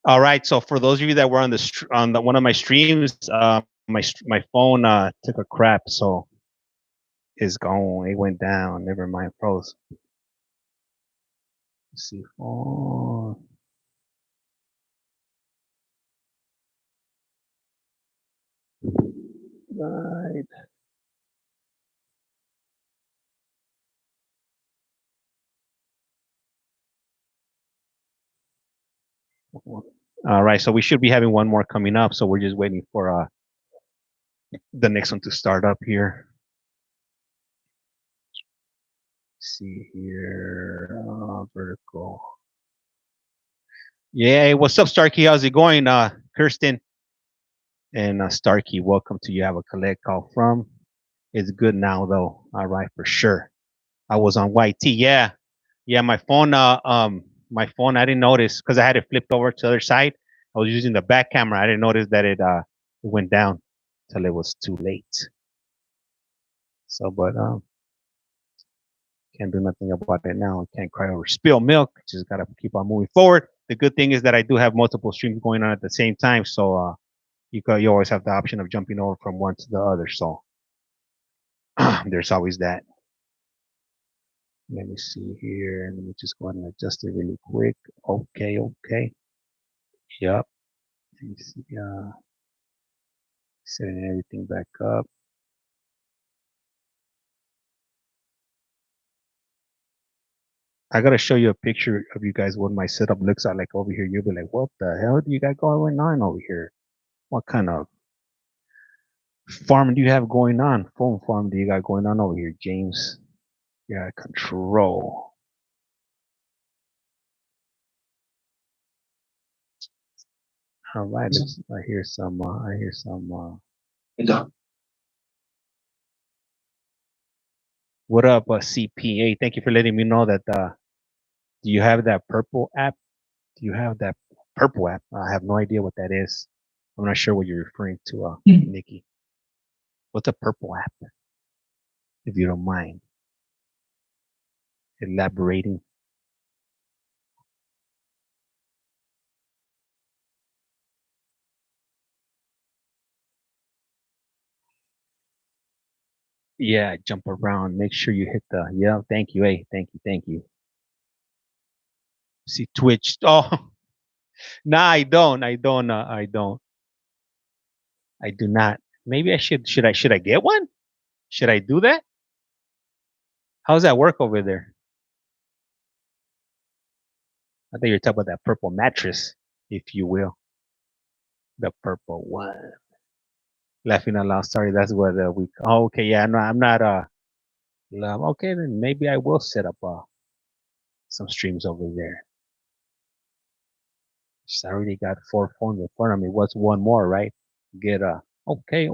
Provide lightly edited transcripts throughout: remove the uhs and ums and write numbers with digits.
All right. So for those of you that were on one of my streams, my phone took a crap, so it's gone. It went down. Never mind, froze. Let's see. Oh. Right. All right. So we should be having one more coming up. So we're just waiting for the next one to start up here. Let's see here, vertical. Yeah. What's up, Starkey? How's it going, Kirsten? And Starkey, welcome to You Have a Collect Call From. It's good now though. All right, for sure. I was on YT. Yeah. Yeah, my phone my phone I didn't notice because I had it flipped over to the other side. I was using the back camera. I didn't notice that it went down till it was too late. So but can't do nothing about it now. I can't cry over spilled milk. Just gotta keep on moving forward. The good thing is that I do have multiple streams going on at the same time. So you always have the option of jumping over from one to the other. So there's always that. Let me see here. Let me just go ahead and adjust it really quick. Okay, okay. Yep. Let me see. Setting everything back up. I gotta show you a picture of you guys what my setup looks like over here. You'll be like, what the hell do you got going on over here? What kind of farm do you have going on? Phone farm do you got going on over here, James? Yeah, control. All right, I hear some. What up, CPA? Thank you for letting me know that. Do you have that purple app? Do you have that purple app? I have no idea what that is. I'm not sure what you're referring to, Nikki. What's a purple app? If you don't mind elaborating. Yeah, jump around. Make sure you hit the. Yeah, thank you. Hey, thank you. See Twitch. Oh, nah, I don't. I do not. Maybe I should. Should I get one? Should I do that? How does that work over there? I think you're talking about that purple mattress, if you will. The purple one. Laughing out loud. Sorry, that's what we. Oh, okay, yeah, no, I'm not. Okay, then maybe I will set up some streams over there. I already got 4 phones in front of me. What's one more, right? Get okay.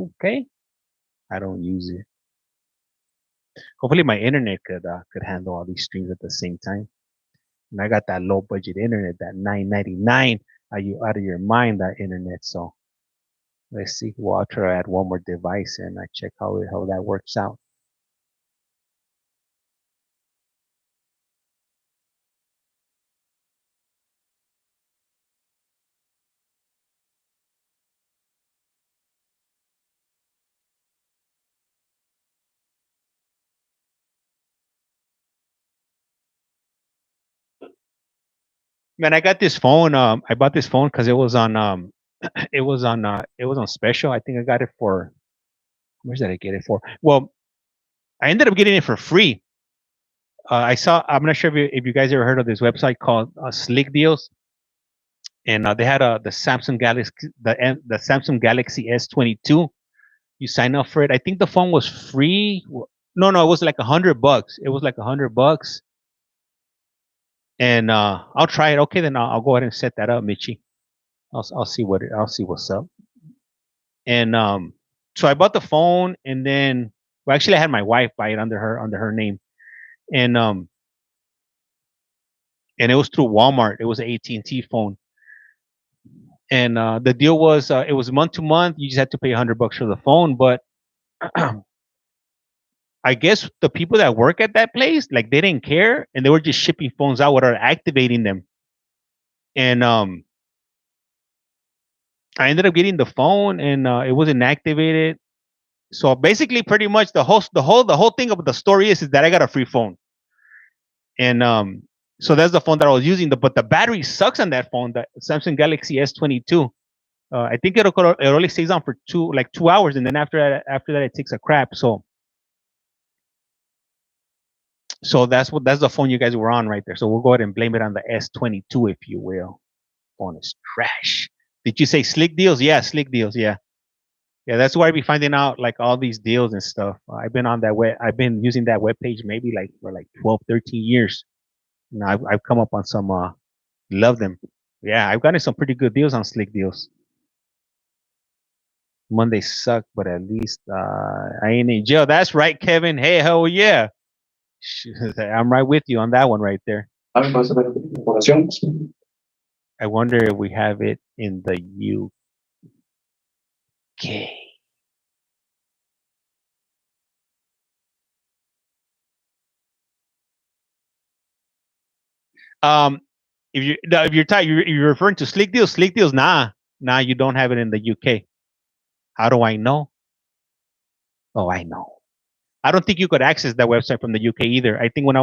I don't use it. Hopefully, my internet could handle all these streams at the same time. And I got that low budget internet, that $9.99. Are you out of your mind? That internet. So let's see. Well, I'll try to add one more device and I check how that works out. Man, I got this phone. I bought this phone because it was on it was on special. I think I got it for. Where did I get it for? Well, I ended up getting it for free. I saw. I'm not sure if you guys ever heard of this website called Slick Deals, and they had the Samsung Galaxy the Samsung Galaxy S22. You sign up for it. I think the phone was free. No, it was like $100. It was like $100, and I'll try it. Okay, then I'll go ahead and set that up, Michi. I'll see what's up. And so I bought the phone, and then well, actually, I had my wife buy it under her name, and it was through Walmart. It was an AT&T phone, and the deal was it was month to month. You just had to pay $100 for the phone, but I guess the people that work at that place, like they didn't care, and they were just shipping phones out without activating them, and I ended up getting the phone, and it wasn't activated. So basically, pretty much the whole thing of the story is that I got a free phone, and so that's the phone that I was using. But the battery sucks on that phone, the Samsung Galaxy S22. I think it only stays on for 2 hours, and then after that it takes a crap. So that's the phone you guys were on right there. So we'll go ahead and blame it on the S22, if you will. Phone is trash. Did you say slick deals? Yeah, slick deals. Yeah, yeah. That's where I be finding out like all these deals and stuff. I've been on that web. I've been using that web page maybe like for like 12, 13 years. And I've come up on some. Love them. Yeah, I've gotten some pretty good deals on slick deals. Monday suck, but at least I ain't in jail. That's right, Kevin. Hey, hell yeah. I'm right with you on that one right there. I wonder if we have it in the UK. If you're referring to slick deals, nah, you don't have it in the UK. How do I know? Oh, I know. I don't think you could access that website from the UK either. I think when I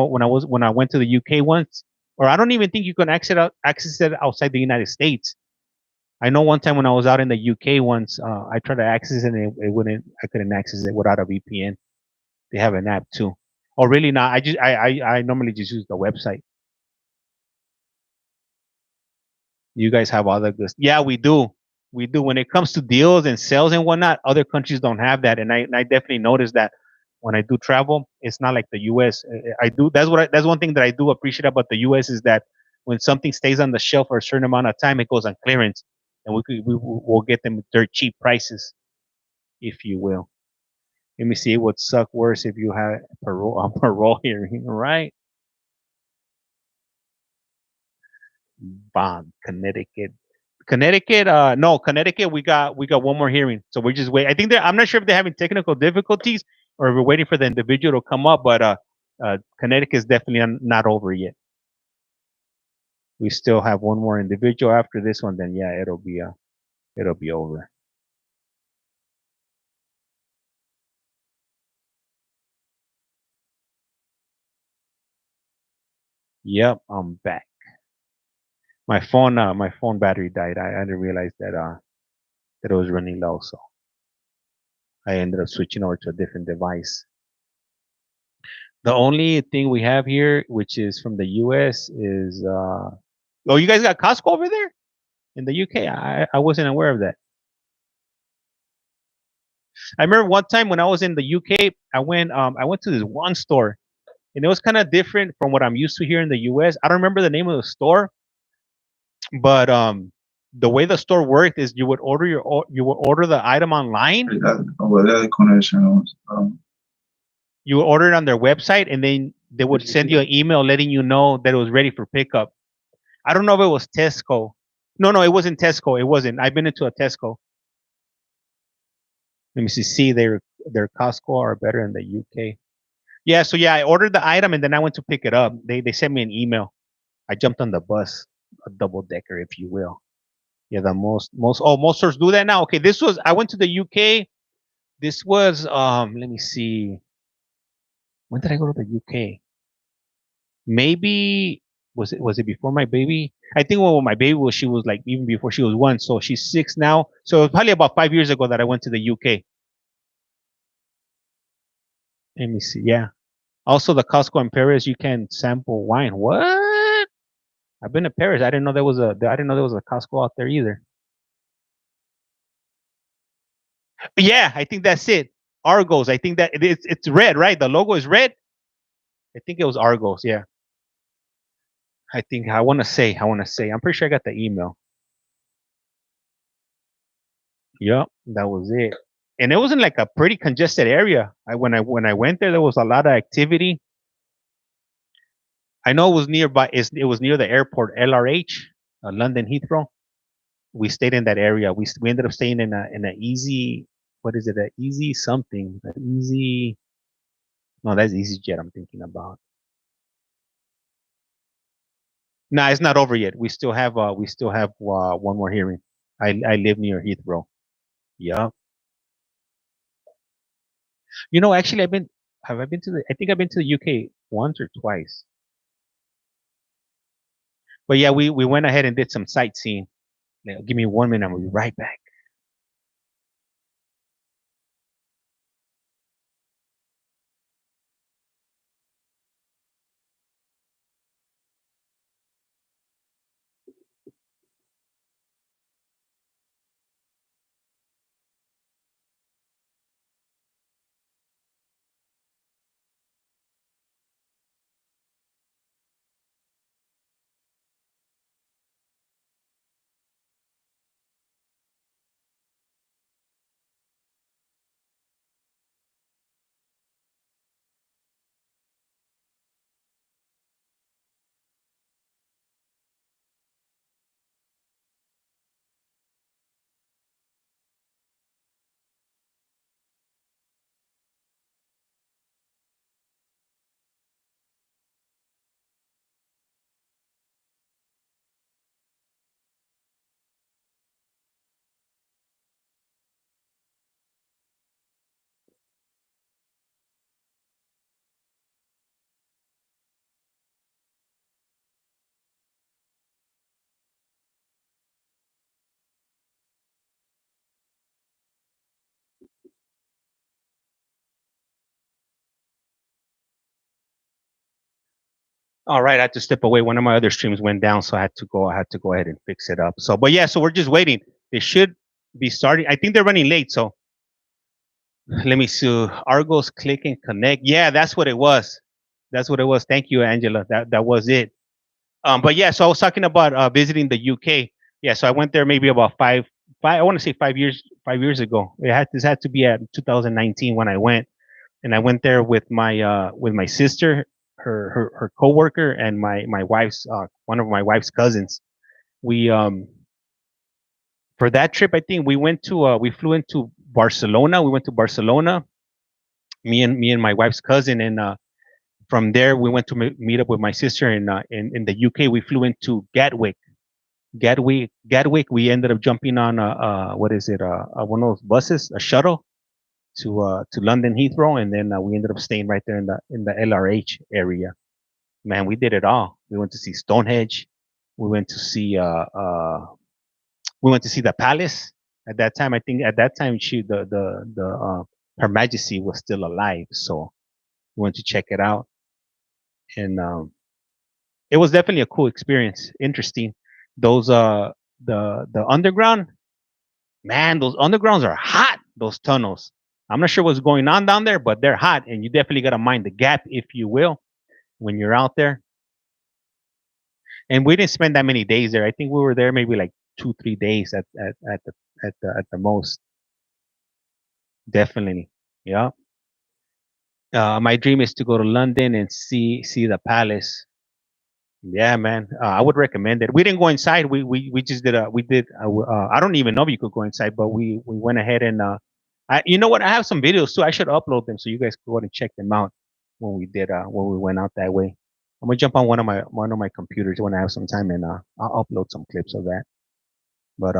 went to the UK once, or I don't even think you can access it outside the United States. I know one time when I was out in the UK once, I tried to access it and it wouldn't. I couldn't access it without a VPN. They have an app too. Oh, really? Not. I normally just use the website. You guys have all the good. Yeah, we do. We do. When it comes to deals and sales and whatnot, other countries don't have that, and I definitely noticed that when I do travel, it's not like the U.S. I do. That's one thing that I do appreciate about the U.S. is that when something stays on the shelf for a certain amount of time, it goes on clearance, and we'll get them dirt cheap prices, if you will. Let me see. It would suck worse if you had parole hearing, right? Bond, Connecticut. No, Connecticut. We got one more hearing, so we're just wait. I think I'm not sure if they're having technical difficulties or if we're waiting for the individual to come up. But Connecticut is definitely not over yet. We still have one more individual after this one. Then yeah, it'll be over. Yep, I'm back. My phone battery died. I didn't realize that it was running low, so I ended up switching over to a different device. The only thing we have here, which is from the US, is oh, you guys got Costco over there in the UK? I wasn't aware of that. I remember one time when I was in the UK, I went to this one store, and it was kind of different from what I'm used to here in the US. I don't remember the name of the store, but the way the store worked is you would order the item online. You would order it on their website, and then they would send you an email letting you know that it was ready for pickup. I don't know if it was Tesco. No, it wasn't Tesco. It wasn't. I've been into a Tesco. Let me see. Their Costco are better in the UK. Yeah, so yeah, I ordered the item and then I went to pick it up. They sent me an email. I jumped on the bus, a double decker, if you will. Yeah, the most stores do that now. Okay, I went to the UK. This was let me see. When did I go to the UK? Maybe was it before my baby? I think when my baby was, she was like even before she was 1, so she's 6 now. So it was probably about 5 years ago that I went to the UK. Let me see. Yeah. Also, the Costco in Paris, you can sample wine. What? I've been to Paris. I didn't know there was a Costco out there either. Yeah, I think that's it. Argos. I think that it's red, right? The logo is red. I think it was Argos. Yeah. I think I want to say. I'm pretty sure I got the email. Yep, that was it. And it was in like a pretty congested area. When I went there was a lot of activity. I know it was nearby. It was near the airport, LRH, London Heathrow. We stayed in that area. We ended up staying in a easy. What is it? A easy something. An easy. No, that's EasyJet. I'm thinking about. No, it's not over yet. We still have one more hearing. I live near Heathrow. Yeah. You know, actually, have I been to I think I've been to the UK once or twice. But yeah, we went ahead and did some sightseeing. Give me 1 minute, I'll be right back. All right, I had to step away. One of my other streams went down, so I had to go. I had to go ahead and fix it up. So, but yeah, so we're just waiting. They should be starting. I think they're running late. So let me see. Argos click and connect. Yeah, that's what it was. That's what it was. Thank you, Angela. That was it. But yeah, so I was talking about visiting the UK. Yeah, so I went there maybe about five. I want to say 5 years. 5 years ago. This had to be at 2019 when I went, and I went there with my sister, her coworker, and my wife's one of my wife's cousins. We for that trip, I think we flew into Barcelona. We went to Barcelona. Me and my wife's cousin, and from there we went to meet up with my sister in the UK. We flew into Gatwick. Gatwick. We ended up jumping on what is it? One of those buses, a shuttle to London Heathrow, and then we ended up staying right there in the LRH area. Man, we did it all. We went to see Stonehenge. We went to see the palace. At that time, I think at that time Her Majesty was still alive, so we went to check it out, and it was definitely a cool experience. Interesting. Those the underground, man, those undergrounds are hot. Those tunnels. I'm not sure what's going on down there, but they're hot, and you definitely got to mind the gap, if you will, when you're out there. And we didn't spend that many days there. I think we were there maybe like 2-3 days at the most. Definitely, yeah. My dream is to go to London and see the palace. Yeah, man. I would recommend it. We didn't go inside. We just did I don't even know if you could go inside, but we went ahead and you know what? I have some videos too. I should upload them so you guys could go and check them out when we went out that way. I'm gonna jump on one of my computers when I have some time, and I'll upload some clips of that. But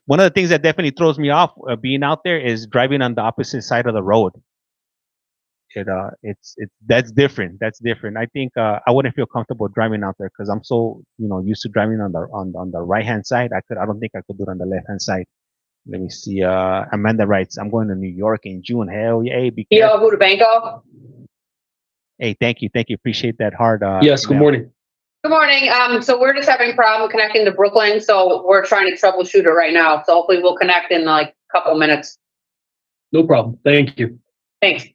one of the things that definitely throws me off being out there is driving on the opposite side of the road. It's that's different. That's different. I think I wouldn't feel comfortable driving out there because I'm so used to driving on the right hand side. I don't think I could do it on the left hand side. Let me see. Amanda writes, I'm going to New York in June. Hell yeah. Hey, be careful. Yo, Budabanko. Hey, thank you. Appreciate that hard. Yes, good morning. Good morning. So we're just having a problem connecting to Brooklyn, so we're trying to troubleshoot it right now. So hopefully we'll connect in like a couple minutes. No problem. Thank you. Thanks.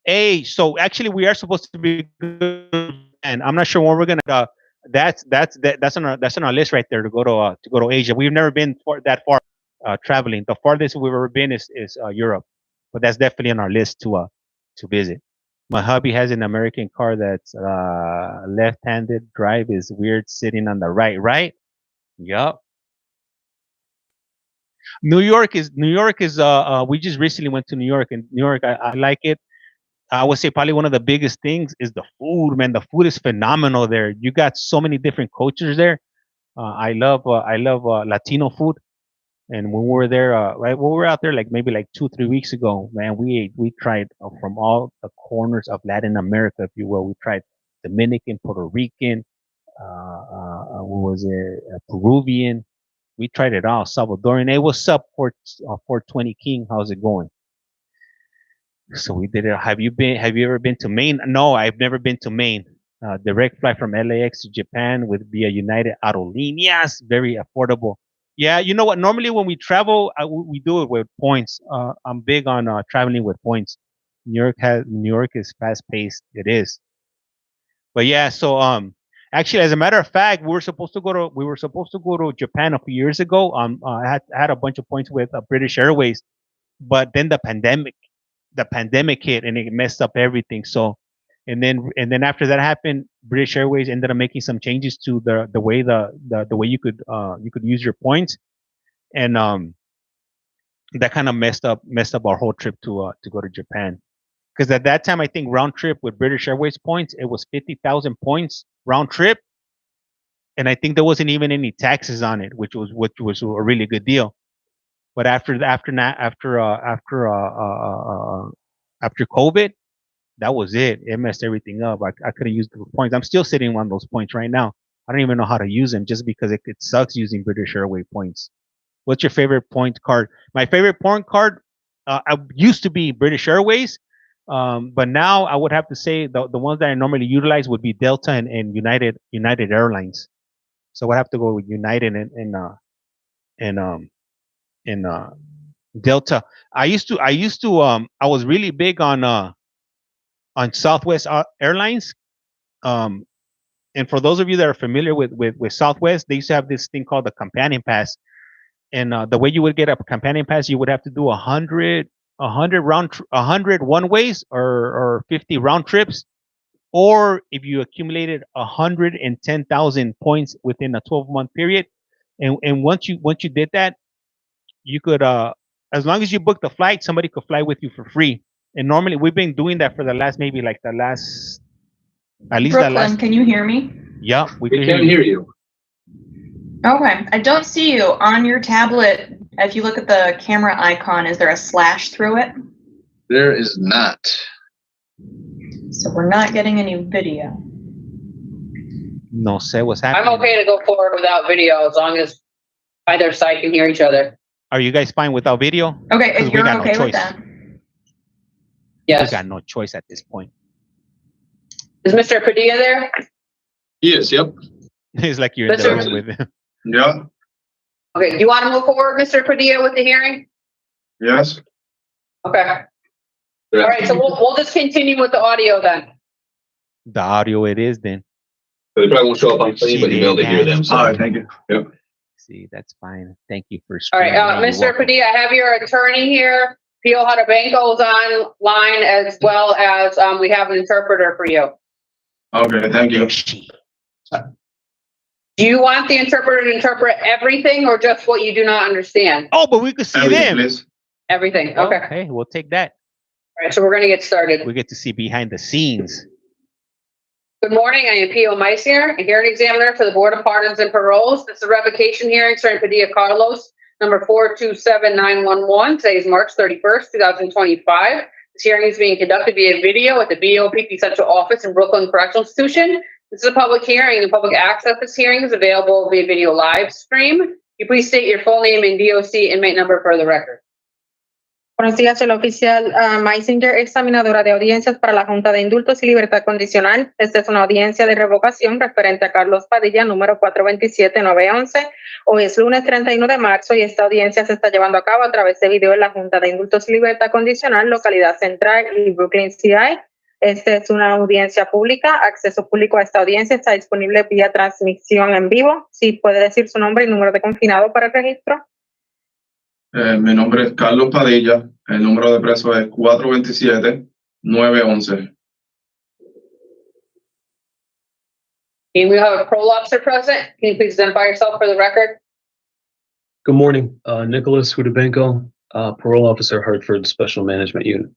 Hey, so actually we are supposed to be good, and I'm not sure when we're gonna. That's on our list right there to go to Asia. We've never been that far traveling. The farthest we've ever been is Europe, but that's definitely on our list to visit. My hubby has an American car that's left-handed drive is weird sitting on the right. Right? Yup. New York is we just recently went to New York, and New York I like it. I would say probably one of the biggest things is the food, man. The food is phenomenal there. You got so many different cultures there. I love Latino food. And when we were there, right, when we were out there, like maybe like 2-3 weeks ago, man, we tried from all the corners of Latin America, if you will. We tried Dominican, Puerto Rican, what was it, Peruvian. We tried it all. Salvadorian. Hey, what's up, 420 King? How's it going? So we did it. Have you ever been to Maine? No, I've never been to Maine. Direct flight from LAX to Japan with via United Aerolíneas. Very affordable. Yeah, you know what? Normally when we travel, we do it with points. I'm big on traveling with points. New York is fast paced. It is. But yeah, so actually, as a matter of fact, we were supposed to go to Japan a few years ago. I had a bunch of points with British Airways, but then the pandemic hit and it messed up everything. So, and then after that happened, British Airways ended up making some changes to the way the way you could use your points, and that kind of messed up our whole trip to go to Japan. Because at that time, I think round trip with British Airways points, it was 50,000 points round trip, and I think there wasn't even any taxes on it, which was a really good deal. But after COVID, that was it. It messed everything up. I couldn't use the points. I'm still sitting on those points right now. I don't even know how to use them just because it sucks using British Airways points. What's your favorite point card? My favorite point card I used to be British Airways, but now I would have to say the ones that I normally utilize would be Delta and United Airlines. So I would have to go with United and Delta. I was really big on Southwest Airlines. And for those of you that are familiar with Southwest, they used to have this thing called the Companion Pass. And the way you would get a Companion Pass, you would have to do 100 one ways or 50 round trips, or if you accumulated 110,000 points within a 12-month period, and once you did that, you could as long as you booked the flight, somebody could fly with you for free. And normally we've been doing that for the last maybe like at least Brooklyn, can you hear me? Yeah, we can hear you. Okay, I don't see you on your tablet. If you look at the camera icon, is there a slash through it? There is not. So we're not getting any video. No sé what's happening. I'm okay to go forward without video as long as either side can hear each other. Are you guys fine without video? Okay, if you're okay with that. Yes. We got no choice at this point. Is Mr. Padilla there? Yes, yep. It's like you're in the room with him. Yeah. Okay, do you want to move forward, Mr. Padilla, with the hearing? Yes. Okay. All right, so we'll just continue with the audio then. The audio it is then. They probably won't show up on screen, but you'll be able to hear them. All right, thank you. Yep. See, that's fine. Thank you for. All right, Mr. Padilla, I have your attorney here. Pio Jarabenco is online, as well as we have an interpreter for you. Okay, thank you. Do you want the interpreter to interpret everything or just what you do not understand? Oh, but we could see them. Please. Everything. Okay. Hey, we'll take that. All right, so we're going to get started. We get to see behind the scenes. Good morning. I am Pio Meisinger, a hearing examiner for the Board of Pardons and Paroles. This is a revocation hearing starting Padilla Carlos, number 427911. Today is March 31st, 2025. This hearing is being conducted via video at the BOPP Central Office in Brooklyn Correctional Institution. This is a public hearing, and public access to this hearing is available via video live stream. You please state your full name and DOC inmate number for the record. Buenos días, el oficial Meisinger, examinadora de audiencias para la Junta de Indultos y Libertad Condicional. Esta es una audiencia de revocación referente a Carlos Padilla, número 427911. Hoy es lunes 31 de marzo y esta audiencia se está llevando a cabo a través de video en la Junta de Indultos y Libertad Condicional, localidad central y Brooklyn, CI. Esta es una audiencia pública. Acceso público a esta audiencia está disponible vía transmisión en vivo. Si puede decir su nombre y número de confinado para el registro. Mi nombre es Carlos Padilla. El número de preso es 427-911. And we have a parole officer present. Can you please identify yourself for the record? Good morning. Nicholas Hudabenko, parole officer, Hartford Special Management Unit.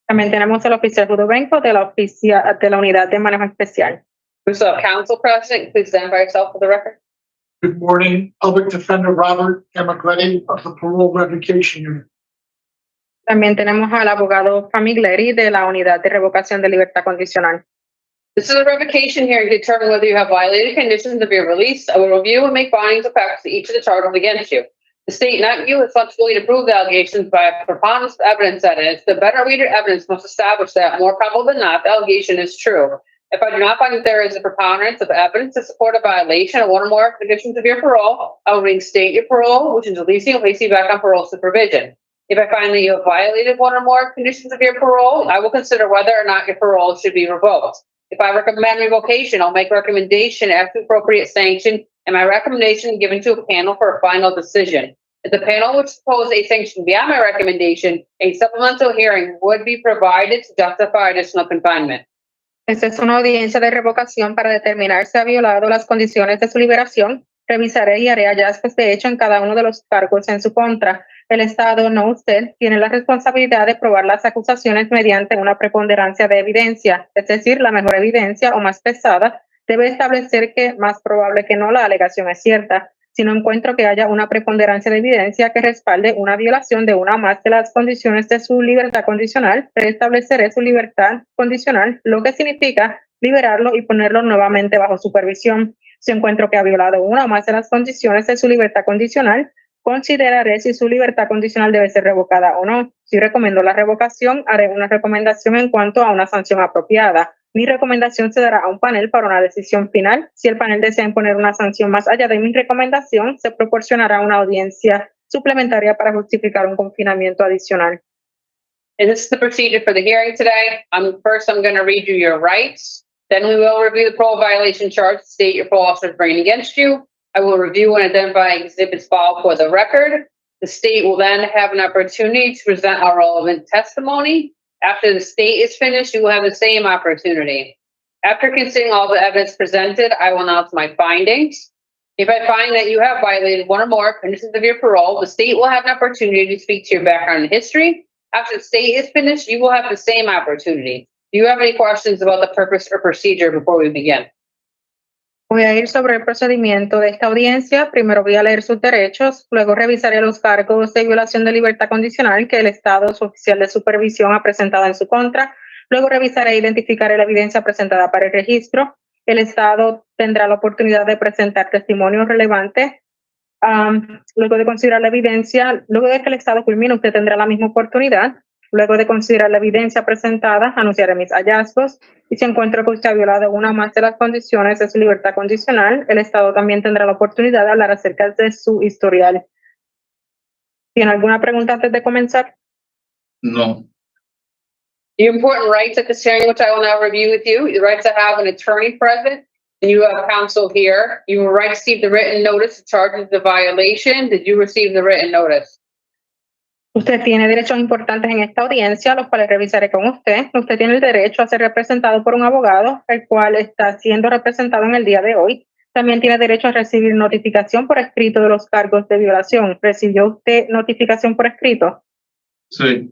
También tenemos el oficial Hudabenko de la unidad de manejo especial. We still have counsel present. Please identify yourself for the record. Good morning, Public Defender Robert Camagretti of the Parole Revocation Unit. También tenemos al abogado Famigleri de la Unidad de Revocación de Libertad Condicional. This is a revocation hearing to determine whether you have violated conditions of your release. I will review and make findings of facts to each of the charges against you. The state, not you, has responsibility to prove the allegations by a preponderance of evidence, that is, the better weighted evidence must establish that, more probable than not, the allegation is true. If I do not find that there is a preponderance of evidence to support a violation of one or more conditions of your parole, I will reinstate your parole, which is releasing and placing you back on parole supervision. If I find that you have violated one or more conditions of your parole, I will consider whether or not your parole should be revoked. If I recommend revocation, I'll make a recommendation as to appropriate sanction, and my recommendation given to a panel for a final decision. If the panel would propose a sanction beyond my recommendation, a supplemental hearing would be provided to justify additional confinement. Esta es una audiencia de revocación para determinar si ha violado las condiciones de su liberación. Revisaré y haré hallazgos de hecho en cada uno de los cargos en su contra. El Estado, no usted, tiene la responsabilidad de probar las acusaciones mediante una preponderancia de evidencia, es decir, la mejor evidencia o más pesada debe establecer que más probable que no la alegación es cierta. Si no encuentro que haya una preponderancia de evidencia que respalde una violación de una o más de las condiciones de su libertad condicional, restableceré su libertad condicional, lo que significa liberarlo y ponerlo nuevamente bajo supervisión. Si encuentro que ha violado una o más de las condiciones de su libertad condicional, consideraré si su libertad condicional debe ser revocada o no. Si recomiendo la revocación, haré una recomendación en cuanto a una sanción apropiada. Mi recomendación se dará a un panel para una decisión final. Si el panel desea imponer una sanción más allá de mi recomendación, se proporcionará una audiencia suplementaria para justificar un confinamiento adicional. And this is the procedure for the hearing today. First, I'm going to read you your rights. Then we will review the parole violation charge the state your parole officer is bringing against you. I will review and identify exhibits filed for the record. The state will then have an opportunity to present our relevant testimony. After the state is finished, you will have the same opportunity. After considering all the evidence presented, I will announce my findings. If I find that you have violated one or more conditions of your parole, the state will have an opportunity to speak to your background and history. After the state is finished, you will have the same opportunity. Do you have any questions about the purpose or procedure before we begin? Voy a ir sobre el procedimiento de esta audiencia. Primero voy a leer sus derechos, luego revisaré los cargos de violación de libertad condicional que el Estado, su oficial de supervisión, ha presentado en su contra. Luego revisaré e identificaré la evidencia presentada para el registro. El Estado tendrá la oportunidad de presentar testimonios relevantes. Luego de considerar la evidencia, luego de que el Estado culmine, usted tendrá la misma oportunidad. Luego de considerar la evidencia presentada, anunciaré mis hallazgos. Y si encuentro que usted ha violado una o más de las condiciones de su libertad condicional, el Estado también tendrá la oportunidad de hablar acerca de su historial. ¿Tiene alguna pregunta antes de comenzar? No. The important rights at this hearing, which I will now review with you, the right to have an attorney present, and you have counsel here. You will receive the written notice of charges of violation. Did you receive the written notice? Usted tiene derechos importantes en esta audiencia, los cuales revisaré con usted. Usted tiene el derecho a ser representado por un abogado, el cual está siendo representado en el día de hoy. También tiene derecho a recibir notificación por escrito de los cargos de violación. ¿Recibió usted notificación por escrito? Sí.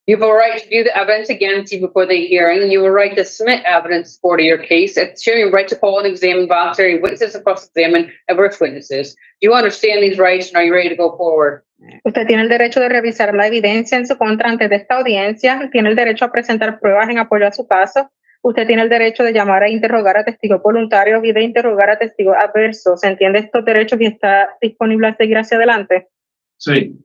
You have a right to view the evidence against you before the hearing. You have a right to submit evidence for your case. At the hearing, you have a right to call and examine voluntary witnesses and cross-examine adverse witnesses. Do you understand these rights and are you ready to go forward? Usted tiene el derecho de revisar la evidencia en su contra antes de esta audiencia. Tiene el derecho a presentar pruebas en apoyo a su caso. Usted tiene el derecho de llamar e interrogar a testigos voluntarios y de interrogar a testigos adversos. ¿Se entiende estos derechos y está disponible a seguir hacia adelante? Sí.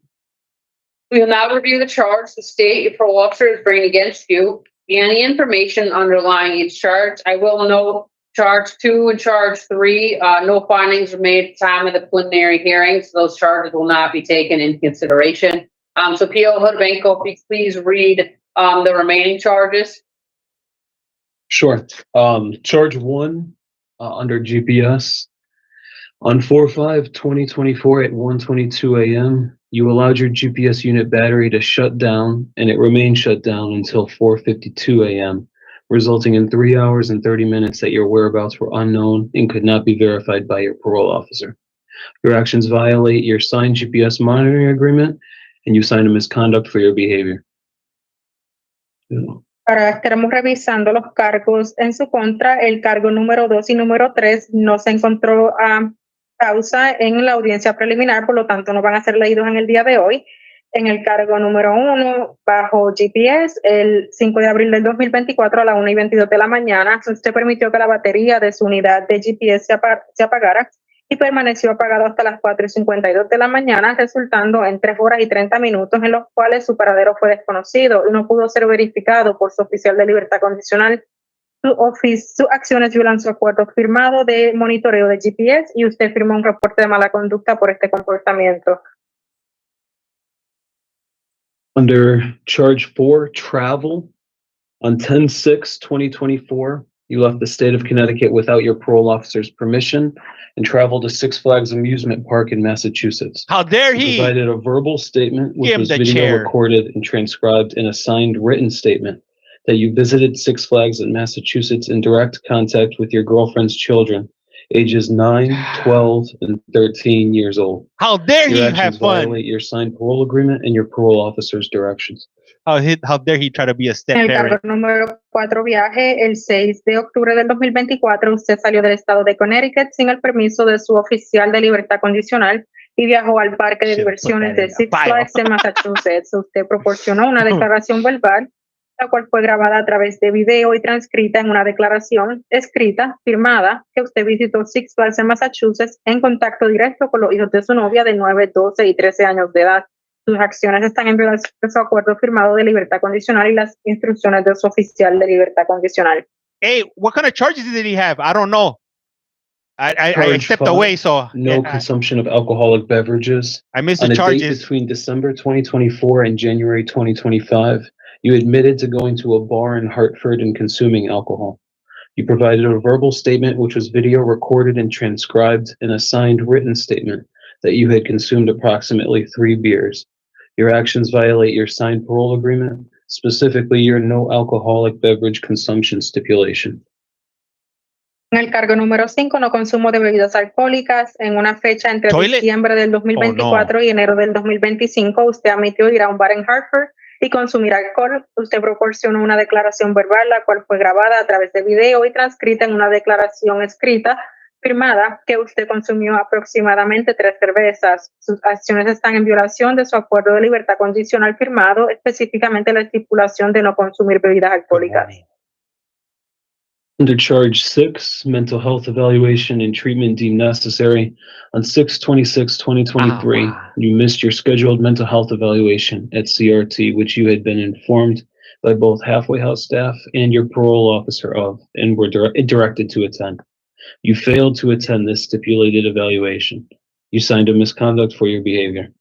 We will now review the charge the state your parole officer is bringing against you. Any information underlying each charge. I will note charge 2 and charge 3. No findings were made at the time of the preliminary hearing, so those charges will not be taken into consideration. So P.O. Hoodbanko, please read the remaining charges. Sure. Charge 1 under GPS. On 4/5/2024 at 1:22 a.m., you allowed your GPS unit battery to shut down, and it remained shut down until 4:52 a.m., resulting in 3 hours and 30 minutes that your whereabouts were unknown and could not be verified by your parole officer. Your actions violate your signed GPS monitoring agreement, and you signed a misconduct for your behavior. Ahora estaremos revisando los cargos en su contra. El cargo número 2 y número 3 no se encontró causa en la audiencia preliminar, por lo tanto no van a ser leídos en el día de hoy. En el cargo número 1, bajo GPS, el 5 de abril del 2024 a las 1:22 de la mañana, usted permitió que la batería de su unidad de GPS se apagara y permaneció apagado hasta las 4:52 de la mañana, resultando en 3 horas y 30 minutos en los cuales su paradero fue desconocido y no pudo ser verificado por su oficial de libertad condicional. Sus acciones violan su acuerdo firmado de monitoreo de GPS y usted firmó un reporte de mala conducta por este comportamiento. Under charge 4, travel, on 10/6/2024, you left the state of Connecticut without your parole officer's permission and traveled to Six Flags Amusement Park in Massachusetts. How dare You he? provided a verbal statement which Give him was the video chair. recorded and transcribed in a signed written statement that you visited Six Flags in Massachusetts in direct contact with your girlfriend's children, ages 9, 12, and 13 years old. How dare Your he actions have fun? violate your signed parole agreement and your parole officer's directions. How dare he try to be a step En el cargo parent? número 4, viaje, el 6 de octubre del 2024, usted salió del estado de Connecticut sin el permiso de su oficial de libertad condicional y viajó al parque de Should put diversiones that de in the Six file. Flags en Massachusetts. Usted proporcionó una declaración verbal, la cual fue grabada a través de video y transcrita en una declaración escrita, firmada, que usted visitó Six Flags en Massachusetts en contacto directo con los hijos de su novia de 9, 12 y 13 años de edad. Sus acciones están en violación de su acuerdo firmado de libertad condicional y las instrucciones de su oficial de libertad condicional. Hey, what kind of charges did he have? I don't know. I Charge stepped 5, away, so no consumption of alcoholic beverages. I missed On the a date charges. between December 2024 and January 2025, you admitted to going to a bar in Hartford and consuming alcohol. You provided a verbal statement which was video recorded and transcribed in a signed written statement that you had consumed approximately 3 beers. Your actions violate your signed parole agreement, specifically your no alcoholic beverage consumption stipulation. En el cargo número 5, no consumo de bebidas alcohólicas. En una fecha entre Toilet. diciembre del 2024 y enero del 2025, usted admitió ir a un bar en Hartford y consumir alcohol. Usted proporcionó una declaración verbal, la cual fue grabada a través de video y transcrita en una declaración escrita firmada que usted consumió aproximadamente 3 cervezas. Sus acciones están en violación de su acuerdo de libertad condicional firmado, específicamente la estipulación de no consumir bebidas alcohólicas. Under charge 6, mental health evaluation and treatment deemed necessary. On 6/26/2023, you missed your scheduled mental health evaluation at CRT, which you had been informed by both halfway house staff and your parole officer of, and were directed to attend. You failed to attend this stipulated evaluation. You signed a misconduct for your behavior.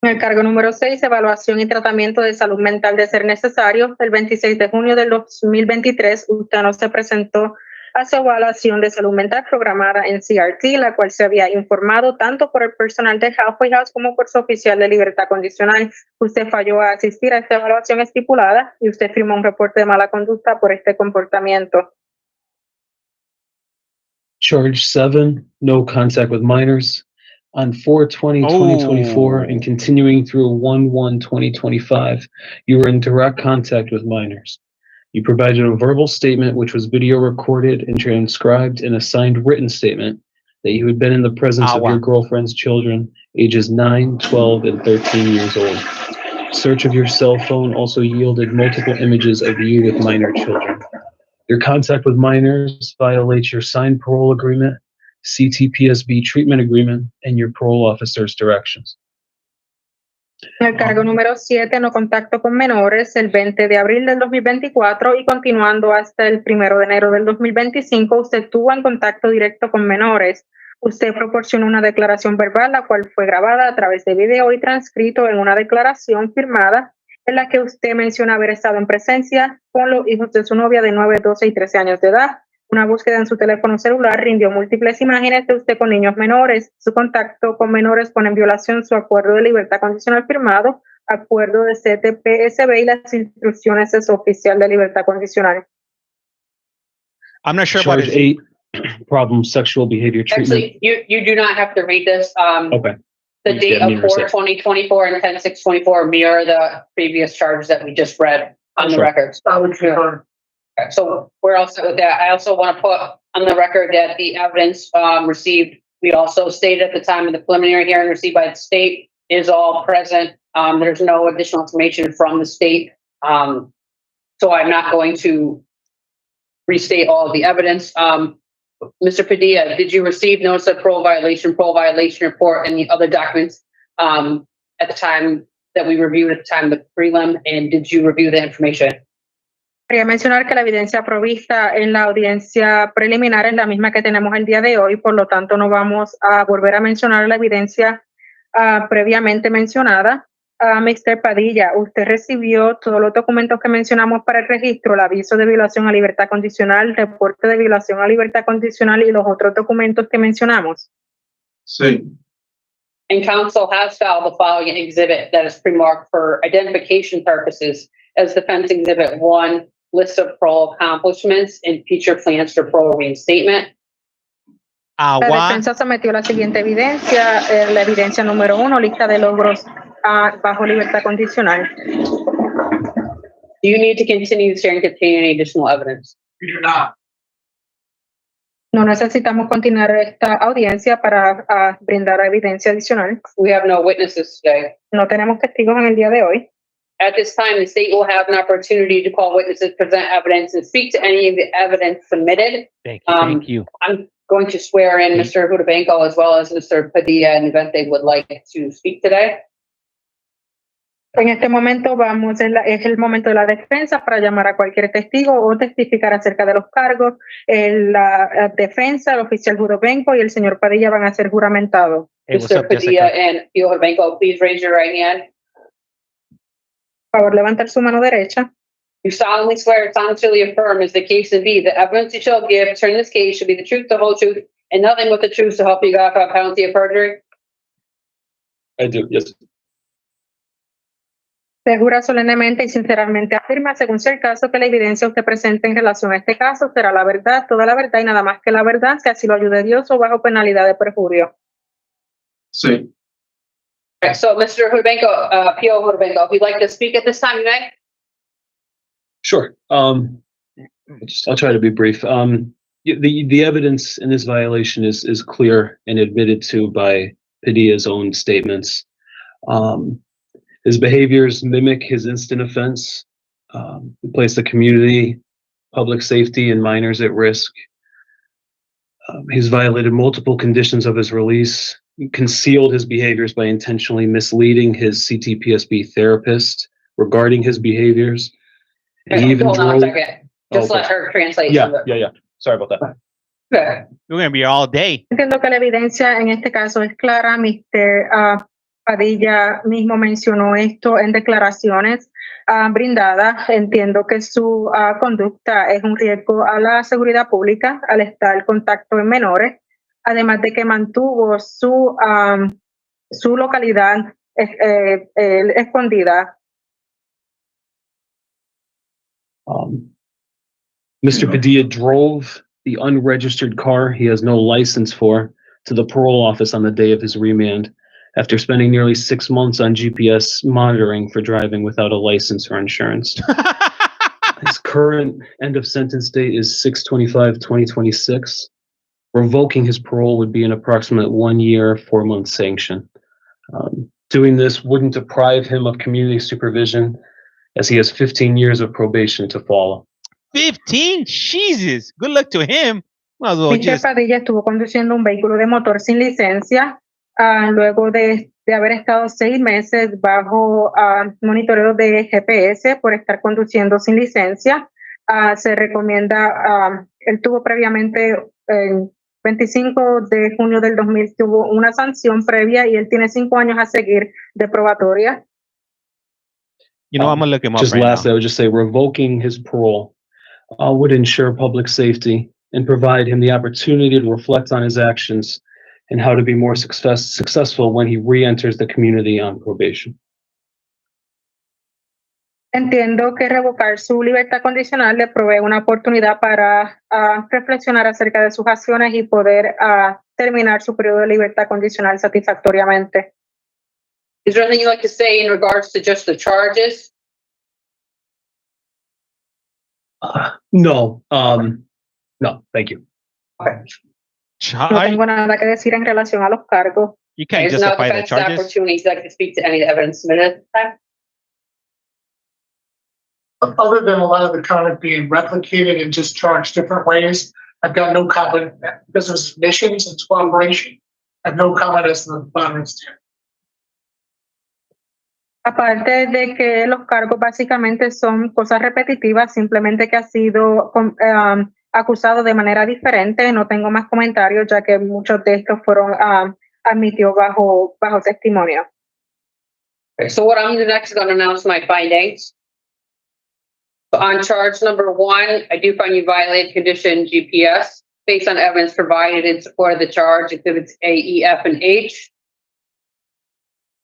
En el cargo número 6, evaluación y tratamiento de salud mental de ser necesario. El 26 de junio del 2023, usted no se presentó a su evaluación de salud mental programada en CRT, la cual se había informado tanto por el personal de Halfway House como por su oficial de libertad condicional. Usted falló a asistir a esta evaluación estipulada y usted firmó un reporte de mala conducta por este comportamiento. Charge 7, no contact with minors. On 4/20/2024 and continuing through 1/1/2025, you were in direct contact with minors. You provided a verbal statement which was video recorded and transcribed in a signed written statement that you had been in the presence of your girlfriend's children, ages 9, 12, and 13 years old. Search of your cell phone also yielded multiple images of you with minor children. Your contact with minors violates your signed parole agreement, CTPSB treatment agreement, and your parole officer's directions. En el cargo número 7, no contacto con menores, el 20 de abril del 2024 y continuando hasta el 1 de enero del 2025, usted tuvo en contacto directo con menores. Usted proporcionó una declaración verbal, la cual fue grabada a través de video y transcrito en una declaración firmada en la que usted menciona haber estado en presencia con los hijos de su novia de 9, 12 y 13 años de edad. Una búsqueda en su teléfono celular rindió múltiples imágenes de usted con niños menores. Su contacto con menores pone en violación su acuerdo de libertad condicional firmado, acuerdo de CTPSB y las instrucciones de su oficial de libertad condicional. I'm not sure about Charge it. 8, problem sexual behavior treatment. Actually, you do not have to read this. Okay. The You date get me of to say. 4/20/24 and 10/6/24 mirror the previous charges that we just read on the Sure. records. I would concur. So we're all set with that. I also want to put on the record that the evidence received, we also stated at the time of the preliminary hearing received by the state is all present. There's no additional information from the state. So I'm not going to restate all of the evidence. Mr. Padilla, did you receive notice of parole violation report, and the other documents at the time that we reviewed at the time of the prelim, and did you review the information? Quería mencionar que la evidencia provista en la audiencia preliminar es la misma que tenemos el día de hoy, por lo tanto no vamos a volver a mencionar la evidencia previamente mencionada. Mr. Padilla, ¿usted recibió todos los documentos que mencionamos para el registro, el aviso de violación a libertad condicional, el reporte de violación a libertad condicional y los otros documentos que mencionamos? Sí. And counsel has filed the following exhibit that is pre-marked for identification purposes as Defense Exhibit 1, list of parole accomplishments and future plans for parole reinstatement. La defensa sometió la siguiente evidencia, la evidencia número 1, lista de logros bajo libertad condicional. Do you need to continue sharing containing any additional evidence? We do not. No necesitamos continuar esta audiencia para brindar evidencia adicional. We have no witnesses today. No tenemos testigos en el día de hoy. At this time, the state will have an opportunity to call witnesses, present evidence, and speak to any of the evidence submitted. Thank you. Thank you. I'm going to swear in Mr. Hudabenko as well as Mr. Padilla in the event they would like to speak today. En este momento es el momento de la defensa para llamar a cualquier testigo o testificar acerca de los cargos. La defensa, el oficial Hudabenko y el señor Padilla van a ser juramentados. Hey, what's Mr. up, Padilla Jessica? and Hudabenko, please raise your right hand. Por favor, levantar su mano derecha. You solemnly swear to honestly affirm as the case to be, the evidence you shall give concerning this case should be the truth, the whole truth, and nothing but the truth to help you God without penalty of perjury. I do, yes. Se jura solemnemente y sinceramente afirma, según sea el caso, que la evidencia usted presente en relación a este caso será la verdad, toda la verdad y nada más que la verdad, si así lo ayude Dios o bajo penalidad de perjurio. Sí. Right, so, Mr. Hudabenko, P.O. Hudabenko, if you'd like to speak at this time, you may. Sure. I'll try to be brief. The evidence in this violation is clear and admitted to by Padilla's own statements. His behaviors mimic his instant offense. He placed the community, public safety, and minors at risk. He's violated multiple conditions of his release, concealed his behaviors by intentionally misleading his CTPSB therapist regarding his behaviors. And he even Hold on a drove. second. Just Okay. let her translate. Yeah. Sorry about that. Okay. We're going to be here all day. Entiendo que la evidencia en este caso es clara. Mr. Padilla mismo mencionó esto en declaraciones brindadas. Entiendo que su conducta es un riesgo a la seguridad pública al estar en contacto en menores, además de que mantuvo su localidad escondida. Mr. Padilla drove the unregistered car he has no license for to the parole office on the day of his remand after spending nearly 6 months on GPS monitoring for driving without a license or insurance. His current end of sentence date is 6/25/2026. Revoking his parole would be an approximate 1 year, 4 month sanction. Doing this wouldn't deprive him of community supervision, as he has 15 years of probation to follow. 15? Jesus. Good luck to him. Might as well Mr. just... Padilla estuvo conduciendo un vehículo de motor sin licencia luego de haber estado 6 meses bajo monitoreo de GPS por estar conduciendo sin licencia. Se recomienda, él tuvo previamente, el 25 de junio del 2000, tuvo una sanción previa y él tiene 5 años a seguir de probatoria. You know, I'm going to look him up Just right lastly, now. I would just say revoking his parole would ensure public safety and provide him the opportunity to reflect on his actions and how to be more successful when he re-enters the community on probation. Entiendo que revocar su libertad condicional le provee una oportunidad para reflexionar acerca de sus acciones y poder terminar su periodo de libertad condicional satisfactoriamente. Is there anything you'd like to say in regards to just the charges? No, no, thank you. No tengo nada que decir en relación a los cargos. You can't There's no justify the defense charges. opportunity to like to speak to any of the evidence submitted at this time. Other than a lot of the conduct being replicated and just charged different ways, I've got no comment. Business missions and cooperation. I have no comment as to the bottom stand. Aparte de que los cargos básicamente son cosas repetitivas, simplemente que ha sido acusado de manera diferente, no tengo más comentarios ya que muchos de estos fueron admitidos bajo testimonio. Okay, so what I'm next going to announce my findings. So on charge number 1, I do find you violated condition GPS based on evidence provided in support of the charge, exhibits A, E, F, and H.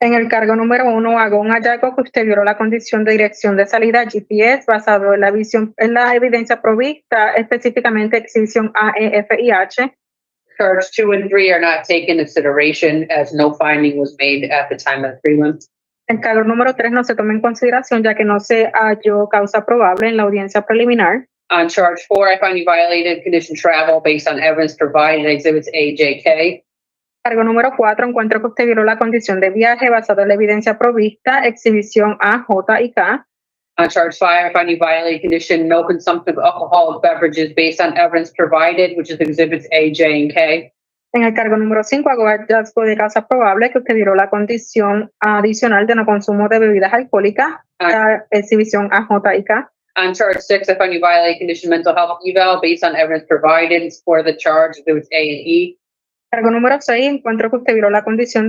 En el cargo número 1 hago un hallazgo que usted violó la condición de dirección de salida GPS basado en la evidencia provista, específicamente exhibición A, E, F y H. Charge 2 and 3 are not taken into consideration as no finding was made at the time of the prelim. El cargo número 3 no se toma en consideración ya que no se halló causa probable en la audiencia preliminar. On charge 4, I find you violated condition travel based on evidence provided in exhibits A, J, K. Cargo número 4, encuentro que usted violó la condición de viaje basada en la evidencia provista, exhibición A, J y K. On charge 5, I find you violated condition no consumption of alcoholic beverages based on evidence provided, which is exhibits A, J, and K. En el cargo número 5 hago hallazgo de causa probable que usted violó la condición adicional de no consumo de bebidas alcohólicas, exhibición A, J y K. On charge 6, I find you violated condition mental health eval based on evidence provided for the charge, exhibits A and E. Cargo número 6, encuentro que usted violó la condición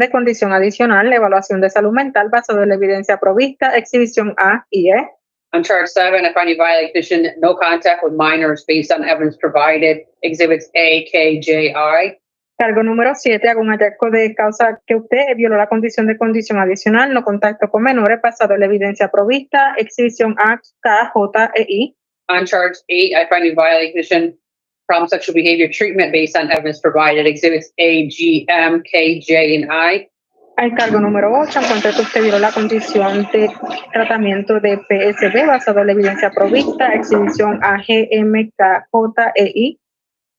adicional, la evaluación de salud mental basada en la evidencia provista, exhibición A y E. On charge 7, I find you violated condition no contact with minors based on evidence provided, exhibits A, K, J, I. Cargo número 7, hago un hallazgo de causa que usted violó la condición adicional, no contacto con menores basado en la evidencia provista, exhibición A, K, J, E, I. On charge 8, I find you violated condition from sexual behavior treatment based on evidence provided, exhibits A, G, M, K, J, and I. Al cargo número 8, encuentro que usted violó la condición de tratamiento de PSB basado en la evidencia provista, exhibición A, G, M, K, J, E, I.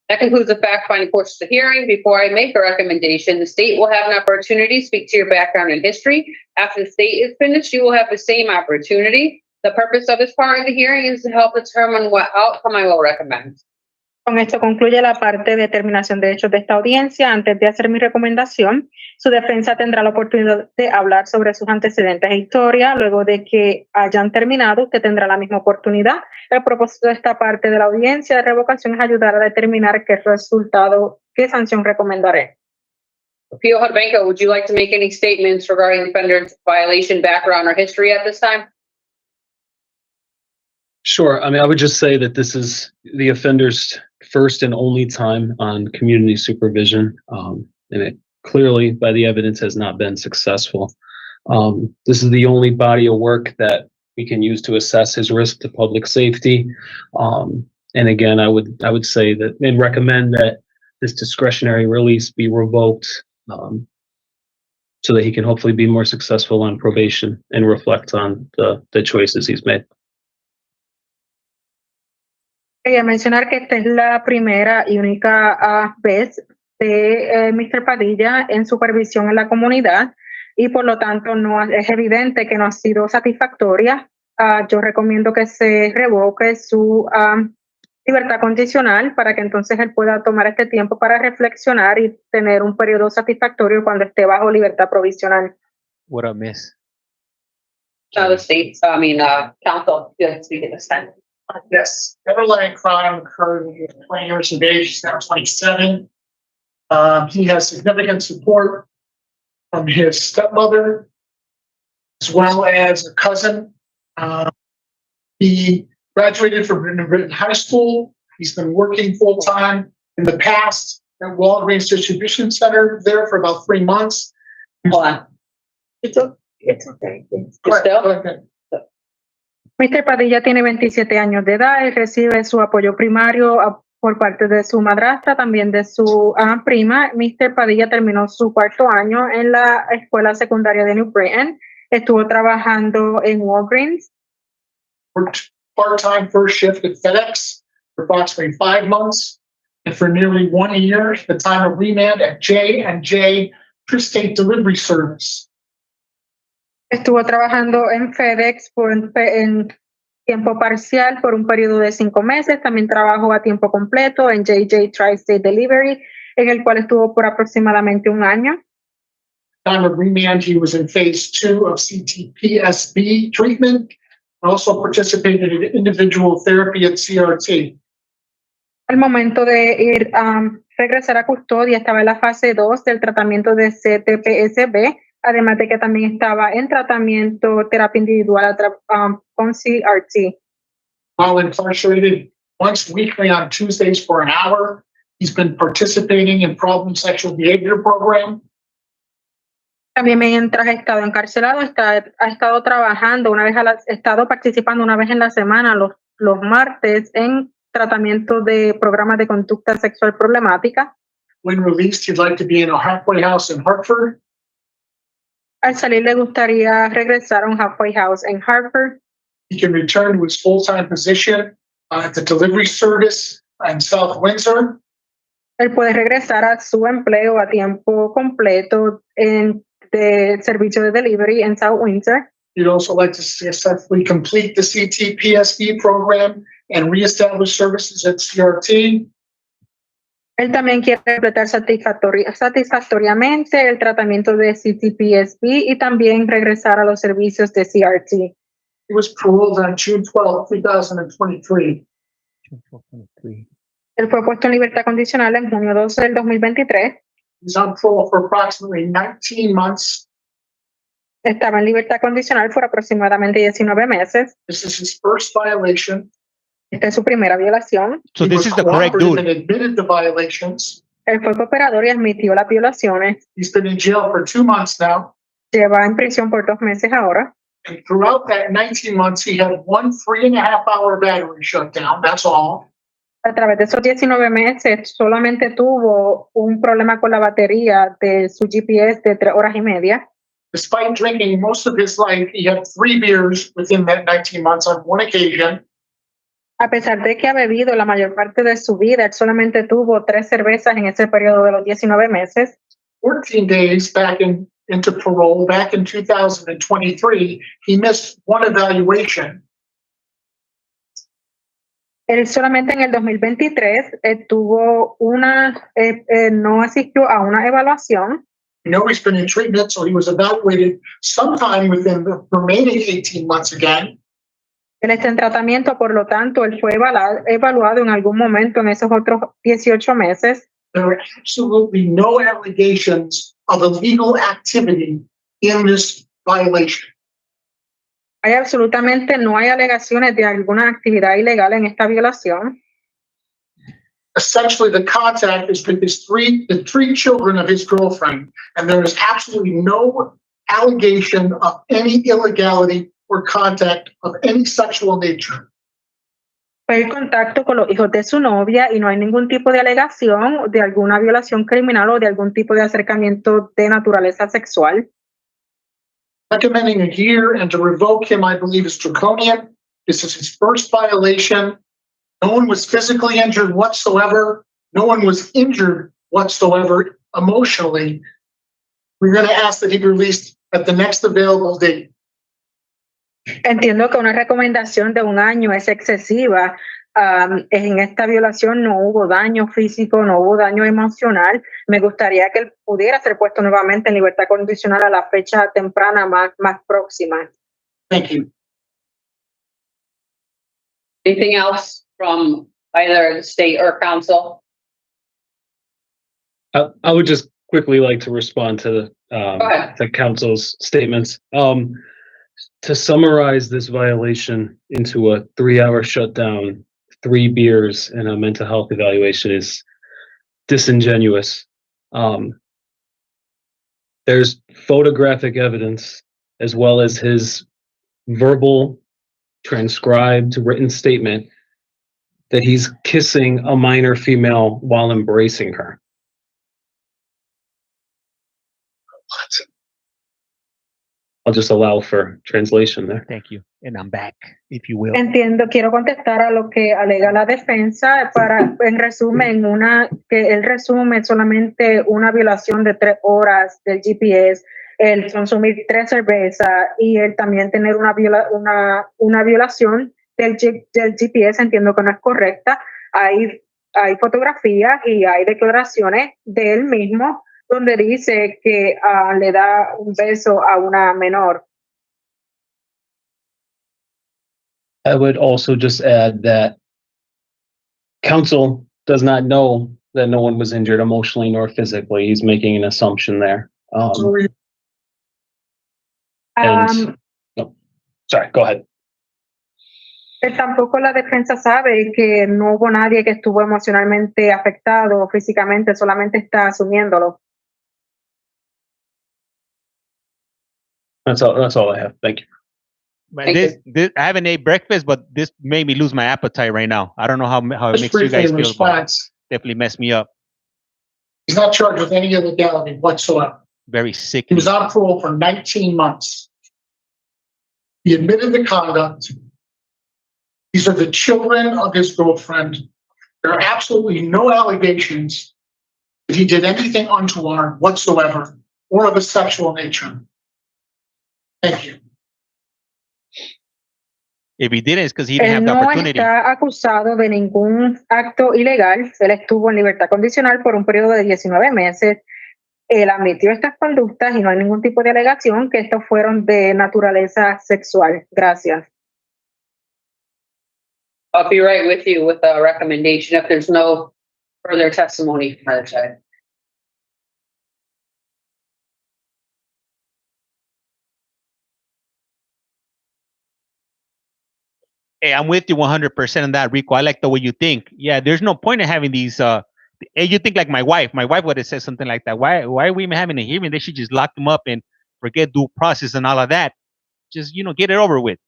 That concludes the fact-finding portion of the hearing. Before I make a recommendation, the state will have an opportunity to speak to your background and history. After the state is finished, you will have the same opportunity. The purpose of this part of the hearing is to help determine what outcome I will recommend. Con esto concluye la parte de determinación de hechos de esta audiencia. Antes de hacer mi recomendación, su defensa tendrá la oportunidad de hablar sobre sus antecedentes e historia. Luego de que hayan terminado, usted tendrá la misma oportunidad. El propósito de esta parte de la audiencia de revocación es ayudar a determinar qué sanción recomendaré. Pio Hudbenko, would you like to make any statements regarding the defendant's violation, background, or history at this time? Sure. I mean, I would just say that this is the offender's first and only time on community supervision. And it clearly, by the evidence, has not been successful. This is the only body of work that we can use to assess his risk to public safety. And again, I would say that and recommend that this discretionary release be revoked so that he can hopefully be more successful on probation and reflect on the choices he's made. Quería mencionar que esta es la primera y única vez de Mr. Padilla en supervisión en la comunidad y por lo tanto no es evidente que no ha sido satisfactoria. Yo recomiendo que se revoque su libertad condicional para que entonces él pueda tomar este tiempo para reflexionar y tener un periodo satisfactorio cuando esté bajo libertad provisional. What up, miss? The state's, counsel, you like to speak at this time. Yes, underlying crime occurred when he was 20 years of age. He's now 27. He has significant support from his stepmother, as well as a cousin. He graduated from Britain High School. He's been working full-time in the past at Walgreens Distribution Center there for about 3 months. Hold on. It's okay. You're still? Mr. Padilla tiene 27 años de edad y recibe su apoyo primario por parte de su madrastra, también de su prima. Mr. Padilla terminó su 4º año en la escuela secundaria de New Britain. Estuvo trabajando en Walgreens. Worked part-time first shift at FedEx for approximately 5 months, and for nearly 1 year, the time of remand at J&J Tristate Delivery Service. Estuvo trabajando en FedEx en tiempo parcial por un periodo de 5 meses. También trabajó a tiempo completo en JJ Tri-State Delivery, en el cual estuvo por aproximadamente 1 año. Time of remand, he was in phase 2 of CTPSB treatment, and also participated in individual therapy at CRT. Al momento de regresar a custodia, estaba en la fase 2 del tratamiento de CTPSB, además de que también estaba en tratamiento terapia individual con CRT. While incarcerated once weekly on Tuesdays for an hour, he's been participating in problem sexual behavior program. También mientras ha estado encarcelado, ha estado trabajando estado participando una vez en la semana, los martes, en tratamiento de programas de conducta sexual problemática. When released, he'd like to be in a halfway house in Hartford. Al salir, le gustaría regresar a un halfway house en Hartford. He can return to his full-time position at the delivery service in South Windsor. Él puede regresar a su empleo a tiempo completo en el servicio de delivery en South Windsor. He'd also like to successfully complete the CTPSB program and reestablish services at CRT. Él también quiere completar satisfactoriamente el tratamiento de CTPSB y también regresar a los servicios de CRT. He was paroled on June 12, 2023. Él fue puesto en libertad condicional en junio 12 del 2023. He's on parole for approximately 19 months. Estaba en libertad condicional por aproximadamente 19 meses. This is his first violation. Esta es su primera violación. So this is the correct dude. And admitted the violations. Él fue cooperador y admitió las violaciones. He's been in jail for 2 months now. Lleva en prisión por 2 meses ahora. And throughout that 19 months, he had 1 3.5-hour battery shutdown. That's all. A través de esos 19 meses, solamente tuvo un problema con la batería de su GPS de 3 horas y media. Despite drinking most of his life, he had 3 beers within that 19 months on 1 occasion. A pesar de que ha bebido la mayor parte de su vida, él solamente tuvo 3 cervezas en ese periodo de los 19 meses. 14 days back into parole, back in 2023, he missed 1 evaluation. Él solamente en el 2023 no asistió a una evaluación. We know he's been in treatment, so he was evaluated sometime within the remaining 18 months again. Él está en tratamiento, por lo tanto, él fue evaluado en algún momento en esos otros 18 meses. There are absolutely no allegations of illegal activity in this violation. No hay alegaciones de alguna actividad ilegal en esta violación. Essentially, the contact is with the 3 children of his girlfriend, and there is absolutely no allegation of any illegality or contact of any sexual nature. Fue el contacto con los hijos de su novia y no hay ningún tipo de alegación de alguna violación criminal o de algún tipo de acercamiento de naturaleza sexual. Recommending a year and to revoke him, I believe, is draconian. This is his first violation. No one was physically injured whatsoever. No one was injured whatsoever emotionally. We're going to ask that he be released at the next available date. Entiendo que una recomendación de 1 año es excesiva. En esta violación no hubo daño físico, no hubo daño emocional. Me gustaría que él pudiera ser puesto nuevamente en libertad condicional a la fecha temprana más próxima. Thank you. Anything else from either the state or council? I would just quickly like to respond to the council's statements. To summarize this violation into a 3-hour shutdown, 3 beers, and a mental health evaluation is disingenuous. There's photographic evidence as well as his verbal, transcribed, written statement that he's kissing a minor female while embracing her. I'll just allow for translation there. Thank you. And I'm back, if you will. Entiendo, quiero contestar a lo que alega la defensa para, en resumen, que él resume solamente una violación de 3 horas del GPS, el consumir 3 cervezas y el también tener una violación del GPS, entiendo que no es correcta. Hay fotografías y hay declaraciones de él mismo donde dice que le da un beso a una menor. I would also just add that counsel does not know that no one was injured emotionally nor physically. He's making an assumption there. Sorry, go ahead. Tampoco la defensa sabe que no hubo nadie que estuvo emocionalmente afectado físicamente, solamente está asumiéndolo. That's all I have. Thank you. But this, I haven't ate breakfast, but this made me lose my appetite right now. I don't know how it makes you guys feel, but definitely messed me up. He's not charged with any illegality whatsoever. Very sick. He was on parole for 19 months. He admitted the conduct. These are the children of his girlfriend. There are absolutely no allegations that he did anything untoward whatsoever or of a sexual nature. Thank you. If he didn't, it's because he didn't have the opportunity. No está acusado de ningún acto ilegal. Él estuvo en libertad condicional por un periodo de 19 meses. Él admitió estas conductas y no hay ningún tipo de alegación que estos fueron de naturaleza sexual. Gracias. I'll be right with you with a recommendation if there's no further testimony from either side. Hey, I'm with you 100% on that, Rico. I like the way you think. Yeah, there's no point in having these. Hey, you think like my wife. My wife would have said something like that. Why are we even having a hearing? They should just lock them up and forget due process and all of that. Just, get it over with.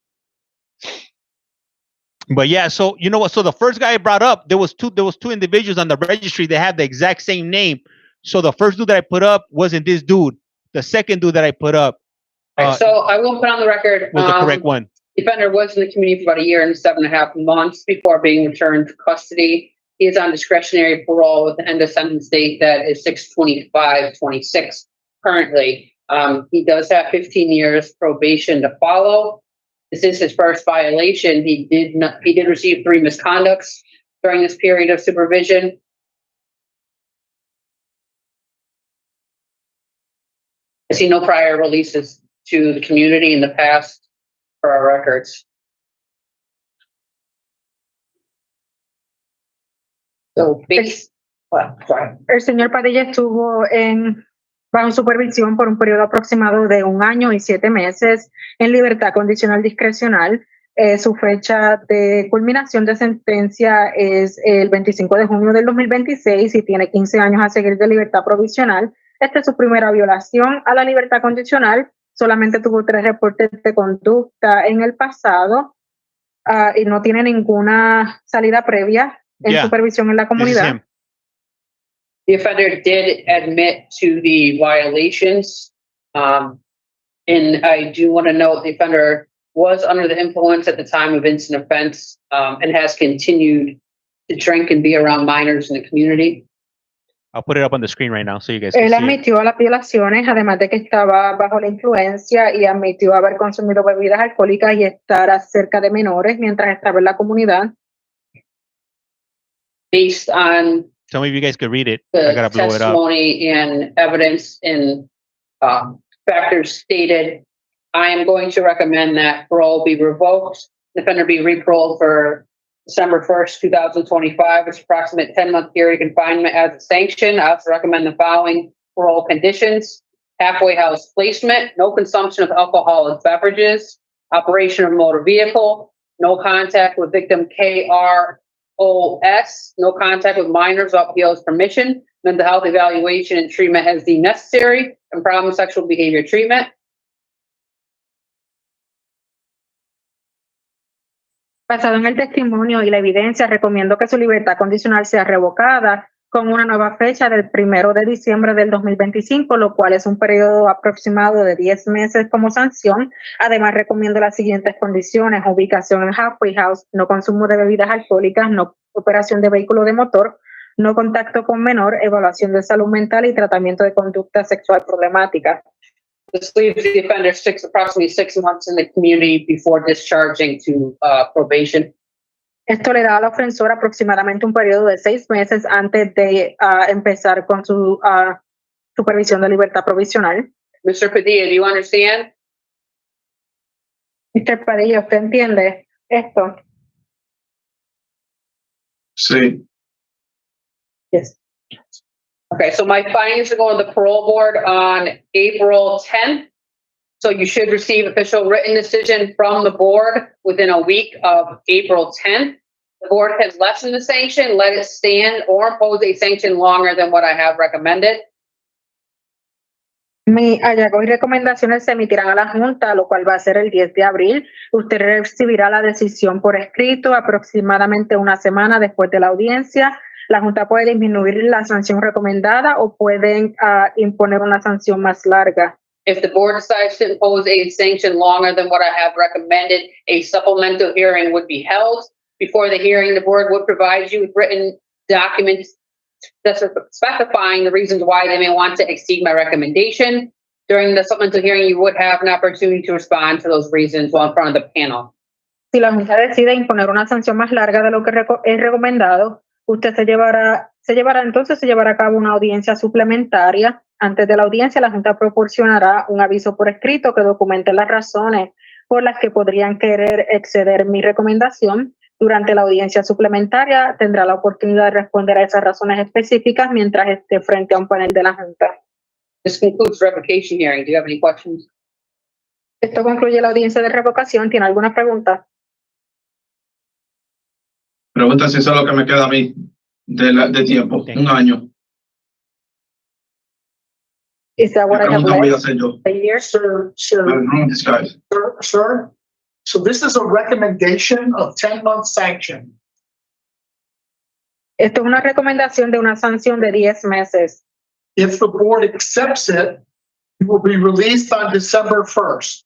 But yeah, so you know what? So the first guy I brought up, there was two individuals on the registry that have the exact same name. So the first dude that I put up wasn't this dude. The second dude that I put up, so I will put on the record was the correct one. Defender was in the community for about 1 year and 7.5 months before being returned to custody. He is on discretionary parole with the end of sentence date that is 6/25/26 currently. He does have 15 years probation to follow. This is his first violation. He did receive 3 misconducts during this period of supervision. I see no prior releases to the community in the past for our records. So, el señor Padilla estuvo bajo supervisión por un periodo aproximado de 1 año y 7 meses en libertad condicional discrecional. Su fecha de culminación de sentencia es el 25 de junio del 2026 y tiene 15 años a seguir de libertad provisional. Esta es su primera violación a la libertad condicional. Solamente tuvo 3 reportes de conducta en el pasado y no tiene ninguna salida previa en supervisión en la comunidad. The offender did admit to the violations, and I do want to note the offender was under the influence at the time of incident offense and has continued to drink and be around minors in the community. I'll put it up on the screen right now so you guys can Él see admitió las violaciones, además de que estaba bajo la influencia y admitió haber consumido bebidas alcohólicas y estar cerca de menores mientras estaba en la comunidad. Based on some of you guys could read it. I gotta blow it up. Testimony and evidence and factors stated, I am going to recommend that parole be revoked. The offender be re-paroled for December 1st, 2025. It's approximate 10-month period confinement as a sanction. I also recommend the following parole conditions: halfway house placement, no consumption of alcoholic beverages, operation of motor vehicle, no contact with victim KROS, no contact with minors without PO's permission, mental health evaluation and treatment as deemed necessary, and problem sexual behavior treatment. Basado en el testimonio y la evidencia, recomiendo que su libertad condicional sea revocada con una nueva fecha del 1 de diciembre del 2025, lo cual es un periodo aproximado de 10 meses como sanción. Además, recomiendo las siguientes condiciones: ubicación en halfway house, no consumo de bebidas alcohólicas, no operación de vehículo de motor, no contacto con menor, evaluación de salud mental y tratamiento de conducta sexual problemática. This leaves the offender approximately 6 months in the community before discharging to probation. Esto le da al ofensor aproximadamente un periodo de 6 meses antes de empezar con su supervisión de libertad provisional. Mr. Padilla, do you understand? Mr. Padilla, ¿usted entiende esto? Sí. Yes. Okay, so my findings are going to the parole board on April 10th. So you should receive official written decision from the board within a week of April 10th. The board has lessened the sanction, let it stand, or impose a sanction longer than what I have recommended. Mi hallazgo y recomendaciones se emitirán a la Junta, lo cual va a ser el 10 de abril. Usted recibirá la decisión por escrito aproximadamente una semana después de la audiencia. La Junta puede disminuir la sanción recomendada o pueden imponer una sanción más larga. If the board decides to impose a sanction longer than what I have recommended, a supplemental hearing would be held. Before the hearing, the board would provide you with written documents specifying the reasons why they may want to exceed my recommendation. During the supplemental hearing, you would have an opportunity to respond to those reasons while in front of the panel. Si la Junta decide imponer una sanción más larga de lo que es recomendado, usted se llevará a cabo una audiencia suplementaria. Antes de la audiencia, la Junta proporcionará un aviso por escrito que documente las razones por las que podrían querer exceder mi recomendación. Durante la audiencia suplementaria, tendrá la oportunidad de responder a esas razones específicas mientras esté frente a un panel de la Junta. This concludes revocation hearing. Do you have any questions? Esto concluye la audiencia de revocación. ¿Tiene alguna pregunta? Pregunta si eso es lo que me queda a mí de tiempo. Okay. Un año. Is that what I have Pregunta voy a left? hacer yo. A year? Sir, This guys. sir. So this is a recommendation of 10-month sanction. Esto es una recomendación de una sanción de 10 meses. If the board accepts it, it will be released on December 1st.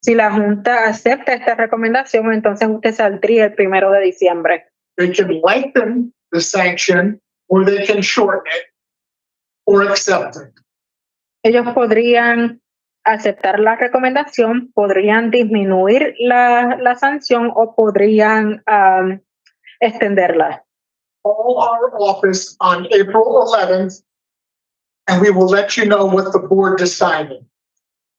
Si la Junta acepta esta recomendación, entonces usted saldría el 1 de diciembre. They can lengthen the sanction or they can shorten it or accept it. Ellos podrían aceptar la recomendación, podrían disminuir la sanción o podrían extenderla. Call our office on April 11th and we will let you know what the board decided.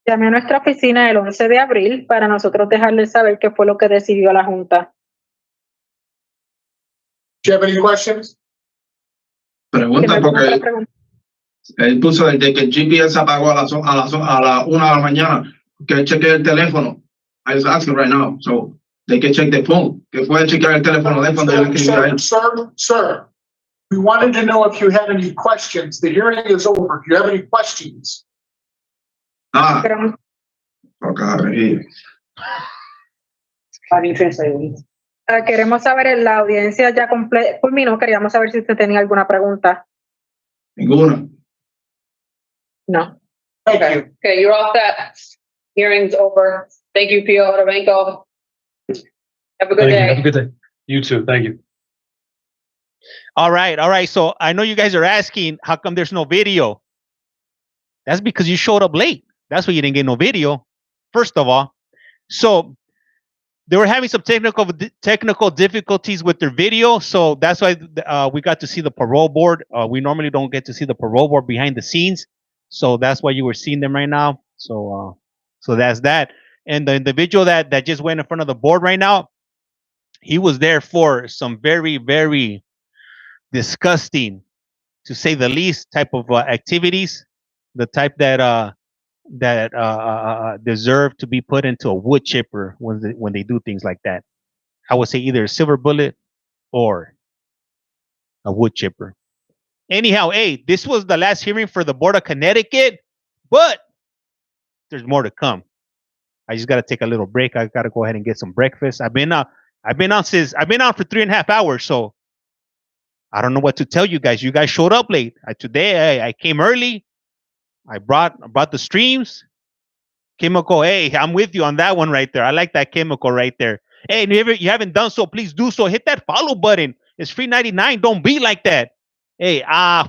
Llame a nuestra oficina el 11 de abril para nosotros dejarles saber qué fue lo que decidió la Junta. Do you have any questions? Pregunta porque él puso desde que el GPS apagó a la 1 de la mañana, que chequee el teléfono. I was asking right now, so they can check the phone. Que puede chequear el teléfono de cuando yo le escribí a él. Sir, we wanted to know if you had any questions. The hearing is over. Do you have any questions? Queremos, Okay. How do you translate it? queremos saber, la audiencia ya culminó, queríamos saber si usted tenía alguna pregunta. Ninguna. No. Thank Okay. you. Okay, you're all set. Hearing's over. Thank you, Pio Rodenko. Have a good day. Have a good day. You too. Thank you. All right. So I know you guys are asking, how come there's no video? That's because you showed up late. That's why you didn't get no video, first of all. So they were having some technical difficulties with their video. So that's why we got to see the parole board. We normally don't get to see the parole board behind the scenes. So that's why you were seeing them right now. So that's that. And the individual that just went in front of the board right now, he was there for some very, very disgusting, to say the least, type of activities. The type that deserve to be put into a wood chipper when they do things like that. I would say either a silver bullet or a wood chipper. Anyhow, hey, this was the last hearing for the Board of Connecticut, but there's more to come. I just got to take a little break. I got to go ahead and get some breakfast. I've been on for 3.5 hours, so I don't know what to tell you guys. You guys showed up late. Today I came early. I brought the streams. Chemical, hey, I'm with you on that one right there. I like that Chemical right there. Hey, if you haven't done so, please do so. Hit that follow button. It's free 99. Don't be like that. Hey,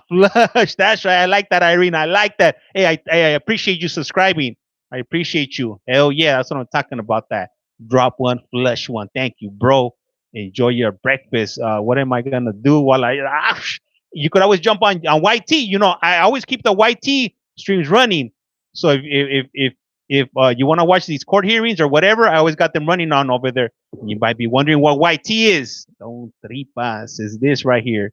Flush. That's right. I like that, Irene. I like that. Hey, I appreciate you subscribing. I appreciate you. Hell yeah, that's what I'm talking about. That drop one, flush one. Thank you, bro. Enjoy your breakfast. What am I gonna do while you could always jump on YT. You know, I always keep the YT streams running. So if you want to watch these court hearings or whatever, I always got them running on over there. You might be wondering what YT is. Don't tripas is this right here.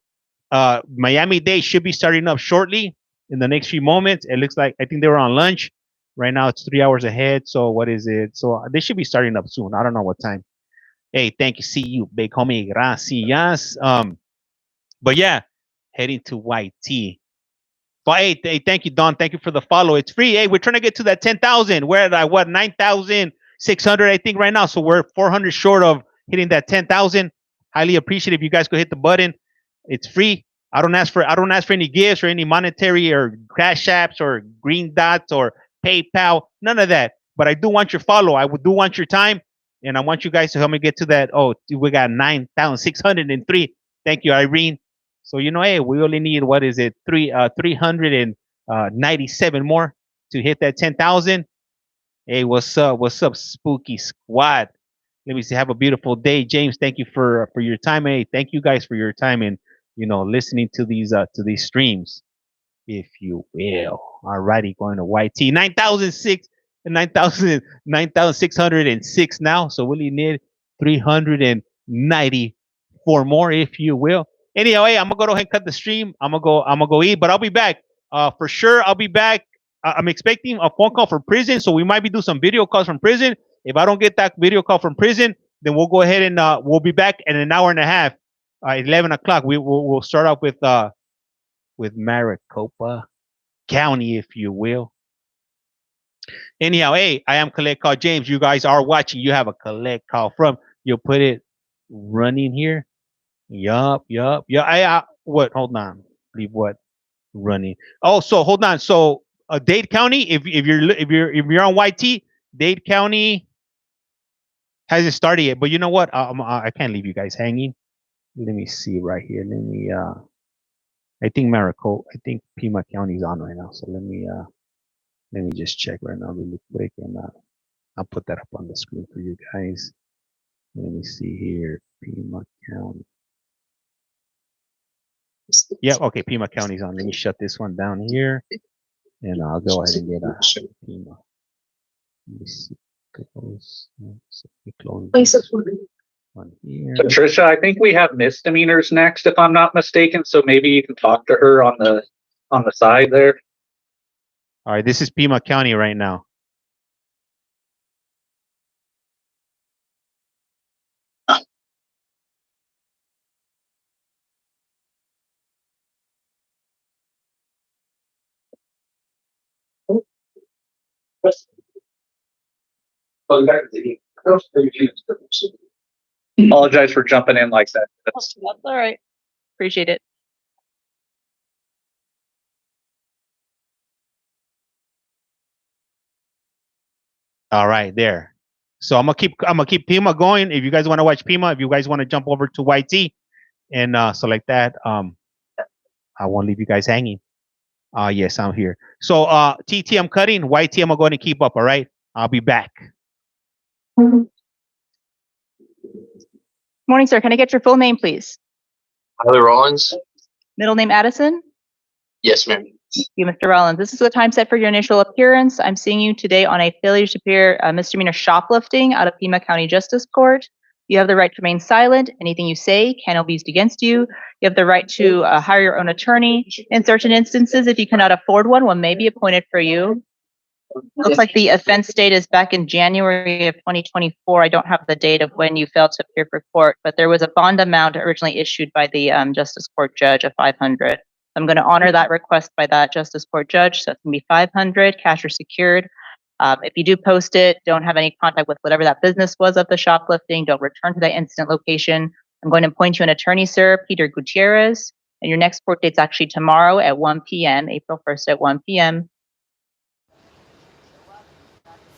Miami-Dade should be starting up shortly in the next few moments. It looks like, I think they were on lunch. Right now it's 3 hours ahead. So what is it? So they should be starting up soon. I don't know what time. Hey, thank you. See you, big homie. Gracias. But yeah, heading to YT. But hey, thank you, Don. Thank you for the follow. It's free. Hey, we're trying to get to that 10,000. We're at what 9,600, I think, right now. So we're 400 short of hitting that 10,000. Highly appreciate if you guys could hit the button. It's free. I don't ask for any gifts or any monetary or cash apps or green dots or PayPal. None of that. But I do want your follow. I do want your time, and I want you guys to help me get to that. Oh, we got 9,603. Thank you, Irene. So you know, hey, we only need 397 more to hit that 10,000. Hey, what's up? What's up, Spooky Squad? Let me see. Have a beautiful day, James. Thank you for your time. Hey, thank you guys for your time and listening to these streams, if you will. Alrighty, going to YT 9,606 now. So we need 394 more, if you will. Anyhow, hey, I'm gonna go ahead and cut the stream. I'm gonna go eat, but I'll be back. For sure, I'll be back. I'm expecting a phone call from prison, so we might be doing some video calls from prison. If I don't get that video call from prison, then we'll go ahead and we'll be back in an hour and a half. 11 o'clock. We'll start off with Maricopa County, if you will. Anyhow, hey, I am Collect Call James. You guys are watching. You have a Collect Call From. You'll put it running here. Yup. What? Hold on. Leave what? Running. Oh, so hold on. So, Dade County. If you're on YT, Dade County hasn't started yet. But you know what? I can't leave you guys hanging. Let me see right here. Let me. I think Maricopa. I think Pima County's on right now. So let me just check right now really quick, and I'll put that up on the screen for you guys. Let me see here. Pima County. Yeah, okay, Pima County's on. Let me shut this one down here, and I'll go ahead and get a Pima. Let me see. Close one here. Patricia, I think we have misdemeanors next, if I'm not mistaken. So maybe you can talk to her on the side there. All right, this is Pima County right now. Apologize for jumping in like that. That's all right. Appreciate it. All right, there. So I'm gonna keep Pima going. If you guys want to watch Pima, if you guys want to jump over to YT and so like that, I won't leave you guys hanging. Yes, I'm here. So TT, I'm cutting. YT, I'm going to keep up. All right, I'll be back. Morning, sir. Can I get your full name, please? Tyler Rollins. Middle name Addison? Yes, ma'am. Thank you, Mr. Rollins. This is the time set for your initial appearance. I'm seeing you today on a failure to appear misdemeanor shoplifting out of Pima County Justice Court. You have the right to remain silent. Anything you say cannot be used against you. You have the right to hire your own attorney. In certain instances, if you cannot afford one may be appointed for you. Looks like the offense date is back in January of 2024. I don't have the date of when you failed to appear for court, but there was a bond amount originally issued by the Justice Court judge of $500. I'm going to honor that request by that Justice Court judge, so it's going to be $500, cash or secured. If you do post it, don't have any contact with whatever that business was of the shoplifting. Don't return to that incident location. I'm going to appoint you an attorney, sir, Peter Gutierrez, and your next court date's actually tomorrow at 1 p.m., April 1st at 1 p.m.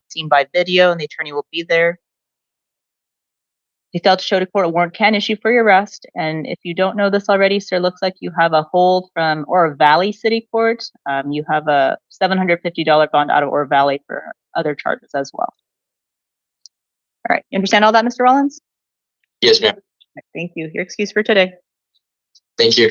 Seen by video, and the attorney will be there. If you fail to show to court, a warrant can issue for your arrest. And if you don't know this already, sir, looks like you have a hold from Oro Valley City Court. You have a $750 bond out of Oro Valley for other charges as well. All right, you understand all that, Mr. Rollins? Yes, ma'am. Thank you. Your excuse for today. Thank you.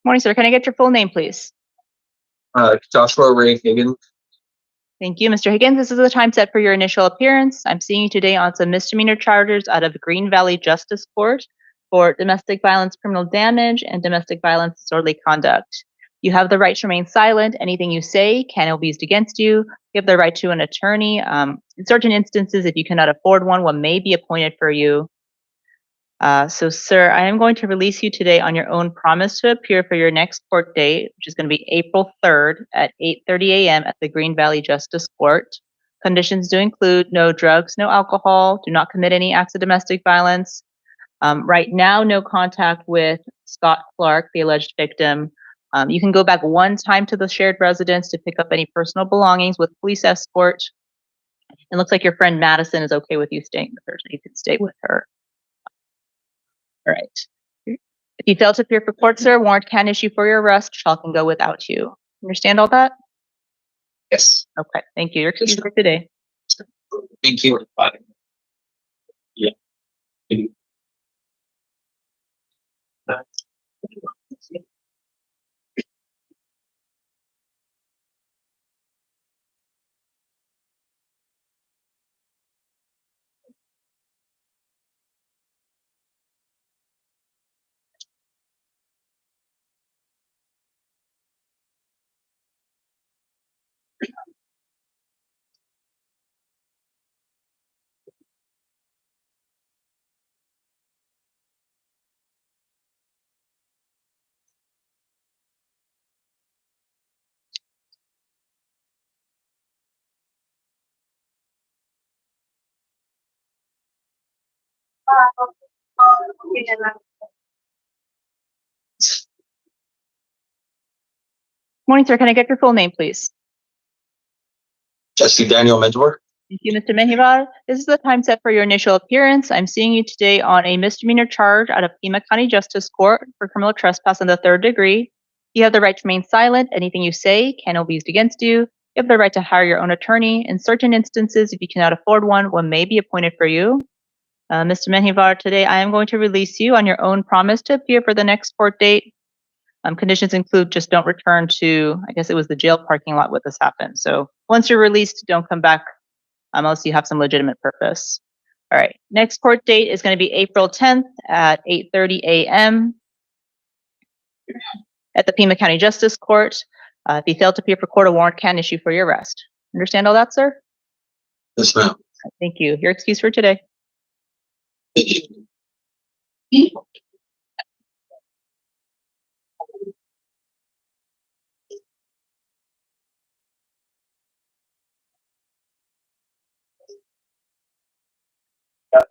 Morning, sir. Can I get your full name, please? Joshua Ray Higgins. Thank you, Mr. Higgins. This is the time set for your initial appearance. I'm seeing you today on some misdemeanor charges out of Green Valley Justice Court for domestic violence, criminal damage, and domestic violence disorderly conduct. You have the right to remain silent. Anything you say can be used against you. You have the right to an attorney. In certain instances, if you cannot afford one may be appointed for you. So, sir, I am going to release you today on your own promise to appear for your next court date, which is going to be April 3rd at 8:30 a.m. at the Green Valley Justice Court. Conditions do include no drugs, no alcohol, do not commit any acts of domestic violence. Right now, no contact with Scott Clark, the alleged victim. You can go back one time to the shared residence to pick up any personal belongings with police escort. It looks like your friend Madison is okay with you staying with her, so you can stay with her. All right. If you fail to appear for court, sir, a warrant can issue for your arrest. Shall can go without you. Understand all that? Yes. Okay. Thank you. You're excused for today. Thank you. Bye. Yeah. Morning, sir. Can I get your full name, please? Jesse Daniel Mentor. Thank you, Mr. Mejivar. This is the time set for your initial appearance. I'm seeing you today on a misdemeanor charge out of Pima County Justice Court for criminal trespass in the 3rd degree. You have the right to remain silent. Anything you say can be used against you. You have the right to hire your own attorney. In certain instances, if you cannot afford one may be appointed for you. Mr. Mejivar, today I am going to release you on your own promise to appear for the next court date. Conditions include just don't return to, I guess it was the jail parking lot where this happened. So once you're released, don't come back unless you have some legitimate purpose. All right, next court date is going to be April 10th at 8:30 a.m. at the Pima County Justice Court. If you fail to appear for court, a warrant can issue for your arrest. Understand all that, sir? Yes, ma'am. Thank you. Your excuse for today. All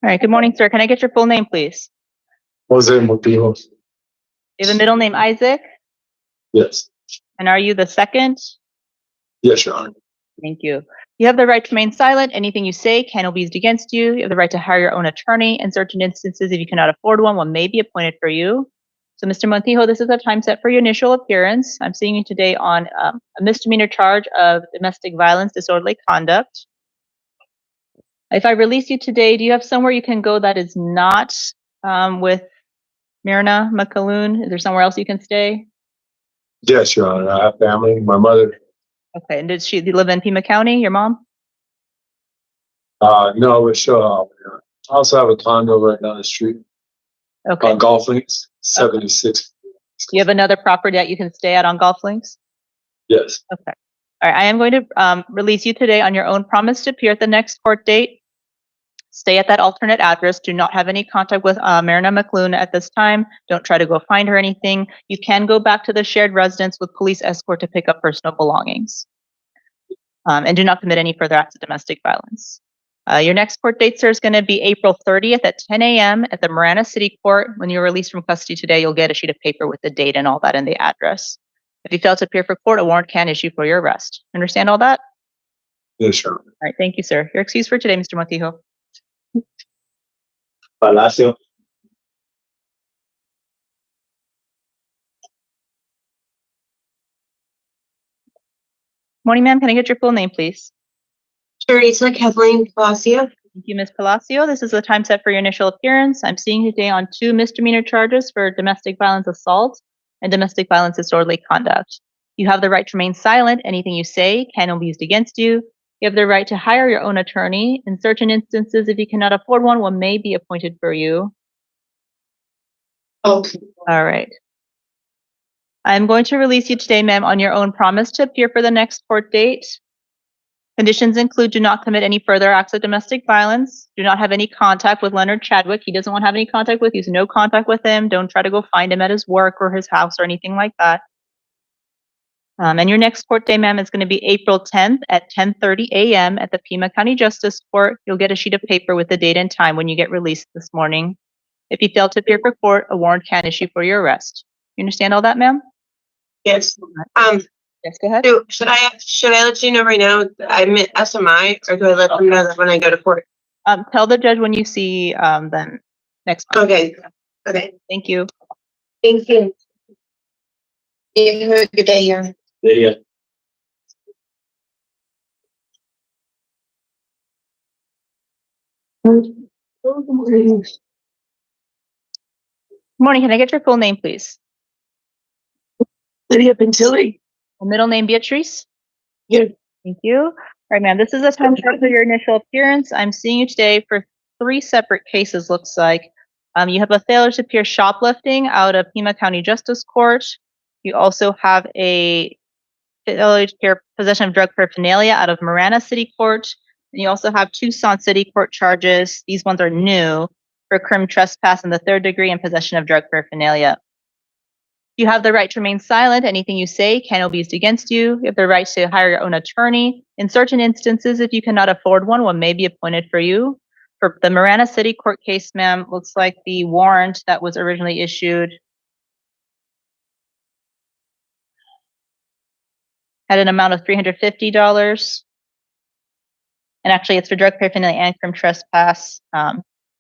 right, good morning, sir. Can I get your full name, please? Jose Motivo. You have a middle name, Isaac? Yes. And are you the second? Yes, Your Honor. Thank you. You have the right to remain silent. Anything you say can be used against you. You have the right to hire your own attorney. In certain instances, if you cannot afford one, one may be appointed for you. So, Mr. Montijo, this is the time set for your initial appearance. I'm seeing you today on a misdemeanor charge of domestic violence, disorderly conduct. If I release you today, do you have somewhere you can go that is not with Myrna McCollum? Is there somewhere else you can stay? Yes, Your Honor. I have family. My mother. Okay, and did she live in Pima County, your mom? No, it's I also have a condo right down the street. Okay. On Golf Links, 76. You have another property that you can stay at on Golf Links? Yes. Okay. All right, I am going to release you today on your own promise to appear at the next court date. Stay at that alternate address. Do not have any contact with Myrna McCollum at this time. Don't try to go find her or anything. You can go back to the shared residence with police escort to pick up personal belongings. And do not commit any further acts of domestic violence. Your next court date, sir, is going to be April 30th at 10 a.m. at the Marana City Court. When you're released from custody today, you'll get a sheet of paper with the date and all that and the address. If you fail to appear for court, a warrant can issue for your arrest. Understand all that? Yes, sir. All right, thank you, sir. Your excuse for today, Mr. Montijo. Palacio. Morning, ma'am. Can I get your full name, please? Teresa Kathleen Palacio. Thank you, Ms. Palacio. This is the time set for your initial appearance. I'm seeing you today on 2 misdemeanor charges for domestic violence assault and domestic violence disorderly conduct. You have the right to remain silent. Anything you say can be used against you. You have the right to hire your own attorney. In certain instances, if you cannot afford one, one may be appointed for you. Okay. All right. I'm going to release you today, ma'am, on your own promise to appear for the next court date. Conditions include do not commit any further acts of domestic violence, do not have any contact with Leonard Chadwick. He doesn't want to have any contact with you, so no contact with him. Don't try to go find him at his work or his house or anything like that. And your next court day, ma'am, is going to be April 10th at 10:30 a.m. at the Pima County Justice Court. You'll get a sheet of paper with the date and time when you get released this morning. If you fail to appear for court, a warrant can issue for your arrest. You understand all that, ma'am? Yes. Yes, go ahead. Should I let you know right now I'm at SMI, or do I let them know that when I go to court? Tell the judge when you see them next month. Okay. Okay. Thank you. Thank you. You have a good day here. Yeah. Morning. Can I get your full name, please? Lydia Pintilli. Middle name Beatrice? Yeah. Thank you. All right, ma'am. This is the time for your initial appearance. I'm seeing you today for 3 separate cases, looks like. You have a failure to appear shoplifting out of Pima County Justice Court. You also have a failure to appear possession of drug paraphernalia out of Marana City Court. And you also have Tucson City Court charges. These ones are new for crime trespass in the 3rd degree and possession of drug paraphernalia. You have the right to remain silent. Anything you say can be used against you. You have the right to hire your own attorney. In certain instances, if you cannot afford one, one may be appointed for you. For the Marana City Court case, ma'am, looks like the warrant that was originally issued had an amount of $350. And actually, it's for drug paraphernalia and crime trespass.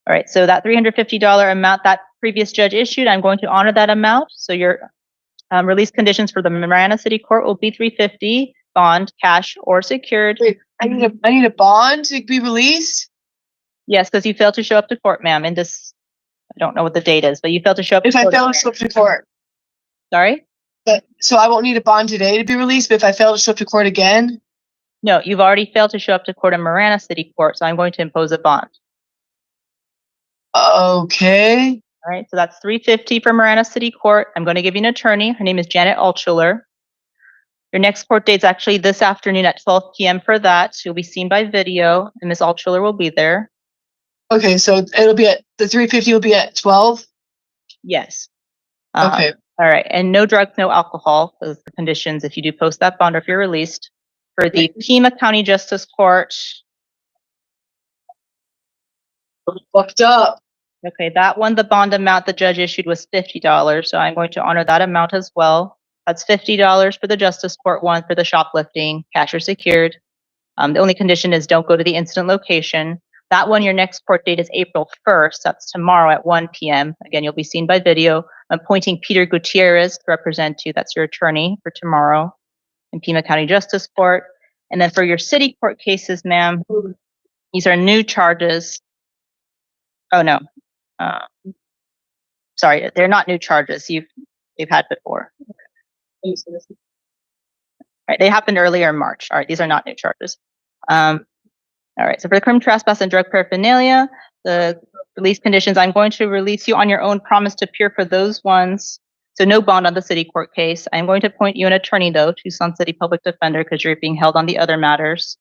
All right, so that $350 amount that previous judge issued, I'm going to honor that amount. So your release conditions for the Marana City Court will be $350, bond, cash, or secured. Wait, I need a bond to be released? Yes, because you failed to show up to court, ma'am. And this, I don't know what the date is, but you failed to show up. If I fail to show up to court. Sorry? So I won't need a bond today to be released, but if I fail to show up to court again? No, you've already failed to show up to court in Marana City Court, so I'm going to impose a bond. Okay. All right, so that's $350 for Marana City Court. I'm going to give you an attorney. Her name is Janet Altschuler. Your next court date's actually this afternoon at 12 p.m. for that. You'll be seen by video, and Ms. Altschuler will be there. Okay, so it'll be at the 350 will be at 12. Yes. Okay. All right, and no drugs, no alcohol. Those are the conditions if you do post that bond or if you're released. For the Pima County Justice Court. Fucked up. Okay, that one, the bond amount the judge issued was $50, so I'm going to honor that amount as well. That's $50 for the Justice Court one for the shoplifting, cash or secured. The only condition is don't go to the incident location. That one, your next court date is April 1st. That's tomorrow at 1 p.m. Again, you'll be seen by video. I'm appointing Peter Gutierrez to represent you. That's your attorney for tomorrow in Pima County Justice Court. And then for your city court cases, ma'am, these are new charges. Oh, no. Sorry, they're not new charges. They've had before. All right, they happened earlier in March. All right, these are not new charges. All right, so for the criminal trespass and drug paraphernalia, the release conditions, I'm going to release you on your own promise to appear for those ones. So no bond on the city court case. I'm going to appoint you an attorney, though, Tucson City Public Defender, because you're being held on the other matters.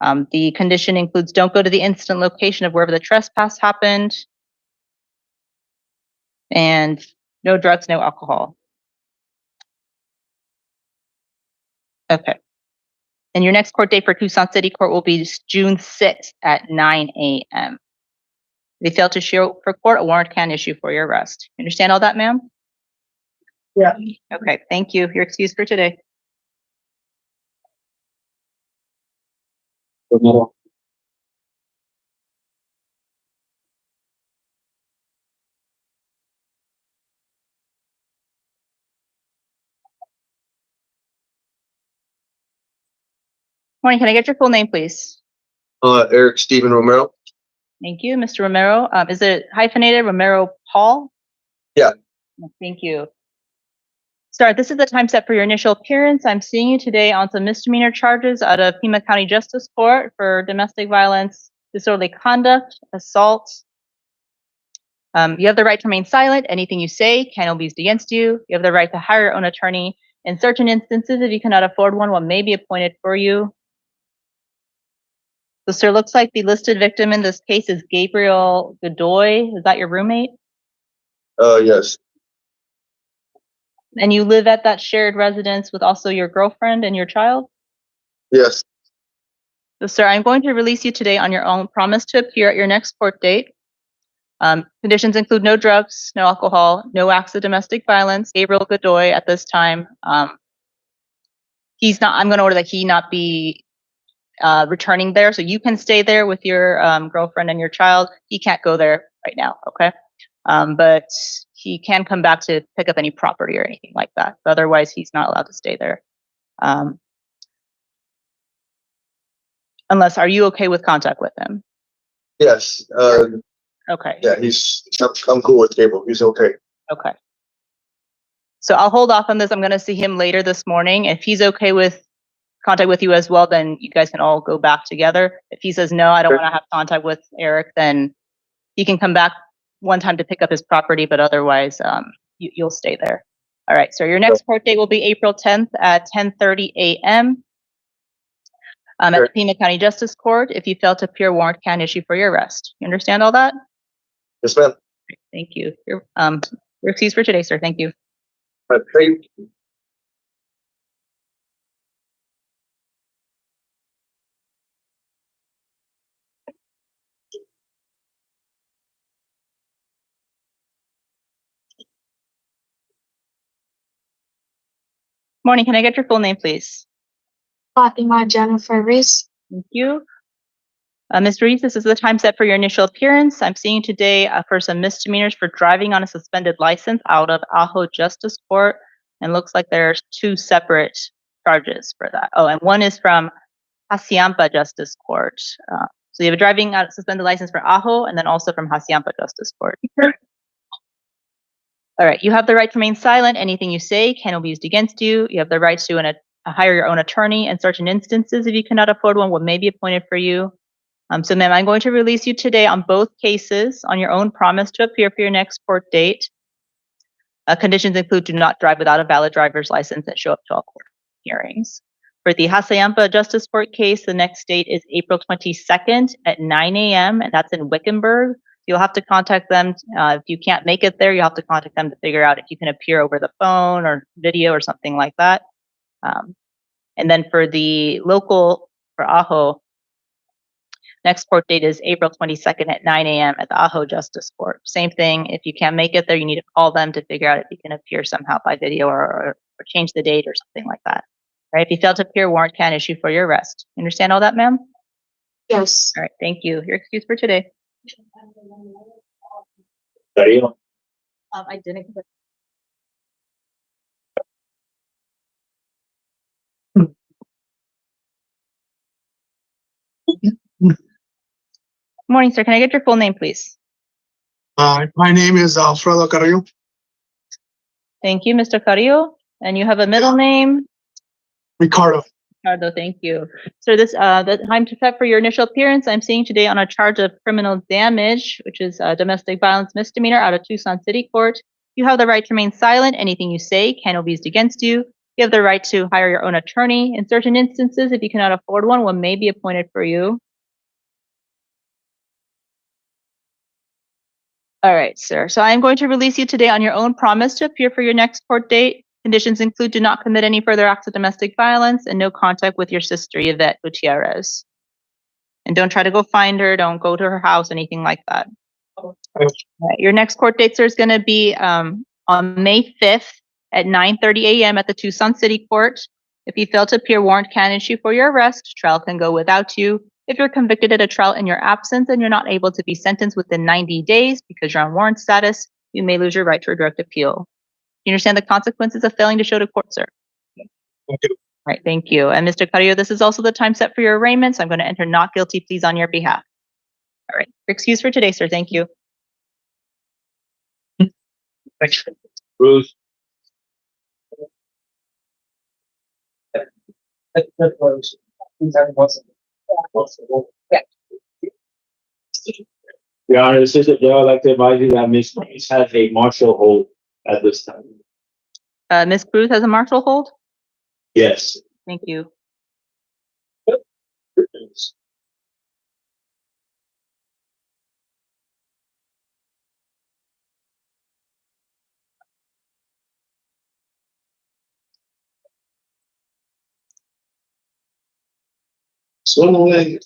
The condition includes don't go to the incident location of wherever the trespass happened. And no drugs, no alcohol. Okay. And your next court date for Tucson City Court will be June 6th at 9 a.m. If you fail to show for court, a warrant can issue for your arrest. You understand all that, ma'am? Yeah. Okay, thank you. You're excused for today. Morning, can I get your full name, please? Eric Steven Romero. Thank you, Mr. Romero. Is it hyphenated, Romero Paul? Yeah. Thank you. Sir, this is the time set for your initial appearance. I'm seeing you today on some misdemeanor charges out of Pima County Justice Court for domestic violence, disorderly conduct, assault. You have the right to remain silent. Anything you say can be used against you. You have the right to hire your own attorney. In certain instances, if you cannot afford one may be appointed for you. So, sir, looks like the listed victim in this case is Gabriel Godoy. Is that your roommate? Yes. And you live at that shared residence with also your girlfriend and your child? Yes. So, sir, I'm going to release you today on your own promise to appear at your next court date. Conditions include no drugs, no alcohol, no acts of domestic violence. Gabriel Godoy at this time, I'm going to order that he not be returning there. So you can stay there with your girlfriend and your child. He can't go there right now, okay? But he can come back to pick up any property or anything like that. But otherwise, he's not allowed to stay there. Unless, are you okay with contact with him? Yes. Okay. Yeah, I'm cool with Gabriel. He's okay. Okay. So I'll hold off on this. I'm going to see him later this morning. If he's okay with contact with you as well, then you guys can all go back together. If he says, no, I don't want to have contact with Eric, then he can come back one time to pick up his property, but otherwise you'll stay there. All right, so your next court date will be April 10th at 10:30 a.m. At the Pima County Justice Court. If you fail to appear, warrant can issue for your arrest. You understand all that? Yes, ma'am. Thank you. You're excused for today, sir. Thank you. Thank you. Morning, can I get your full name, please? Fatima Jennifer Reese. Thank you. Ms. Reese, this is the time set for your initial appearance. I'm seeing you today for some misdemeanors for driving on a suspended license out of Ajo Justice Court. And looks like there's two separate charges for that. Oh, and one is from Hacienda Justice Court. So you have a driving out suspended license for Ajo and then also from Hacienda Justice Court. All right, you have the right to remain silent. Anything you say can be used against you. You have the right to hire your own attorney in certain instances. If you cannot afford one may be appointed for you. So, ma'am, I'm going to release you today on both cases on your own promise to appear for your next court date. Conditions include do not drive without a valid driver's license and show up to all court. hearings. For the Hassayampa Justice Court case, the next date is April 22nd at 9 a.m., and that's in Wickenburg. You'll have to contact them. If you can't make it there, you'll have to contact them to figure out if you can appear over the phone or video or something like that. And then for the local, for Ajo, next court date is April 22nd at 9 a.m. at the Ajo Justice Court. Same thing, if you can't make it there, you need to call them to figure out if you can appear somehow by video or change the date or something like that. All right, if you fail to appear, warrant can issue for your arrest. You understand all that, ma'am? Yes. All right, thank you. Your excuse for today. I didn't. Morning, sir. Can I get your full name, please? My name is Alfredo Carrillo. Thank you, Mr. Carrillo. And you have a middle name? Ricardo. Ricardo, thank you. So this the time to set for your initial appearance, I'm seeing today on a charge of criminal damage, which is domestic violence misdemeanor out of Tucson City Court. You have the right to remain silent. Anything you say can be used against you. You have the right to hire your own attorney. In certain instances, if you cannot afford one may be appointed for you. All right, sir. So I'm going to release you today on your own promise to appear for your next court date. Conditions include do not commit any further acts of domestic violence and no contact with your sister, Yvette Gutierrez. And don't try to go find her. Don't go to her house, anything like that. All right, your next court date, sir, is going to be on May 5th at 9:30 a.m. at the Tucson City Court. If you fail to appear, warrant can issue for your arrest. Trial can go without you. If you're convicted at a trial in your absence and you're not able to be sentenced within 90 days because you're on warrant status, you may lose your right to a direct appeal. You understand the consequences of failing to show to court, sir? Thank you. All right, thank you. And Mr. Carrillo, this is also the time set for your arraignment, so I'm going to enter not guilty pleas on your behalf. All right, your excuse for today, sir. Thank you. Thanks. Bruce. Your Honor, this is the jail. I'd like to advise you that Ms. Cruz has a martial hold at this time. Ms. Cruz has a martial hold? Yes. Thank you. Swim away.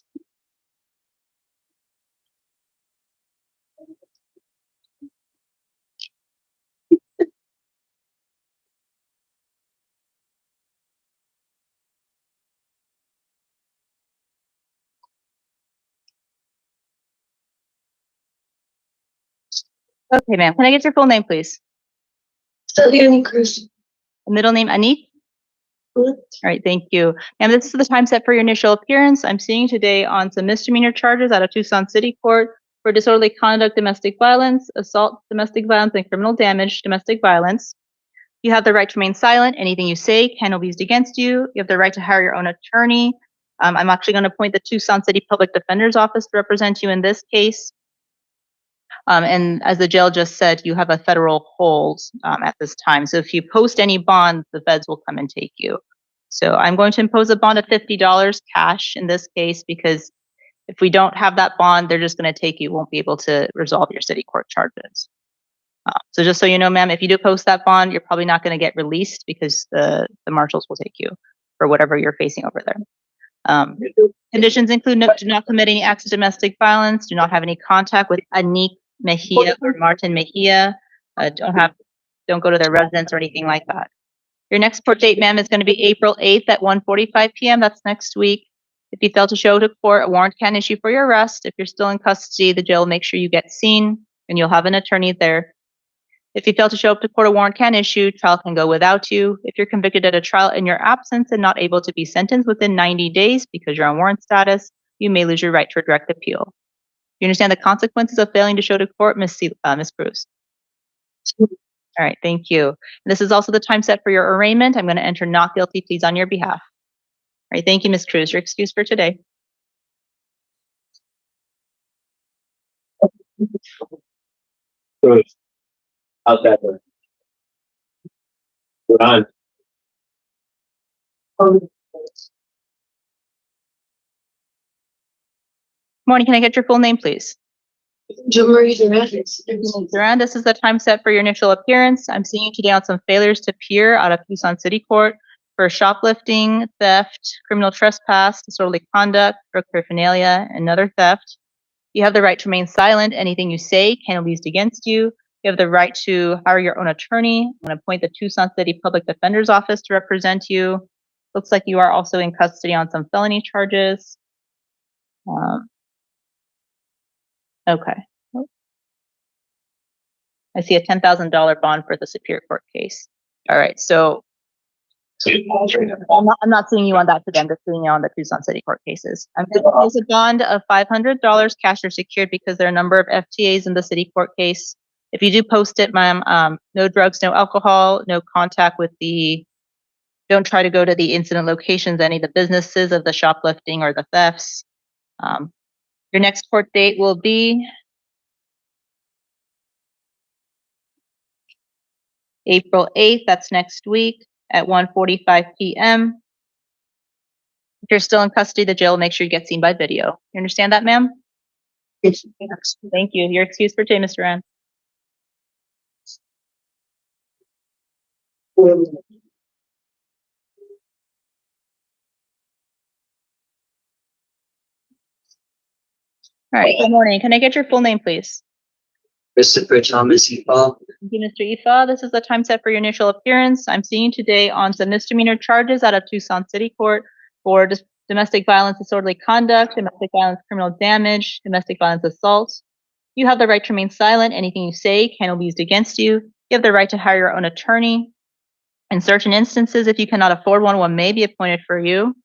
Okay, ma'am. Can I get your full name, please? Celiani Cruz. Middle name, Anik? All right, thank you. And this is the time set for your initial appearance. I'm seeing you today on some misdemeanor charges out of Tucson City Court for disorderly conduct, domestic violence, assault, domestic violence, and criminal damage, domestic violence. You have the right to remain silent. Anything you say can be used against you. You have the right to hire your own attorney. I'm actually going to appoint the Tucson City Public Defender's Office to represent you in this case. And as the jail just said, you have a federal hold at this time. So if you post any bond, the feds will come and take you. So I'm going to impose a bond of $50 cash in this case, because if we don't have that bond, they're just going to take you, won't be able to resolve your city court charges. So just so you know, ma'am, if you do post that bond, you're probably not going to get released because the marshals will take you for whatever you're facing over there. Conditions include do not commit any acts of domestic violence, do not have any contact with Anik Mejia or Martin Mejia, don't go to their residence or anything like that. Your next court date, ma'am, is going to be April 8th at 1:45 p.m. That's next week. If you fail to show to court, a warrant can issue for your arrest. If you're still in custody, the jail will make sure you get seen and you'll have an attorney there. If you fail to show up to court, a warrant can issue. Trial can go without you. If you're convicted at a trial in your absence and not able to be sentenced within 90 days because you're on warrant status, you may lose your right to a direct appeal. You understand the consequences of failing to show to court, Ms. Bruce? All right, thank you. And this is also the time set for your arraignment. I'm going to enter not guilty pleas on your behalf. All right, thank you, Ms. Cruz. Your excuse for today. Good. How's that going? Good on. Morning, can I get your full name, please? Marie Durant. Duran, this is the time set for your initial appearance. I'm seeing you today on some failures to appear out of Tucson City Court for shoplifting, theft, criminal trespass, disorderly conduct, drug paraphernalia, and another theft. You have the right to remain silent. Anything you say can be used against you. You have the right to hire your own attorney and appoint the Tucson City Public Defender's Office to represent you. Looks like you are also in custody on some felony charges. Okay. I see a $10,000 bond for the Superior Court case. All right, so I'm not seeing you on that today. I'm just seeing you on the Tucson City Court cases. I'm going to place a bond of $500 cash or secured because there are a number of FTAs in the city court case. If you do post it, ma'am, no drugs, no alcohol, no contact with don't try to go to the incident locations, any of the businesses of the shoplifting or the thefts. Your next court date will be April 8th, that's next week at 1:45 p.m. If you're still in custody, the jail will make sure you get seen by video. You understand that, ma'am? Yes. Thank you. You're excused for today, Mr. Rand. All right, good morning. Can I get your full name, please? Christopher Thomas Ifa. Thank you, Mr. Ifa. This is the time set for your initial appearance. I'm seeing you today on some misdemeanor charges out of Tucson City Court for domestic violence, disorderly conduct, domestic violence, criminal damage, domestic violence assault. You have the right to remain silent. Anything you say can be used against you. You have the right to hire your own attorney. In certain instances, if you cannot afford one may be appointed for you.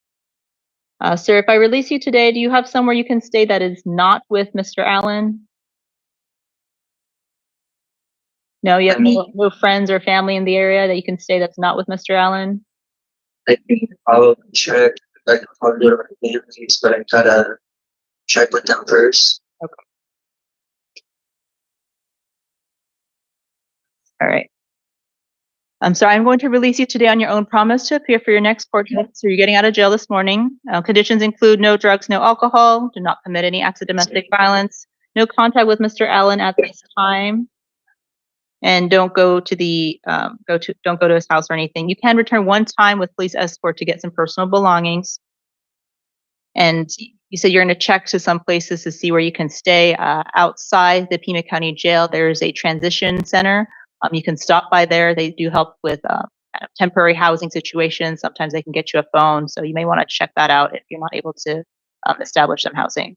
Sir, if I release you today, do you have somewhere you can stay that is not with Mr. Allen? No, you have no friends or family in the area that you can stay that's not with Mr. Allen? I think I'll check. I can probably do it, but I gotta check with them first. Okay. All right. I'm sorry, I'm going to release you today on your own promise to appear for your next court date. So you're getting out of jail this morning. Conditions include no drugs, no alcohol, do not commit any acts of domestic violence, no contact with Mr. Allen at this time, and don't go to don't go to his house or anything. You can return one time with police escort to get some personal belongings. And you said you're going to check to some places to see where you can stay. Outside the Pima County Jail, there's a transition center. You can stop by there. They do help with kind of temporary housing situations. Sometimes they can get you a phone. So you may want to check that out if you're not able to establish some housing.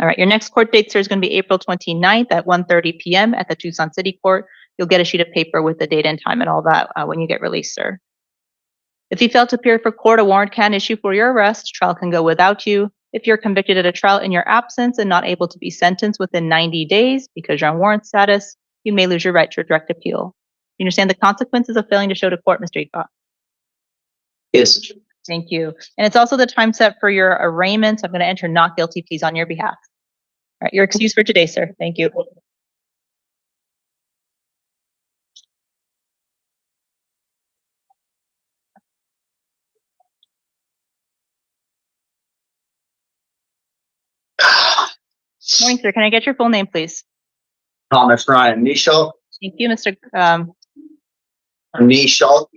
All right, your next court date, sir, is going to be April 29th at 1:30 p.m. at the Tucson City Court. You'll get a sheet of paper with the date and time and all that when you get released, sir. If you fail to appear for court, a warrant can issue for your arrest. Trial can go without you. If you're convicted at a trial in your absence and not able to be sentenced within 90 days because you're on warrant status, you may lose your right to a direct appeal. You understand the consequences of failing to show to court, Mr. Ifa? Yes. Thank you. And it's also the time set for your arraignment. I'm going to enter not guilty pleas on your behalf. All right, you're excused for today, sir. Thank you. Morning, sir. Can I get your full name, please? Thomas Ryan Nischel. Thank you, Mr. Nischel.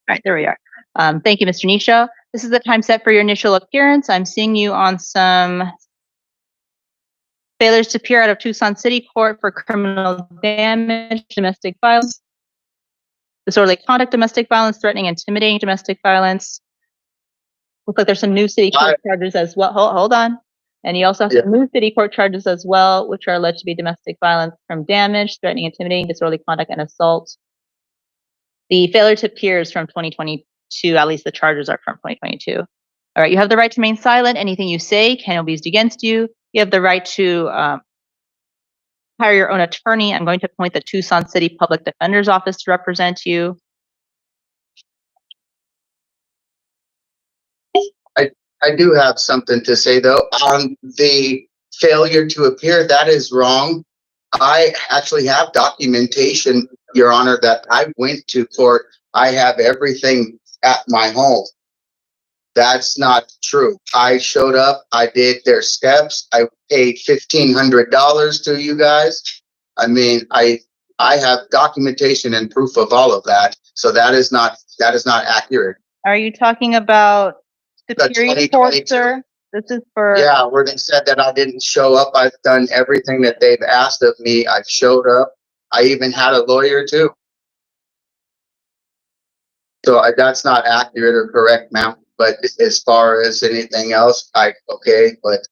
All right, there we are. Thank you, Mr. Nisha. This is the time set for your initial appearance. I'm seeing you on some failures to appear out of Tucson City Court for criminal damage, domestic violence, disorderly conduct, domestic violence, threatening, intimidating domestic violence. Looks like there's some new city court charges as well. Hold on. And you also have some new city court charges as well, which are alleged to be domestic violence from damage, threatening, intimidating, disorderly conduct, and assault. The failure to appear is from 2022, at least the charges are from 2022. All right, you have the right to remain silent. Anything you say can be used against you. You have the right to hire your own attorney. I'm going to appoint the Tucson City Public Defender's Office to represent you. I do have something to say though. The failure to appear, that is wrong. I actually have documentation, Your Honor, that I went to court. I have everything at my home. That's not true. I showed up. I did their steps. I paid $1,500 to you guys. I mean, I have documentation and proof of all of that. So that is not accurate. Are you talking about Superior Court, sir? This is for... Yeah, where they said that I didn't show up. I've done everything that they've asked of me. I've showed up. I even had a lawyer too. So that's not accurate or correct, ma'am. But as far as anything else, but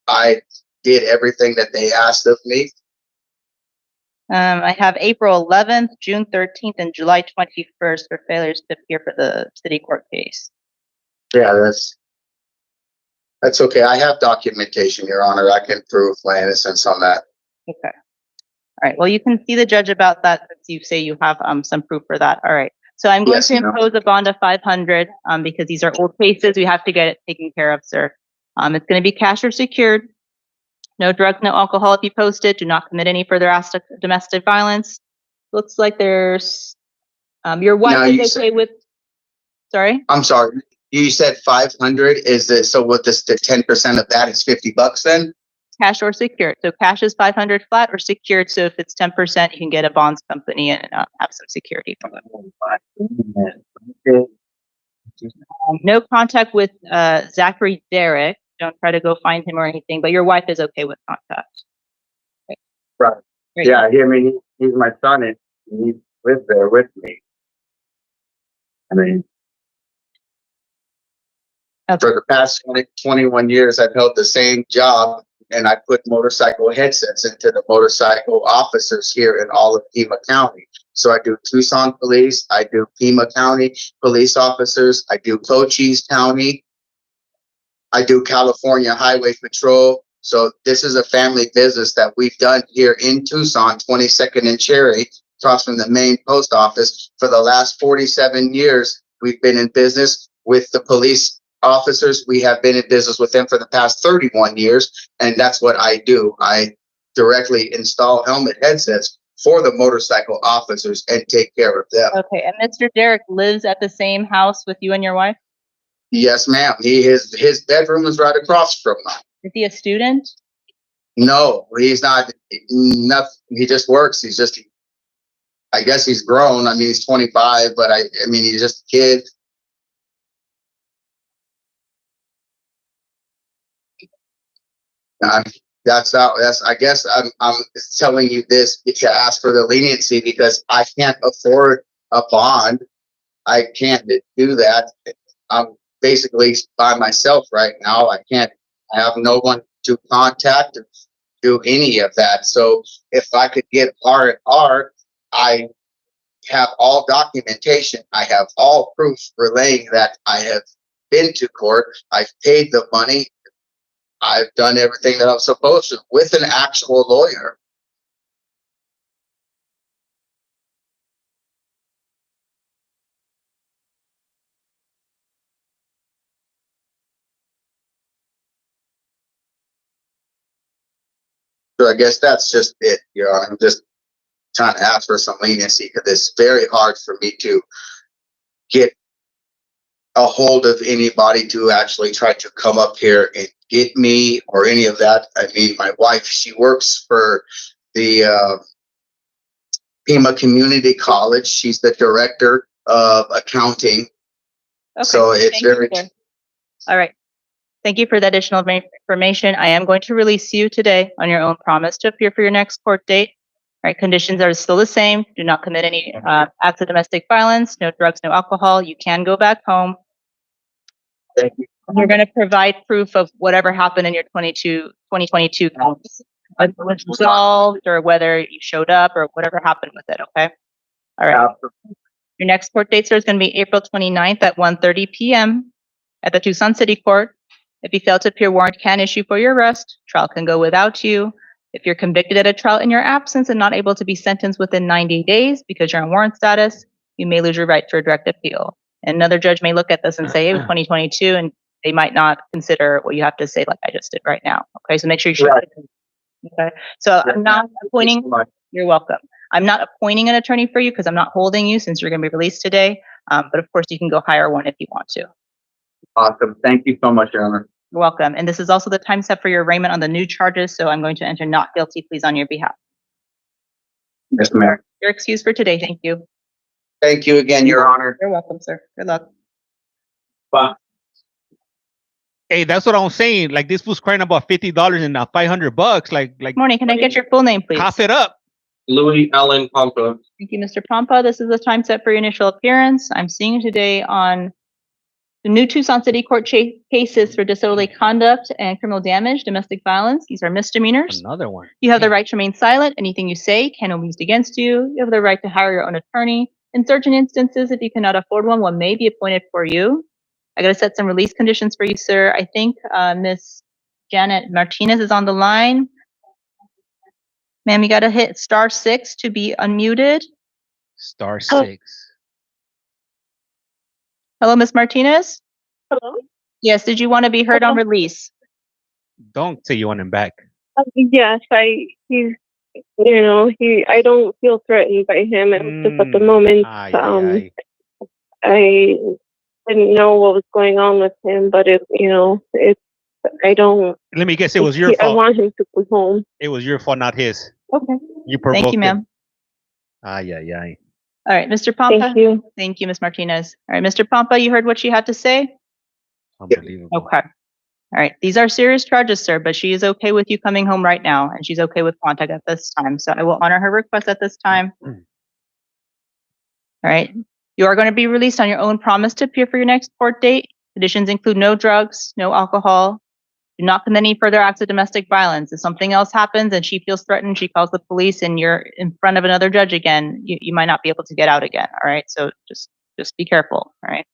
I did everything that they asked of me. I have April 11th, June 13th, and July 21st for failures to appear for the city court case. Yeah, that's okay. I have documentation, Your Honor. I can prove my innocence on that. Okay. All right. Well, you can see the judge about that since you say you have some proof for that. All right. So I'm going to impose a bond of $500 because these are old cases. We have to get it taken care of, sir. It's going to be cash or secured. No drugs, no alcohol if you post it. Do not commit any further acts of domestic violence. Looks like there's your wife is okay with. Sorry. I'm sorry. You said 500. Is it so? With this, the 10% of that is $50 then? Cash or secured. So cash is 500 flat or secured. So if it's 10%, you can get a bonds company and have some security from it. No contact with Zachary Derrick. Don't try to go find him or anything, but your wife is okay with contact. Okay. Right. Great. Yeah, I mean, he's my son and he lives there with me. I mean, for the past 21 years, I've held the same job and I put motorcycle headsets into the motorcycle officers here in all of Pima County. So I do Tucson Police, I do Pima County Police Officers, I do Cochise County, I do California Highway Patrol. So this is a family business that we've done here in Tucson, 22nd and Cherry, across from the main post office. For the last 47 years, we've been in business with the police officers. We have been in business with them for the past 31 years, and that's what I do. I directly install helmet headsets for the motorcycle officers and take care of them. Okay, and Mr. Derrick lives at the same house with you and your wife? Yes, ma'am. His bedroom is right across from mine. Is he a student? No, he's not. Nothing. He just works. He's just. I guess he's grown. I mean, he's 25, but I mean, he's just a kid. I guess I'm telling you this to ask for the leniency because I can't afford a bond. I can't do that. I'm basically by myself right now. I have no one to contact or do any of that. So if I could get R&R, I have all documentation. I have all proof relaying that I have been to court. I've paid the money. I've done everything that I'm supposed to with an actual lawyer. So I guess that's just it. You know, I'm just trying to ask for some leniency because it's very hard for me to get a hold of anybody to actually try to come up here and get me or any of that. I mean, my wife, she works for the Pima Community College. She's the director of accounting. Okay, so it's very. All right. Thank you for the additional information. I am going to release you today on your own promise to appear for your next court date. All right, conditions are still the same. Do not commit any acts of domestic violence, no drugs, no alcohol. You can go back home. Thank you. You're going to provide proof of whatever happened in your 2022 counts, whether it was resolved or whether you showed up or whatever happened with it, okay? All right. Your next court date, sir, is going to be April 29th at 1:30 p.m. at the Tucson City Court. If you fail to appear, warrant can issue for your arrest. Trial can go without you. If you're convicted at a trial in your absence and not able to be sentenced within 90 days because you're on warrant status, you may lose your right to a direct appeal. And another judge may look at this and say, hey, it was 2022, and they might not consider what you have to say like I just did right now. Okay, so make sure you show. Okay, so I'm not appointing You're welcome. I'm not appointing an attorney for you because I'm not holding you since you're going to be released today. But of course, you can go hire one if you want to. Awesome. Thank you so much, Your Honor. You're welcome. And this is also the time set for your arraignment on the new charges. So I'm going to enter not guilty pleas on your behalf. Yes, ma'am. You're excused for today. Thank you. Thank you again, Your Honor. You're welcome, sir. Good luck. Bye. Hey, that's what I'm saying. Like this was crying about $50 and now $500. Like. Morning. Can I get your full name, please? Cough it up. Louis Allen Pompa. Thank you, Mr. Pompa. This is the time set for your initial appearance. I'm seeing you today on the new Tucson City Court cases for disorderly conduct and criminal damage, domestic violence. These are misdemeanors. Another one. You have the right to remain silent. Anything you say can be used against you. You have the right to hire your own attorney. In certain instances, if you cannot afford one may be appointed for you. I got to set some release conditions for you, sir. I think Miss Janet Martinez is on the line. Ma'am, you got to hit *6 to be unmuted. *6. Hello, Miss Martinez? Hello? Yes, did you want to be heard on release? Don't say you want him back. Yes, I don't feel threatened by him. It was just at the moment, I didn't know what was going on with him, but I don't. Let me guess, it was your fault. I want him to go home. It was your fault, not his. Okay. You provoked Thank you, ma'am. him. All right, Mr. Pompa. Thank you. Thank you, Miss Martinez. All right, Mr. Pompa, you heard what she had to say? Unbelievable. Okay. All right, these are serious charges, sir, but she is okay with you coming home right now, and she's okay with contact at this time. So I will honor her request at this time. All right. You are going to be released on your own promise to appear for your next court date. Conditions include no drugs, no alcohol. Do not commit any further acts of domestic violence. If something else happens and she feels threatened, she calls the police and you're in front of another judge again, you might not be able to get out again. All right. So just be careful. All right.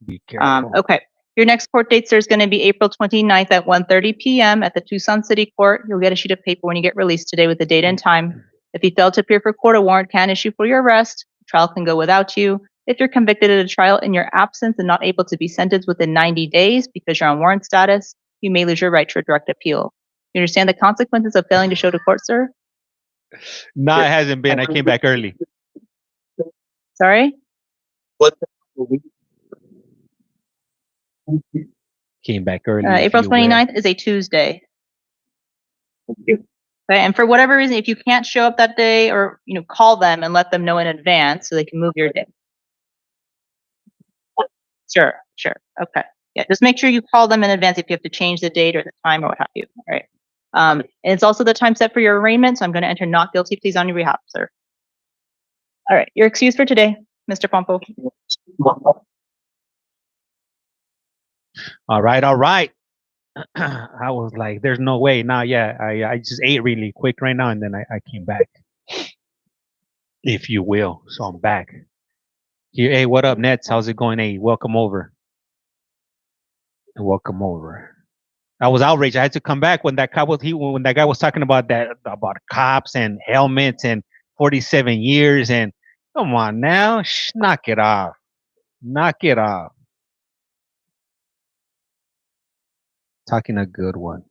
Be careful. Okay. Your next court date, sir, is going to be April 29th at 1:30 p.m. at the Tucson City Court. You'll get a sheet of paper when you get released today with the date and time. If you fail to appear for court, a warrant can issue for your arrest. The trial can go without you. If you're convicted at a trial in your absence and not able to be sentenced within 90 days because you're on warrant status, you may lose your right to a direct appeal. You understand the consequences of failing to show to court, sir? No, it hasn't been. I came back early. Sorry? What? Came back early. April 29th is a Tuesday. Okay, and for whatever reason, if you can't show up that day, or call them and let them know in advance so they can move your day. Sure. Okay. Yeah, just make sure you call them in advance if you have to change the date or the time or what have you. All right. And it's also the time set for your arraignment, so I'm going to enter not guilty pleas on your behalf, sir. All right, you're excused for today, Mr. Pompo. All right. I was like, there's no way. Now, I just ate really quick right now, and then I came back, if you will. So I'm back. Here, hey, what up, Nets? How's it going? Hey, welcome over. Welcome over. I was outraged. I had to come back when that guy was talking about cops and helmets and 47 years and come on now, knock it off. Talking a good one.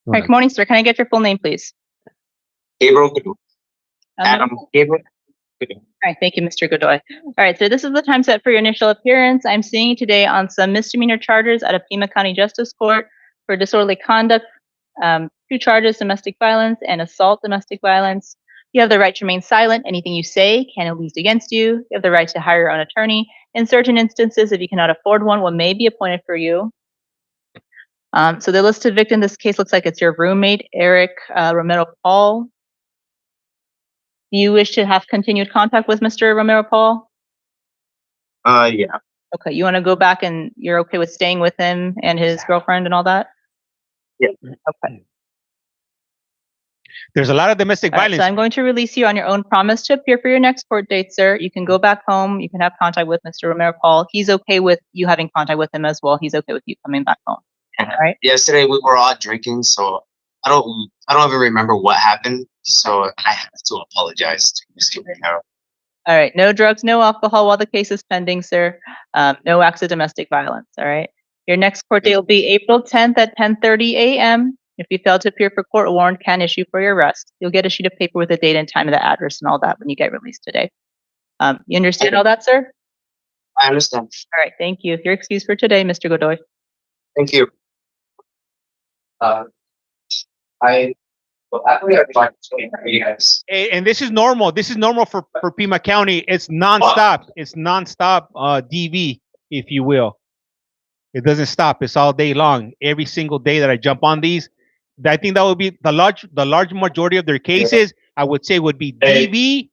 All right, good morning, sir. Can I get your full name, please? Gabriel Godoy. Adam Gabriel. All right, thank you, Mr. Godoy. All right, so this is the time set for your initial appearance. I'm seeing you today on some misdemeanor charges out of Pima County Justice Court for disorderly conduct, 2 charges, domestic violence and assault domestic violence. You have the right to remain silent. Anything you say can be used against you. You have the right to hire your own attorney. In certain instances, if you cannot afford one may be appointed for you. So the listed victim in this case looks like it's your roommate, Eric Romero Paul. Do you wish to have continued contact with Mr. Romero Paul? Yeah. Okay, you want to go back and you're okay with staying with him and his girlfriend and all that? Yeah. Okay. There's a lot of domestic violence. So I'm going to release you on your own promise to appear for your next court date, sir. You can go back home. You can have contact with Mr. Romero Paul. He's okay with you having contact with him as well. He's okay with you coming back home. All right. Yesterday we were all drinking, so I don't even remember what happened. So I have to apologize to Mr. Romero. All right. No drugs, no alcohol while the case is pending, sir. No acts of domestic violence. All right. Your next court date will be April 10th at 10:30 a.m. If you fail to appear for court, a warrant can issue for your arrest. You'll get a sheet of paper with the date and time of the address and all that when you get released today. You understand all that, sir? I understand. All right, thank you. You're excused for today, Mr. Godoy. Thank you. Actually, I'd like to say for you guys. And this is normal. This is normal for Pima County. It's nonstop. It's nonstop DV, if you will. It doesn't stop. It's all day long. Every single day that I jump on these, I think that would be the large majority of their cases. I would say would be DV,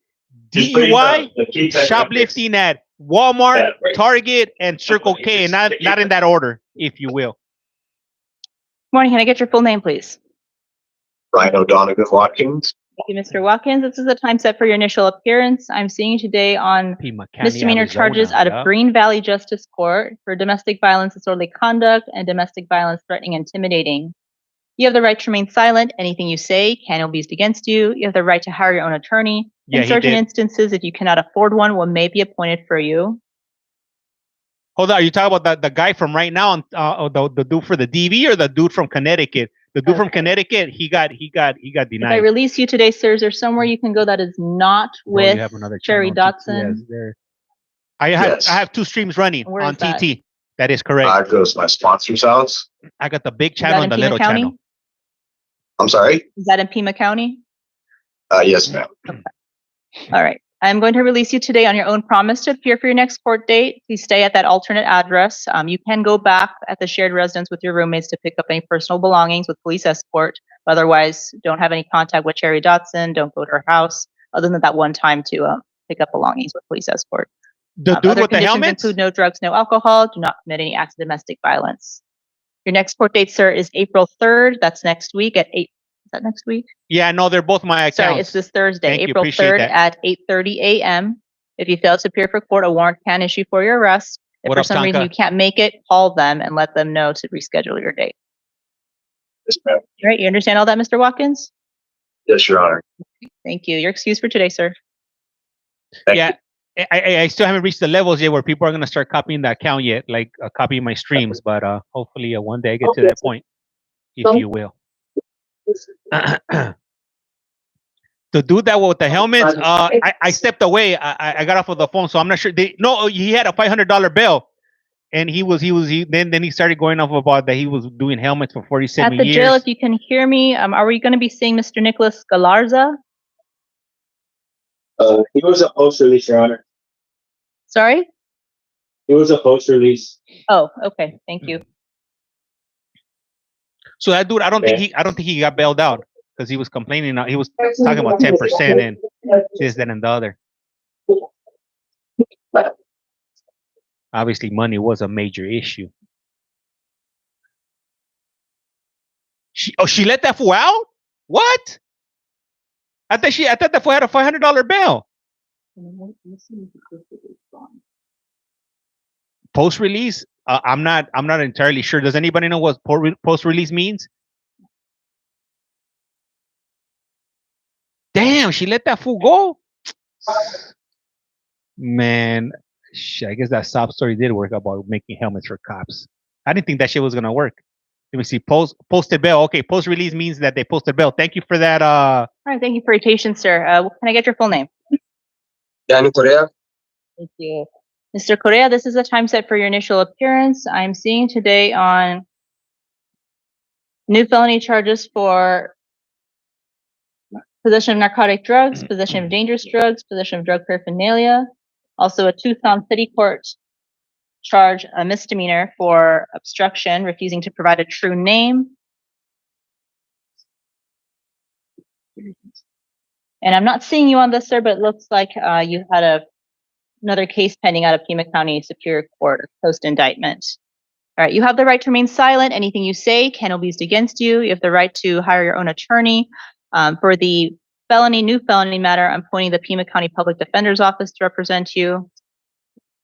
DUI, shoplifting at Walmart, Target, and Circle K, and not in that order, if you will. Morning. Can I get your full name, please? Ryan O'Donovan Watkins. Thank you, Mr. Watkins. This is the time set for your initial appearance. I'm seeing you today on misdemeanor charges out of Green Valley Justice Court for domestic violence, disorderly conduct, and domestic violence, threatening, intimidating. You have the right to remain silent. Anything you say can be used against you. You have the right to hire your own attorney. In certain instances, if you cannot afford one may be appointed for you. Hold on, are you talking about the guy from right now, the dude for the DV, or the dude from Connecticut? The dude from Connecticut, he got denied. If I release you today, sir, is there somewhere you can go that is not with Cherry Dotson? I have 2 streams running on TT. That is correct. I goes to my sponsor's house. I got the big channel and the little channel. I'm sorry? Is that in Pima County? Yes, ma'am. Okay. All right. I'm going to release you today on your own promise to appear for your next court date. Please stay at that alternate address. You can go back at the shared residence with your roommates to pick up any personal belongings with police escort. Otherwise, don't have any contact with Cherry Dotson. Don't go to her house, other than that one time to pick up belongings with police escort. The dude with the helmet? Include no drugs, no alcohol. Do not commit any acts of domestic violence. Your next court date, sir, is April 3rd. That's next week at 8. Is that next week? Yeah, no, they're both my accounts. Sorry, it's this Thursday, April 3rd at 8:30 a.m. If you fail to appear for court, a warrant can issue for your arrest. If for some reason you can't make it, call them and let them know to reschedule your date. Yes, ma'am. All right, you understand all that, Mr. Watkins? Yes, Your Honor. Thank you. You're excused for today, sir. Yeah, I still haven't reached the levels yet where people are going to start copying the account yet, like copying my streams. But hopefully one day I get to that point, if you will. The dude that with the helmets, I stepped away. I got off of the phone, so I'm not sure. He had a $500 bill, and then he started going off about that he was doing helmets for 47 years. At the jail, if you can hear me, are we going to be seeing Mr. Nicholas Galarza? He was a post release, Your Honor. Sorry? He was a post release. Oh, okay. Thank you. So that dude, I don't think he got bailed out because he was complaining. He was talking about 10% and this, that, and the other. Obviously, money was a major issue. She let that fool out? What? I thought that fool had a $500 bail. Post release? I'm not entirely sure. Does anybody know what post release means? Damn, she let that fool go. Man, I guess that sob story did work about making helmets for cops. I didn't think that shit was gonna work. Let me see. Posted bail. Okay, post release means that they posted bail. Thank you for that. All right, thank you for your patience, sir. Can I get your full name? Daniel Correa. Thank you. Mr. Correa, this is the time set for your initial appearance. I'm seeing today on new felony charges for possession of narcotic drugs, possession of dangerous drugs, possession of drug paraphernalia, also a Tucson City Court charge, a misdemeanor for obstruction, refusing to provide a true name. And I'm not seeing you on this, sir, but it looks like you had another case pending out of Pima County Superior Court post-indictment. All right, you have the right to remain silent. Anything you say can be used against you. You have the right to hire your own attorney. For the new felony matter, I'm appointing the Pima County Public Defender's Office to represent you.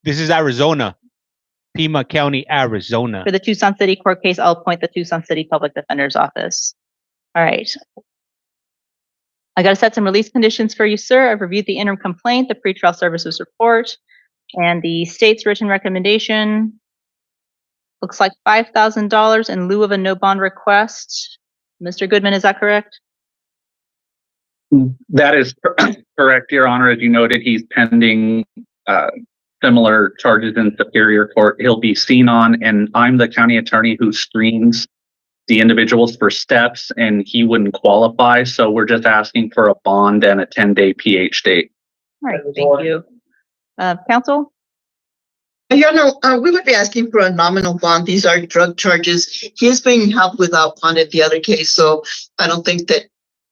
This is Arizona. Pima County, Arizona. For the Tucson City Court case, I'll appoint the Tucson City Public Defender's Office. All right. I got to set some release conditions for you, sir. I've reviewed the interim complaint, the pretrial services report, and the state's written recommendation. Looks like $5,000 in lieu of a no bond request. Mr. Goodman, is that correct? That is correct, Your Honor. As you noted, he's pending similar charges in Superior Court. He'll be seen on, and I'm the county attorney who screens the individuals for steps, and he wouldn't qualify. So we're just asking for a bond and a 10-day PH date. All right, thank you. Counsel? Your Honor, we would be asking for a nominal bond. These are drug charges. He is being held without bond in the other case, so I don't think that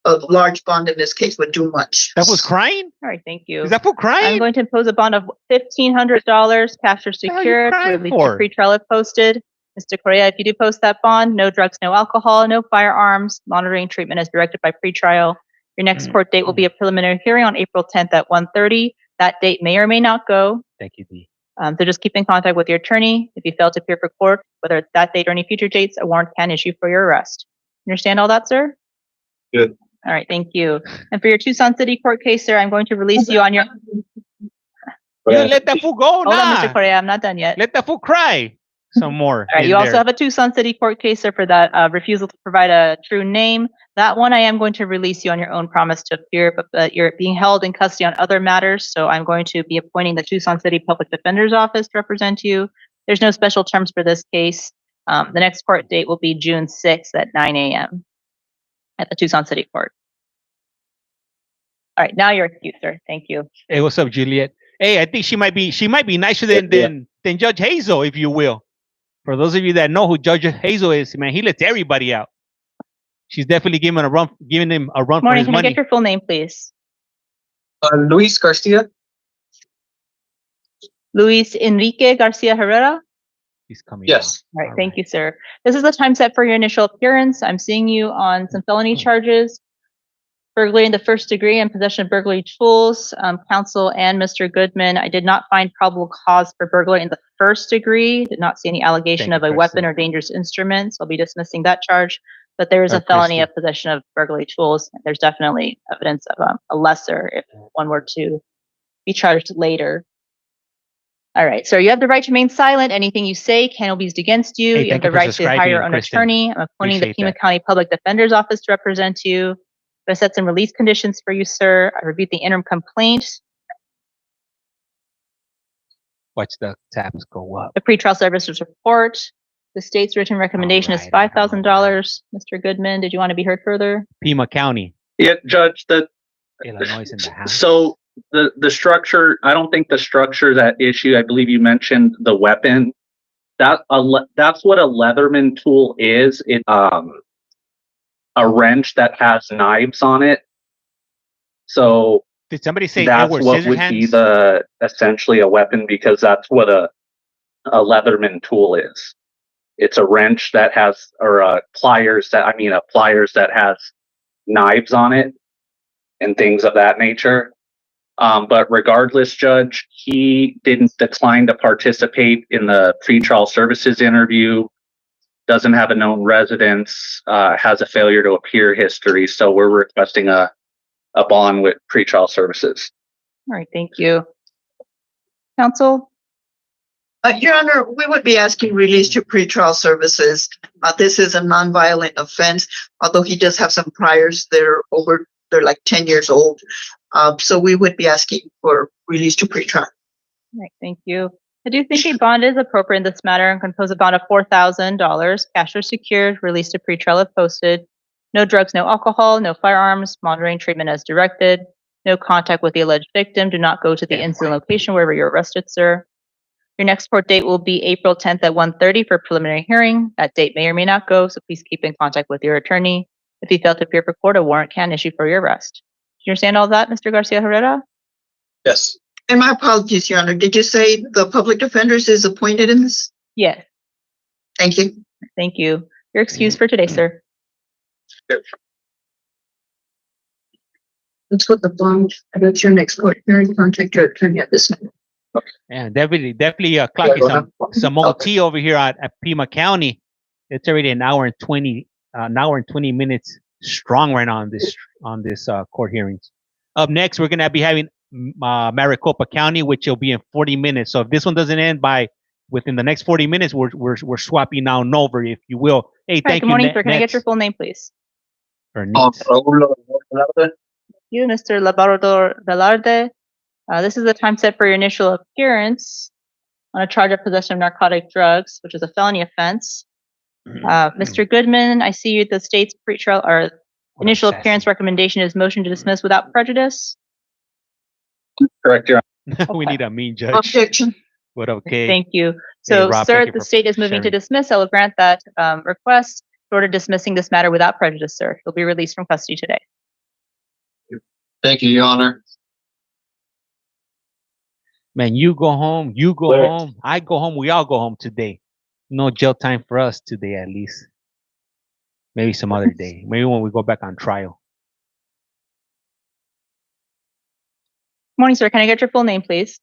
a large bond in this case would do much. That was crying? All right, thank you. Is that for crying? I'm going to impose a bond of $1,500, cash or secured, released to pretrial if posted. Mr. Correa, if you do post that bond, no drugs, no alcohol, no firearms, monitoring treatment as directed by pretrial. Your next court date will be a preliminary hearing on April 10th at 1:30. That date may or may not go. Thank you, D. So just keep in contact with your attorney. If you fail to appear for court, whether it's that date or any future dates, a warrant can issue for your arrest. Understand all that, sir? Good. All right, thank you. And for your Tucson City court case, sir, I'm going to release you on your... Let that fool go. Hold on, Mr. Correa, I'm not done yet. Let that fool cry some more. All right, you also have a Tucson City court case, sir, for that refusal to provide a true name. That one, I am going to release you on your own promise to appear, but you're being held in custody on other matters, so I'm going to be appointing the Tucson City Public Defender's Office to represent you. There's no special terms for this case. The next court date will be June 6th at 9 a.m. at the Tucson City Court. All right, now you're excused, sir. Thank you. Hey, what's up, Juliet? Hey, I think she might be nicer than Judge Hazel, if you will. For those of you that know who Judge Hazel is, man, he lets everybody out. She's definitely giving him a run for his Can money. I get your full name, please? Luis Garcia. Luis Enrique Garcia Herrera? He's coming. Yes. All right, thank you, sir. This is the time set for your initial appearance. I'm seeing you on some felony charges. Burglary in the first degree and possession of burglary tools. Counsel and Mr. Goodman, I did not find probable cause for burglary in the first degree. Did not see any allegation of a weapon or dangerous instrument. So I'll be dismissing that charge. But there is a felony of possession of burglary tools. There's definitely evidence of a lesser if one were to be charged later. All right, so you have the right to remain silent. Anything you say can be used against you. Hey, You have the right to hire your own attorney. I'm appointing the Pima County Public Defender's Office to represent you. I set some release conditions for you, sir. I reviewed the interim complaint. Watch the tabs go up. The pretrial services report. The state's written recommendation is $5,000. Mr. Goodman, did you want to be heard further? Pima County. Yeah, Judge, Illinois in the house. So the structure, I don't think the structure that issue, I believe you mentioned the weapon. That's what a Leatherman tool is. It a wrench that has knives on it. So did somebody say that's Edward what would be essentially a weapon, because that's what a Leatherman tool is. It's a wrench that has, or pliers that has knives on it and things of that nature. But regardless, Judge, he didn't decline to participate in the pretrial services interview. Doesn't have a known residence, has a failure to appear history. So we're requesting a bond with pretrial services. All right, thank you. Counsel? Your Honor, we would be asking release to pretrial services. This is a nonviolent offense, although he does have some priors. They're like 10 years old. So we would be asking for release to pretrial. All right, thank you. I do think a bond is appropriate in this matter and can impose a bond of $4,000, cash or secured, released to pretrial if posted. No drugs, no alcohol, no firearms, monitoring treatment as directed, no contact with the alleged victim. Do not go to the incident location wherever you're arrested, sir. Your next court date will be April 10th at 1:30 for a preliminary hearing. That date may or may not go, so please keep in contact with your attorney. If you fail to appear for court, a warrant can issue for your arrest. Do you understand all that, Mr. Garcia Herrera? Yes. And my apologies, Your Honor. Did you say the public defenders is appointed in this? Yes. Thank you. Thank you. You're excused for today, sir. Let's put the bond. That's your next court hearing. Contact your attorney at this moment. Yeah, definitely clocking some OT over here at Pima County. It's already an hour and 20 minutes strong right now on this court hearings. Up next, we're gonna be having Maricopa County, which will be in 40 minutes. So if this one doesn't end within the next 40 minutes, we're swapping now over, if you will. Hey, thank you. Good morning, sir. Can I get your full name, please? Or needs. Thank you, Mr. Labrador Velarde. This is the time set for your initial appearance on a charge of possession of narcotic drugs, which is a felony offense. Mr. Goodman, I see you at the state's pretrial or initial appearance recommendation is motion to dismiss without prejudice. Correct, Your Honor. We need a mean judge. Objection. What okay? Thank you. So, Rob, sir, thank you the for state is moving to sharing. dismiss. I will grant that request. Order dismissing this matter without prejudice, sir. You'll be released from custody today. Thank you, Your Honor. Man, you go home. You go home. I go home. We all go home today. No jail time for us today, at least. Maybe some other day. Maybe when we go back on trial. Morning, sir. Can I get your full name, please?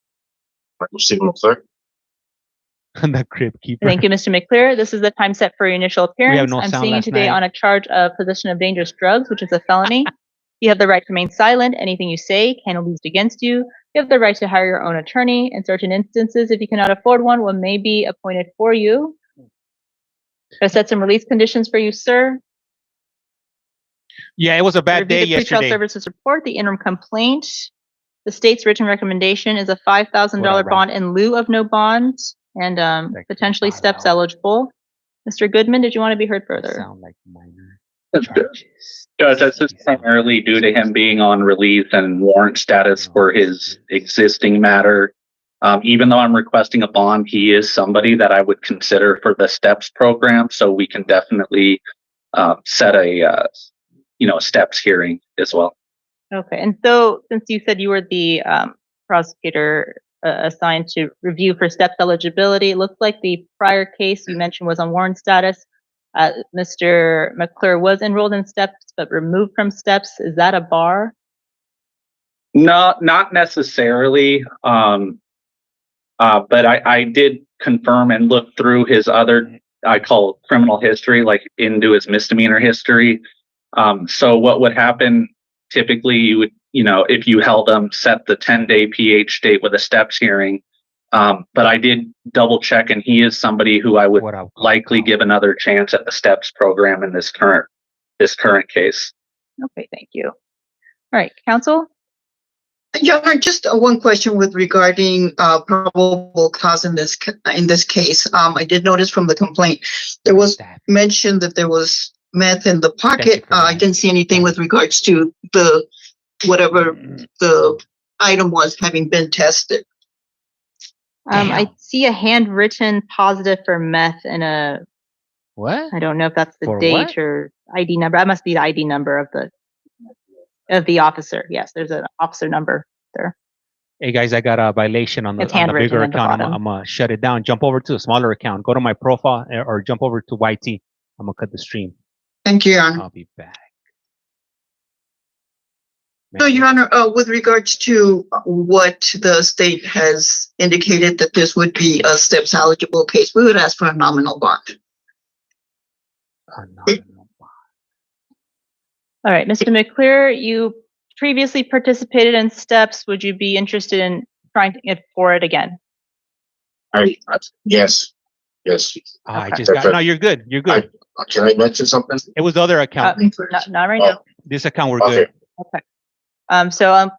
Michael C. McClure. The crib keeper. Thank you, Mr. McClure. This is the time set for your initial appearance. no I'm sound seeing you last today night. on a charge of possession of dangerous drugs, which is a felony. You have the right to remain silent. Anything you say can be used against you. You have the right to hire your own attorney. In certain instances, if you cannot afford one may be appointed for you. I set some release conditions for you, sir. Yeah, it was a bad Review day the pretrial yesterday. services report, the interim complaint. The state's written recommendation is a $5,000 bond in lieu of no bond and potentially steps eligible. Mr. Goodman, did you want to be heard further? Sound like minor charges. Judge, this is primarily due to him being on release and warrant status for his existing matter. Even though I'm requesting a bond, he is somebody that I would consider for the STEPS program, so we can definitely set a STEPS hearing as well. Okay, and so since you said you were the prosecutor assigned to review for STEPS eligibility, it looks like the prior case you mentioned was on warrant status. Mr. McClure was enrolled in STEPS but removed from STEPS. Is that a bar? No, not necessarily. But I did confirm and look through his other, I call criminal history, like into his misdemeanor history. So what would happen, typically you would, if you held him, set the 10-day PH date with a STEPS hearing. But I did double check, and he is somebody who I would likely give another chance at the STEPS program in this current case. Okay, thank you. All right, counsel? Your Honor, just one question with regarding probable cause in this case. I did notice from the complaint there was mention that there was meth in the pocket. I didn't see anything with regards to the whatever the item was having been tested. I see a handwritten positive for meth and a what? I don't know if that's the For date what? or ID number. That must be the ID number of the officer. Yes, there's an officer number there. Hey guys, I got a violation on the It's bigger handwritten at the account. bottom. I'm gonna shut it down. Jump over to a smaller account. Go to my profile or jump over to YT. I'm gonna cut the stream. Thank you, Your Honor. I'll be back. So, Your Honor, with regards to what the state has indicated that this would be a STEPS eligible case, we would ask for a nominal bond. All right, Mr. McClure, you previously participated in STEPS. Would you be interested in trying to get for it again? Yes. I just got. No, you're good. You're good. Can I mention something? It was the other account. Not right now. This account, we're good. Okay. So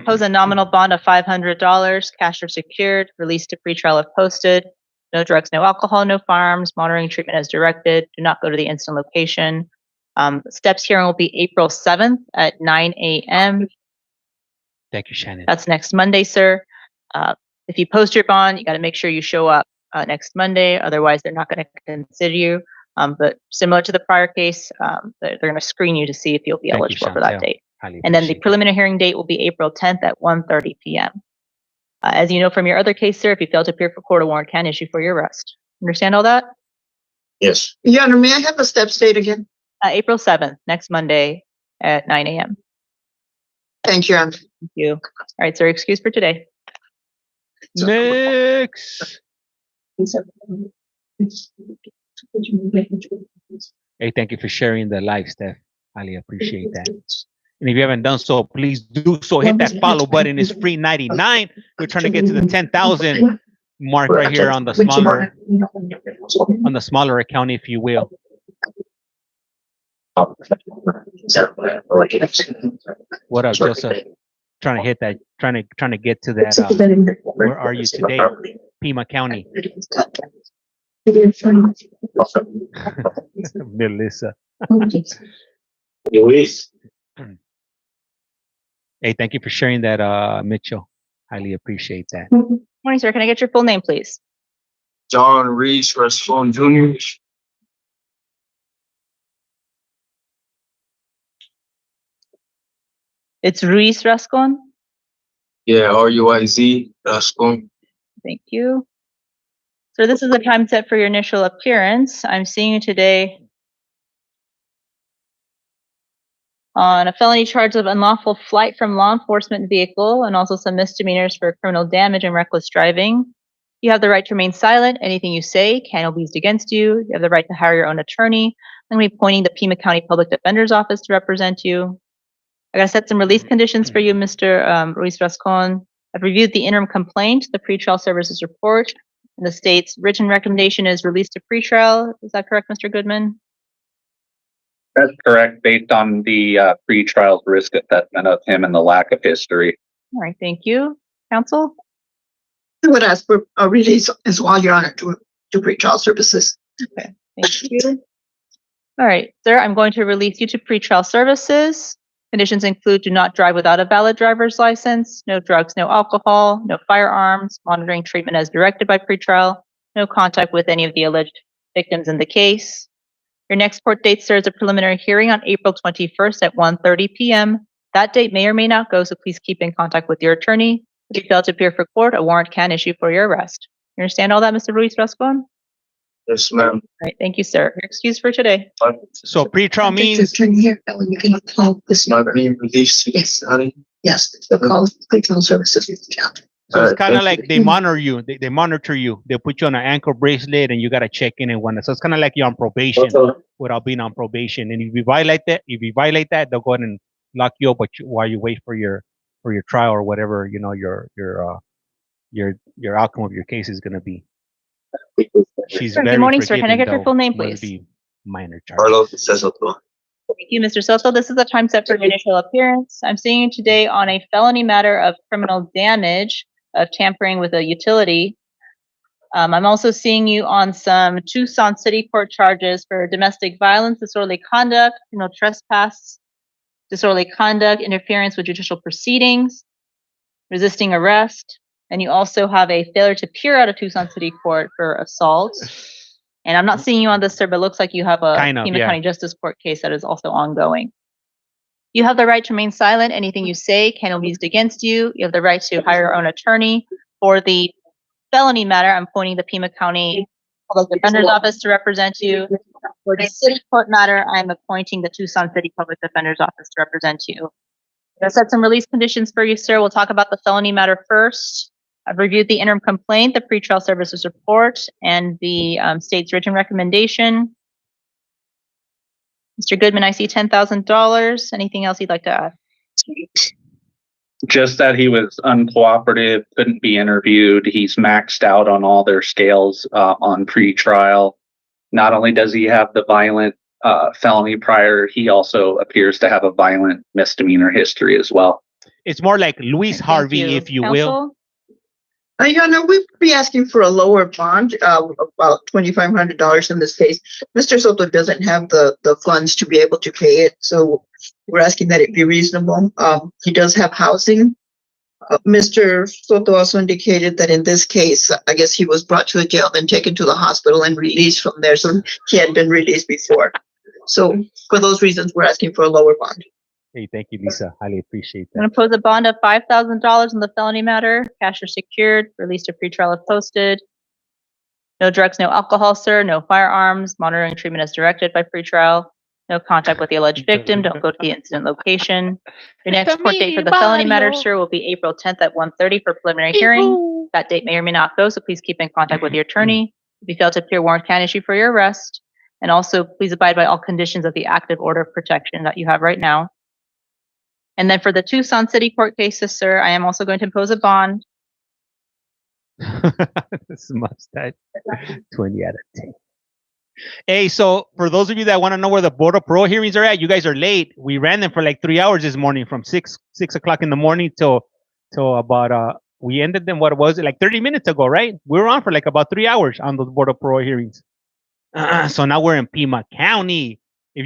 pose a nominal bond of $500, cash or secured, released to pretrial if posted. No drugs, no alcohol, no firearms, monitoring treatment as directed. Do not go to the incident location. STEPS hearing will be April 7th at 9 a.m. Thank you, Shannon. That's next Monday, sir. If you post your bond, you got to make sure you show up next Monday. Otherwise, they're not going to consider you. But similar to the prior case, they're going to screen you to see if you'll be eligible for that date. And then the preliminary hearing date will be April 10th at 1:30 p.m. As you know from your other case, sir, if you fail to appear for court, a warrant can issue for your arrest. Understand all that? Yes. Your Honor, may I have the STEPS date again? April 7th, next Monday at 9 a.m. Thank you, Your Honor. Thank you. All right, sir, excuse for today. Next. Hey, thank you for sharing the live, Steph. Highly appreciate that. And if you haven't done so, please do so. Hit that follow button. It's free 99. We're trying to get to the 10,000 mark right here on the smaller account, if you will. What up, Joseph? Trying to hit that. Trying to get to that. Where are you today? Pima County. Melissa. Luis. Hey, thank you for sharing that, Mitchell. Highly appreciate that. Morning, sir. Can I get your full name, please? John Reese Rascon Jr. It's Ruiz Rascon. Yeah, RUIZ Rascon. Thank you. So this is the time set for your initial appearance. I'm seeing you today on a felony charge of unlawful flight from law enforcement vehicle and also some misdemeanors for criminal damage and reckless driving. You have the right to remain silent. Anything you say can be used against you. You have the right to hire your own attorney. I'm going to be appointing the Pima County Public Defender's Office to represent you. I got to set some release conditions for you, Mr. Ruiz Rascon. I've reviewed the interim complaint, the pretrial services report, and the state's written recommendation is released to pretrial. Is that correct, Mr. Goodman? That's correct, based on the pretrial risk assessment of him and the lack of history. All right, thank you. Counsel? I would ask for a release as well, Your Honor, to pretrial services. Okay, thank you. All right, sir, I'm going to release you to pretrial services. Conditions include do not drive without a valid driver's license, no drugs, no alcohol, no firearms, monitoring treatment as directed by pretrial, no contact with any of the alleged victims in the case. Your next court date, sir, is a preliminary hearing on April 21st at 1:30 p.m. That date may or may not go, so please keep in contact with your attorney. If you fail to appear for court, a warrant can issue for your arrest. You understand all that, Mr. Ruiz Rascon? Yes, ma'am. All right, thank you, sir. You're excused for today. So pretrial means Here, when you can call this Not being released. Yes. Yes, they'll call pretrial services. so it's kind of like they monitor you. They monitor you. They put you on an ankle bracelet, and you got to check in and whatnot. So it's kind of like you're on probation without being on probation. And if you violate that, they'll go ahead and lock you up while you wait for your trial or whatever your outcome of your case is going to be. She's Good very morning, sir. Can I get your though. full name, Must please? be minor charge. Carlos Cesoto. Thank you, Mr. Soto. This is the time set for your initial appearance. I'm seeing you today on a felony matter of criminal damage of tampering with a utility. I'm also seeing you on some Tucson City Court charges for domestic violence, disorderly conduct, trespass, disorderly conduct, interference with judicial proceedings, resisting arrest, and you also have a failure to appear out of Tucson City Court for assault. And I'm not seeing you on this, sir, but it looks like you have a Pima County Justice Court case that is also ongoing. You have the right to remain silent. Anything you say can be used against you. You have the right to hire your own attorney. For the felony matter, I'm appointing the Pima County Public Defender's Office to represent you. For the city court matter, I'm appointing the Tucson City Public Defender's Office to represent you. I'll set some release conditions for you, sir. We'll talk about the felony matter first. I've reviewed the interim complaint, the pretrial services report, and the state's written recommendation. Mr. Goodman, I see $10,000. Anything else you'd like to add? Just that he was uncooperative, couldn't be interviewed. He's maxed out on all their scales on pretrial. Not only does he have the violent felony prior, he also appears to have a violent misdemeanor history as well. It's more like Luis Harvey, if you will. Your Honor, we'd be asking for a lower bond, about $2,500 in this case. Mr. Soto doesn't have the funds to be able to pay it, so we're asking that it be reasonable. He does have housing. Mr. Soto also indicated that in this case, I guess he was brought to the jail, then taken to the hospital and released from there, so he had been released before. So for those reasons, we're asking for a lower bond. Hey, thank you, Lisa. Highly appreciate that. I'm going to pose a bond of $5,000 in the felony matter. Cash are secured. Release to pretrial if posted. No drugs, no alcohol, sir. No firearms. Monitoring treatment as directed by pretrial. No contact with the alleged victim. Don't go to the incident location. Your next court date for the felony matter, sir, will be April 10th at 1:30 for preliminary hearing. That date may or may not go, so please keep in contact with your attorney. If you fail to appear, warrant can issue for your arrest. And also, please abide by all conditions of the active order of protection that you have right now. And then for the Tucson City Court cases, sir, I am also going to impose a bond. This mustache, 20 out of 10. Hey, so for those of you that want to know where the Board of Parole hearings are at, you guys are late. We ran them for like 3 hours this morning, from 6 o'clock in the morning till about we ended them. What was it, like 30 minutes ago, right? We were on for like about 3 hours on those Board of Parole hearings. So now we're in Pima County.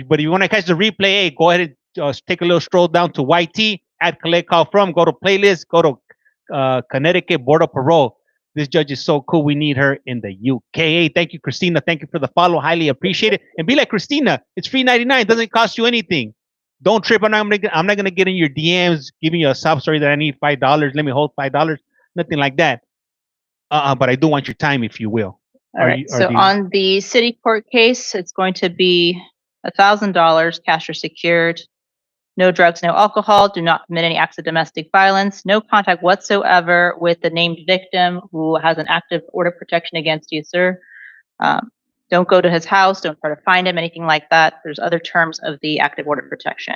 But if you want to catch the replay, hey, go ahead and take a little stroll down to YT at CollectCallFrom. Go to playlist. Go to Connecticut Board of Parole. This judge is so cool. We need her in the UK. Hey, thank you, Christina. Thank you for the follow. Highly appreciate it. And be like Christina. It's free 99. It doesn't cost you anything. Don't trip. I'm not gonna get in your DMs giving you a sob story that I need $5. Let me hold $5. Nothing like that. But I do want your time, if you will. All right. So on the city court case, it's going to be $1,000, cash or secured. No drugs, no alcohol. Do not commit any acts of domestic violence. No contact whatsoever with the named victim who has an active order of protection against you, sir. Don't go to his house. Don't try to find him, anything like that. There's other terms of the active order of protection.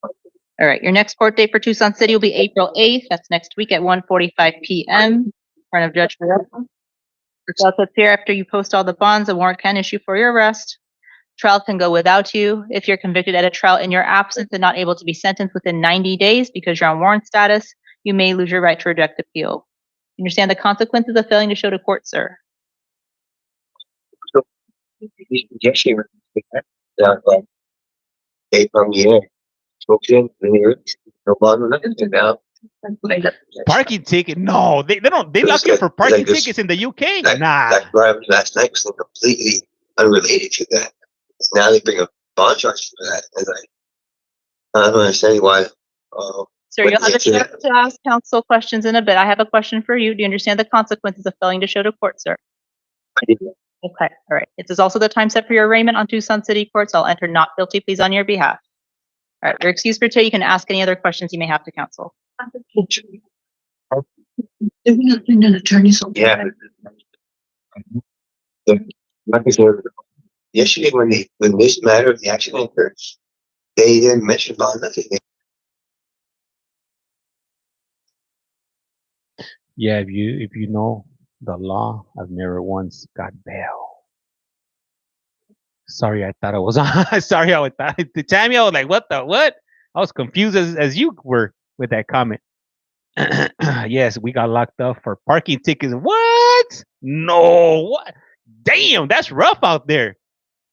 All right. Your next court date for Tucson City will be April 8th. That's next week at 1:45 p.m. in front of Judge Peralta. That's here after you post all the bonds. A warrant can issue for your arrest. Trial can go without you. If you're convicted at a trial in your absence and not able to be sentenced within 90 days because you're on warrant status, you may lose your right to reject appeal. You understand the consequences of failing to show to court, sir? Parking ticket? No, they don't. They lock you for parking tickets in the UK. Nah. That driving last night was completely unrelated to that. Now they bring a bond charge for that, and I don't understand why. Sir, you'll have a chance to ask counsel questions in a bit. I have a question for you. Do you understand the consequences of failing to show to court, sir? Okay, all right. This is also the time set for your arraignment on Tucson City Court, so I'll enter not guilty pleas on your behalf. All right, you're excused for today. You can ask any other questions you may have to counsel. Yeah. Yesterday, when this matter of the accident occurred, they didn't mention about nothing. Yeah, if you know the law, I've never once got bail. Sorry, I thought I was on. Sorry, I thought to Tammy, I was like, what? I was confused as you were with that comment. Yes, we got locked up for parking tickets. What? No, what? Damn, that's rough out there.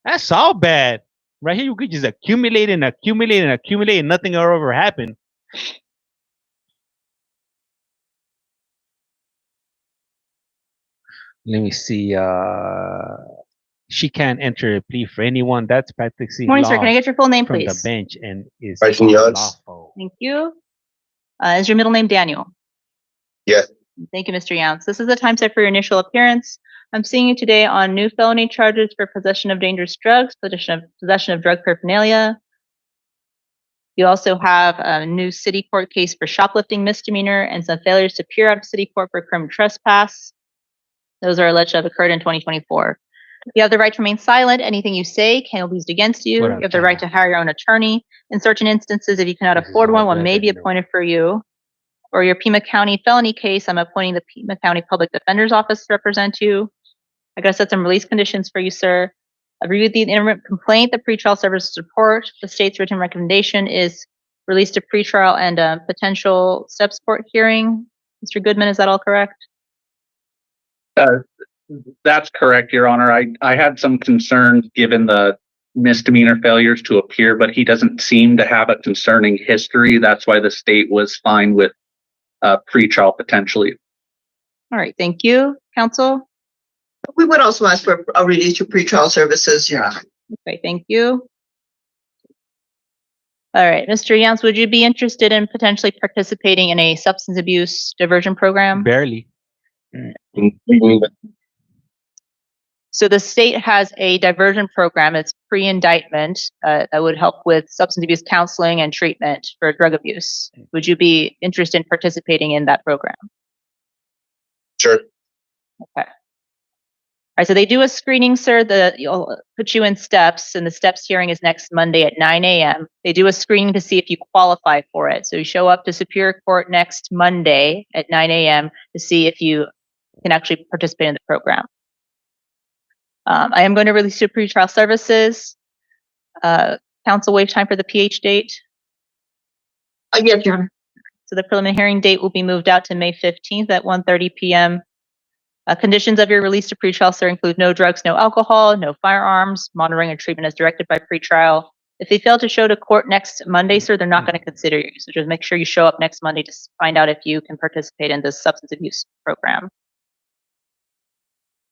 That's all bad. Right here, you could just accumulate and accumulate and accumulate, and nothing will ever happen. Let me see. She can't enter a plea for anyone. That's practically Morning, sir. Can I get your full name, from please? the bench and is lawful. Thank you. Is your middle name Daniel? Yes. Thank you, Mr. Younts. This is the time set for your initial appearance. I'm seeing you today on new felony charges for possession of dangerous drugs, possession of drug paraphernalia. You also have a new city court case for shoplifting misdemeanor and some failures to appear out of city court for criminal trespass. Those are alleged to have occurred in 2024. You have the right to remain silent. Anything you say can be used against you. You have the right to hire your own attorney. In certain instances, if you cannot afford one may be appointed for you. For your Pima County felony case, I'm appointing the Pima County Public Defender's Office to represent you. I gotta set some release conditions for you, sir. I've reviewed the interim complaint, the pretrial services report. The state's written recommendation is release to pretrial and potential steps court hearing. Mr. Goodman, is that all correct? That's correct, Your Honor. I had some concerns given the misdemeanor failures to appear, but he doesn't seem to have a concerning history. That's why the state was fine with pretrial potentially. All right, thank you, counsel. We would also ask for a release to pretrial services, Your Honor. Okay, thank you. All right, Mr. Younts, would you be interested in potentially participating in a substance abuse diversion program? Barely. So the state has a diversion program. It's pre-indictment that would help with substance abuse counseling and treatment for drug abuse. Would you be interested in participating in that program? Sure. Okay. All right, so they do a screening, sir. You'll put you in steps, and the steps hearing is next Monday at 9 a.m. They do a screening to see if you qualify for it. So you show up to Superior Court next Monday at 9 a.m. to see if you can actually participate in the program. I am going to release your pretrial services. Council waive time for the PH date. Yes, Your Honor. So the preliminary hearing date will be moved out to May 15th at 1:30 p.m. Conditions of your release to pretrial, sir, include no drugs, no alcohol, no firearms, monitoring and treatment as directed by pretrial. If you fail to show to court next Monday, sir, they're not going to consider you. So just make sure you show up next Monday to find out if you can participate in this substance abuse program.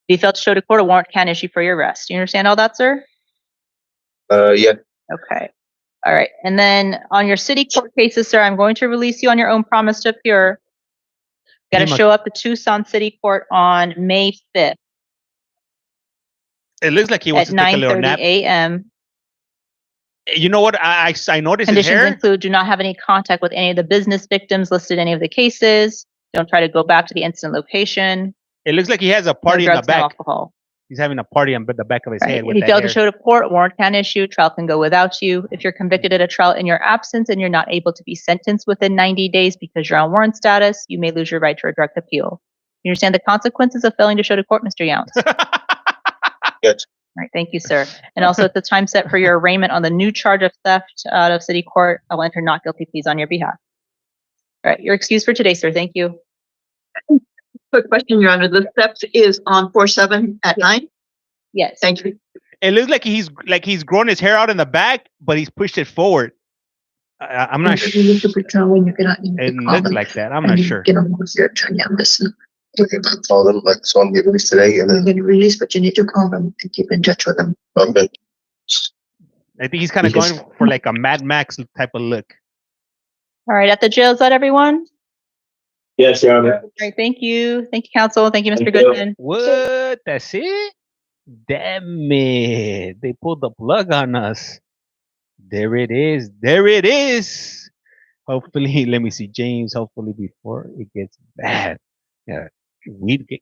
If you fail to show to court, a warrant can issue for your arrest. You understand all that, sir? Yeah. Okay. All right. And then on your city court cases, sir, I'm going to release you on your own promise to appear. Got to show up to Tucson City Court on May 5th. It looks like he wants at to take a little 9:30 nap. a.m. You know what? I noticed his Conditions hair. include do not have any contact with any of the business victims listed in any of the cases. Don't try to go back to the incident location. It looks like he has a party No in the drugs, no back. alcohol. He's having a party on the back of his Right. head If with you that fail hair. to show to court, a warrant can issue. Trial can go without you. If you're convicted at a trial in your absence and you're not able to be sentenced within 90 days because you're on warrant status, you may lose your right to a direct appeal. You understand the consequences of failing to show to court, Mr. Yount? Yes. All right, thank you, sir. And also at the time set for your arraignment on the new charge of theft out of city court, I will enter not guilty pleas on your behalf. All right, you're excused for today, sir. Thank you. Quick question, Your Honor. The theft is on 4/7 at 9? Yes. Thank you. It looks like he's grown his hair out in the back, but he's pushed it forward. I'm not sure. You to pretend when you get out. It looks like that. I'm not sure. Get on with your attorney on this. Okay, but call them like so I'm getting released today and You're then going to release, but you need to call them and keep in touch with them. okay. I think he's kind of going for like a Mad Max type of look. All right, at the jail, is that everyone? Yes, Your Honor. All right, thank you. Thank you, counsel. Thank you, Mr. Thank you. Goodman. What? That's it? Damn it. They pulled the plug on us. There it is. There it is. Hopefully, let me see, James. Hopefully, before it gets bad. Yeah.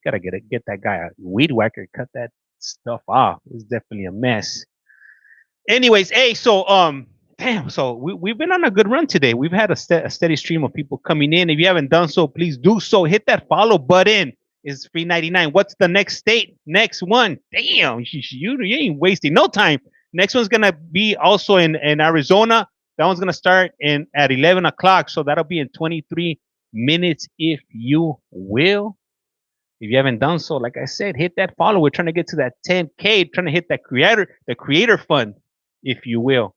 Gotta get that guy a weed whacker, cut that stuff off. It's definitely a mess. Anyways, hey, so damn, so we've been on a good run today. We've had a steady stream of people coming in. If you haven't done so, please do so. Hit that follow button. It's $3.99. What's the next state? Next one. Damn, you ain't wasting no time. Next one's gonna be also in Arizona. That one's gonna start at 11 o'clock. So that'll be in 23 minutes, if you will. If you haven't done so, like I said, hit that follow. We're trying to get to that 10K, trying to hit that creator fund, if you will.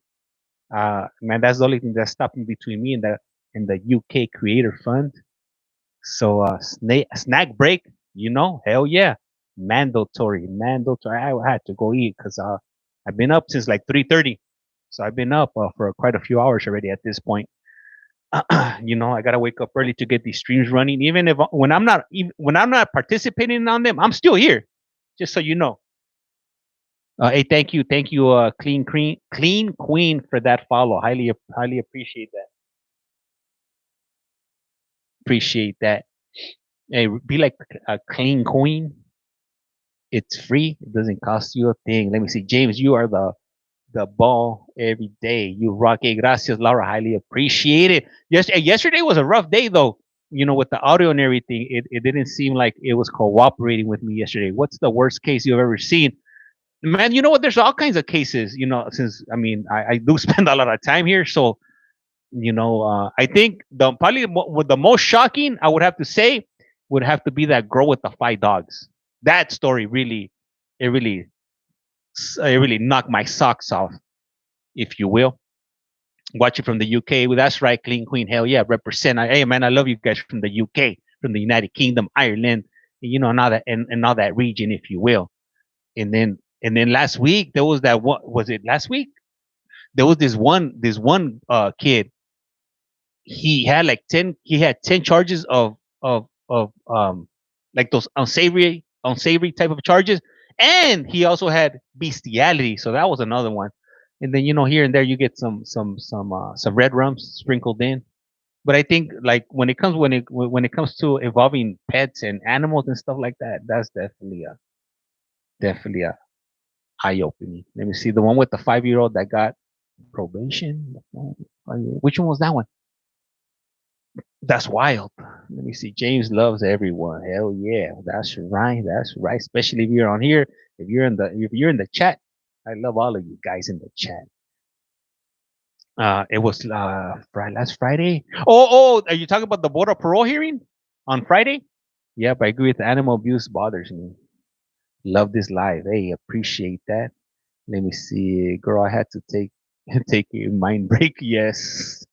Man, that's the only thing that's stopping between me and the UK creator fund. So snack break, hell yeah. Mandatory. I had to go eat because I've been up since like 3:30. So I've been up for quite a few hours already at this point. I gotta wake up early to get these streams running. Even when I'm not participating on them, I'm still here. Just so you know. Hey, thank you, Clean Queen for that follow. Highly appreciate that. Appreciate that. Hey, be like a Clean Queen. It's free. It doesn't cost you a thing. Let me see, James. You are the ball every day. You rock it. Gracias, Laura. Highly appreciate it. Yesterday was a rough day, though. With the audio and everything, it didn't seem like it was cooperating with me yesterday. What's the worst case you've ever seen? Man, you know what? There's all kinds of cases, since, I do spend a lot of time here. So, I think probably the most shocking, I would have to say, would have to be that girl with the 5 dogs. That story really knocked my socks off, if you will. Watch it from the UK. Well, that's right, Clean Queen. Hell yeah, represent. Hey man, I love you guys from the UK, from the United Kingdom, Ireland, and all that and all that region, if you will. And then last week there was that one. Was it last week? There was this one kid. He had like 10 charges of like those unsavory type of charges. And he also had bestiality, so that was another one. And then here and there you get some red rums sprinkled in. But I think like when it comes to involving pets and animals and stuff like that, that's definitely a eye opening. Let me see the one with the 5-year-old that got probation. Which one was that one? That's wild. Let me see. James loves everyone. Hell yeah. That's right. That's right. Especially if you're on here. If you're in the chat. I love all of you guys in the chat. It was last Friday. Oh, are you talking about the border parole hearing on Friday? Yep, I agree with animal abuse bothers me. Love this live. Hey, appreciate that. Let me see. Girl, I had to take a mind break. Yes.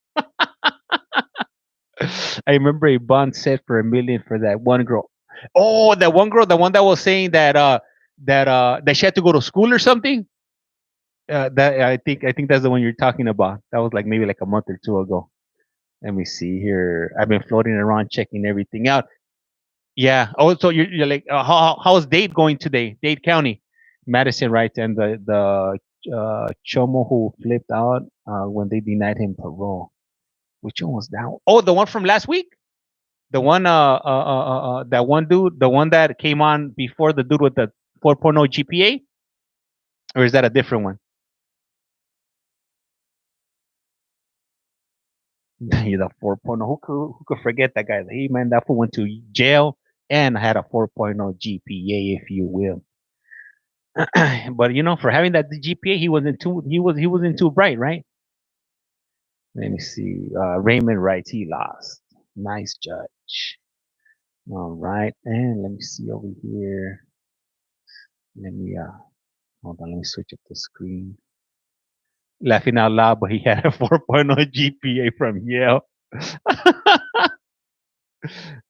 I remember a bond set for $1 million for that one girl. Oh, that one girl, the one that was saying that she had to go to school or something. That I think that's the one you're talking about. That was like maybe like a month or two ago. Let me see here. I've been floating around checking everything out. Yeah. Oh, so you're like, how's Dade going today? Dade County, Madison, right? And the chomo who flipped out when they denied him parole. Which one was that? Oh, the one from last week. The one that one dude, the one that came on before the dude with the 4.0 GPA, or is that a different one? The 4.0. Who could forget that guy? Hey man, that fool went to jail and had a 4.0 GPA, if you will. But you know, for having that GPA, he wasn't too bright, right? Let me see. Raymond writes he lost. Nice judge. All right, and let me see over here. Let me hold on. Let me switch up the screen. Laughing out loud, but he had a 4.0 GPA from Yale.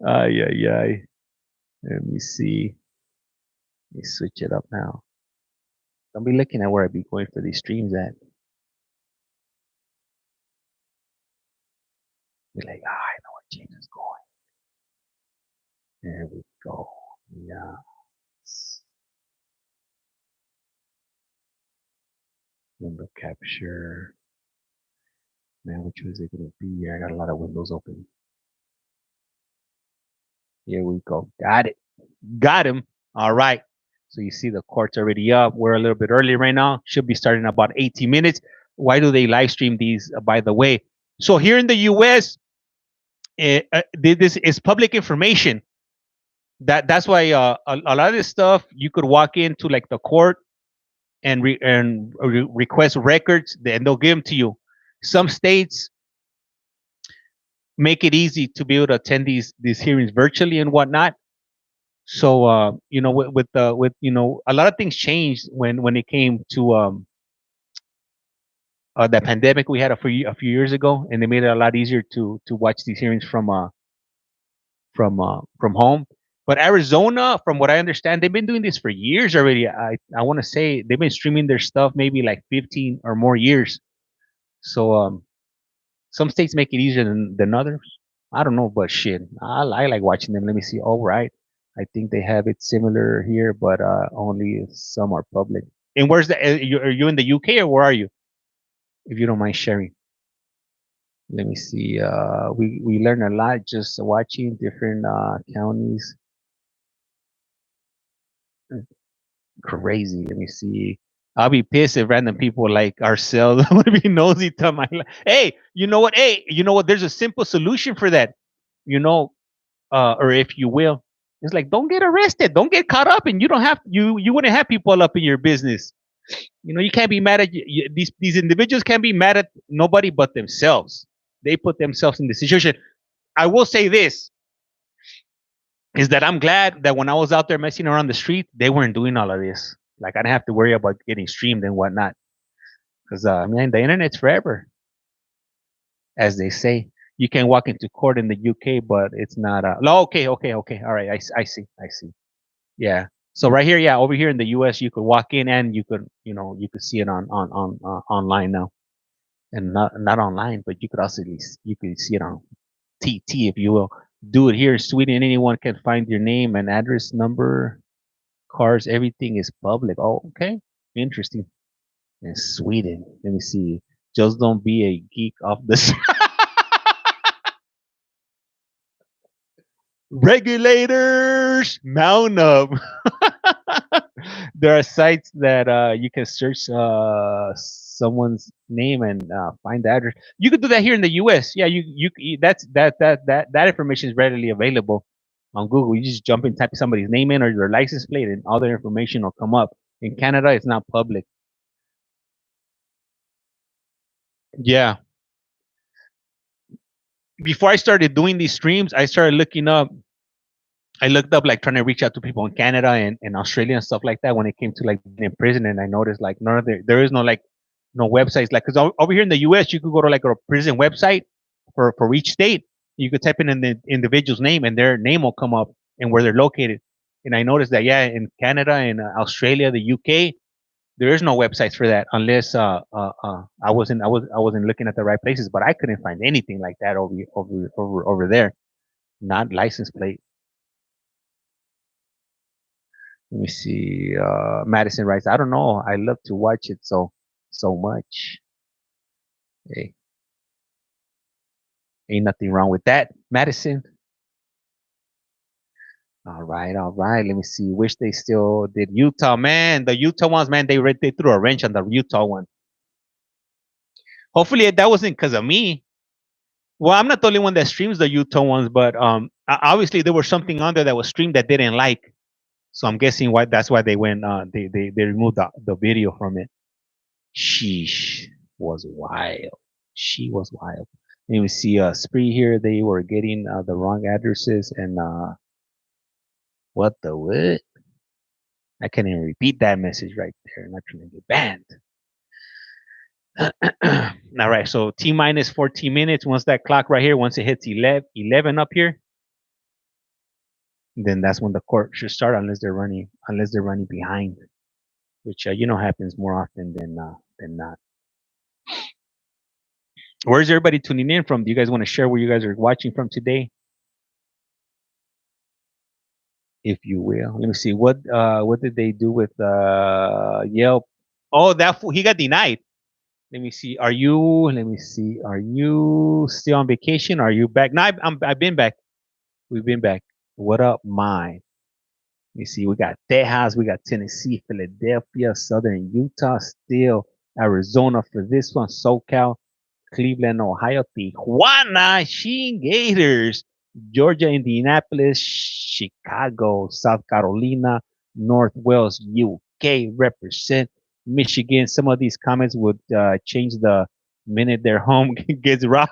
Ay, ay, ay. Let me see. Let me switch it up now. Don't be looking at where I be going for these streams at. Be like, I know where James is going. There we go. Yeah. Window capture. Man, which was it gonna be? I got a lot of windows open. Here we go. Got it. Got him. All right. So you see the court's already up. We're a little bit early right now. Should be starting in about 18 minutes. Why do they live stream these, by the way? So here in the U.S., this is public information. That's why a lot of this stuff you could walk into like the court and request records, and they'll give them to you. Some states make it easy to be able to attend these hearings virtually and whatnot. So you know, with you know, a lot of things changed when it came to that pandemic we had a few years ago, and they made it a lot easier to watch these hearings from home. But Arizona, from what I understand, they've been doing this for years already. I want to say they've been streaming their stuff maybe like 15 or more years. So some states make it easier than others. I don't know, but shit, I like watching them. Let me see. All right, I think they have it similar here, but only some are public. And where's the? Are you in the UK or where are you? If you don't mind sharing. Let me see. We learn a lot just watching different counties. Crazy. Let me see. I'll be pissed if random people like ourselves would be nosy to my life. Hey, you know what? Hey, you know what? There's a simple solution for that. You know, or if you will, it's like don't get arrested, don't get caught up, and you don't have you wouldn't have people up in your business. You know, you can't be mad at these individuals. Can't be mad at nobody but themselves. They put themselves in the situation. I will say this: is that I'm glad that when I was out there messing around the street, they weren't doing all of this. Like I didn't have to worry about getting streamed and whatnot. Because man, the internet's forever, as they say. You can walk into court in the UK, but it's not. Okay. All right, I see. Yeah. So right here, yeah, over here in the US, you could walk in and you could see it on online now, and not online, but you could also you could see it on TT, if you will. Do it here in Sweden. Anyone can find your name and address, number, cars, everything is public. Oh, okay, interesting. In Sweden, let me see. Just don't be a geek off this. Regulators, mount up. there are sites that you can search someone's name and find the address. You could do that here in the U.S. Yeah, that information is readily available on Google. You just jump in, type somebody's name in or their license plate, and all their information will come up. In Canada, it's not public. Yeah. Before I started doing these streams, I started looking up. I looked up like trying to reach out to people in Canada and Australia and stuff like that when it came to like being in prison, and I noticed like none of there is no like no websites like because over here in the U.S. you could go to like a prison website for each state. You could type in the individual's name and their name will come up and where they're located. And I noticed that yeah, in Canada and Australia, the UK, there is no websites for that unless I wasn't looking at the right places, but I couldn't find anything like that over there. Not license plate. Let me see. Madison writes, I don't know. I love to watch it so much. Hey. Ain't nothing wrong with that, Madison. All right. Let me see. Wish they still did Utah, man. The Utah ones, man, they threw a wrench on the Utah one. Hopefully that wasn't because of me. Well, I'm not the only one that streams the Utah ones, but obviously there was something on there that was streamed that didn't like. So I'm guessing that's why they went they removed the video from it. Sheesh, was wild. She was wild. And we see Spree here. They were getting the wrong addresses and what the what? I can't even repeat that message right there. Not trying to get banned. All right, so T minus 14 minutes. Once that clock right here, once it hits 11 up here, then that's when the court should start, unless they're running behind, which happens more often than not. Where's everybody tuning in from? Do you guys want to share where you guys are watching from today? If you will. Let me see. What did they do with Yelp? Oh, that fool, he got denied. Let me see. Let me see. Are you still on vacation? Are you back? No, I've been back. We've been back. What up, mine? Let me see. We got Texas, we got Tennessee, Philadelphia, Southern Utah, still Arizona for this one, SoCal, Cleveland, Ohio, Tijuana, Sheen Gators, Georgia, Indianapolis, Chicago, South Carolina, North Wales, UK, represent Michigan. Some of these comments would change the minute their home gets robbed.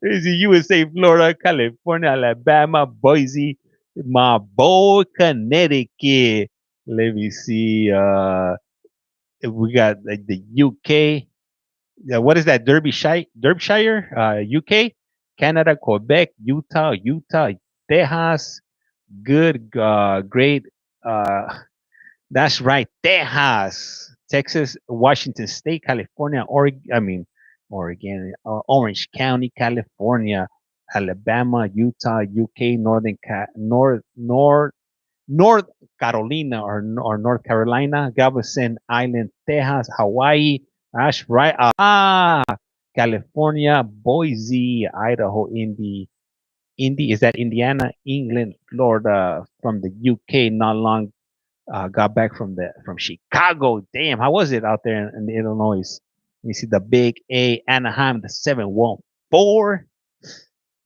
Is USA, Florida, California, Alabama, Boise, my boy, Connecticut. Let me see. We got like the UK. What is that? Derbyshire, UK, Canada, Quebec, Utah, Texas. Good, great. That's right, Texas, Texas, Washington State, California, Oregon, Orange County, California, Alabama, Utah, UK, North Carolina or North Carolina, Galveston Island, Texas, Hawaii. That's right. California, Boise, Idaho, Indy, is that Indiana, England, Florida, from the UK, not long got back from Chicago. Damn, how was it out there in Illinois? You see the big A, Anaheim, the 714.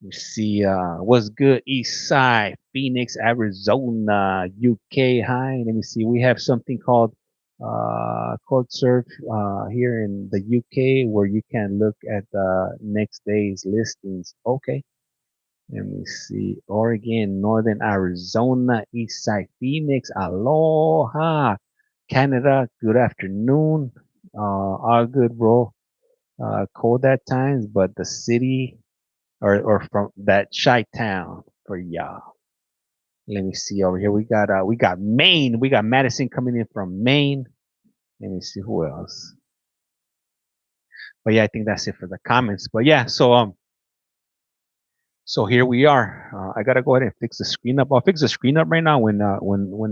You see what's good, East Side, Phoenix, Arizona, UK. Hi, let me see. We have something called Code Surf here in the UK where you can look at the next day's listings. Okay. Let me see. Oregon, Northern Arizona, East Side, Phoenix, aloha. Canada, good afternoon. All good, bro. Cold at times, but the city or from that Chi-town for y'all. Let me see over here. We got Maine. We got Madison coming in from Maine. Let me see who else. But yeah, I think that's it for the comments. But yeah, so here we are. I gotta go ahead and fix the screen up. I'll fix the screen up right now when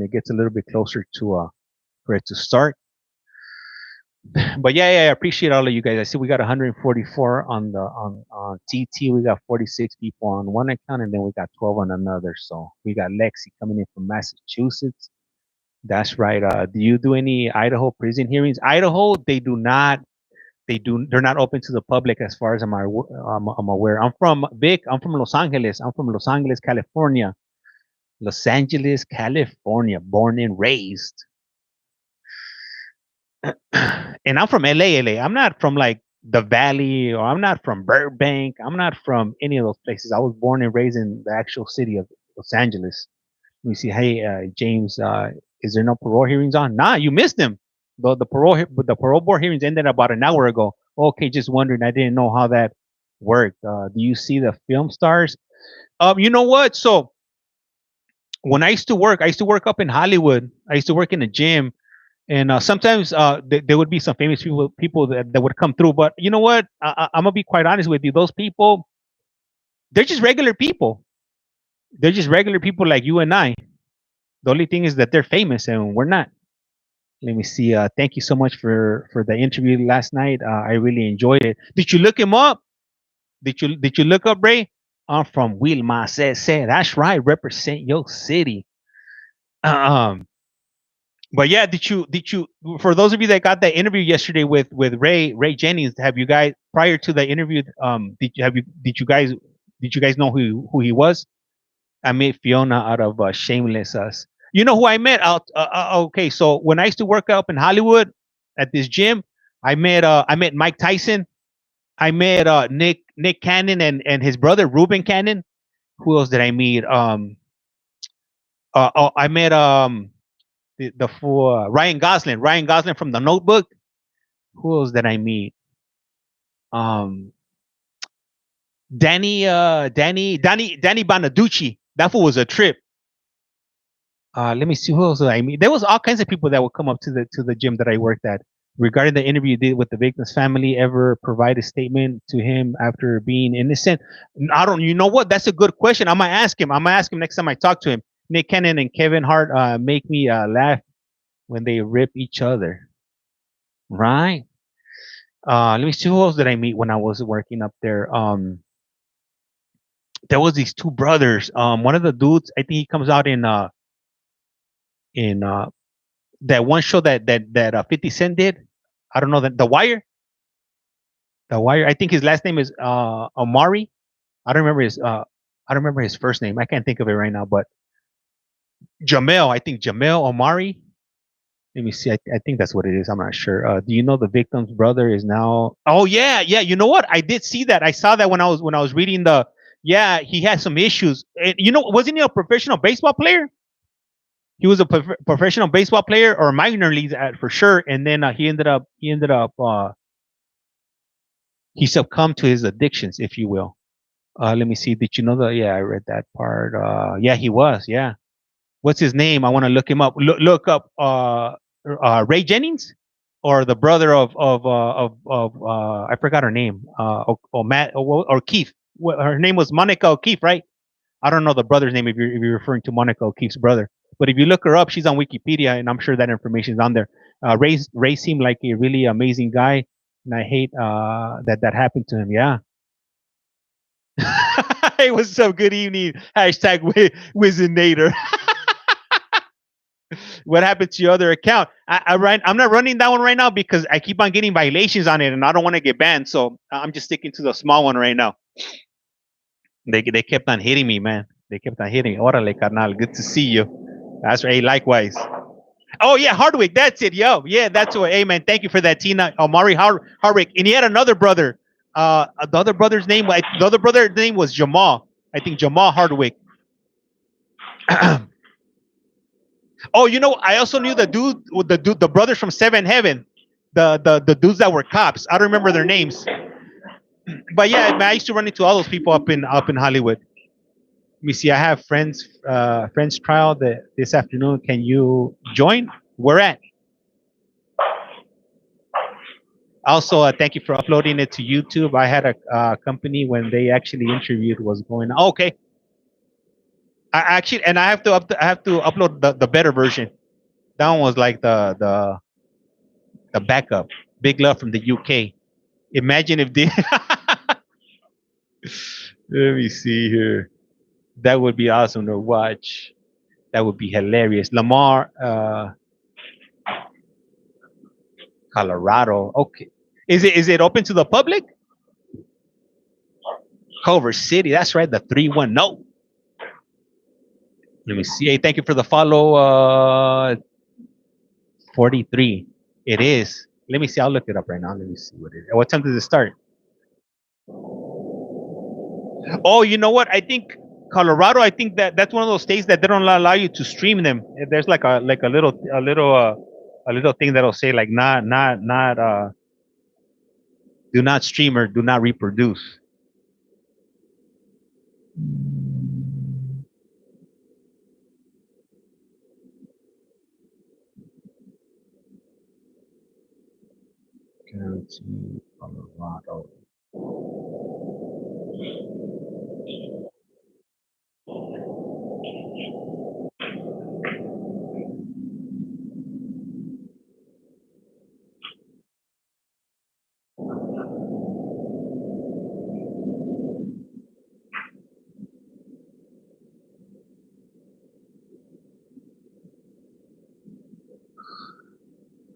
it gets a little bit closer to for it to start. But yeah, I appreciate all of you guys. I see we got 144 on TT. We got 46 people on one account, and then we got 12 on another. So we got Lexi coming in from Massachusetts. That's right. Do you do any Idaho prison hearings? Idaho, they're not open to the public as far as I'm aware. I'm from Vic. I'm from Los Angeles. I'm from Los Angeles, California. Los Angeles, California, born and raised. And I'm from LA. I'm not from like the Valley, or I'm not from Burbank. I'm not from any of those places. I was born and raised in the actual city of Los Angeles. We see, hey, James, is there no parole hearings on? Nah, you missed them. The parole board hearings ended about an hour ago. Okay, just wondering. I didn't know how that worked. Do you see the film stars? You know what? So when I used to work up in Hollywood. I used to work in a gym, and sometimes there would be some famous people that would come through. But you know what? I'm gonna be quite honest with you. Those people, they're just regular people. They're just regular people like you and I. The only thing is that they're famous and we're not. Let me see. Thank you so much for the interview last night. I really enjoyed it. Did you look him up? Did you look up Ray? I'm from Wilma. Say that's right. Represent your city. Um, but yeah, did you for those of you that got that interview yesterday with Ray Jennings? Have you guys, prior to the interview, did you guys know who he was? I met Fiona out of Shameless Us. You know who I met out? Okay, so when I used to work up in Hollywood at this gym, I met Mike Tyson. I met Nick Cannon and his brother Ruben Cannon. Who else did I meet? I met the fool Ryan Gosling. Ryan Gosling from The Notebook. Who else did I meet? Um, Danny Bonaducci. That fool was a trip. Let me see who else I mean. There was all kinds of people that would come up to the gym that I worked at. Regarding the interview you did with the victim's family, ever provide a statement to him after being innocent? I don't. You know what? That's a good question. I'm gonna ask him. Next time I talk to him. Nick Cannon and Kevin Hart make me laugh when they rip each other. Right. Let me see who else did I meet when I was working up there. There was these two brothers. One of the dudes, I think he comes out in that one show that 50 Cent did. I don't know, that The Wire. The Wire. I think his last name is Omari. I don't remember his first name. I can't think of it right now. But Jamel. I think Jamel Omari. Let me see. I think that's what it is. I'm not sure. Do you know the victim's brother is now? Oh yeah. You know what? I did see that. I saw that when I was reading the. Yeah, he had some issues. And, you know, wasn't he a professional baseball player? He was a professional baseball player, or minor leagues for sure. And then he ended up he succumbed to his addictions, if you will. Let me see. Did you know that? Yeah, I read that part. Yeah, he was. Yeah. What's his name? I want to look him up. Look up Ray Jennings, or the brother of I forgot her name. Or Matt or Keith. Her name was Monica O'Keefe, right? I don't know the brother's name if you're referring to Monica O'Keefe's brother. But if you look her up, she's on Wikipedia, and I'm sure that information is on there. Ray seemed like a really amazing guy, and I hate that happened to him. Yeah. Hey, what's up? Good evening. Hashtag Wizinator. What happened to your other account? I'm not running that one right now because I keep on getting violations on it, and I don't want to get banned. So I'm just sticking to the small one right now. They kept on hitting me, man. They kept on hitting me. Orale, carnal. Good to see you. That's right. Likewise. Oh yeah, Hardwick. That's it. Yo, yeah, that's what. Hey man, thank you for that, Tina. Omari Hardwick, and he had another brother. The other brother's name was Jamal. I think Jamal Hardwick. Oh, you know, I also knew the brothers from Seven Heaven, the dudes that were cops. I don't remember their names, but yeah, I used to run into all those people up in Hollywood. Let me see. I have friends trial this afternoon. Can you join? Where at? Also, thank you for uploading it to YouTube. I had a company when they actually interviewed was going. Oh, okay. I have to upload the better version. That one was like the backup. Big love from the UK. Imagine if they. Let me see here. That would be awesome to watch. That would be hilarious. Lamar, Colorado. Okay. Is it open to the public? Culver City. That's right. The 310. Let me see. Hey, thank you for the follow. 43. It is. Let me see. I'll look it up right now. Let me see what it is. What time does it start? Oh, you know what? I think Colorado. I think that's one of those states that they don't allow you to stream them. There's like a little thing that'll say like not do not stream or do not reproduce. County, Colorado.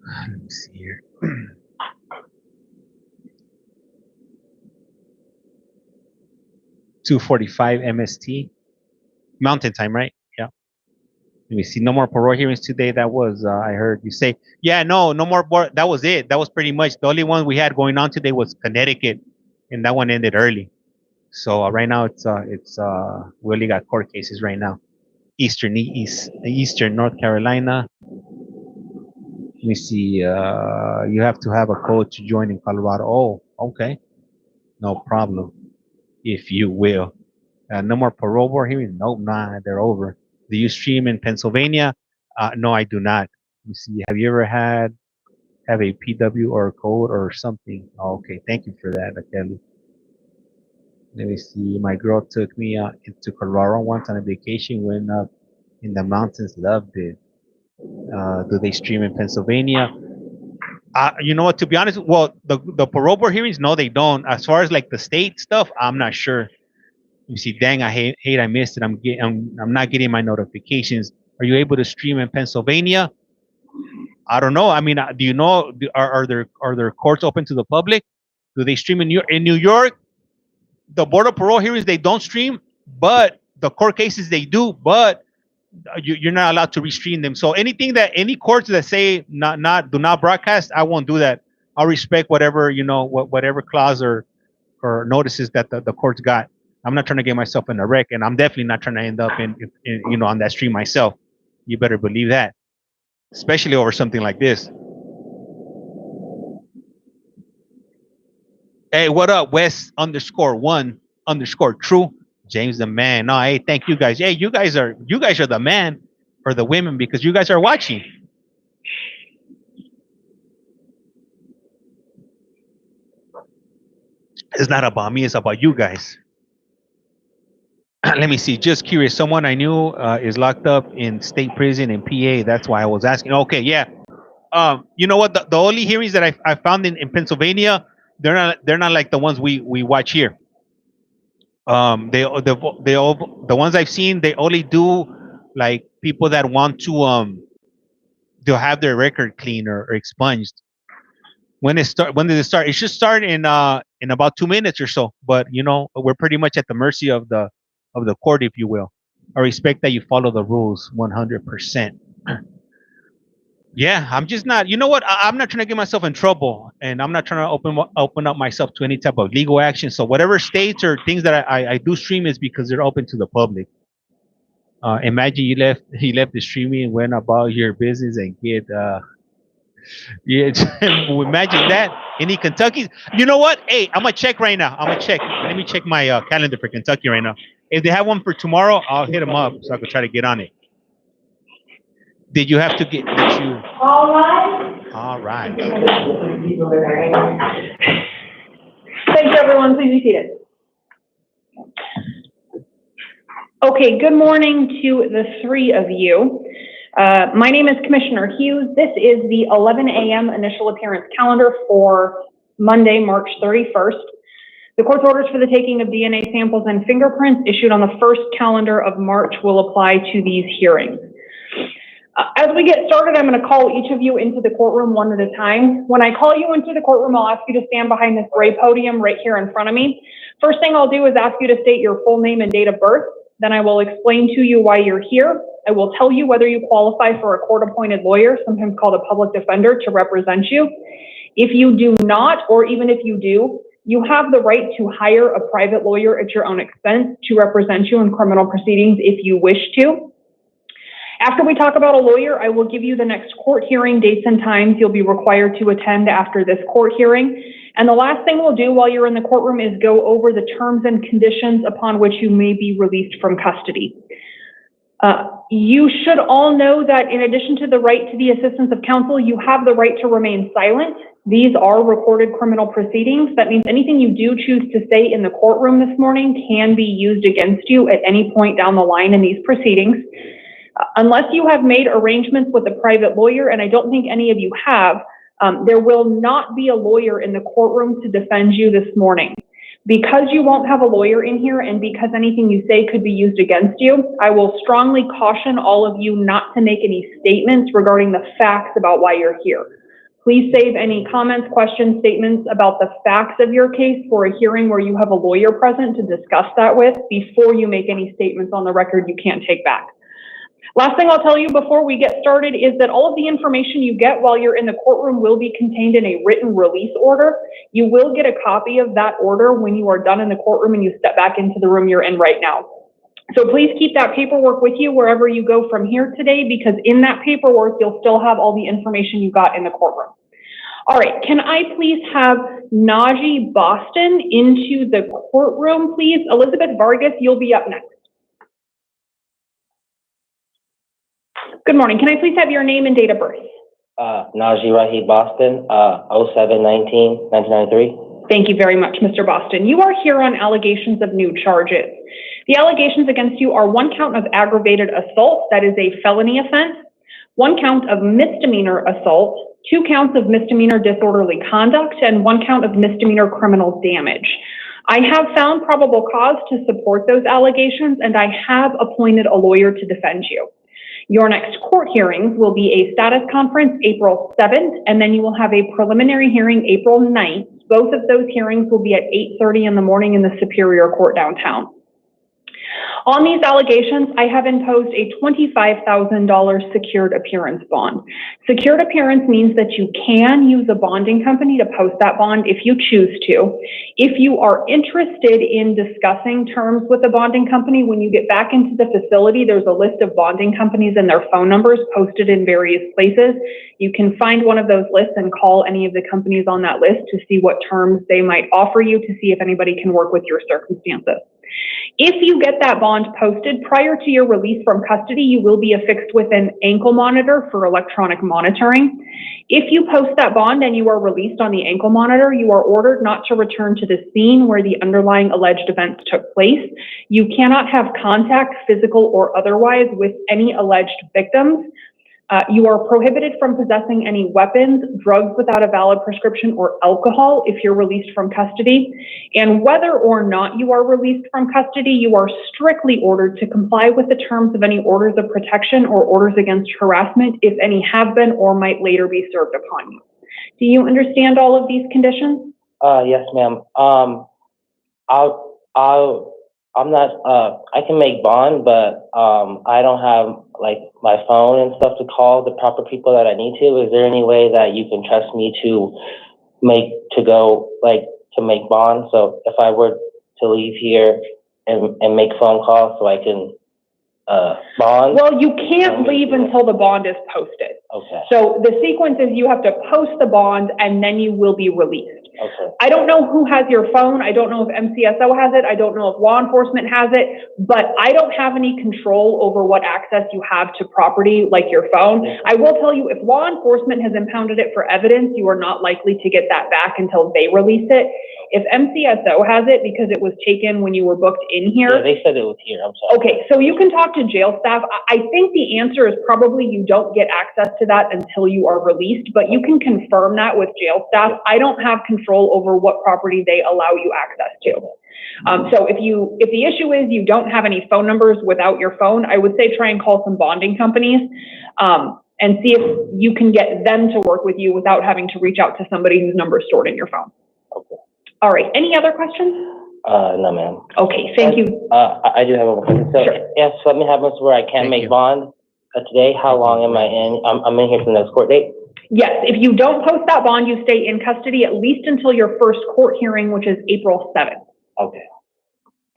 Let me see here. 2:45 MST, Mountain Time, right? Yeah. Let me see. No more parole hearings today. That was I heard you say. Yeah, no more. That was it. That was pretty much the only one we had going on today was Connecticut, and that one ended early. So right now it's we only got court cases right now. Eastern North Carolina. Let me see. You have to have a code to join in Colorado. Oh, okay. No problem. If you will. No more parole board hearings. Nope, nah, they're over. Do you stream in Pennsylvania? No, I do not. Let me see. Have you ever have a PW or a code or something? Oh, okay, thank you for that, Kelly. Let me see. My girl took me into Colorado once on a vacation. Went up in the mountains. Loved it. Do they stream in Pennsylvania? You know what? To be honest, well, the parole board hearings, no, they don't. As far as like the state stuff, I'm not sure. You see, dang, I hate I missed it. I'm not getting my notifications. Are you able to stream in Pennsylvania? I don't know. I mean, do you know? Are there courts open to the public? Do they stream in New York? The Board of Parole hearings, they don't stream, but the court cases they do. But you're not allowed to restream them. So any courts that say do not broadcast, I won't do that. I'll respect whatever whatever clause or notices that the courts got. I'm not trying to get myself in a wreck, and I'm definitely not trying to end up in on that stream myself. You better believe that, especially over something like this. Hey, what up, West_1_true? James the man. No, hey, thank you guys. Hey, you guys are the man for the women because you guys are watching. It's not about me, it's about you guys. Let me see. Just curious. Someone I knew is locked up in state prison in PA. That's why I was asking. Okay, yeah. You know what? The only hearings that I found in Pennsylvania, they're not like the ones we watch here. The ones I've seen, they only do like people that want to have their record clean or expunged. When did it start? It should start in about 2 minutes or so. But we're pretty much at the mercy of the court, if you will. I respect that you follow the rules 100%. Yeah, I'm just not. You know what? I'm not trying to get myself in trouble, and I'm not trying to open up myself to any type of legal action. So whatever states or things that I do stream is because they're open to the public. Imagine he left the streaming and went about your business and get yeah. Imagine that. Any Kentucky? You know what? Hey, I'm gonna check right now. Let me check my calendar for Kentucky right now. If they have one for tomorrow, I'll hit them up so I could try to get on it. Did you have to get? All right. Thanks, everyone. Please be seated. Okay, good morning to the three of you. My name is Commissioner Hughes. This is the 11 a.m. initial appearance calendar for Monday, March 31st. The court's orders for the taking of DNA samples and fingerprints issued on the first calendar of March will apply to these hearings. As we get started, I'm going to call each of you into the courtroom one at a time. When I call you into the courtroom, I'll ask you to stand behind this gray podium right here in front of me. First thing I'll do is ask you to state your full name and date of birth. Then I will explain to you why you're here. I will tell you whether you qualify for a court-appointed lawyer, sometimes called a public defender, to represent you. If you do not, or even if you do, you have the right to hire a private lawyer at your own expense to represent you in criminal proceedings if you wish to. After we talk about a lawyer, I will give you the next court hearing dates and times you'll be required to attend after this court hearing. And the last thing we'll do while you're in the courtroom is go over the terms and conditions upon which you may be released from custody. You should all know that in addition to the right to the assistance of counsel, you have the right to remain silent. These are recorded criminal proceedings. That means anything you do choose to say in the courtroom this morning can be used against you at any point down the line in these proceedings. Unless you have made arrangements with a private lawyer, and I don't think any of you have, there will not be a lawyer in the courtroom to defend you this morning. Because you won't have a lawyer in here and because anything you say could be used against you, I will strongly caution all of you not to make any statements regarding the facts about why you're here. Please save any comments, questions, statements about the facts of your case for a hearing where you have a lawyer present to discuss that with before you make any statements on the record you can't take back. Last thing I'll tell you before we get started is that all of the information you get while you're in the courtroom will be contained in a written release order. You will get a copy of that order when you are done in the courtroom and you step back into the room you're in right now. So please keep that paperwork with you wherever you go from here today, because in that paperwork, you'll still have all the information you got in the courtroom. All right, can I please have Najee Boston into the courtroom, please? Elizabeth Vargas, you'll be up next. Good morning. Can I please have your name and date of birth? Najee Rahid Boston, 07-19-1993. Thank you very much, Mr. Boston. You are here on allegations of new charges. The allegations against you are 1 count of aggravated assault, that is a felony offense, 1 count of misdemeanor assault, 2 counts of misdemeanor disorderly conduct, and 1 count of misdemeanor criminal damage. I have found probable cause to support those allegations, and I have appointed a lawyer to defend you. Your next court hearings will be a status conference April 7th, and then you will have a preliminary hearing April 9th. Both of those hearings will be at 8:30 in the morning in the Superior Court downtown. On these allegations, I have imposed a $25,000 secured appearance bond. Secured appearance means that you can use a bonding company to post that bond if you choose to. If you are interested in discussing terms with a bonding company, when you get back into the facility, there's a list of bonding companies and their phone numbers posted in various places. You can find one of those lists and call any of the companies on that list to see what terms they might offer you, to see if anybody can work with your circumstances. If you get that bond posted prior to your release from custody, you will be affixed with an ankle monitor for electronic monitoring. If you post that bond and you are released on the ankle monitor, you are ordered not to return to the scene where the underlying alleged events took place. You cannot have contact, physical or otherwise, with any alleged victims. You are prohibited from possessing any weapons, drugs without a valid prescription, or alcohol if you're released from custody. And whether or not you are released from custody, you are strictly ordered to comply with the terms of any orders of protection or orders against harassment, if any have been or might later be served upon you. Do you understand all of these conditions? Yes, ma'am. I'm not, I can make bond, but I don't have like my phone and stuff to call the proper people that I need to. Is there any way that you can trust me to make bond? So if I were to leave here and make phone calls so I can bond? Well, you can't leave until the bond is posted. Okay. So the sequence is you have to post the bond and then you will be released. Okay. I don't know who has your phone. I don't know if MCSO has it. I don't know if law enforcement has it, but I don't have any control over what access you have to property like your phone. I will tell you, if law enforcement has impounded it for evidence, you are not likely to get that back until they release it. If MCSO has it because it was taken when you were booked in here. Yeah, they said it was here. I'm sorry. Okay, so you can talk to jail staff. I think the answer is probably you don't get access to that until you are released, but you can confirm that with jail staff. I don't have control control over what property they allow you access to. So if the issue is you don't have any phone numbers without your phone, I would say try and call some bonding companies and see if you can get them to work with you without having to reach out to somebody whose number is stored in your phone. Okay. All right, any other questions? No, ma'am. Okay, thank you. I do have one question. So if something happens where I can't make bond today, how long am I in? I'm in here for the next court date? Yes, if you don't post that bond, you stay in custody at least until your first court hearing, which is April 7th. Okay.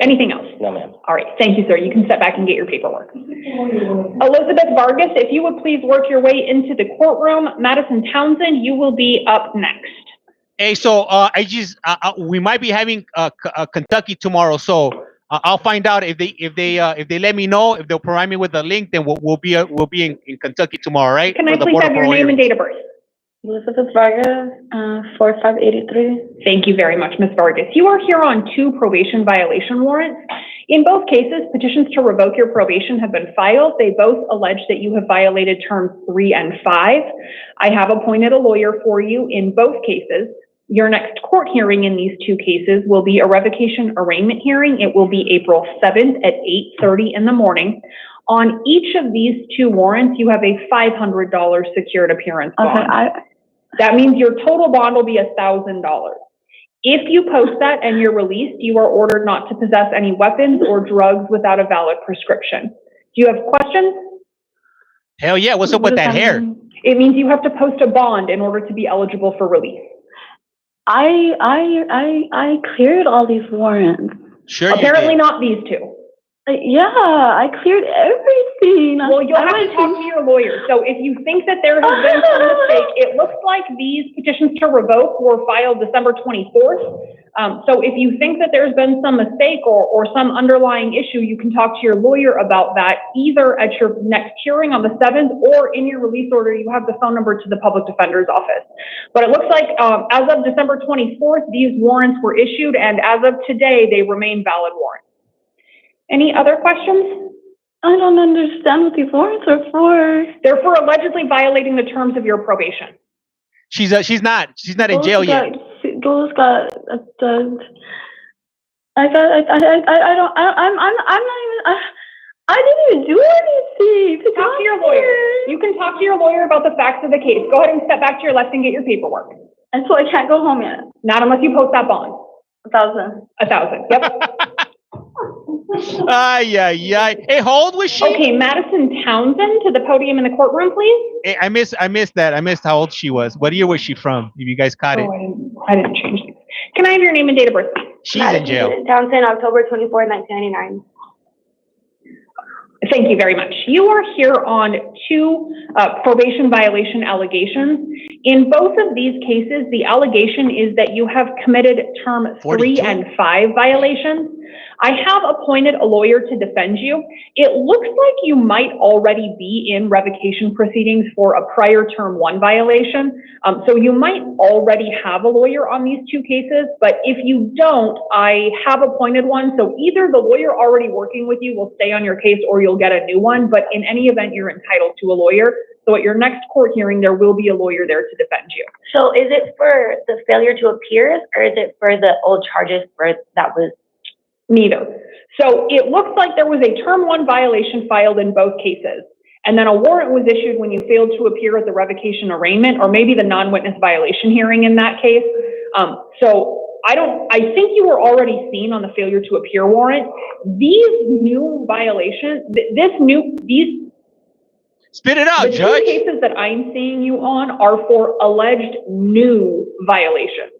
Anything else? No, ma'am. All right, thank you, sir. You can step back and get your paperwork. Elizabeth Vargas, if you would please work your way into the courtroom. Madison Townsend, you will be up next. Hey, so we might be having Kentucky tomorrow, so I'll find out if they let me know, if they'll provide me with the link, then we'll be in Kentucky tomorrow, right? Can I please have your name and date of birth? Elizabeth Vargas, 4583. Thank you very much, Ms. Vargas. You are here on 2 probation violation warrants. In both cases, petitions to revoke your probation have been filed. They both allege that you have violated terms 3 and 5. I have appointed a lawyer for you in both cases. Your next court hearing in these 2 cases will be a revocation arraignment hearing. It will be April 7th at 8:30 in the morning. On each of these 2 warrants, you have a $500 secured appearance bond. Okay, that means your total bond will be $1,000. If you post that and you're released, you are ordered not to possess any weapons or drugs without a valid prescription. Do you have questions? Hell yeah, what's up with that hair? It means you have to post a bond in order to be eligible for release. I cleared all these warrants. Sure. Apparently not these 2. Yeah, I cleared everything. Well, you'll have to talk to your lawyer. So if you think that there has been some mistake, it looks like these petitions to revoke were filed December 24th. So if you think that there's been some mistake or some underlying issue, you can talk to your lawyer about that either at your next hearing on the 7th or in your release order, you have the phone number to the public defender's office. But it looks like as of December 24th, these warrants were issued, and as of today, they remain valid warrants. Any other questions? I don't understand what these warrants are for. They're for allegedly violating the terms of your probation. She's not in jail yet. Those got I didn't even do anything. Talk to your lawyer. You can talk to your lawyer about the facts of the case. Go ahead and step back to your left and get your paperwork. And so I can't go home yet. Not unless you post that bond. 1,000. 1,000. Yep. Ay. Hey, how old was she? Okay, Madison Townsend, to the podium in the courtroom, please. Hey, I missed that. I missed how old she was. What year was she from? If you guys caught it. I didn't change these. Can I have your name and date of birth? She's in jail. Townsend, October 24, 1999. Thank you very much. You are here on 2 probation violation allegations. In both of these cases, the allegation is that you have committed term 3 and 5 violations. I have appointed a lawyer to defend you. It looks like you might already be in revocation proceedings for a prior term 1 violation. So you might already have a lawyer on these 2 cases, but if you don't, I have appointed one. So either the lawyer already working with you will stay on your case or you'll get a new one, but in any event, you're entitled to a lawyer. So at your next court hearing, there will be a lawyer there to defend you. So is it for the failure to appear, or is it for the old charges where that was? Neither. So it looks like there was a term 1 violation filed in both cases. And then a warrant was issued when you failed to appear at the revocation arraignment, or maybe the non-witness violation hearing in that case. So I think you were already seen on the failure to appear warrant. These new violations, spit it out, the Judge. 2 cases that I'm seeing you on are for alleged new violations.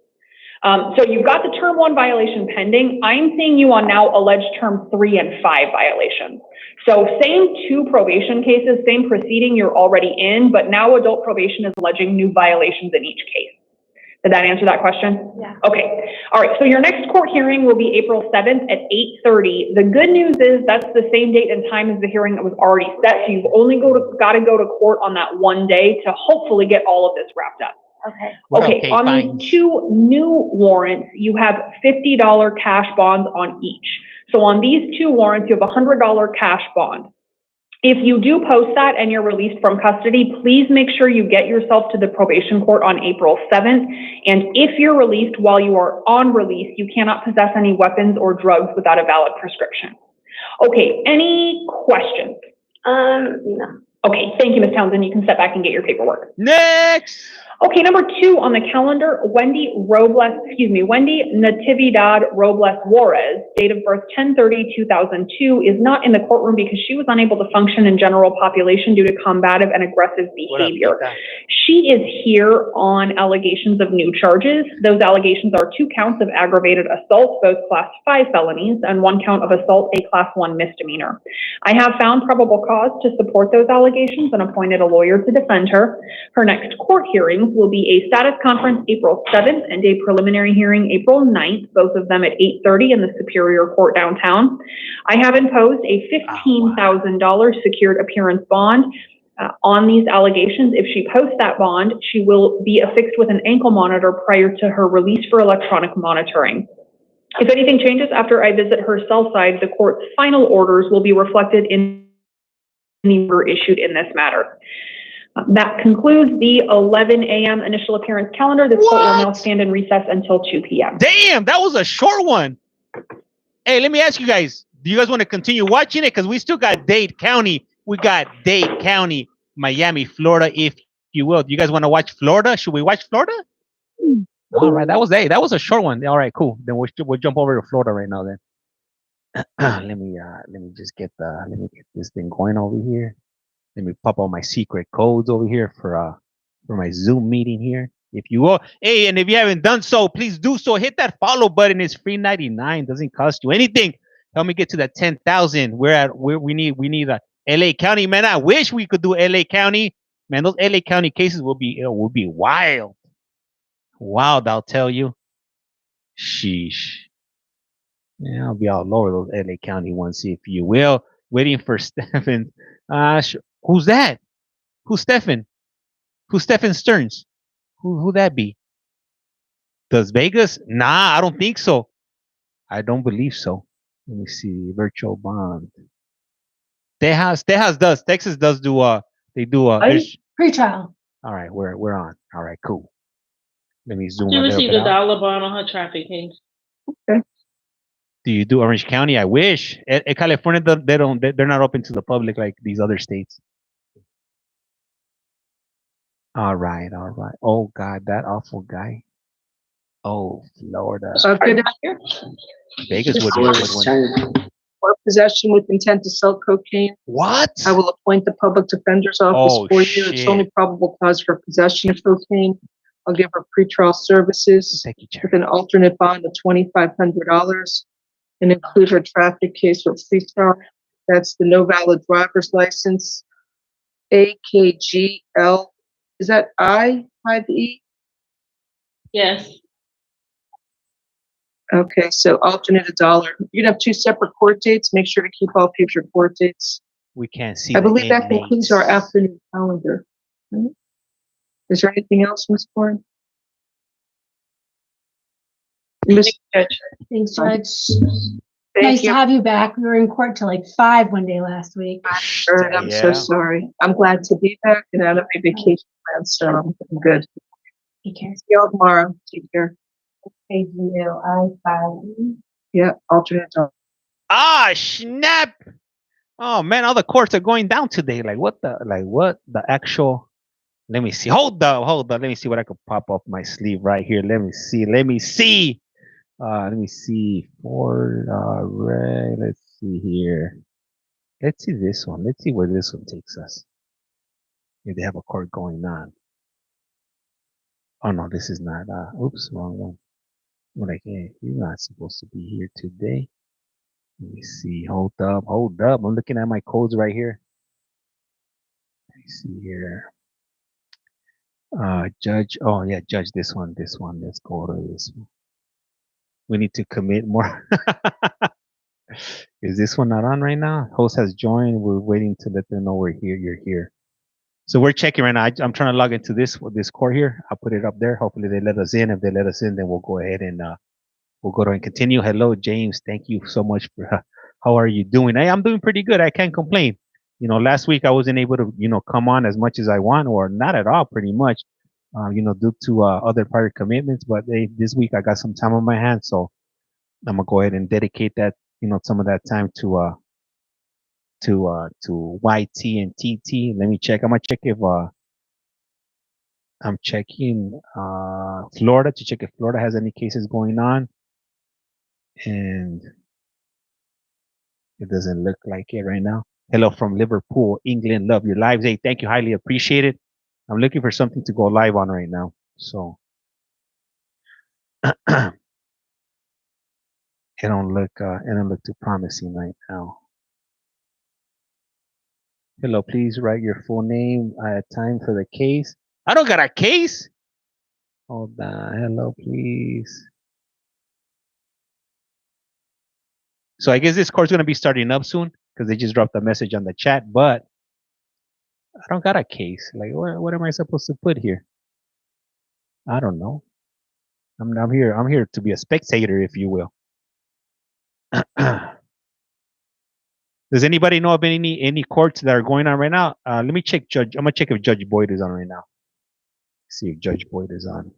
So you've got the term 1 violation pending. I'm seeing you on now alleged term 3 and 5 violations. So same 2 probation cases, same proceeding you're already in, but now adult probation is alleging new violations in each case. Did that answer that question? Yeah. Okay. All right. So your next court hearing will be April 7th at 8:30. The good news is that's the same date and time as the hearing that was already set. So you've only got to go to court on that one day to hopefully get all of this wrapped up. Okay. Okay, on these 2 new warrants, you have $50 cash bonds on each. So on these 2 warrants, you have a $100 cash bond. If you do post that and you're released from custody, please make sure you get yourself to the probation court on April 7th. And if you're released while you are on release, you cannot possess any weapons or drugs without a valid prescription. Okay, any questions? No. Okay, thank you, Ms. Townsend. You can step back and get your paperwork. Next. Okay, number 2 on the calendar, Wendy Natividad Robles Juarez, date of birth 10/30/2002, is not in the courtroom because she was unable to function in general population due to combative and aggressive behavior. She is here on allegations of new charges. Those allegations are 2 counts of aggravated assault, both class 5 felonies, and 1 count of assault, a class 1 misdemeanor. I have found probable cause to support those allegations and appointed a lawyer to defend her. Her next court hearing will be a status conference April 7th and a preliminary hearing April 9th, both of them at 8:30 in the Superior Court downtown. I have imposed a $15,000 secured appearance bond on these allegations. If she posts that bond, she will be affixed with an ankle monitor prior to her release for electronic monitoring. If anything changes after I visit her cell side, the court's final orders will be reflected in the order issued in this matter. That concludes the 11 a.m. initial appearance calendar. This court will now stand in recess until 2 p.m. Damn, that was a short one. Hey, let me ask you guys, do you guys want to continue watching it? Because we still got Dade County. We got Dade County, Miami, Florida, if you will. Do you guys want to watch Florida? Should we watch Florida? All right, that was a short one. All right, cool. Then we'll jump over to Florida right now then. let me just get this thing going over here. Let me pop all my secret codes over here for my Zoom meeting here. If you will, hey, and if you haven't done so, please do so. Hit that follow button. It's free 99. Doesn't cost you anything. Help me get to that 10,000. We need a LA County, man. I wish we could do LA County, man. Those LA County cases will be wild, I'll tell you. Sheesh. Yeah, I'll be all over those LA County ones, if you will. Waiting for Stephen. Who's that? Who's Stephen? Who's Stephen Stearns? Who that be? Does Vegas? Nah, I don't think so. I don't believe so. Let me see. Virtual bond. Texas does do they do Pre-trial. all right, we're on. All right, cool. Let me zoom She a little received bit a out. dollar bond on her traffic case. Okay. Do you do Orange County? I wish. California, they're not open to the public like these other states. All right. Oh God, that awful guy. Oh, Florida. Good. Vegas would be a good one. Or possession with intent to sell cocaine. What? I will appoint the public defender's office for you. It's only probable cause for possession of cocaine. I'll give her pretrial services with an alternate bond of $2,500 and include her traffic case with pretrial. That's the no valid driver's license. AKGL. Is that I-5E? Yes. Okay, so alternate $1. You're gonna have 2 separate court dates. Make sure to keep all future court dates. We can't see. I believe that concludes our afternoon calendar. Right? Is there anything else, Ms. Bourne? Thanks, Judge. Nice to have you back. We were in court till like 5 one day last week. I'm so sorry. I'm glad to be back and out of my vacation plans, so I'm good. Take care. See y'all tomorrow. Take care. I-5E. Yeah, alternate. Ah, snap! Oh man, all the courts are going down today. What the actual? Let me see. Hold up. Let me see what I could pop up my sleeve right here. Let me see. Let me see for red. Let's see here. Let's see this one. Let's see where this one takes us. If they have a court going on. Oh no, this is not. Oops, wrong one. You're not supposed to be here today. Let me see. Hold up. I'm looking at my codes right here. Let me see here. Judge. Oh yeah, judge this one. Let's go to this one. We need to commit more. Is this one not on right now? Host has joined. We're waiting to let them know we're here. You're here. So we're checking right now. I'm trying to log into this court here. I'll put it up there. Hopefully they let us in. If they let us in, then we'll go ahead and we'll go to and continue. Hello, James. Thank you so much for. How are you doing? Hey, I'm doing pretty good. I can't complain. last week I wasn't able to, come on as much as I want, or not at all, pretty much, due to other prior commitments. But this week I got some time on my hands, so I'm gonna go ahead and dedicate that, some of that time to YT and TT. Let me check. I'm gonna check if I'm checking Florida to check if Florida has any cases going on, and it doesn't look like it right now. Hello from Liverpool, England. Love your lives. Hey, thank you. Highly appreciate it. I'm looking for something to go live on right now. So it don't look too promising right now. Hello, please write your full name. I had time for the case. I don't got a case. Hold on. Hello, please. So I guess this course is going to be starting up soon because they just dropped a message on the chat, but I don't got a case. Like, what am I supposed to put here? I don't know. I'm here to be a spectator, if you will. Does anybody know of any courts that are going on right now? Let me check Judge. I'm gonna check if Judge Boyd is on right now. See if Judge Boyd is on.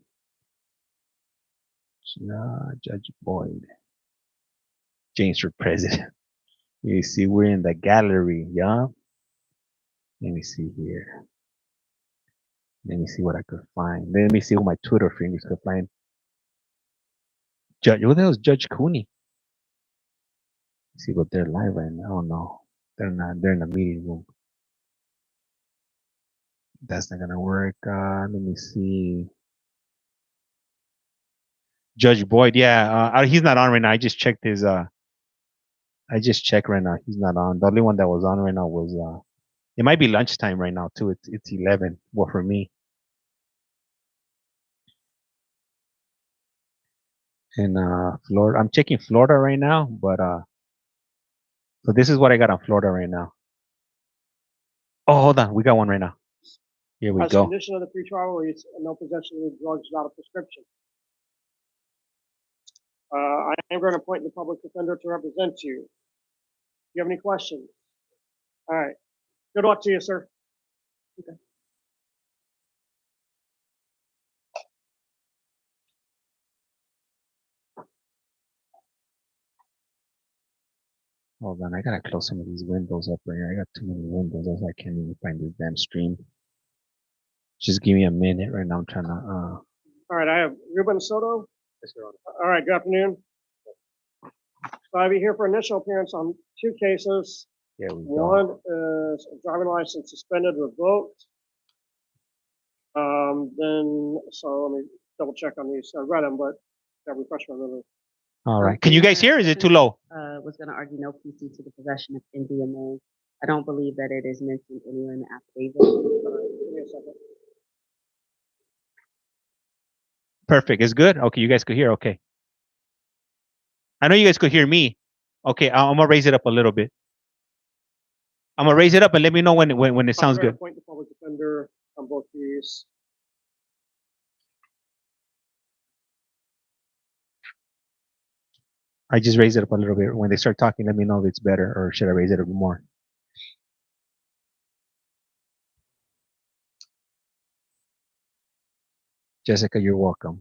Judge Boyd. James for president. You see, we're in the gallery, yeah. Let me see here. Let me see what I could find. Let me see what my Twitter fingers could find. Judge, who the hell is Judge Cooney? Let's see what they're live right now. Oh no, they're not. They're in the meeting room. That's not gonna work. Let me see. Judge Boyd, yeah, he's not on right now. I just checked his. I just checked right now. He's not on. The only one that was on right now was. It might be lunchtime right now too. It's 11. Well, for me. In Florida, I'm checking Florida right now, but so this is what I got on Florida right now. Oh, hold on, we got one right now. Here we As go. a condition of the pretrial release, no possession of drugs without a prescription. I am going to appoint the public defender to represent you. Do you have any questions? All right. Good luck to you, sir. Okay. Hold on, I gotta close some of these windows up right here. I got too many windows, else I can't even find this damn stream. Just give me a minute right now. I'm trying to. All right, I have Ruben Soto. Yes, Your Honor. All right, good afternoon. So I'll be here for initial appearance on 2 cases. There we go. One is a driving license suspended, revoked. Then, so let me double check on these. I read them, but got to refresh my memory. All right. Can you guys hear? Or is it too low? Was going to argue no PC to the possession of MDMA. I don't believe that it is mentioned anywhere in the affidavit. Give me a second. Perfect. It's good. Okay, you guys could hear. Okay. I know you guys could hear me. Okay, I'm gonna raise it up a little bit. I'm gonna raise it up and let me know when it sounds good. Appoint the public defender on both these. I just raised it up a little bit. When they start talking, let me know if it's better, or should I raise it a bit more? Jessica, you're welcome.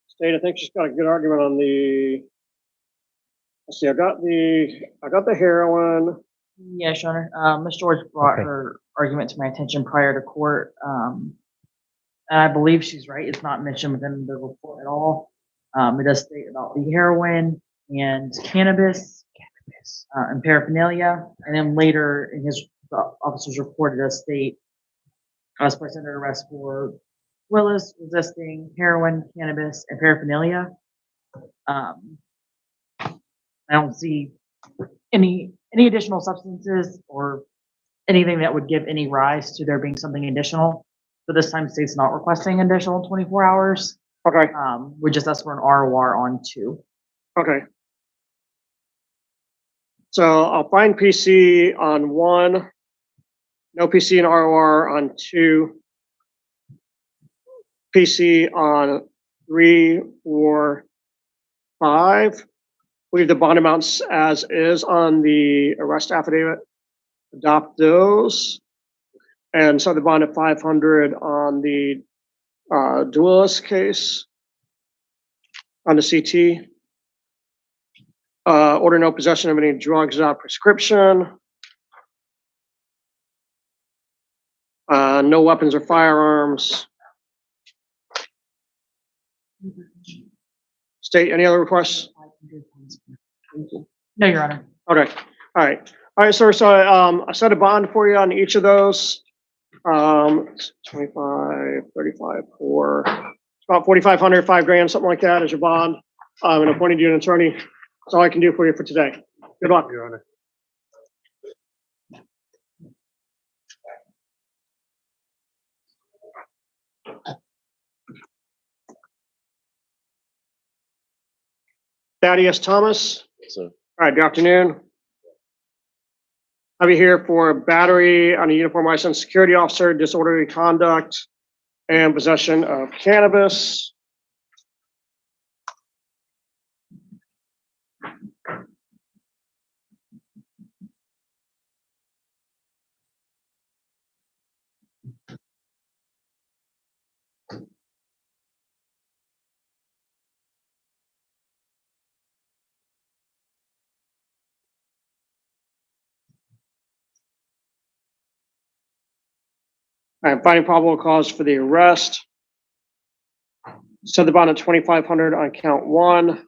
State, I think she's got a good argument on the. Let's see, I got the heroin. Yes, Your Honor. Ms. George brought her argument to my attention prior to court. And I believe she's right. It's not mentioned within the report at all. It does state about the heroin and cannabis and paraphernalia. And then later in his officer's report, it does state I was placed under arrest for Willis, resisting heroin, cannabis, and paraphernalia. I don't see any additional substances or anything that would give any rise to there being something additional. So this time, state's not requesting additional 24 hours. Okay. We just asked for an ROR on 2. Okay. So I'll find PC on 1, no PC and ROR on 2, PC on 3, 4, 5. Leave the bond amounts as is on the arrest affidavit. Adopt those. And set the bond at 500 on the Duelist case, on the CT. Order no possession of any drugs without prescription. No weapons or firearms. State, any other requests? No, Your Honor. Okay, all right. All right, sir, so I set a bond for you on each of those. 25, 35, 4, about 4,500, 5 grand, something like that as your bond. And appointed you an attorney. That's all I can do for you for today. Good luck. Your Honor. Thaddeus Thomas. Yes, sir. All right, good afternoon. I'll be here for battery on a uniform licensed security officer, disorderly conduct, and possession of cannabis. All right, finding probable cause for the arrest. Set the bond at 2,500 on count 1.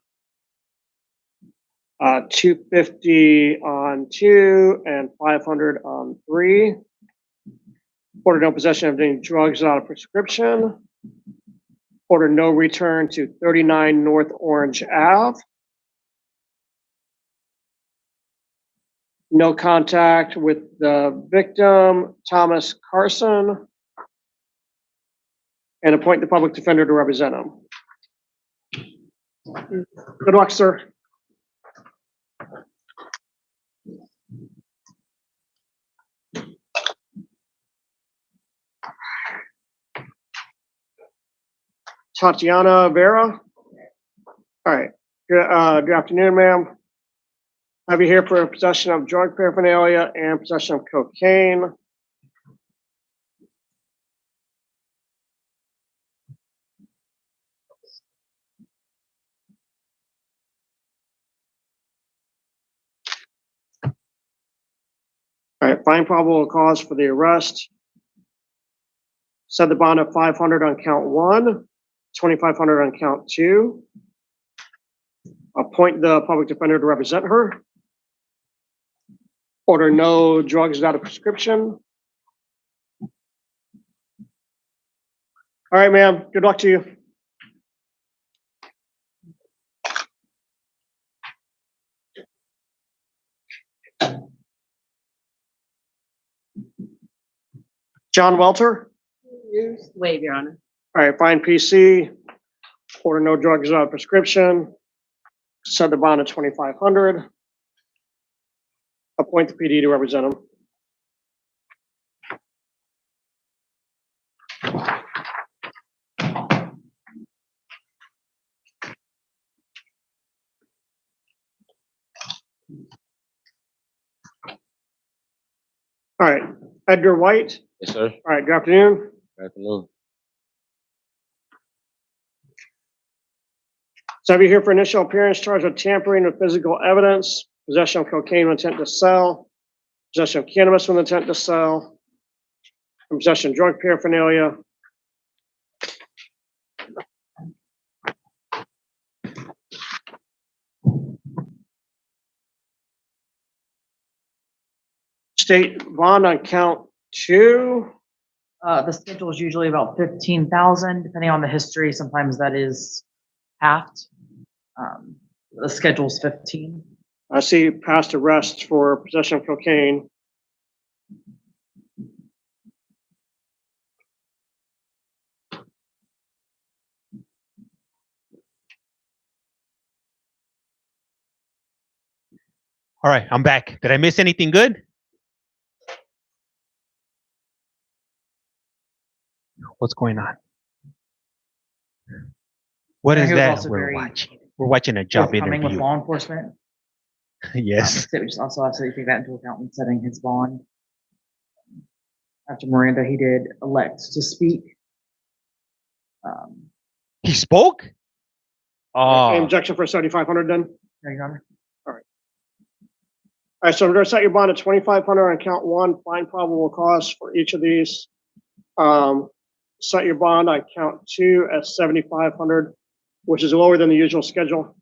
250 on 2 and 500 on 3. Order no possession of any drugs without a prescription. Order no return to 39 North Orange Ave. No contact with the victim, Thomas Carson. And appoint the public defender to represent him. Good luck, sir. Tatiana Vera. All right. Good afternoon, ma'am. I'll be here for possession of drug paraphernalia and possession of cocaine. All right, find probable cause for the arrest. Set the bond at 500 on count 1, 2,500 on count 2. Appoint the public defender to represent her. Order no drugs without a prescription. All right, ma'am. Good luck to you. John Welter. Waive, Your Honor. All right, fine PC. Order no drugs without prescription. Set the bond at 2,500. Appoint the PD to represent him. All right, Edgar White. Yes, sir. All right, good afternoon. Good afternoon. So I'll be here for initial appearance, charged with tampering with physical evidence, possession of cocaine with intent to sell, possession of cannabis with intent to sell, and possession of drug paraphernalia. State bond on count 2. The schedule is usually about 15,000, depending on the history. Sometimes that is halved. The schedule's 15. I see past arrest for possession of cocaine. All right, I'm back. Did I miss anything good? What's going on? What is He was that also we're very watching? We're watching a job forthcoming with interview. law enforcement. Yes. So we just also have to take that into account when setting his bond. After Miranda, he did elect to speak. He spoke? Any Oh, objection for 7,500 then? No, Your Honor. All right, so we're gonna set your bond at 2,500 on count one, find probable cause for each of these. Set your bond on count two at 7,500, which is lower than the usual schedule.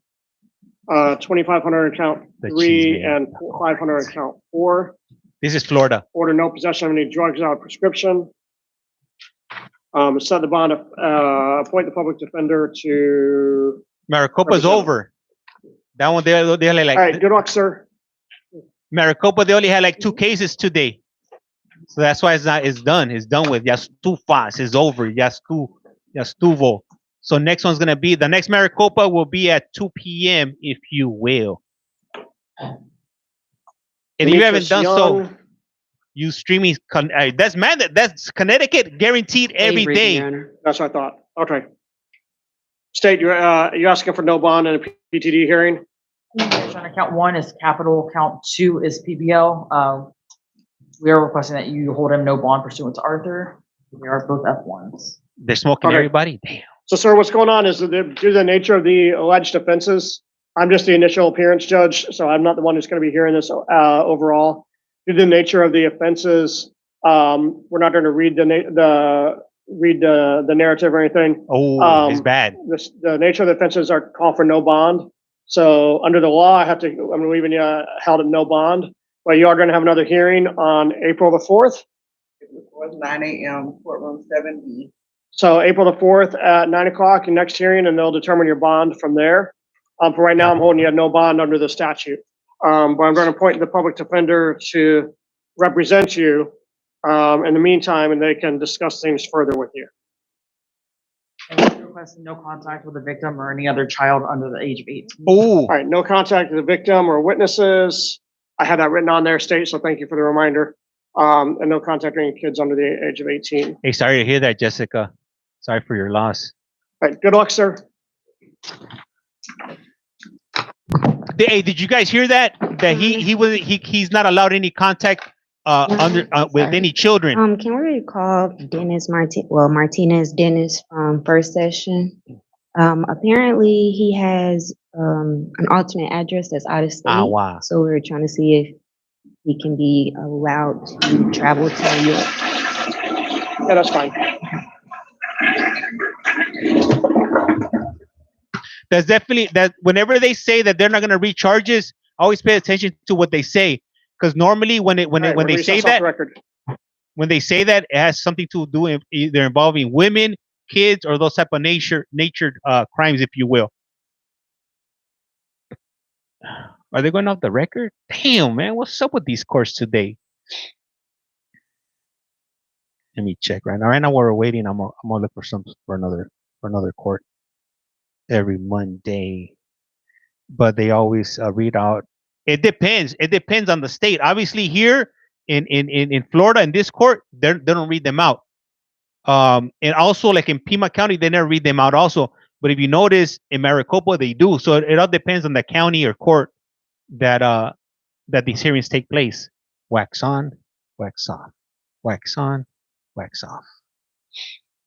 2,500 on count three and 500 on count four. this is Florida. Order no possession of any drugs without prescription. Set the bond, appoint the public defender to. Maricopa's over. That one, they only like. All right, good luck, sir. Maricopa, they only had like 2 cases today. So that's why it's done. It's done with. Ya estufas. It's over. Ya estuvo. So next one's gonna be the next Maricopa will be at 2 p.m. if you will. And if you haven't done so, you streaming. That's Connecticut guaranteed every day. That's what I thought. Okay. State, you're asking for no bond in a PTD hearing. Count one is capital. Count two is PBL. We are requesting that you hold him no bond pursuant to Arthur. They are both F1s. They're smoking everybody. Damn. So, sir, what's going on is that due to the nature of the alleged offenses, I'm just the initial appearance judge, so I'm not the one who's going to be hearing this overall. Due to the nature of the offenses, we're not going to read the narrative or anything. Oh, it's bad. The nature of the offenses are call for no bond. So under the law, we even held at no bond. But you are going to have another hearing on April the 4th. 9 a.m. courtroom 7B. So April the 4th at 9 o'clock, your next hearing, and they'll determine your bond from there. For right now, I'm holding you at no bond under the statute. But I'm going to appoint the public defender to represent you in the meantime, and they can discuss things further with you. Requesting no contact with the victim or any other child under the age of 18. Oh. All right, no contact with the victim or witnesses. I had that written on there, State, so thank you for the reminder. And no contact with any kids under the age of 18. Hey, sorry to hear that, Jessica. Sorry for your loss. All right, good luck, sir. Hey, did you guys hear that? That he's not allowed any contact with any children. Can we recall Martinez Dennis from first session? Apparently he has an alternate address that's out of state. Wow. So we're trying to see if he can be allowed to travel to New York. Yeah, that's fine. That's definitely that. Whenever they say that they're not going to read charges, always pay attention to what they say, because normally when they say that, it has something to do either involving women, kids, or those type of natured crimes, if you will. Are they going off the record? Damn, man, what's up with these courts today? Let me check right now. Right now, while we're waiting, I'm gonna look for another court every Monday, but they always read out. It depends. It depends on the state. Obviously, here in Florida, in this court, they don't read them out. And also, like in Pima County, they never read them out also. But if you notice, in Maricopa, they do. So it all depends on the county or court that these hearings take place. Wax on, wax off, wax on, wax off.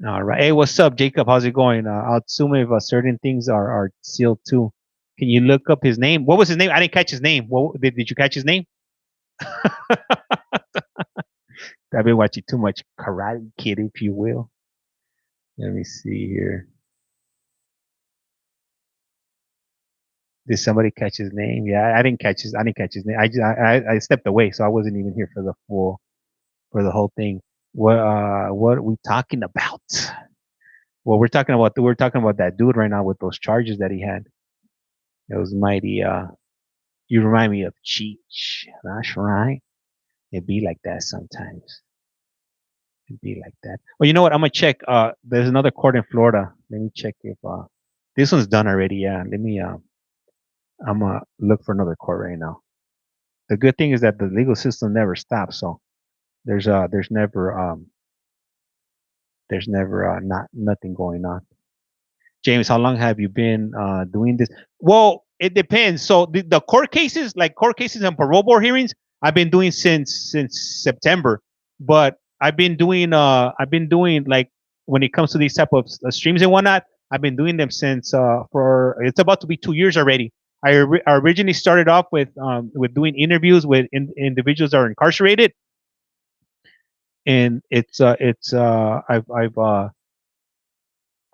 All right. Hey, what's up, Jacob? How's it going? I'll assume if certain things are sealed too. Can you look up his name? What was his name? I didn't catch his name. Did you catch his name? I've been watching too much Karate Kid, if you will. Let me see here. Did somebody catch his name? Yeah, I didn't catch his name. I stepped away, so I wasn't even here for the whole thing. What are we talking about? Well, we're talking about that dude right now with those charges that he had. It was mighty. You remind me of Cheech. That's right. It'd be like that sometimes. It'd be like that. Well, you know what? I'm gonna check. There's another court in Florida. Let me check if this one's done already. Yeah. Let me. I'm gonna look for another court right now. The good thing is that the legal system never stops. So there's never nothing going on. James, how long have you been doing this? Well, it depends. So the court cases, like court cases and parole board hearings, I've been doing since September. But I've been doing like when it comes to these type of streams and whatnot, I've been doing them since for it's about to be 2 years already. I originally started off with doing interviews with individuals that are incarcerated, and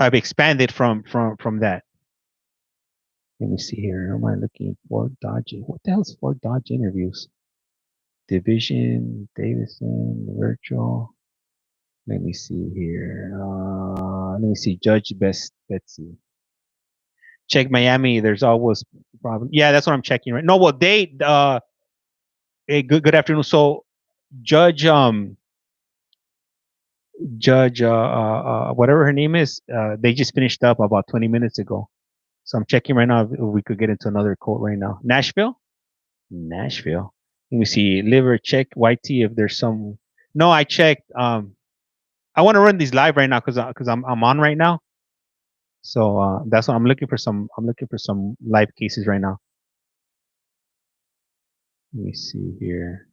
I've expanded from that. Let me see here. Am I looking for Dodge? What the hell is Fort Dodge interviews? Division, Davidson, virtual. Let me see here. Let me see. Judge Betsy. Check Miami. There's always problem. Yeah, that's what I'm checking right. No, well, they. Hey, good afternoon. So, Judge whatever her name is, they just finished up about 20 minutes ago. So I'm checking right now if we could get into another court right now. Nashville. Let me see. Liver check YT if there's some. No, I checked. I want to run these live right now because I'm on right now. So that's what I'm looking for. I'm looking for some live cases right now. Let me see here.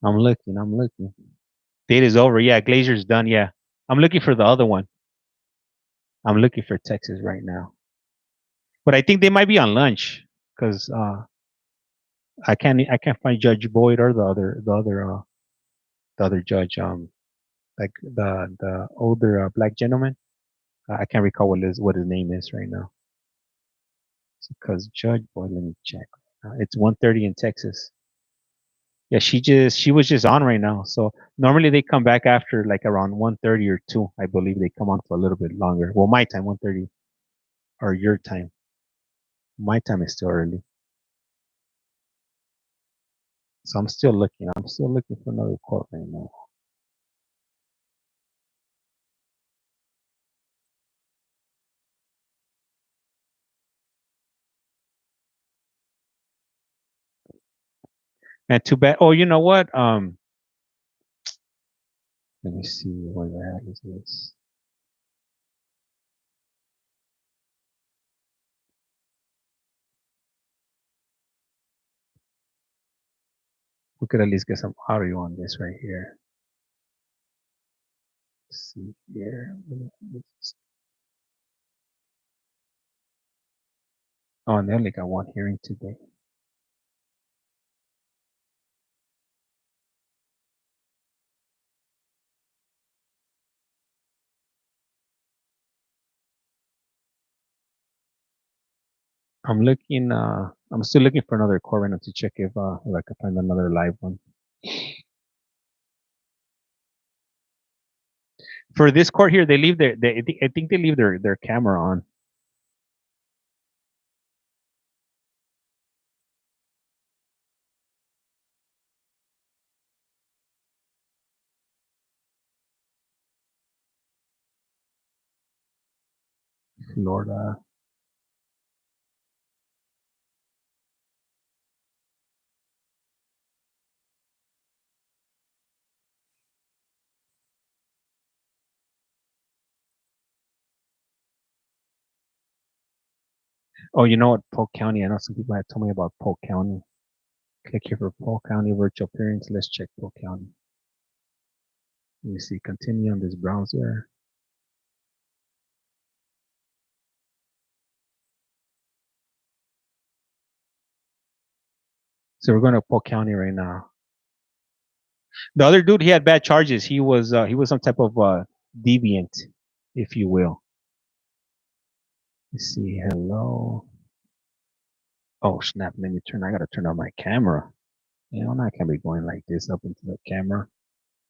I'm looking. Date is over. Yeah, Glazier's done. Yeah, I'm looking for the other one. I'm looking for Texas right now, but I think they might be on lunch because I can't find Judge Boyd or the other judge. Like the older black gentleman. I can't recall what his name is right now. Because Judge Boyd, let me check. It's 1:30 in Texas. Yeah, she was just on right now. So normally they come back after like around 1:30 or 2. I believe they come on for a little bit longer. Well, my time 1:30 or your time. My time is still early. So I'm still looking. I'm still looking for another court right now. And too bad. Oh, you know what? Let me see where the hell is this. We could at least get some audio on this right here. Let's see here. Oh, and they only got one hearing today. I'm looking. I'm still looking for another court right now to check if I can find another live one. For this court here, they leave I think they leave their camera on. Florida. Oh, you know what? Polk County. I know some people have told me about Polk County. Click here for Polk County virtual appearance. Let's check Polk County. Let me see. Continue on this browser. So we're going to Polk County right now. The other dude, he had bad charges. He was some type of deviant, if you will. Let's see. Hello. Oh snap! Let me I gotta turn on my camera. You know, I can't be going like this up into the camera.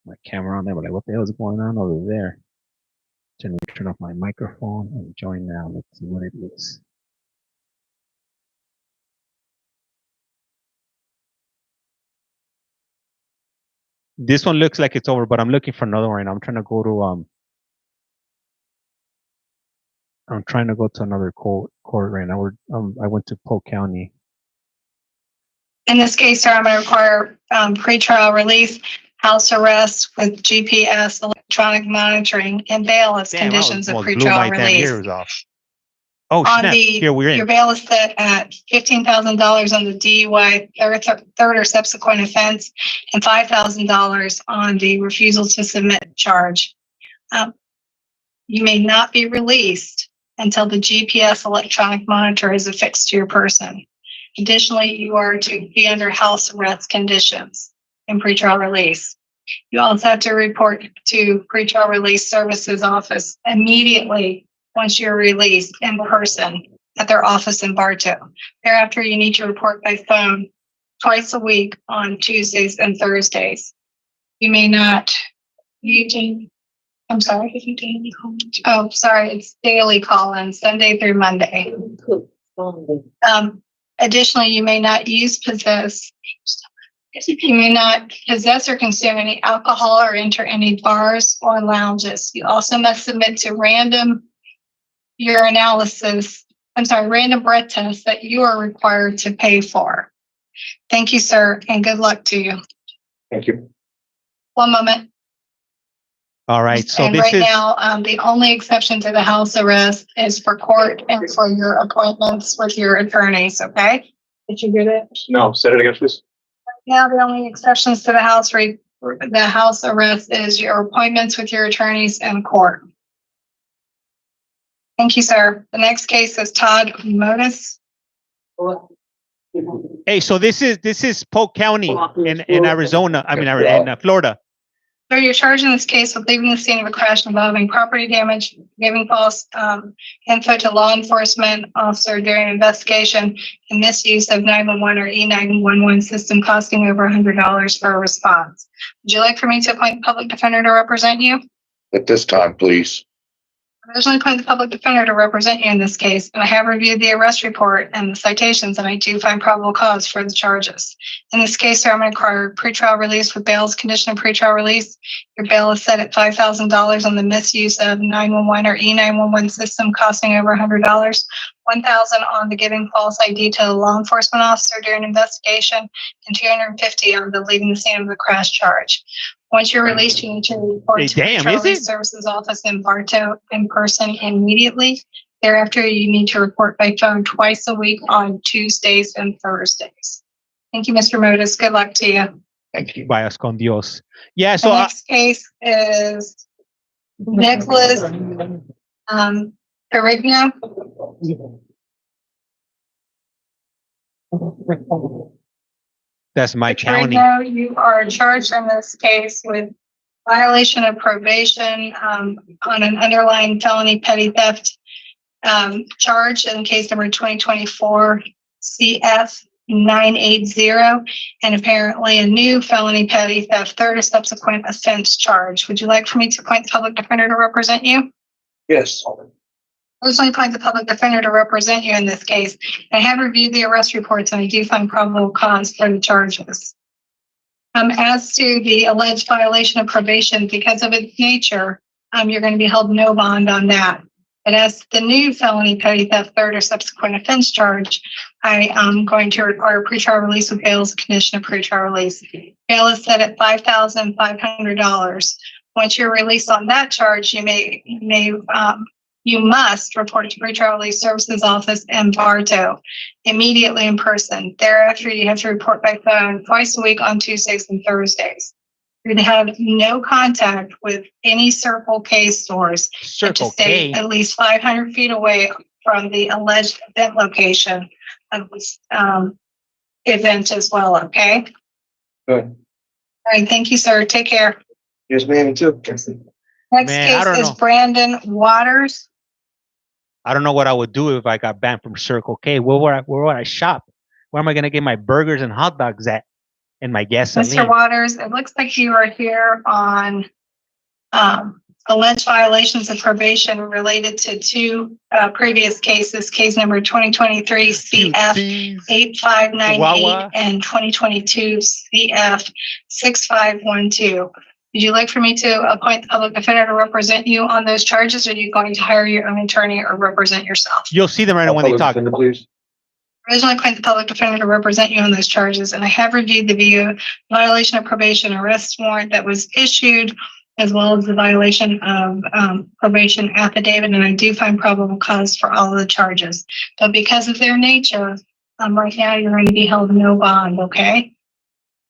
My camera on there, but like, what the hell is going on over there? Turn off my microphone and join now. Let's see what it is. This one looks like it's over, but I'm looking for another one right now. I'm trying to go to I'm trying to go to another court right now. I went to Polk County. In this case, sir, I'm going to require pretrial release. house arrest with GPS electronic monitoring, and bail as conditions of almost blew my pretrial damn release. ears off. Oh, On snap. Here, we're your in. bail is set at $15,000 on the DUI third or subsequent offense and $5,000 on the refusal to submit charge. You may not be released until the GPS electronic monitor is affixed to your person. Additionally, you are to be under house arrest conditions in pretrial release. You also have to report to pretrial release services office immediately once you're released in person at their office in Bartow. Thereafter, you need to report by phone twice a week on Tuesdays and Thursdays. You may not, I'm sorry, if you daily call. Oh, sorry, it's daily call-in, Sunday through Monday. Additionally, you may not possess or consume any alcohol or enter any bars or lounges. You also must submit to random breath tests that you are required to pay for. Thank you, sir, and good luck to you. Thank you. One moment. All right. So And this right is now, the only exception to the house arrest is for court and for your appointments with your attorneys, okay? Did you get it? No, say it again, please. Now, the only exceptions to the house arrest is your appointments with your attorneys and court. Thank you, sir. The next case is Todd Modis. hey, so this is Polk County in Arizona. I mean, in Florida. So you're charged in this case with leaving the scene of a crash involving property damage, giving false info to law enforcement officer during an investigation, and misuse of 911 or E911 system costing over $100 for a response. Would you like for me to appoint a public defender to represent you? At this time, please. I originally appointed the public defender to represent you in this case, and I have reviewed the arrest report and the citations, and I do find probable cause for the charges. In this case, sir, I'm going to require pretrial release with bail as condition of pretrial release. Your bail is set at $5,000 on the misuse of 911 or E911 system costing over $100, $1,000 on the giving false ID to a law enforcement officer during investigation, and $250 on the leaving the scene of the crash charge. Once you're released, you need to report to the Pretrial Release Services Office in Bartow in person immediately. Thereafter, you need to report by phone twice a week on Tuesdays and Thursdays. Thank you, Mr. Modis. Good luck to you. Thank you. Vayas con Dios. Yeah, so the next case is Nicholas Carigno. That's my county. Right now, you are charged in this case with violation of probation on an underlying felony petty theft charge in case number 2024 CF 980, and apparently a new felony petty theft third or subsequent offense charge. Would you like for me to appoint the public defender to represent you? Yes. I originally appointed the public defender to represent you in this case. I have reviewed the arrest reports and I do find probable cause for the charges. As to the alleged violation of probation, because of its nature, you're going to be held no bond on that. But as the new felony petty theft third or subsequent offense charge, I am going to require pretrial release with bail as a condition of pretrial release. Bail is set at $5,500. Once you're released on that charge, you must report to Pretrial Release Services Office in Bartow immediately in person. Thereafter, you have to report by phone twice a week on Tuesdays and Thursdays. You're going to have no contact with any Circle K stores. Circle K. At least 500 feet away from the alleged event location of this event as well, okay? Good. All right, thank you, sir. Take care. Yes, ma'am, too. Next case is Brandon Waters. I don't know what I would do if I got banned from Circle K. Where would I shop? Where am I going to get my burgers and hot dogs at? And my gasoline? Mr. Waters, it looks like you are here on alleged violations of probation related to two previous cases, case number 2023 CF 8598 and 2022 CF 6512. Would you like for me to appoint the public defender to represent you on those charges, or are you going to hire your own attorney or represent yourself? You'll see them right when they talk. Please. Originally appoint the public defender to represent you on those charges, and I have reviewed the violation of probation arrest warrant that was issued, as well as the violation of probation affidavit, and I do find probable cause for all of the charges. But because of their nature, right now you're going to be held no bond, okay?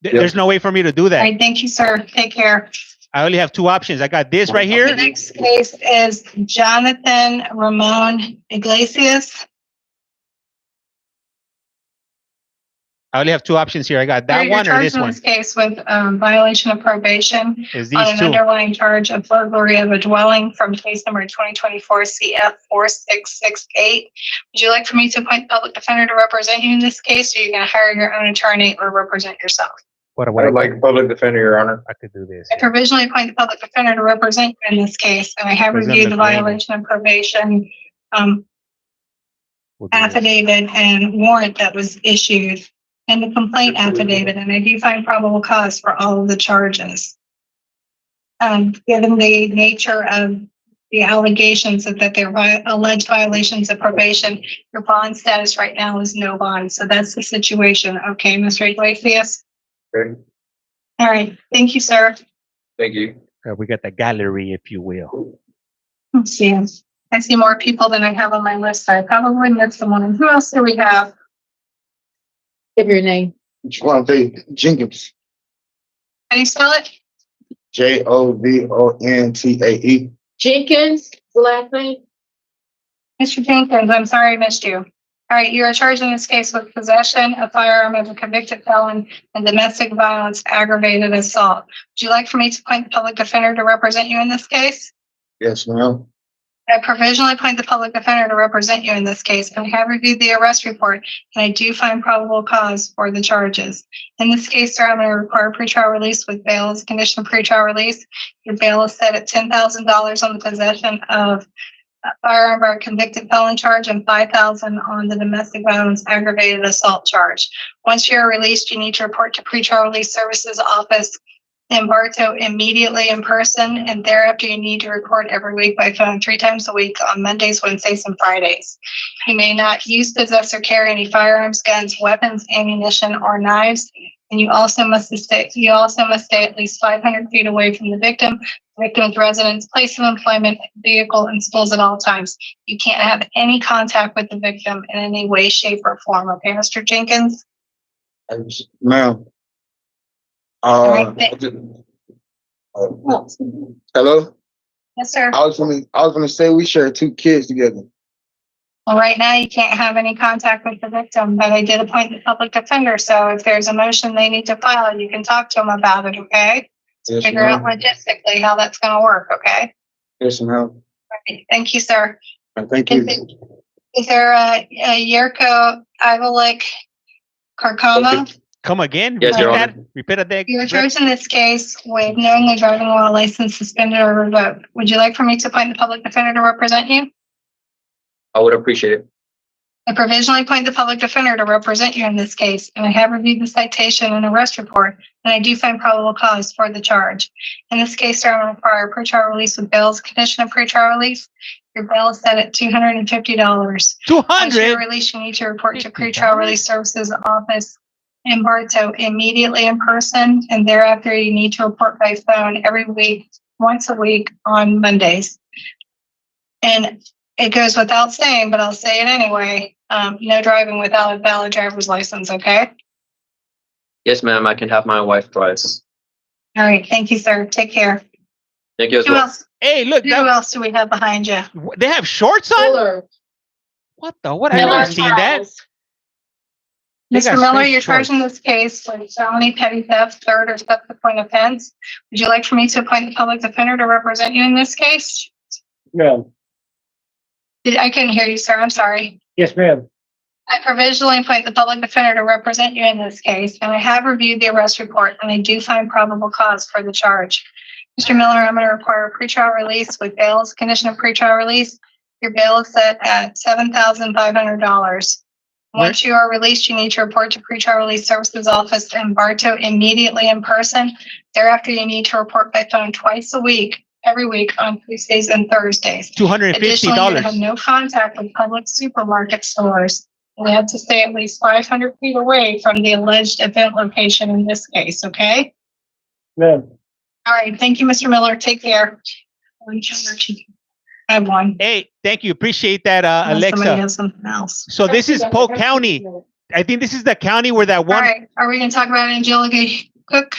There's no way for me to do All that. right, thank you, sir. Take care. I only have two options. I got this right The here. next case is Jonathan Ramon Iglesias. I only have two options here. I got that You're one or this charged in one. this case with violation of probation Is on these an two? underlying charge of burglary of a dwelling from case number 2024 CF 4668. Would you like for me to appoint the public defender to represent you in this case, or are you going to hire your own attorney or represent yourself? I would like a public defender, Your Honor. I could do this. I provisionally appoint the public defender to represent you in this case, and I have Who's on reviewed the the claim? violation of probation We'll do this. affidavit and warrant that was issued, and the complaint affidavit, and I do find probable cause for all of the charges. Given the nature of the allegations that they're alleged violations of probation, your bond status right now is no bond. So that's the situation. Okay, Mr. Iglesias? Okay. All right. Thank you, sir. Thank you. We got the gallery, if you will. Let's see. I see more people than I have on my list. I probably missed someone. Who else do we have? Give your name. Javonte Jenkins. How do you spell it? Jovontae. Jenkins, the last name? Mr. Jenkins, I'm sorry I missed you. All right, you are charged in this case with possession of firearm of a convicted felon and domestic violence aggravated assault. Would you like for me to appoint the public defender to represent you in this case? Yes, ma'am. I provisionally appoint the public defender to represent you in this case, and I have reviewed the arrest report, and I do find probable cause for the charges. In this case, sir, I'm going to require pretrial release with bail as a condition of pretrial release. Your bail is set at $10,000 on the possession of a firearm or a convicted felon charge and $5,000 on the domestic violence aggravated assault charge. Once you're released, you need to report to pretrial release services office in Bartow immediately in person, and thereafter you need to report every week by phone 3 times a week on Mondays, Wednesdays, and Fridays. You may not use, possess, or carry any firearms, guns, weapons, ammunition, or knives, and you also must stay at least 500 feet away from the victim's residence, place of employment, vehicle, and schools at all times. You can't have any contact with the victim in any way, shape, or form. Okay, Mr. Jenkins? Ma'am. Right, Hello? yes, sir. I was gonna say we share 2 kids together. Well, right now you can't have any contact with the victim, but I did appoint the public defender. So if there's a motion they need to file, you can talk to them about it, okay? Yes, Figure out ma'am. logistically how that's going to work, okay? Yes, ma'am. All right, thank you, sir. Thank you. Is there a Yerko Ivalik Carcoma? Come again? Yes, Your Honor. Repeat that. You were charged in this case with knowingly driving while a license suspended or revoked. Would you like for me to appoint the public defender to represent you? I would appreciate it. I provisionally appoint the public defender to represent you in this case, and I have reviewed the citation and arrest report, and I do find probable cause for the charge. In this case, sir, I'm going to require pretrial release with bail as a condition of pretrial release. Your bail is set at $250. Once you're released, you need to report to pretrial release services office in Bartow immediately in person, and thereafter you need to report by phone every week, once a week on Mondays. And it goes without saying, but I'll say it anyway. No driving without a valid driver's license, okay? Yes, ma'am. I can have my wife drive. All right, thank you, sir. Take care. Thank you as Who well. else? Hey, look. Who else do we have behind you? They have shorts on? What the? What? I've never seen that. They Mr. got Miller, straight you're charged in this case with felony, petty theft, third or subsequent offense. Would you like for me to appoint the public defender to represent you in this case? No. I couldn't hear you, sir. I'm sorry. Yes, ma'am. I provisionally appoint the public defender to represent you in this case, and I have reviewed the arrest report, and I do find probable cause for the charge. Mr. Miller, I'm going to require a pretrial release with bail as a condition of pretrial release. Your bail is set at $7,500. Once you are released, you need to report to pretrial release services office in Bartow immediately in person. Thereafter, you need to report by phone twice a week, every week on Tuesdays and Thursdays. $250. Additionally, you have no contact with public supermarket stores We have to stay at least 500 feet away from the alleged event location in this case, okay? Ma'am. All right, thank you, Mr. Miller. Take care. I have one. Hey, thank you. Appreciate that, Unless somebody Alexa. has something else. So this is Polk County. I think this is the county where that All one. right, are we gonna talk about Angelica Cook?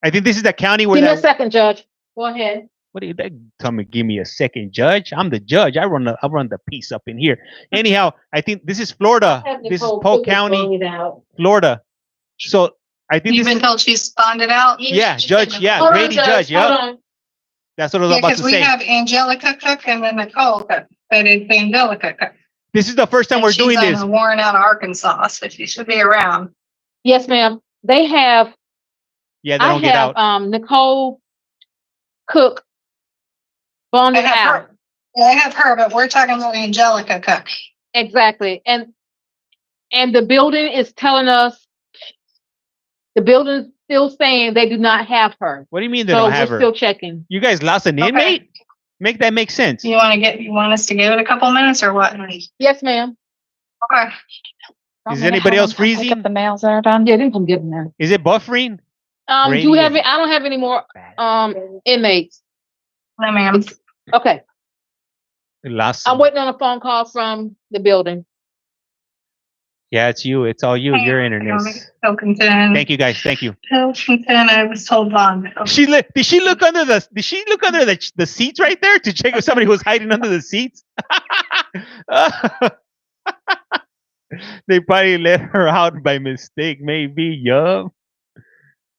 I think this is the county where Give me a that. second, Judge. Go ahead. What do you tell me? Give me a second, Judge. I'm the judge. I run the piece up in here. Anyhow, I think this is Florida. This is Polk County, Florida. So I think You've been told she's bonded out? Yeah, Judge. Yeah, Hold on, Grady Judge. hold Yeah, on. that's what I was Yeah, about because to we say. have Angelica Cook and then Nicole Cook, but it's Angelica Cook. This is the first time we're doing She's this. on a warrant out of Arkansas, so she should be around. Yes, ma'am. They have. Yeah, they don't get out. Nicole Cook bonded out. Yeah, I have her, but we're talking about Angelica Cook. Exactly, and the building is telling us the building's still saying they do not have her. What do you mean they don't have her? We're still checking. You guys lost an inmate? Make that make sense. You want us to give it a couple minutes or what? Yes, ma'am. Okay. Is anybody else freezing? The mails that are done. Yeah, they can get them there. Is it buffering? Do you have? I don't have any more inmates. No, ma'am. Okay. Last. I'm waiting on a phone call from the building. Yeah, it's you. It's all you. Your internet. Thank you, guys. Thank you. I was told bond. Did she look under the seats right there to check if somebody was hiding under the seats? They probably let her out by mistake, maybe. Yup.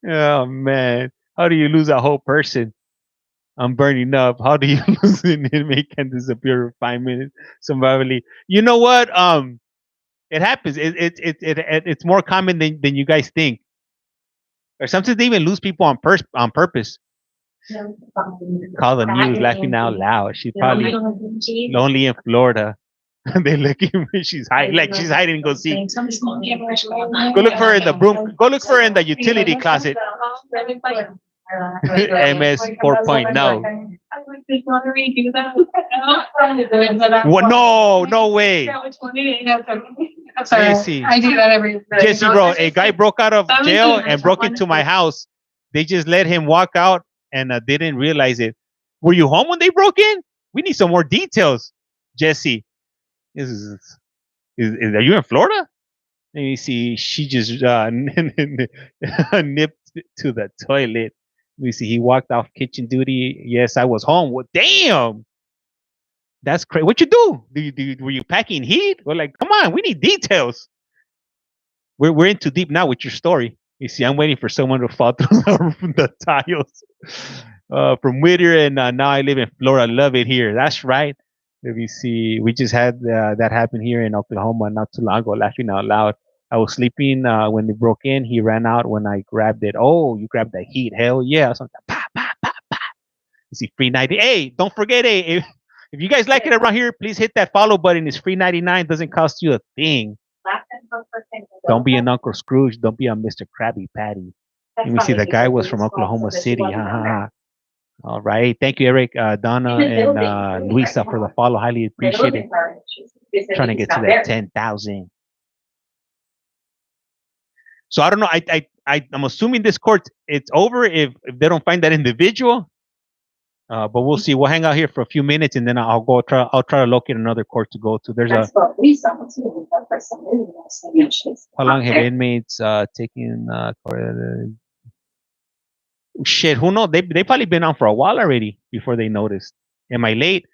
Oh man, how do you lose a whole person? I'm burning up. How do you lose an inmate can disappear for 5 minutes? Somebody, you know what? It happens. It's more common than you guys think. Or sometimes they even lose people on purpose. Call the news, laughing out loud. She's probably lonely in Florida. They look at me. She's hiding, like she's hiding. Go see. Go look for her in the broom. Go look for her in the utility closet. MS 4.0. Well, no way. I'm sorry. Jesse. I do that every day. Jesse, bro, a guy broke out of jail and broke into my house. They just let him walk out and didn't realize it. Were you home when they broke in? We need some more details, Jesse. Are you in Florida? Let me see. She just nipped to the toilet. Let me see. He walked off kitchen duty. Yes, I was home. Well, damn. That's crazy. What you do? Were you packing heat? We're like, come on, we need details. We're in too deep now with your story. You see, I'm waiting for someone to fall through the tiles. From Whittier, and now I live in Florida. Love it here. That's right. Let me see. We just had that happen here in Oklahoma not too long ago. Laughing out loud. I was sleeping when they broke in. He ran out when I grabbed it. Oh, you grabbed the heat? Hell yeah! So pa pa pa pa. You see, free 90. Hey, don't forget, if you guys like it around here, please hit that follow button. It's free 99. Doesn't cost you a thing. Don't be an Uncle Scrooge. Don't be a Mr. Krabby Patty. Let me see. The guy was from Oklahoma City. All right. Thank you, Eric, Donna, and Luisa for the follow. Highly appreciate it. Trying to get to that 10,000. So I don't know. I'm assuming this court it's over if they don't find that individual. But we'll see. We'll hang out here for a few minutes and then I'll try to locate another court to go to. There's a. How long have inmates taken? Shit, who knows? They probably been on for a while already before they noticed. Am I late?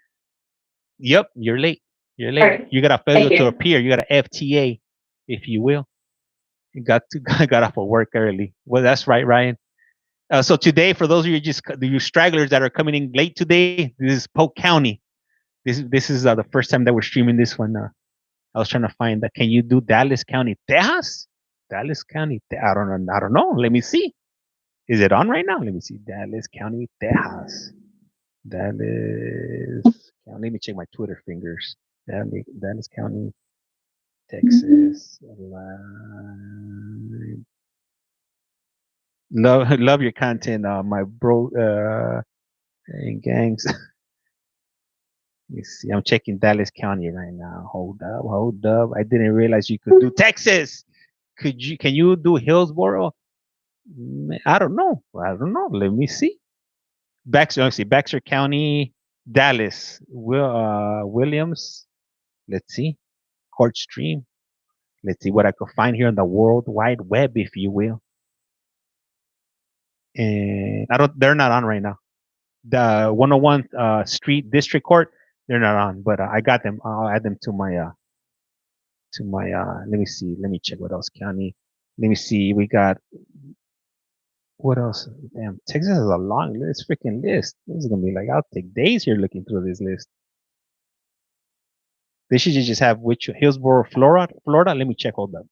Yep, you're late. You're late. Right. You got a failure to appear. You got an FTA, if you will. You got off of work early. Well, that's right, Ryan. So today, for those of you stragglers that are coming in late today, this is Polk County. This is the first time that we're streaming this one. I was trying to find that. Can you do Dallas County, Texas? Dallas County. I don't know. Let me see. Is it on right now? Let me see. Dallas County, Texas. Dallas County. Let me check my Twitter fingers. Dallas County, Texas. Love your content, my bro and gangs. You see, I'm checking Dallas County right now. Hold up. I didn't realize you could do Texas. Can you do Hillsboro? I don't know. Let me see. Baxter County, Dallas, Williams. Let's see. Court Stream. Let's see what I could find here on the World Wide Web, if you will. And they're not on right now. The 101 Street District Court, they're not on, but I got them. I'll add them to my let me see. Let me check what else county. Let me see. We got what else? Damn, Texas is a long list, freaking list. This is gonna be like, I'll take days here looking through this list. They should just have which Hillsboro, Florida. Let me check. Hold up.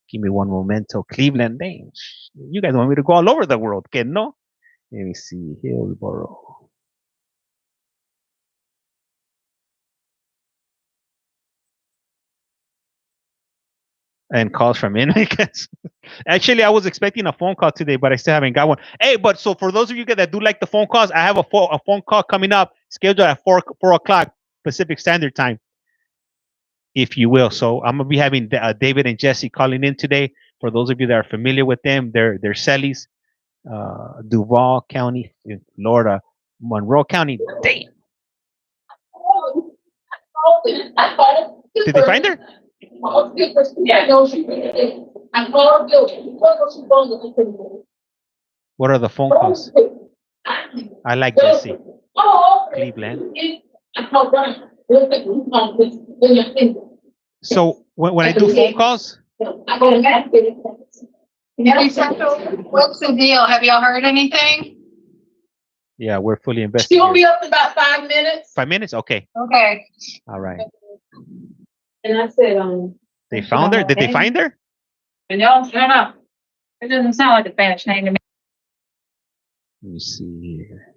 Give me one momento. Cleveland, dang. You guys want me to go all over the world, que no? Let me see. Hillsboro. And calls from inmates. Actually, I was expecting a phone call today, but I still haven't got one. Hey, but so for those of you guys that do like the phone calls, I have a phone call coming up, scheduled at 4 o'clock Pacific Standard Time, if you will. So I'm gonna be having David and Jesse calling in today. For those of you that are familiar with them, they're Cellies, Duval County in Florida, Monroe County. Damn. Did they find her? What are the phone calls? I like Jesse. Cleveland. So when I do phone calls, What's the deal? Have y'all heard anything? yeah, we're fully invested. She will be up in about 5 minutes. 5 minutes? Okay. Okay. All right. And I said, they found her? Did they find her? No, I don't know. It doesn't sound like a Spanish name to me. Let me see here.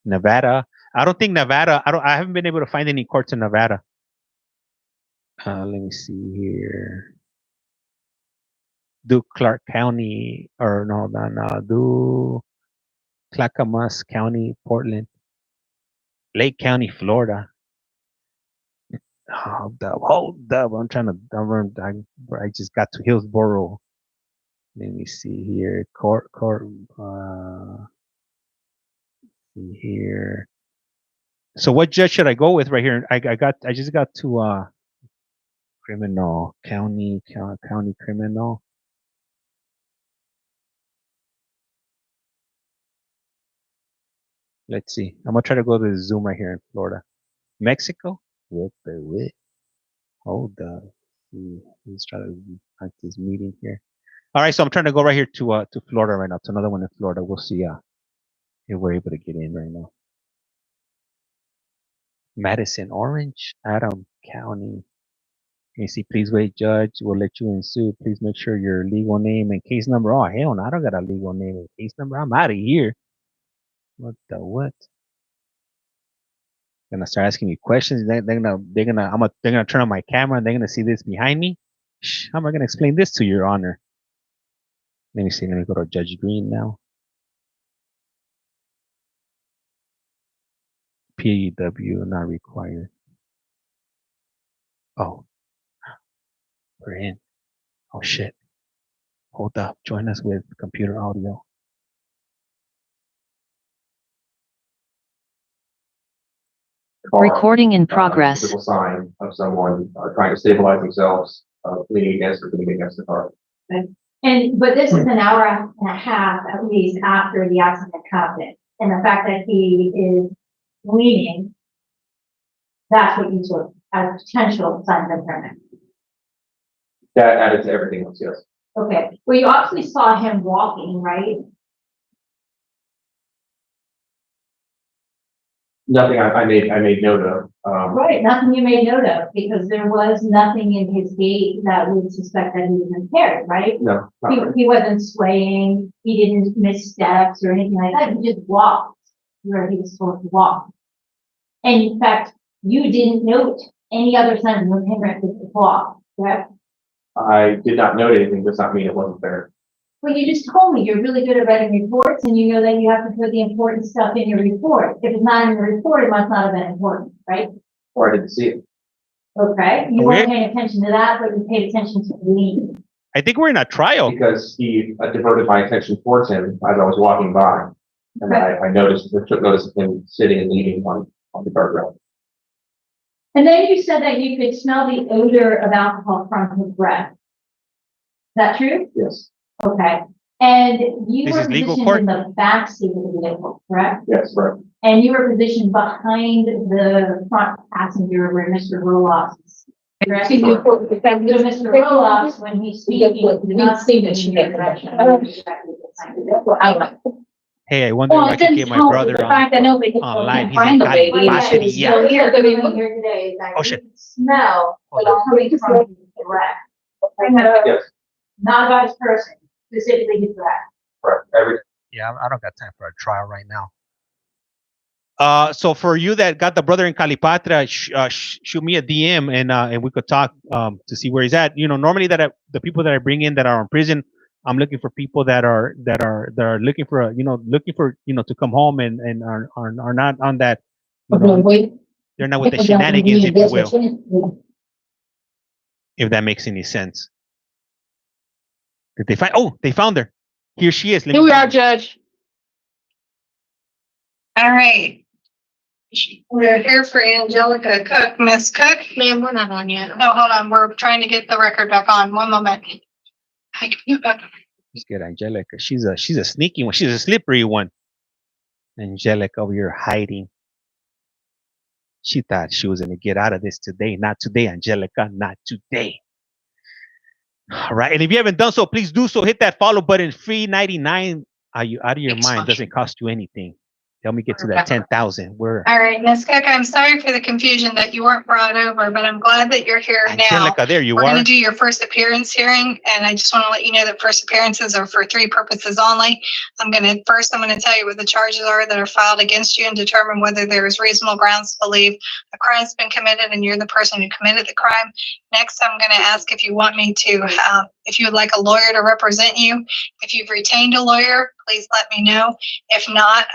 Nevada. I don't think Nevada. I haven't been able to find any courts in Nevada. Let me see here. Do Clark County or no. Do Clackamas County, Portland. Lake County, Florida. Hold up. I'm trying to. I just got to Hillsboro. Let me see here. Court. See here. So what judge should I go with right here? I just got to criminal county criminal. Let's see. I'm gonna try to go to the Zoom right here in Florida. Mexico? What the wit? Hold up. Let's try to find this meeting here. All right, so I'm trying to go right here to Florida right now. To another one in Florida. We'll see if we're able to get in right now. Madison, Orange, Adams County. You see, please wait, judge. We'll let you in soon. Please make sure your legal name and case number. Oh hell no, I don't got a legal name and case number. I'm out of here. What the what? Gonna start asking me questions. They're gonna turn on my camera and they're gonna see this behind me. How am I gonna explain this to your honor? Let me see. Let me go to Judge Green now. PUW not required. Oh, we're in. Oh shit. Hold up. Join us with computer audio. Recording in progress. Typical sign of someone trying to stabilize themselves, leaning against the car. But this is an hour and a half at least after the accident happened, and the fact that he is leaning, that's what you took as potential sign of impairment. That added to everything else, yes. Okay. Well, you obviously saw him walking, right? Nothing I made note of. Right, nothing you made note of, because there was nothing in his gait that would suspect that he was impaired, right? No, not really. He wasn't swaying, he didn't miss steps or anything like that, he just walked where he was supposed to walk. And in fact, you didn't note any other signs of impairment with the walk, correct? I did not note anything, does not mean it wasn't there. Well, you just told me you're really good at writing reports and you know that you have to put the important stuff in your report. If it's not in the report, it must not have been important, right? Or I didn't see it. Okay, you We're- weren't paying attention to that, but you paid attention to the lien. I think we're in a trial. Because he diverted my attention towards him as I was walking by. And I took notice of him sitting and eating on the guardrail. And then you said that you could smell the odor of alcohol from his breath. Is that true? Yes. Okay. And you This were is legal positioned court? in the back seat of the vehicle, correct? Yes, right. And you were positioned behind the front passenger where Mr. Roloff is. Correct? So Mr. Roloff, when he's speaking, do not see in your direction. Hey, I wonder if I can get my brother online. He's in California. So here, the reason here today is that Oh, you shit. can smell what's coming from his breath. Yes. Not about his person, specifically his breath. Right. Yeah, I don't got time for a trial right now. So for you that got the brother in Calipatra, shoot me a DM and we could talk to see where he's at. You know, normally the people that I bring in that are in prison, I'm looking for people that are looking for to come home and are not on that. They're not with the shenanigans, if you will. If that makes any sense. Did they find? Oh, they found her. Here she is. Here we are, Judge. All right. We're here for Angelica Cook. Miss Cook? Ma'am, we're not on yet. No, hold on. We're trying to get the record back on. One moment. Let's get Angelica. She's a sneaky one. She's a slippery one. Angelica over here hiding. She thought she was gonna get out of this today. Not today, Angelica. Not today. All right. And if you haven't done so, please do so. Hit that follow button. Free 99. Are you out of your mind? Doesn't cost you anything. Help me get to that 10,000. We're All right, Ms. Cook, I'm sorry for the confusion that you weren't brought over, but I'm glad that you're here now. Angelica, there you We're are. going to do your first appearance hearing, and I just want to let you know that first appearances are for three purposes only. I'm going to tell you what the charges are that are filed against you and determine whether there is reasonable grounds to believe a crime's been committed and you're the person who committed the crime. Next, I'm going to ask if you want me to, if you would like a lawyer to represent you. If you've retained a lawyer, please let me know. If not,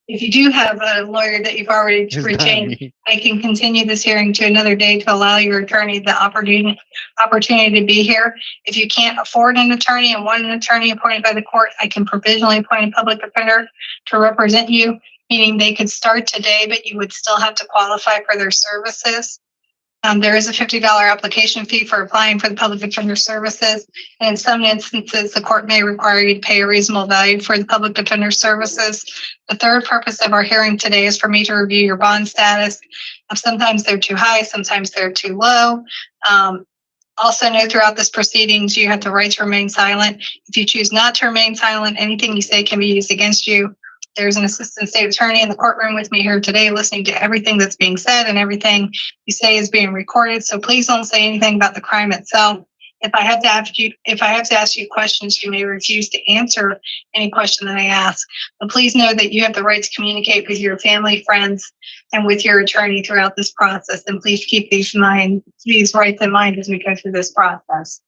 if you do have a lawyer that you've already retained, I can continue this hearing to another day to allow your attorney the opportunity to be here. If you can't afford an attorney and want an attorney appointed by the court, I can provisionally appoint a public defender to represent you, meaning they could start today, but you would still have to qualify for their services. There is a $50 application fee for applying for the public defender services. And in some instances, the court may require you to pay a reasonable value for the public defender services. The third purpose of our hearing today is for me to review your bond status. Sometimes they're too high, sometimes they're too low. Also know throughout this proceedings, you have the right to remain silent. If you choose not to remain silent, anything you say can be used against you. There's an assistant state attorney in the courtroom with me here today, listening to everything that's being said, and everything you say is being recorded. So please don't say anything about the crime itself. If I have to ask you questions, you may refuse to answer any question that I ask. But please know that you have the right to communicate with your family, friends, and with your attorney throughout this process. And please keep these rights in mind as we go through this process.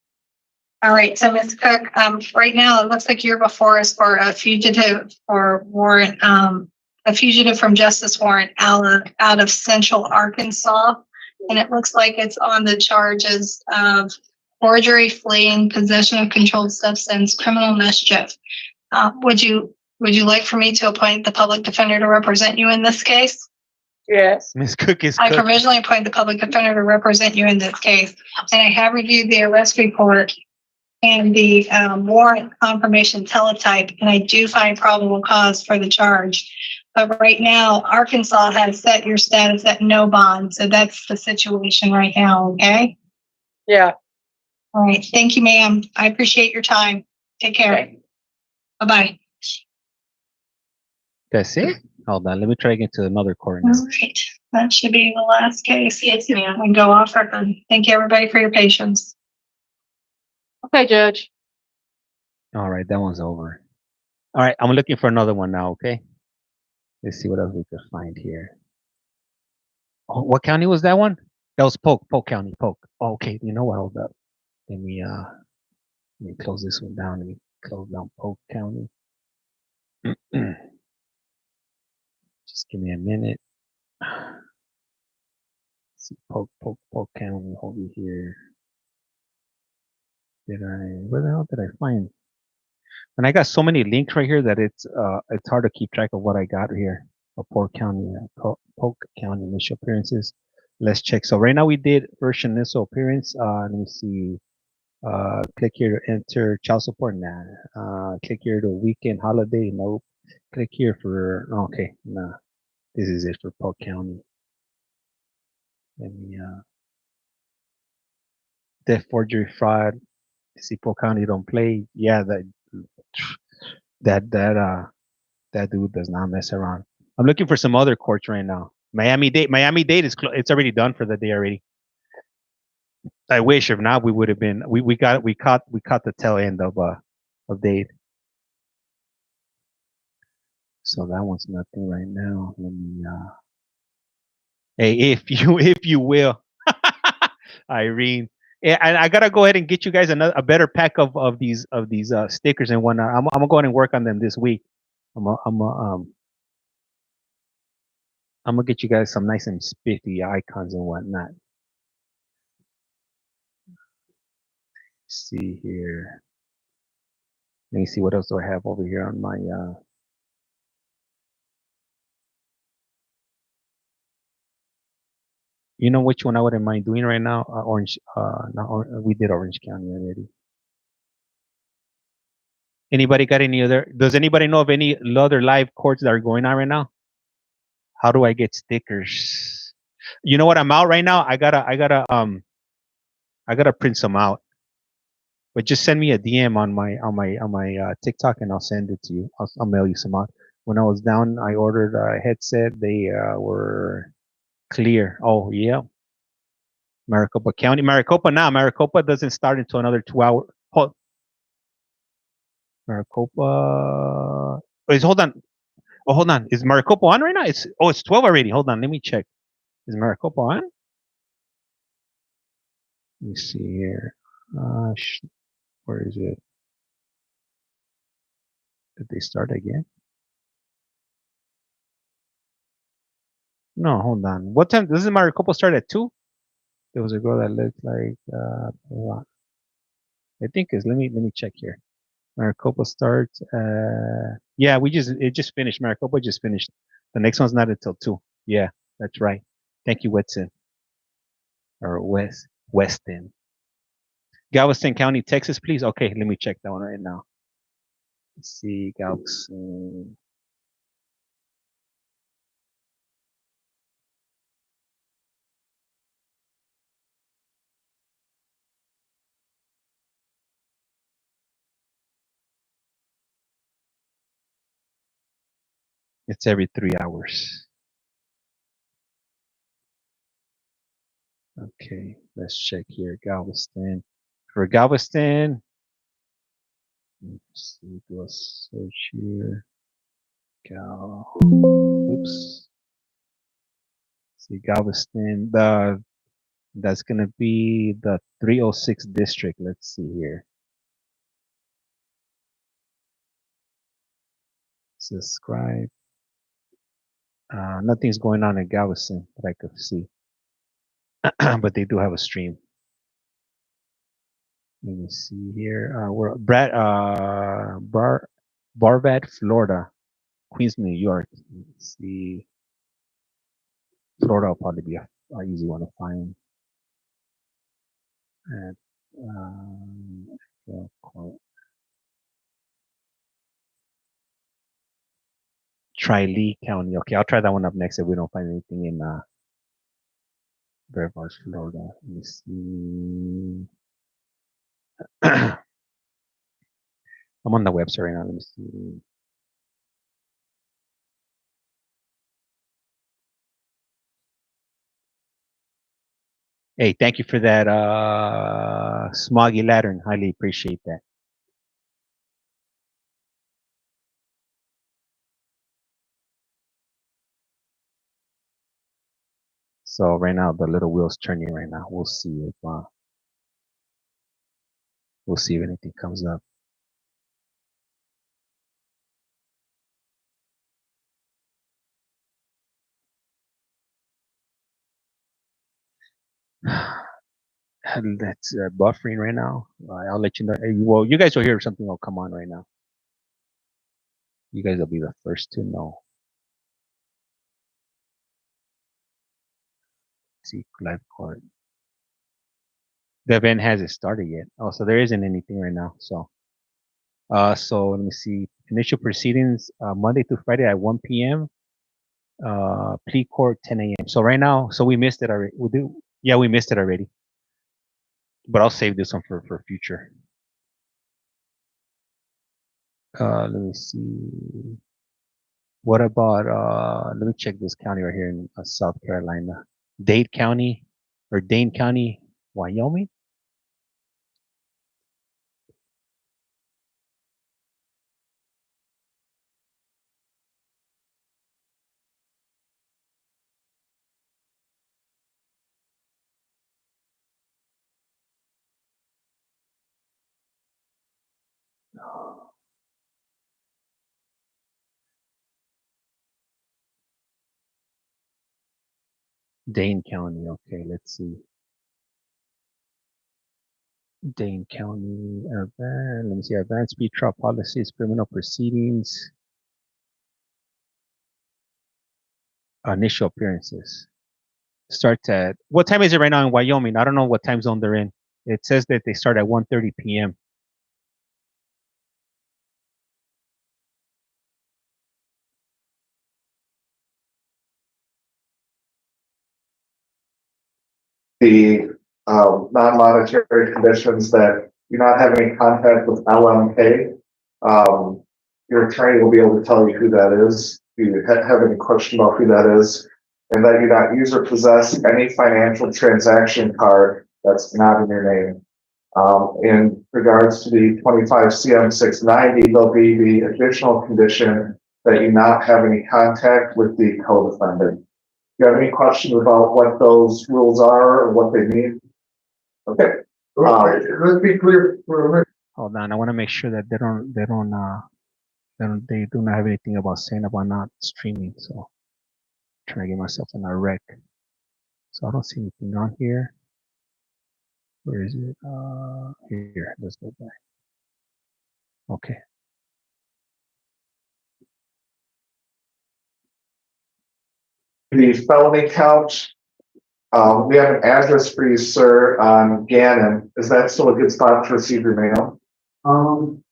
All right, so Ms. Cook, right now it looks like you're before us for a fugitive from justice warrant out of Central Arkansas, and it looks like it's on the charges of forgery, fleeing, possession of controlled substance, criminal mischief. Would you like for me to appoint the public defender to represent you in this case? Yes. Ms. Cook is I provisionally appoint the public defender to represent you in this case, and I have reviewed the arrest report and the warrant confirmation teletype, and I do find probable cause for the charge. But right now, Arkansas has set your status at no bond, so that's the situation right now, okay? Yeah. All right, thank you, ma'am. I appreciate your time. Take care. Okay. Bye-bye. That's it? Hold on. Let me try again to another court now. All right, that should be the last case. Yes, ma'am. We can go off record. Thank you, everybody, for your patience. Okay, Judge. All right, that one's over. All right, I'm looking for another one now, okay? Let's see what else we could find here. Oh, what county was that one? That was Polk County, Polk. Oh, okay, you know what? Hold up. Let me close this one down. Let me close down Polk County. Just give me a minute. see, Polk County over here. Where the hell did I find? And I got so many links right here that it's hard to keep track of what I got here. Polk County, Polk County initial appearances. Let's check. So right now we did first initial appearance. Let me see. Click here to enter child support. Nah. Click here to weekend holiday. Nope. Click here for okay. Nah. This is it for Polk County. Let me death, forgery, fraud. See, Polk County don't play. Yeah, that dude does not mess around. I'm looking for some other courts right now. Miami-Dade is it's already done for the day already. I wish, if not, we would have been. We caught the tail end of Dade. So that one's nothing right now. Let me hey, if you will, Irene. Yeah, I gotta go ahead and get you guys a better pack of these stickers and whatnot. I'm gonna go ahead and work on them this week. I'm gonna get you guys some nice and spiffy icons and whatnot. Let's see here. Let me see what else do I have over here on my you know which one I wouldn't mind doing right now? Orange. We did Orange County already. Anybody got any other? Does anybody know of any other live courts that are going on right now? How do I get stickers? You know what? I'm out right now. I gotta print some out. But just send me a DM on my TikTok and I'll send it to you. I'll mail you some out. When I was down, I ordered a headset. They were clear. Oh yeah. Maricopa County. Maricopa doesn't start until another 2 hours. Maricopa. Hold on. Oh, hold on. Is Maricopa on right now? It's 12 already. Hold on. Let me check. Is Maricopa on? Let me see here. Where is it? Did they start again? No, hold on. What time? Doesn't Maricopa start at 2? There was a girl that looked like I think is let me check here. Maricopa starts yeah, it just finished. Maricopa just finished. The next one's not until 2. Yeah, that's right. Thank you, Weston. Or Weston. Galveston County, Texas, please. Okay, let me check that one right now. Let's see, Galveston. It's every 3 hours. Okay, let's check here. Galveston. For Galveston, let's see, do a search here. Oops. See, Galveston. That's gonna be the 306 district. Let's see here. Subscribe. Nothing's going on in Galveston that I could see. But they do have a stream. Let me see here. We're Barbat, Florida, Queens, New York. Let's see. Florida will probably be a easy one to find. And Tri-Lee County. Okay, I'll try that one up next if we don't find anything in Brevard, Florida. Let me see. I'm on the website right now. Let me see. Hey, thank you for that smoggy lantern. Highly appreciate that. So right now the little wheel's turning right now. We'll see if anything comes up. That's buffering right now. I'll let you know. Well, you guys will hear something will come on right now. You guys will be the first to know. Let's see, live court. The event hasn't started yet. Oh, so there isn't anything right now. So let me see. Initial proceedings Monday through Friday at 1 p.m. Plea court 10 a.m. So right now, so we missed it already. We missed it already. But I'll save this one for future. Let me see. What about let me check this county right here in South Carolina. Dade County, Wyoming. Dane County. Okay, let's see. Dane County. Let me see. Advanced pretrial policies, criminal proceedings, initial appearances. Starts at what time is it right now in Wyoming? I don't know what time zone they're in. It says that they start at 1:30 p.m. The non-monetary conditions that do not have any contact with LMK. Your attorney will be able to tell you who that is. If you have any question about who that is, and that you not use or possess any financial transaction card that's not in your name. In regards to the 25 CM 690, there'll be the additional condition that you not have any contact with the co-defendant. Do you have any questions about what those rules are or what they mean? Okay. Let's be clear for a minute. Hold on, I want to make sure that they do not have anything about saying about not streaming. So I'm trying to get myself in a wreck. So I don't see anything on here. Where is it? Here. Let's go back. Okay. The felony count. We have an address for you, sir, on Gannon. Is that still a good spot to receive your mail? Can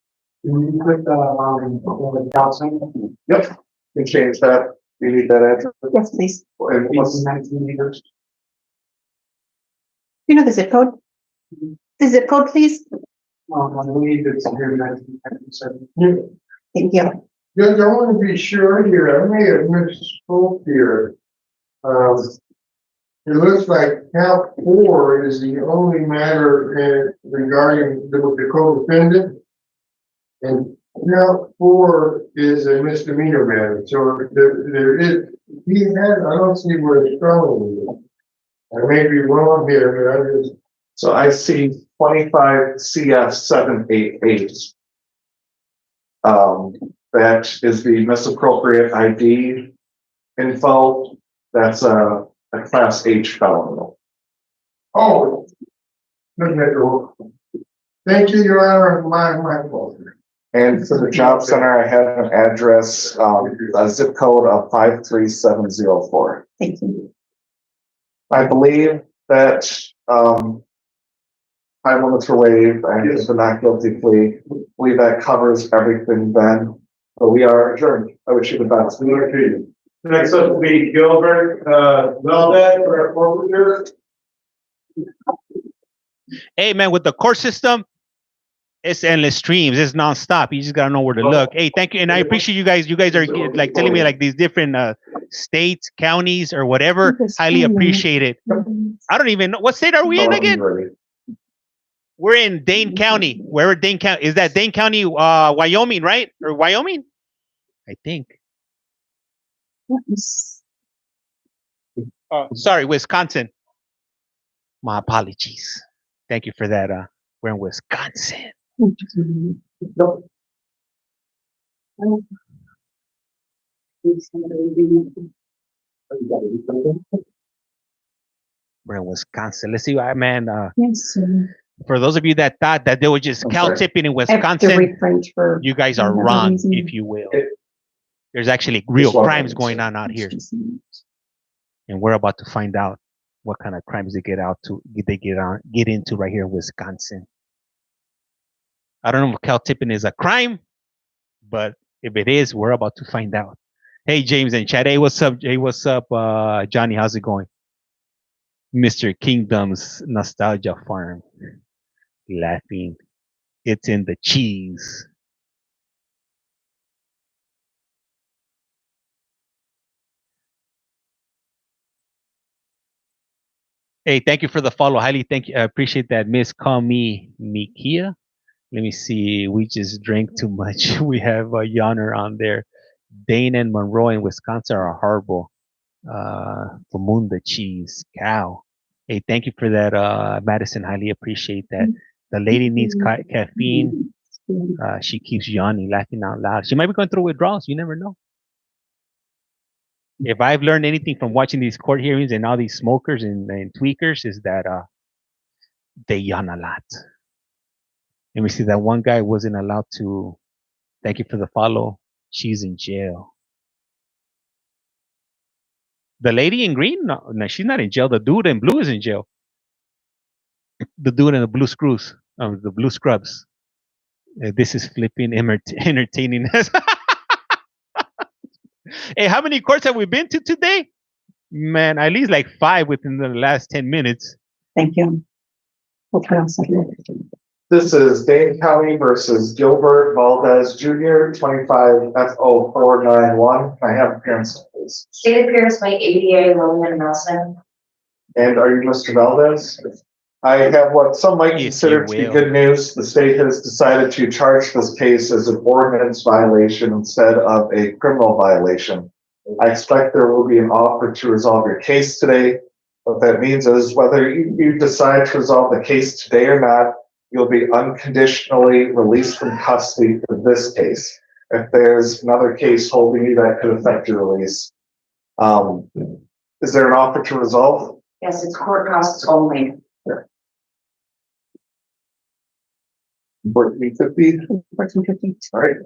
you put the counseling? Yep. You can change that. You need that address? Yes, please. And what's 19 meters? You know the zip code? The zip code, please. I believe it's here 1997. Thank you. Yes, I want to be sure here. I may have misspoke here. It looks like count 4 is the only matter regarding the co-defendant, and count 4 is a misdemeanor matter. So there is, he has, I don't see where it's going. I may be wrong here, but I just. So I see 25 CF 788. That is the misappropriate ID info. That's a class H felony. Oh, thank you, Your Honor. My fault. And for the job center, I have an address, a zip code of 53704. Thank you. I believe that time limits are waived and it's a not guilty plea. I believe that covers everything then. So we are adjourned. I wish you the best. Next up will be Gilbert Valdez for our forwarders. Hey man, with the court system, it's endless streams. It's nonstop. You just gotta know where to look. Hey, thank you, and I appreciate you guys. You guys are like telling me like these different states, counties, or whatever. Highly appreciate it. I don't even know what state are we in again. We're in Dane County. Wherever Dane County is, that Dane County, Wyoming, right? Or Wyoming? I think. Sorry, Wisconsin. My apologies. Thank you for that. We're in Wisconsin. We're in Wisconsin. Let's see, man. Yes. For those of you that thought that they were just cow tipping in Wisconsin, you guys are wrong, if you will. There's actually real crimes going on out here, and we're about to find out what kind of crimes they get into right here in Wisconsin. I don't know if cow tipping is a crime, but if it is, we're about to find out. Hey, James and Chad. Hey, what's up? Hey, what's up, Johnny? How's it going? Mr. Kingdom's Nostalgia Farm. Laughing. It's in the cheese. Hey, thank you for the follow. Highly thank you. I appreciate that. Miss Call Me Mikia. Let me see. We just drank too much. We have Yonner on there. Dane and Monroe in Wisconsin are horrible. Famunda cheese. Cow. Hey, thank you for that, Madison. Highly appreciate that. The lady needs caffeine. She keeps yawning, laughing out loud. She might be going through withdrawals. You never know. If I've learned anything from watching these court hearings and all these smokers and tweakers, is that they yawn a lot. And we see that one guy wasn't allowed to. Thank you for the follow. She's in jail. The lady in green? No, she's not in jail. The dude in blue is in jail. The dude in the blue screws, the blue scrubs. This is flipping entertaining us. Hey, how many courts have we been to today? Man, at least like 5 within the last 10 minutes. Thank you. This is Dane County versus Gilbert Valdez Jr., 25 FO491. I have appearance, please. State appearance by ADA Lillian Nelson. And are you Mr. Valdez? I have what some might consider to be good news. The state has decided to charge this case as an ordinance violation instead of a criminal violation. I expect there will be an offer to resolve your case today. What that means is whether you decide to resolve the case today or not, you'll be unconditionally released from custody for this case. If there's another case holding you, that could affect your release. Is there an offer to resolve? Yes, it's court costs only. 1450. All right.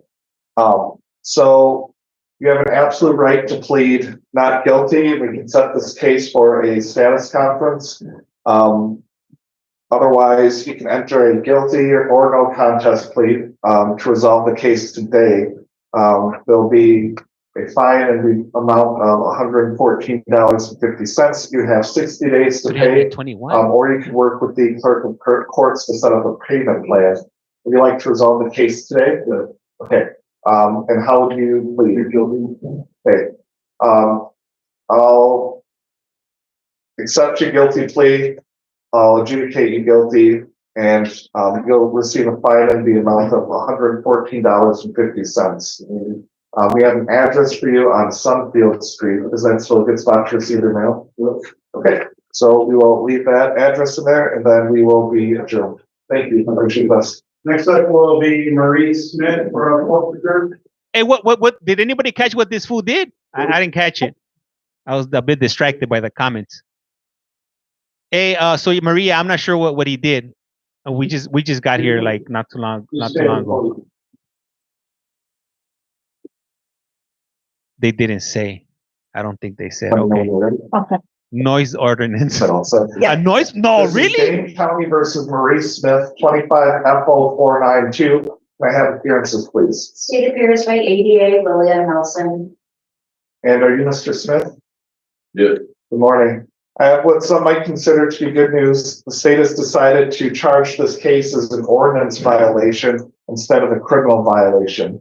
So you have an absolute right to plead not guilty. We can set this case for a status conference. Otherwise, you can enter a guilty or no contest plea to resolve the case today. There'll be a fine in the amount of $114.50. You have 60 days to pay, or you can work with the clerk of courts to set up a payment plan. Would you like to resolve the case today? Good. Okay. And how would you plead? Guilty. Okay. I'll accept your guilty plea. I'll adjudicate you guilty, and you'll receive a fine in the amount of $114.50. We have an address for you on Sunfield Street. Is that still a good spot to receive your mail? Okay. So we will leave that address in there, and then we will be adjourned. Thank you. Appreciate us. Next up will be Marie Smith for our corporate. Hey, what did anybody catch what this fool did? I didn't catch it. I was a bit distracted by the comments. Hey, so Maria, I'm not sure what he did. We just got here like not too long ago. They didn't say. I don't think they said. Okay. Okay. Noise ordinance. Yeah. A noise? No, This is really? Dane County versus Marie Smith, 25 FO492. I have appearances, please. State appearance by ADA Lillian Nelson. And are you Mr. Smith? Yeah. Good morning. I have what some might consider to be good news. The state has decided to charge this case as an ordinance violation instead of a criminal violation.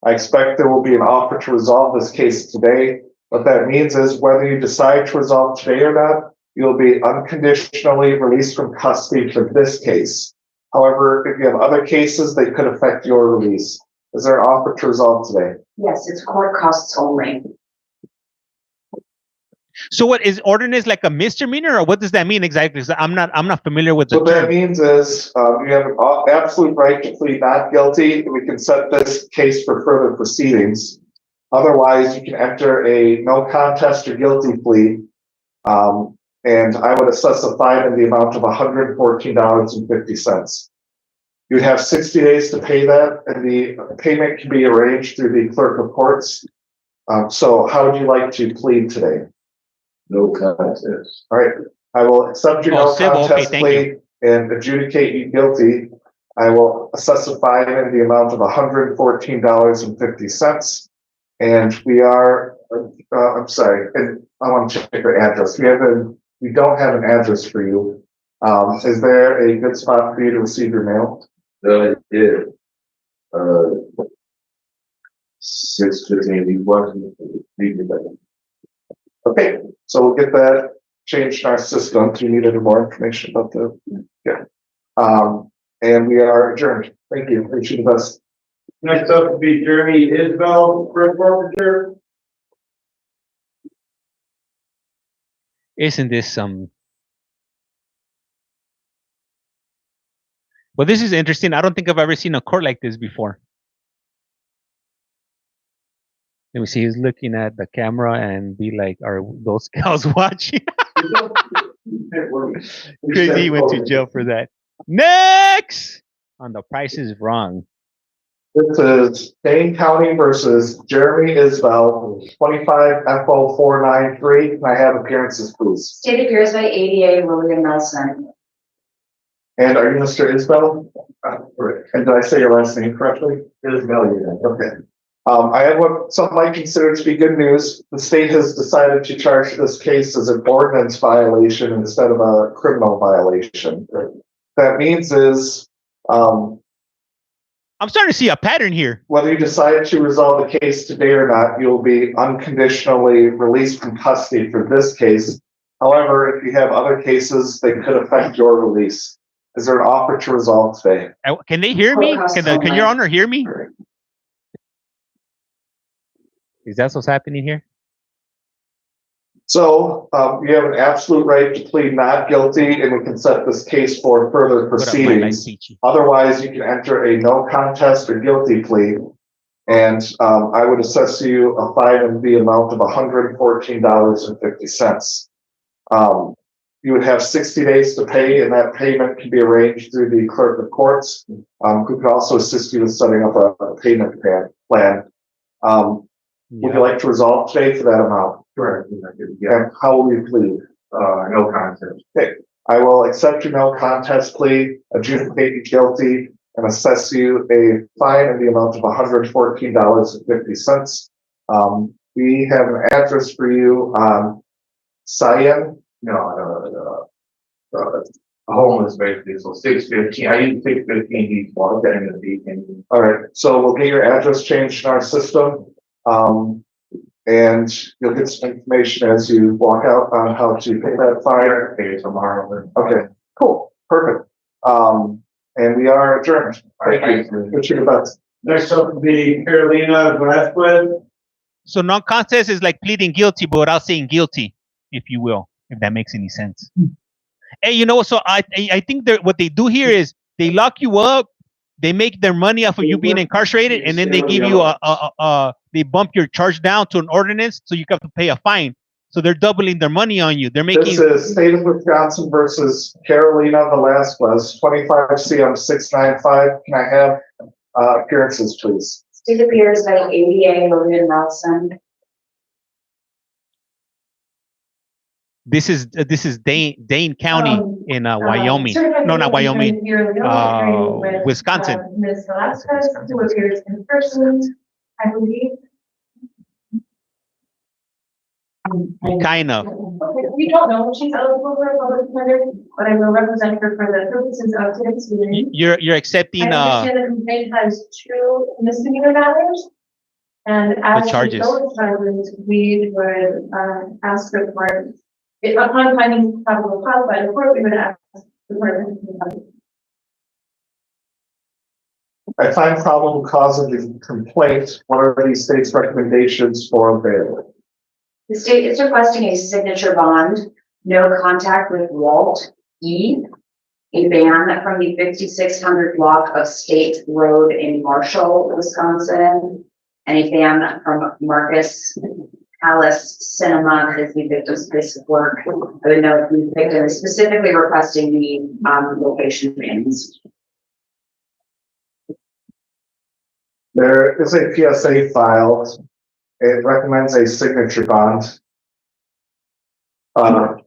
I expect there will be an offer to resolve this case today. What that means is whether you decide to resolve today or not, you'll be unconditionally released from custody for this case. However, if you have other cases, they could affect your release. Is there an offer to resolve today? Yes, it's court costs only. So what is ordinance like a misdemeanor, or what does that mean exactly? Because I'm not familiar with the So what that means is you have an absolute right to plead not guilty. We can set this case for further proceedings. Otherwise, you can enter a no contest or guilty plea. and I would assess a fine in the amount of $114.50. You'd have 60 days to pay that, and the payment can be arranged through the clerk of courts. So how would you like to plead today? No contest. All right, I will accept your no contest plea and adjudicate you guilty. I will assess a fine in the amount of $114.50. And we are, I'm sorry, and I want to check your address. We don't have an address for you. Is there a good spot for you to receive your mail? Yeah. 615. Okay, so we'll get that changed in our system. Do you need any more information about the? Yeah. And we are adjourned. Thank you. Wish you the best. Next up will be Jeremy Isbell for forfeiture. Isn't this well, this is interesting. I don't think I've ever seen a court like this before. Let me see. He's looking at the camera and be like, "Are those cows watching?" Crazy. He went to jail for that. Next on The Price is Wrong. This is Dane County versus Jeremy Isbell, 25 FO 493. Can I have appearances, please? State appears by ADA William Nelson. And are you Mr. Isbell? Correct. And did I say your last name correctly? Isbell, yeah. Okay. I have what some might consider to be good news. The state has decided to charge this case as an ordinance violation instead of a criminal violation. What that means is, I'm starting to see a pattern here. Whether you decide to resolve the case today or not, you'll be unconditionally released from custody for this case. However, if you have other cases that could affect your release, is there an offer to resolve today? Can they hear me? Can Your Honor hear me? Is that what's happening here? So you have an absolute right to plead not guilty, and we can set this case for further proceedings. Otherwise, you can enter a no contest or guilty plea, and I would assess you a fine in the amount of $114.50. You would have 60 days to pay, and that payment can be arranged through the clerk of courts, who could also assist you with setting up a payment plan. Would you like to resolve today for that amount? Correct. Yeah. And how will you plead? No contest. Okay. I will accept your no contest plea, adjudicate you guilty, and assess you a fine in the amount of $114.50. We have an address for you on Cyan. Homeless basically, so 615. I use 615 each one, getting the beacon. All right. So we'll get your address changed in our system. And you'll get some information as you walk out on how to pay that fine. Pay tomorrow. Okay, cool, perfect. And we are adjourned. Thank you. Wish you the best. Next up will be Carolina Velasquez. So non-contest is like pleading guilty, but without saying guilty, if you will, if that makes any sense. Hey, you know, so I think what they do here is they lock you up, they make their money off of you being incarcerated, and then they give you they bump your charge down to an ordinance, so you have to pay a fine. So they're doubling their money on you. They're making. This is State of Wisconsin versus Carolina Velasquez, 25 CM 695. Can I have appearances, please? State appears by ADA William Nelson. This is Dane County in Wyoming. No, not Wyoming. Wisconsin. Ms. Velasquez, who appears in person, I believe. Kind of. We don't know if she's eligible for a public defender, but I will represent her for the purposes of today's meeting. You're accepting. I understand the complaint has 2 misdemeanor matters, and as the charges. Those charges, we would ask for the court. Upon finding probable cause by the court, we would ask the court. I find probable cause of the complaint. What are the state's recommendations for bail? The state is requesting a signature bond, no contact with Walt E., a ban from the 5600 block of State Road in Marshall, Wisconsin, and a ban from Marcus Alice Cinema is the victim's place of work. I would know if the victim is specifically requesting the location names. There is a PSA filed. It recommends a signature bond. On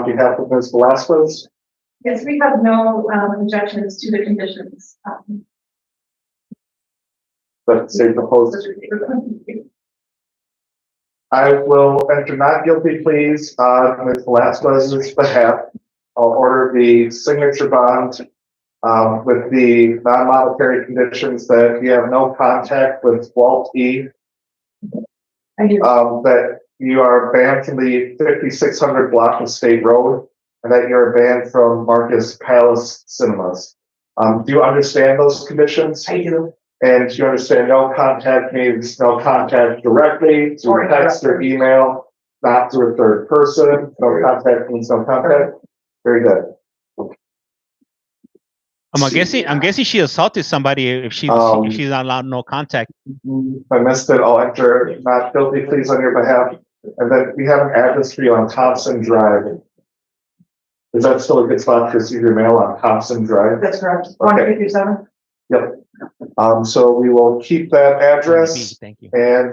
behalf of Ms. Velasquez. Yes, we have no objections to the conditions. But say proposed. I will enter not guilty pleas on Ms. Velasquez's behalf. I'll order the signature bond with the non-monetary conditions that you have no contact with Walt E. That you are banned from the 5600 block of State Road, and that you're banned from Marcus Palace Cinemas. Do you understand those conditions? I do. And you understand no contact means no contact directly, through text or email, not through a third person. No contact means no contact. Very good. I'm guessing she assaulted somebody if she's not allowed no contact. If I missed it, I'll enter not guilty pleas on your behalf. And then we have an address for you on Thompson Drive. Is that still a good spot to receive your mail on Thompson Drive? That's correct. Okay. 157. Yep. So we will keep that address. Thank you. And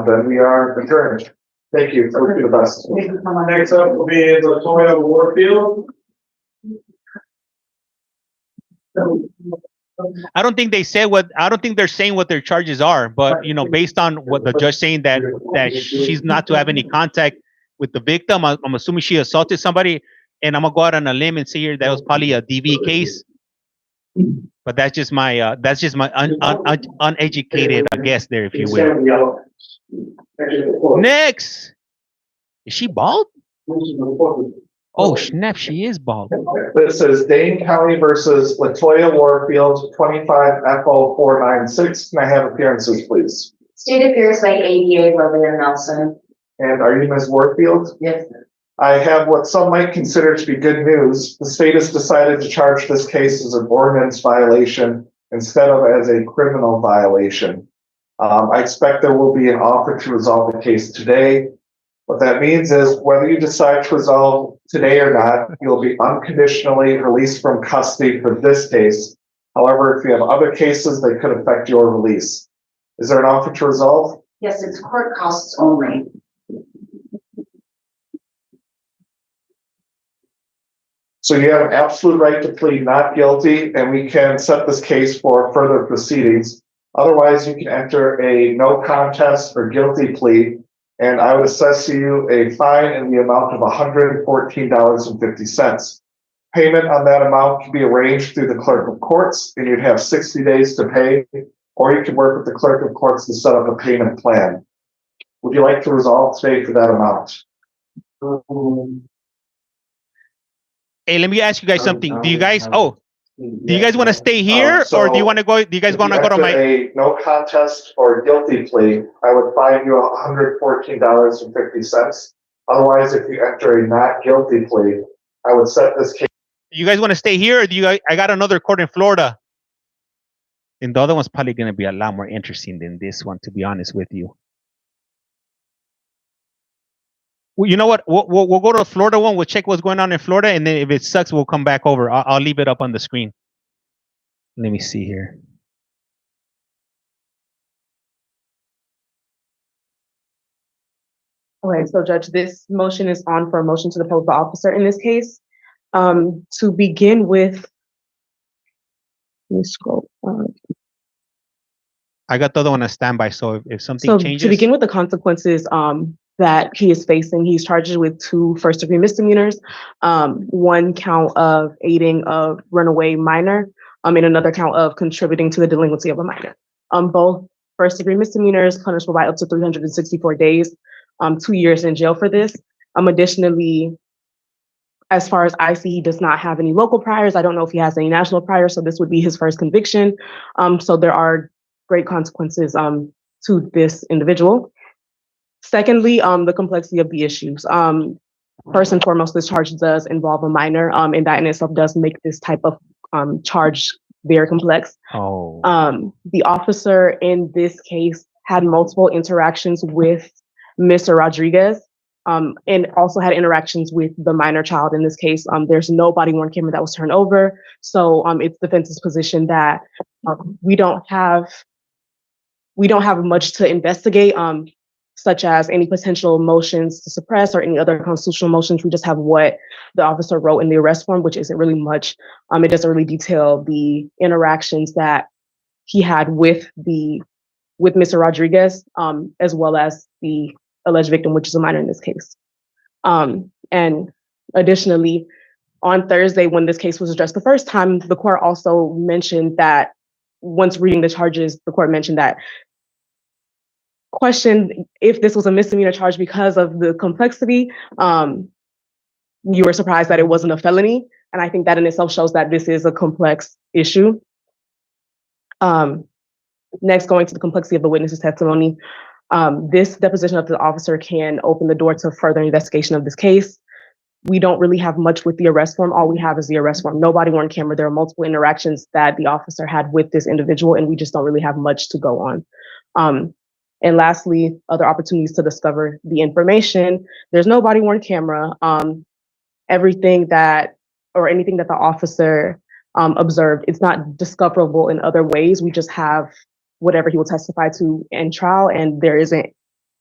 then we are adjourned. Thank you. I wish you the best. Next up will be Latoya Warfield. I don't think they're saying what their charges are, but you know, based on what the judge saying that she's not to have any contact with the victim, I'm assuming she assaulted somebody, and I'm gonna go out on a limb and say here that was probably a DV case. But that's just my uneducated guess there, if you will. Next, is she bald? Oh snap, she is bald. This is Dane County versus Latoya Warfield, 25 FO 496. Can I have appearances, please? State appears by ADA Lillian Nelson. And are you Ms. Warfield? Yes. I have what some might consider to be good news. The state has decided to charge this case as an ordinance violation instead of as a criminal violation. I expect there will be an offer to resolve the case today. What that means is whether you decide to resolve today or not, you'll be unconditionally released from custody for this case. However, if you have other cases that could affect your release. Is there an offer to resolve? Yes, it's court costs only. So you have an absolute right to plead not guilty, and we can set this case for further proceedings. Otherwise, you can enter a no contest or guilty plea, and I would assess you a fine in the amount of $114.50. Payment on that amount can be arranged through the clerk of courts, and you'd have 60 days to pay, or you can work with the clerk of courts to set up a payment plan. Would you like to resolve today for that amount? Hey, let me ask you guys something. Do you guys want to stay here, or do you want to go? Do you guys want to go to my a no contest or guilty plea? I would fine you $114.50. Otherwise, if you enter a not guilty plea, I would set this case. You guys want to stay here, or do you? I got another court in Florida, and the other one's probably going to be a lot more interesting than this one, to be honest with you. Well, you know what? We'll go to the Florida one. We'll check what's going on in Florida, and then if it sucks, we'll come back over. I'll leave it up on the screen. Let me see here. Okay, so Judge, this motion is on for a motion to depose the officer in this case. To begin with, let me scroll. I got the other one on standby, so if something changes. To begin with the consequences that he is facing, he's charged with 2 first-degree misdemeanors, 1 count of aiding a runaway minor, and another count of contributing to the delinquency of a minor. Both first-degree misdemeanors punishable by up to 364 days, 2 years in jail for this. Additionally, as far as I see, he does not have any local priors. I don't know if he has any national priors, so this would be his first conviction. So there are great consequences to this individual. Secondly, the complexity of the issues. First and foremost, this charge does involve a minor, and that in itself does make this type of charge very complex. Oh. The officer in this case had multiple interactions with Mr. Rodriguez, and also had interactions with the minor child in this case. There's no body-worn camera that was turned over. So it's defense's position that we don't have much to investigate, such as any potential motions to suppress or any other constitutional motions. We just have what the officer wrote in the arrest form, which isn't really much. It doesn't really detail the interactions that he had with Mr. Rodriguez, as well as the alleged victim, which is a minor in this case. And additionally, on Thursday, when this case was addressed the first time, the court also mentioned that once reading the charges, the court mentioned that questioned if this was a misdemeanor charge because of the complexity. You were surprised that it wasn't a felony. And I think that in itself shows that this is a complex issue. Next, going to the complexity of the witness's testimony. This deposition of the officer can open the door to further investigation of this case. We don't really have much with the arrest form. All we have is the arrest form. No body-worn camera. There are multiple interactions that the officer had with this individual, and we just don't really have much to go on. And lastly, other opportunities to discover the information. There's no body-worn camera. Anything that the officer observed, it's not discoverable in other ways. We just have whatever he will testify to in trial, and there isn't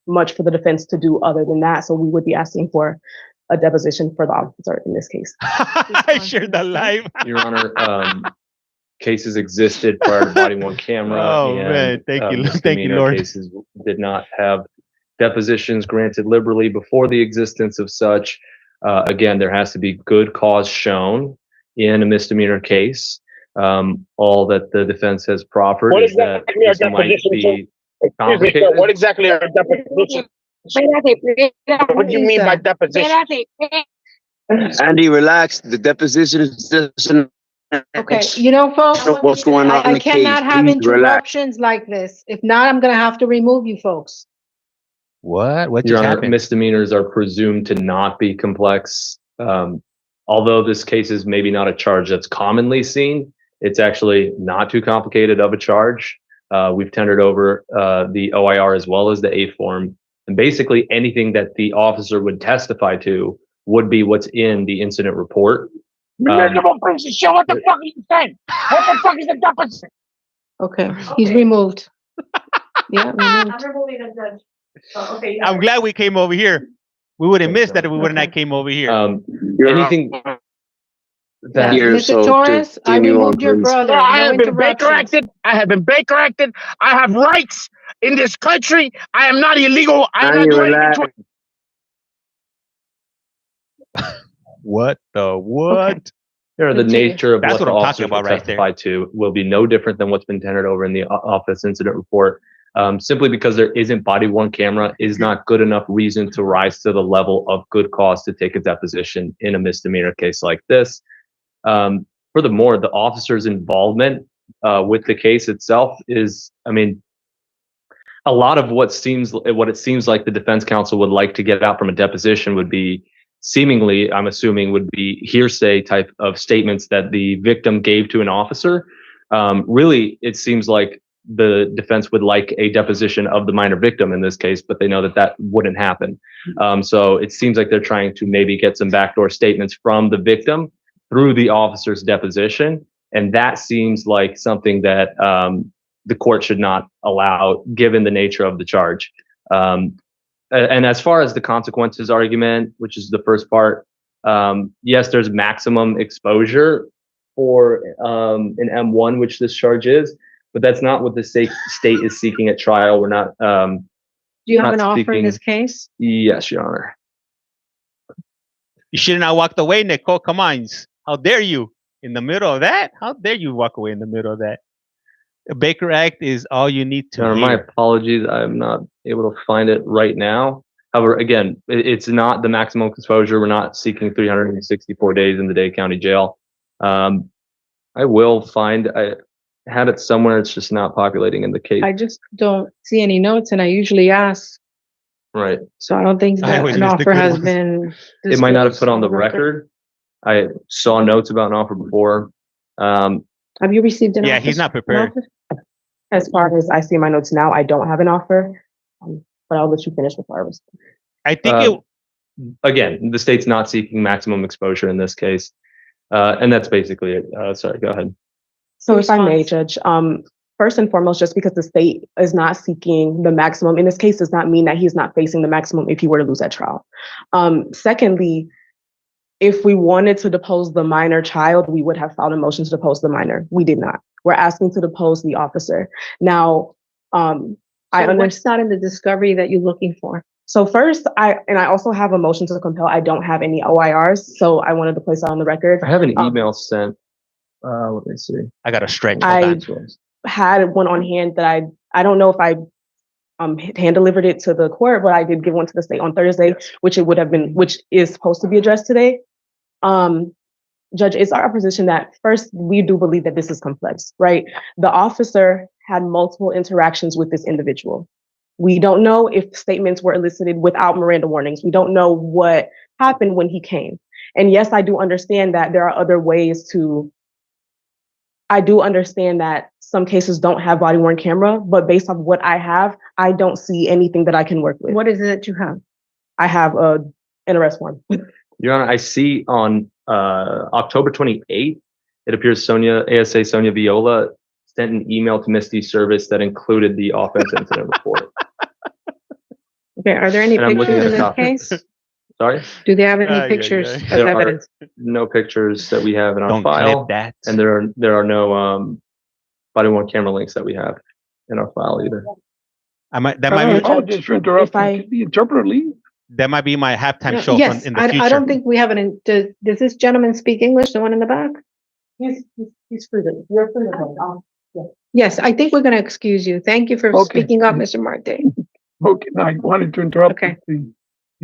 much for the defense to do other than that. So we would be asking for a deposition for the officer in this case. I shared that live. Your Honor, cases existed prior to body-worn camera. Oh, man. Thank you, Lord. Cases did not have depositions granted liberally before the existence of such. Again, there has to be good cause shown in a misdemeanor case. All that the defense has proffered is that this might be complicated. What exactly are depositions? What do you mean by deposition? Andy, relax. The deposition is just an Okay, you know, folks, what's going on in I the case. cannot have Please relax. interruptions like this. If not, I'm gonna have to remove you folks. What Your just Honor, happened? misdemeanors are presumed to not be complex. Although this case is maybe not a charge that's commonly seen, it's actually not too complicated of a charge. We've tendered over the OIR as well as the A form. And basically anything that the officer would testify to would be what's in the incident report. What the fuck are you saying? What the fuck is the deposition? Okay, he's removed. Yeah, removed. I'm removing the judge. Oh, okay. I'm glad we came over here. We would have missed that if we would have not came over here. Anything that Mr. Torres, I removed your brother. I No have been Baker interruptions. acted. I have been Baker acted. I have rights in this country. I am not illegal. I am not doing anything. What the what? The nature of That's what what the I'm officer talking about will right testify to will be no different than what's been tendered over in the office incident report. Simply because there isn't body-worn camera is not good enough reason to rise to the level of good cause to take a deposition in a misdemeanor case like this. Furthermore, the officer's involvement with the case itself is, I mean, a lot of what it seems like the defense counsel would like to get out from a deposition would be seemingly, I'm assuming, would be hearsay type of statements that the victim gave to an officer. Really, it seems like the defense would like a deposition of the minor victim in this case, but they know that that wouldn't happen. So it seems like they're trying to maybe get some backdoor statements from the victim through the officer's deposition. And that seems like something that the court should not allow given the nature of the charge. And as far as the consequences argument, which is the first part, yes, there's maximum exposure for an M1, which this charge is, but that's not what the state is seeking at trial. We're not. Do you have an offer in this case? Yes, Your Honor. You should have not walked away, Nicole. Come on. How dare you? In the middle of that? How dare you walk away in the middle of that? The Baker Act is all you need to hear. My apologies. I'm not able to find it right now. However, again, it's not the maximum exposure. We're not seeking 364 days in the Dade County Jail. I will find, I had it somewhere. It's just not populating in the case. I just don't see any notes, and I usually ask. Right. So I don't think that an offer has been. It might not have put on the record. I saw notes about an offer before. Have you received an offer? Yeah, he's not prepared. As far as I see my notes now, I don't have an offer, but but I'll let you finish before I respond. I think Again, the state's not seeking maximum exposure in this case. And that's basically it. Sorry, go ahead. So if I may, Judge, first and foremost, just because the state is not seeking the maximum in this case does not mean that he's not facing the maximum if he were to lose at trial. Secondly, if we wanted to depose the minor child, we would have filed a motion to depose the minor. We did not. We're asking to depose the officer. Now, I understand. What's not in the discovery that you're looking for? So first, I also have a motion to compel. I don't have any OIRs, so I wanted to place that on the record. I have an email sent. Let me see. I got a stretch. I had one on hand that I don't know if I hand delivered it to the court, but I did give one to the state on Thursday, which is supposed to be addressed today. Judge, it's our position that first, we do believe that this is complex, right? The officer had multiple interactions with this individual. We don't know if statements were elicited without Miranda warnings. We don't know what happened when he came. And yes, I do understand that there are other ways I do understand that some cases don't have body worn camera, but based on what I have, I don't see anything that I can work with. What is it that you have? I have an arrest warrant. Your Honor, I see on October 28th, it appears ASA Sonia Viola sent an email to Misty's service that included the offense incident report. Okay, are there any pictures in this case? Sorry? Do they have any pictures as evidence? No pictures that we have in our file. And there are no body worn camera links that we have in our file either. Just for interrupting. Can the interpreter leave? That might be my halftime show Yes, in the future. I don't think we have does this gentleman speak English, the one in the back? He's free to, you're free to go. Yes, I think we're going to excuse you. Thank you for speaking up, Mr. Marte. Okay, I wanted to interrupt. Okay.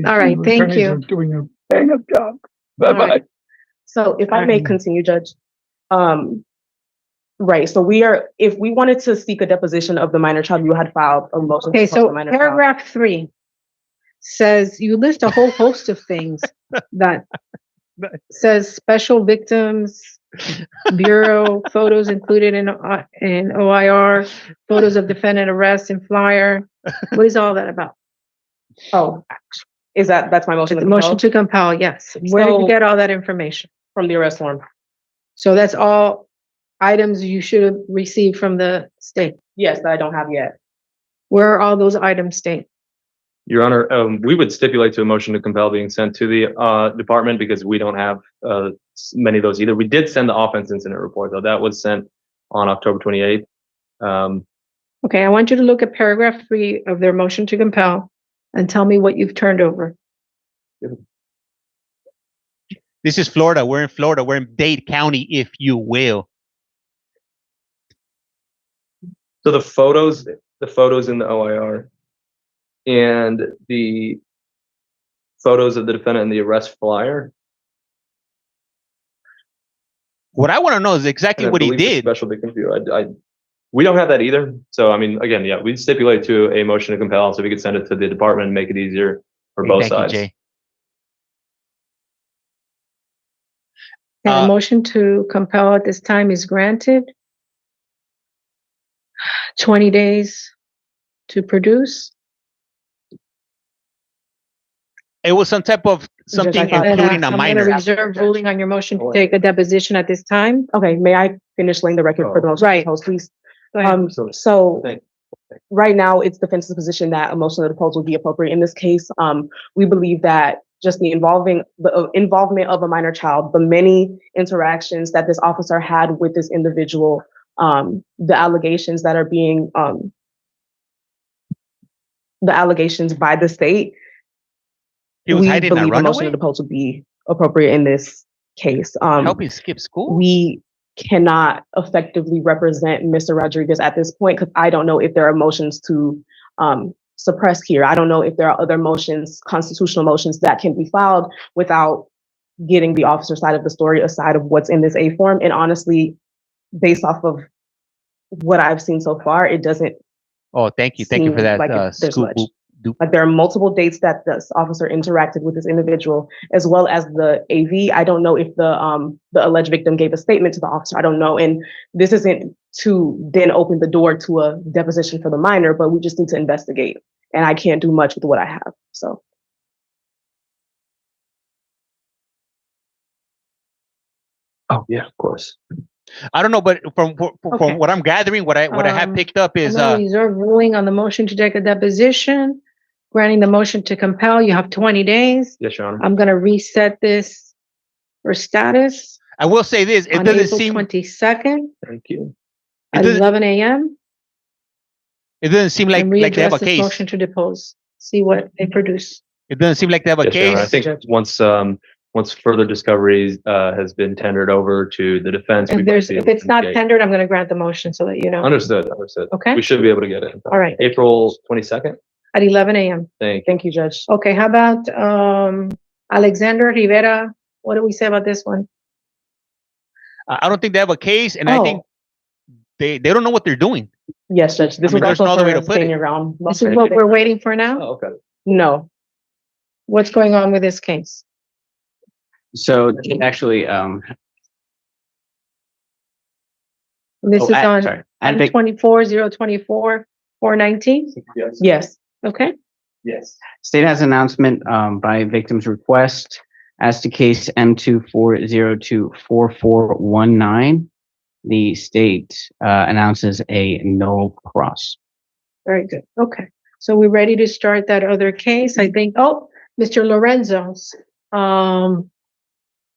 All right, thank you. Doing a bang up job. Bye-bye. Right. So if I may continue, Judge. Right, so if we wanted to seek a deposition of the minor child, you had filed a motion. Okay, so paragraph 3 says you list a whole host of things that says special victims bureau, photos included in OIR, photos of defendant arrest and flyer. What is all that about? Oh, that's my motion? The motion to compel, yes. Where did you get all that information? From the arrest warrant. So that's all items you should have received from the state? Yes, that I don't have yet. Where are all those items stated? Your Honor, we would stipulate to a motion to compel being sent to the department because we don't have many of those either. We did send the offense incident report, though. That was sent on October 28th. Okay, I want you to look at paragraph 3 of their motion to compel and tell me what you've turned over. This is Florida. We're in Florida. We're in Dade County, if you will. So the photos in the OIR and the photos of the defendant in the arrest flyer. What I want to know is exactly what he did. Special victim view. We don't have that either. So, I mean, again, yeah, we stipulate to a motion to compel so we could send it to the department and make it easier for both sides. Thank you, Jay. A motion to compel at this time is granted. 20 days to produce. It was some type of something including a minor. I'm going to reserve ruling on your motion to take a deposition at this time. Okay, may I finish laying the record for the motion? Right. Please. Go ahead. So right now it's defense's position that a motion to depose would be appropriate in this case. We believe that just the involvement of a minor child, the many interactions that this officer had with this individual, the allegations that are being, the allegations by the state, he was hiding believe a a motion to depose would be appropriate in this case. Help him skip school? We cannot effectively represent Mr. Rodriguez at this point because I don't know if there are motions to suppress here. I don't know if there are other motions, constitutional motions that can be filed without getting the officer side of the story aside of what's in this A form. And honestly, based off of what I've seen so far, it doesn't. Oh, thank you. Thank you for that. Like like there are multiple dates that this officer interacted with this individual, as well as the AV. I don't know if the alleged victim gave a statement to the officer. I don't know. And this isn't to then open the door to a deposition for the minor, but we just need to investigate and I can't do much with what I have. So. Oh yeah, of course. I don't know, but from what I'm gathering, what I have picked up is I'm gonna reserve ruling on the motion to take a deposition, granting the motion to compel. You have 20 days. Yes, Your Honor. I'm gonna reset this for status. I will say this: it on doesn't April seem 22nd Thank you. at 11 a.m. It doesn't seem like and they have a readdress this case. motion to depose. See what they produce. It doesn't seem like they have a Yes, Your Honor. I case. think once further discoveries has been tendered over to the defense, we might be If able it's to not engage. tendered, I'm gonna grant the motion so that you know. Understood. Okay. We should be able to get it. All right. April 22nd. At 11 a.m. Thank you, Judge. Okay, how about Alexander Rivera? What do we say about this one? I don't think they have a case, and I think they don't know what they're doing. Yes, Judge. This was there's also no other for way to a put it. senior round. This is what we're waiting for now? Oh, okay. No. What's going on with this case? So actually, This is on sorry. And 24/024/419? Yes. Yes. Okay. Yes. State has an announcement by victim's request as to case M24024419. The state announces a no cross. Very good. Okay. So we're ready to start that other case. I think, Mr. Lorenzo.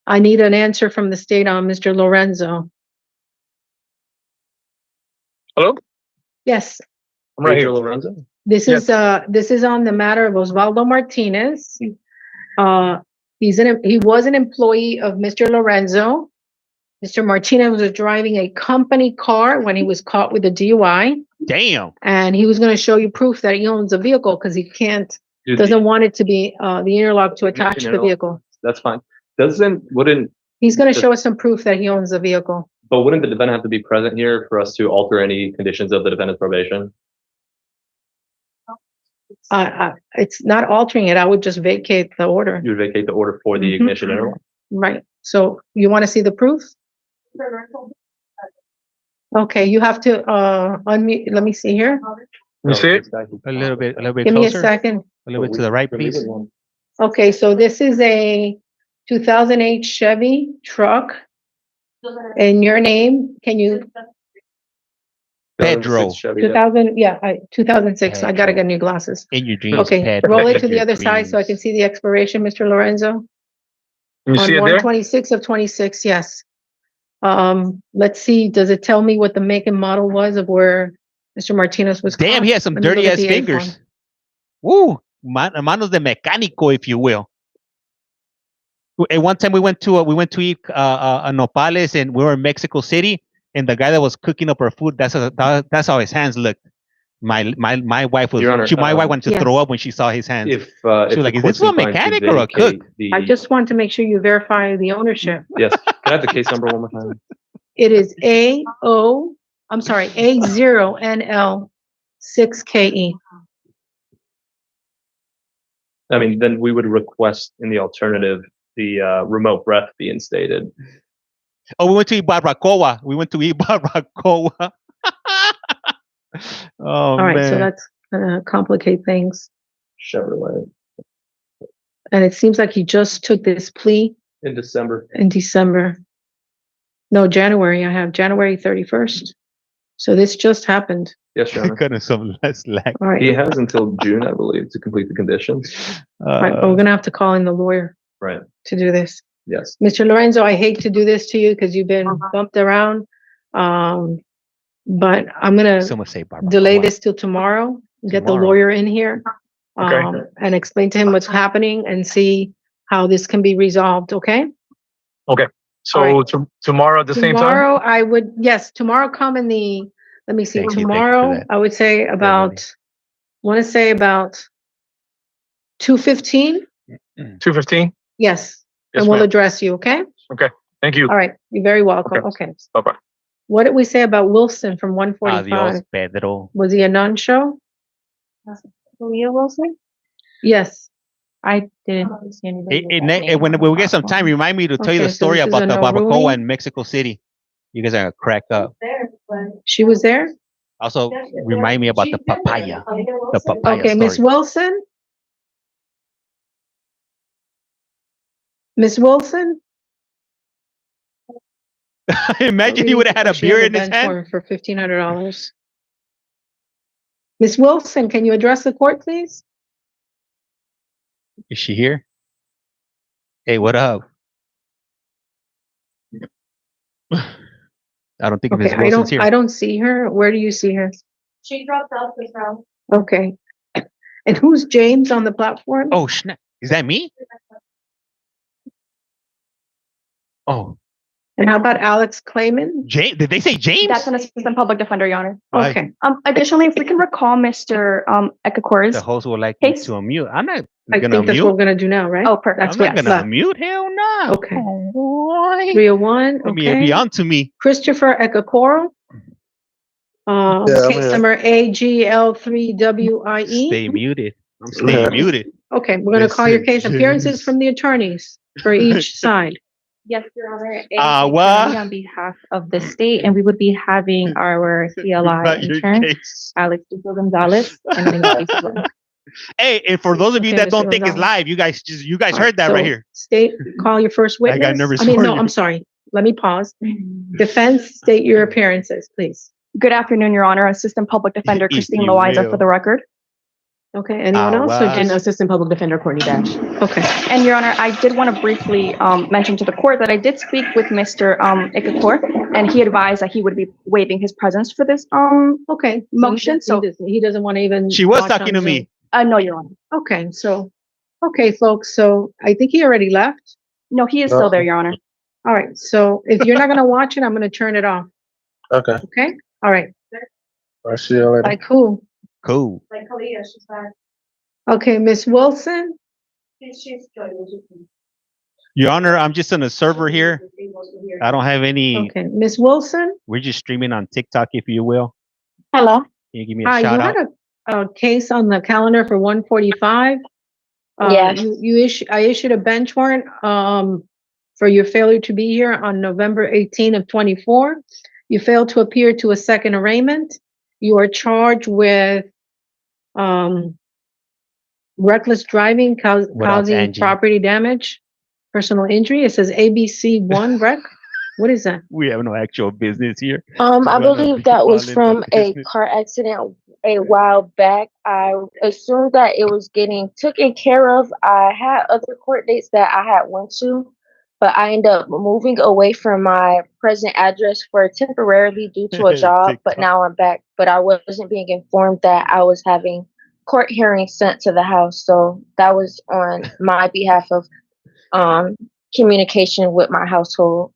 I need an answer from the state on Mr. Lorenzo. Hello? Yes. I'm right here. Lorenzo. This is on the matter of Osvaldo Martinez. He was an employee of Mr. Lorenzo. Mr. Martinez was driving a company car when he was caught with a DUI. Damn. And he was going to show you proof that he owns a vehicle because he doesn't want it to be the interlock to attach the vehicle. That's fine. Wouldn't He's going to show us some proof that he owns the vehicle. But wouldn't the defendant have to be present here for us to alter any conditions of the defendant's probation? It's not altering it. I would just vacate the order. You would vacate the order for the ignition interlock? Right. So you want to see the proof? Okay, you have to unmute. Let me see here. You see it? A little bit Give me a closer. second. A little bit to the right, please. Okay, so this is a 2008 Chevy truck. In your name, can you? Pedro. 2006. I gotta get new glasses. In your dreams. Okay, Pedro. roll it to In the your other side so I can see the expiration, Mr. Lorenzo. You see it On there? 1/26/26, yes. Let's see, does it tell me what the make and model was of where Mr. Martinez was? Damn, caught? he has some Let me look dirty at ass the A fingers. form. Woo, manos de mecánico, if you will. And one time we went to eat nopales, and we were in Mexico City, and the guy that was cooking up our food, that's how his hands looked. My wife was, Your Honor, my wife wanted to yes. throw up when she saw his hands. If She was like, is this a mechanic or a cook? I just want to make sure you verify the ownership. Yes. Can I have the case number one more time? It is A0NL6KE. I mean, then we would request in the alternative the remote breath be instated. Oh, we went to eat barbacoa. Oh, All right, man. so that's gonna complicate things. Chevrolet. And it seems like he just took this plea In December. in December. No, January. I have January 31st. So this just happened. Yes, Your Honor. Kind of some less lack. All right. He has until June, I believe, to complete the conditions. All right, but we're gonna have to call in the lawyer Right. to do this. Yes. Mr. Lorenzo, I hate to do this to you because you've been bumped around. But I'm gonna Someone say barbacoa. delay this till tomorrow, get the Tomorrow. lawyer in here. Okay. And explain to him what's happening and see how this can be resolved, okay? Okay. So All right. tomorrow at the same time? Tomorrow, tomorrow come in the, let me see, Thank you for tomorrow, that. I would say about 2:15? 2:15? Yes, Yes, and we'll ma'am. address you, okay? Okay. Thank you. All right, you're very welcome, okay. Bye-bye. What did we say about Wilson from 145? Adios, Pedro. Was he a non-show? Wilson? Yes. I didn't see anybody. with that name When on we the get some time, platform. remind me to tell you Okay, the so story this is about a the no barbacoa ruling? in Mexico City. You guys are gonna crack up. She was there? Also, remind me about the papaya. The papaya Okay, Miss story. Wilson? Miss Wilson? Imagine he would have had a She beer has in his bench hand. warrant for $1,500. Miss Wilson, can you address the court, please? Is she here? Hey, what up? I don't think Miss Okay, Wilson's here. I don't see her. Where do you see her? She dropped off the round. Okay. And who's James on the platform? Oh, snap. Is that me? Oh. And how about Alex Clayman? James? Did they say James? That's an assistant public defender, Your Honor. Okay. Additionally, if we can recall Mr. Ekakor's The host would like me case. to unmute. I'm not I gonna think that's what we're unmute. gonna do now, right? Oh, perfect. I'm not gonna unmute. Hell no. Okay. Boy. 301. Let me Okay. be on to me. Christopher Ekakoro. Case number AGL3WIE. Stay muted. I'm staying muted. Okay, we're gonna call your case appearances from the attorneys for each side. Yes, Your Honor. What? On behalf of the state, and we would be having our CLI intern, Alex Gonzalez. Hey, and for those of you that don't think it's live, you guys heard that right here. State, call your first witness. I got nervous. No, I'm sorry. Let me pause. Defense, state your appearances, please. Good afternoon, Your Honor. Assistant Public Defender Christine Loaiza for the record. Okay, anyone else? And Assistant Public Defender Courtney Dash. Okay. And Your Honor, I did want to briefly mention to the court that I did speak with Mr. Ekakor, and he advised that he would be waiving his presence for this motion. So he doesn't want to even. She was watch talking on to me. No, Your Honor. Okay, okay, folks. So I think he already left. No, he is still there, Your Honor. All right. So if you're not going to watch it, I'm going to turn it off. Okay. Okay. All right. I'll see you later. Like cool. Cool. Like Kalia, she's back. Okay, Miss Wilson. She's joining. Your Honor, I'm just on a server here. I don't have any. Okay, Miss Wilson. We're just streaming on TikTok, if you will. Hello. Can you give me a Hi, shout you out? had a case on the calendar for 145. Yes. I issued a bench warrant for your failure to be here on November 18 of 24. You failed to appear to a second arraignment. You are charged with reckless driving causing property damage, personal injury. It says ABC1 rec. What is that? We have no actual business here. I believe that was from a car accident a while back. I assumed that it was getting taken care of. I had other court dates that I had went to, but I ended up moving away from my present address for temporarily due to a job, but now I'm back. But I wasn't being informed that I was having court hearings sent to the house. So that was on my behalf of communication with my household.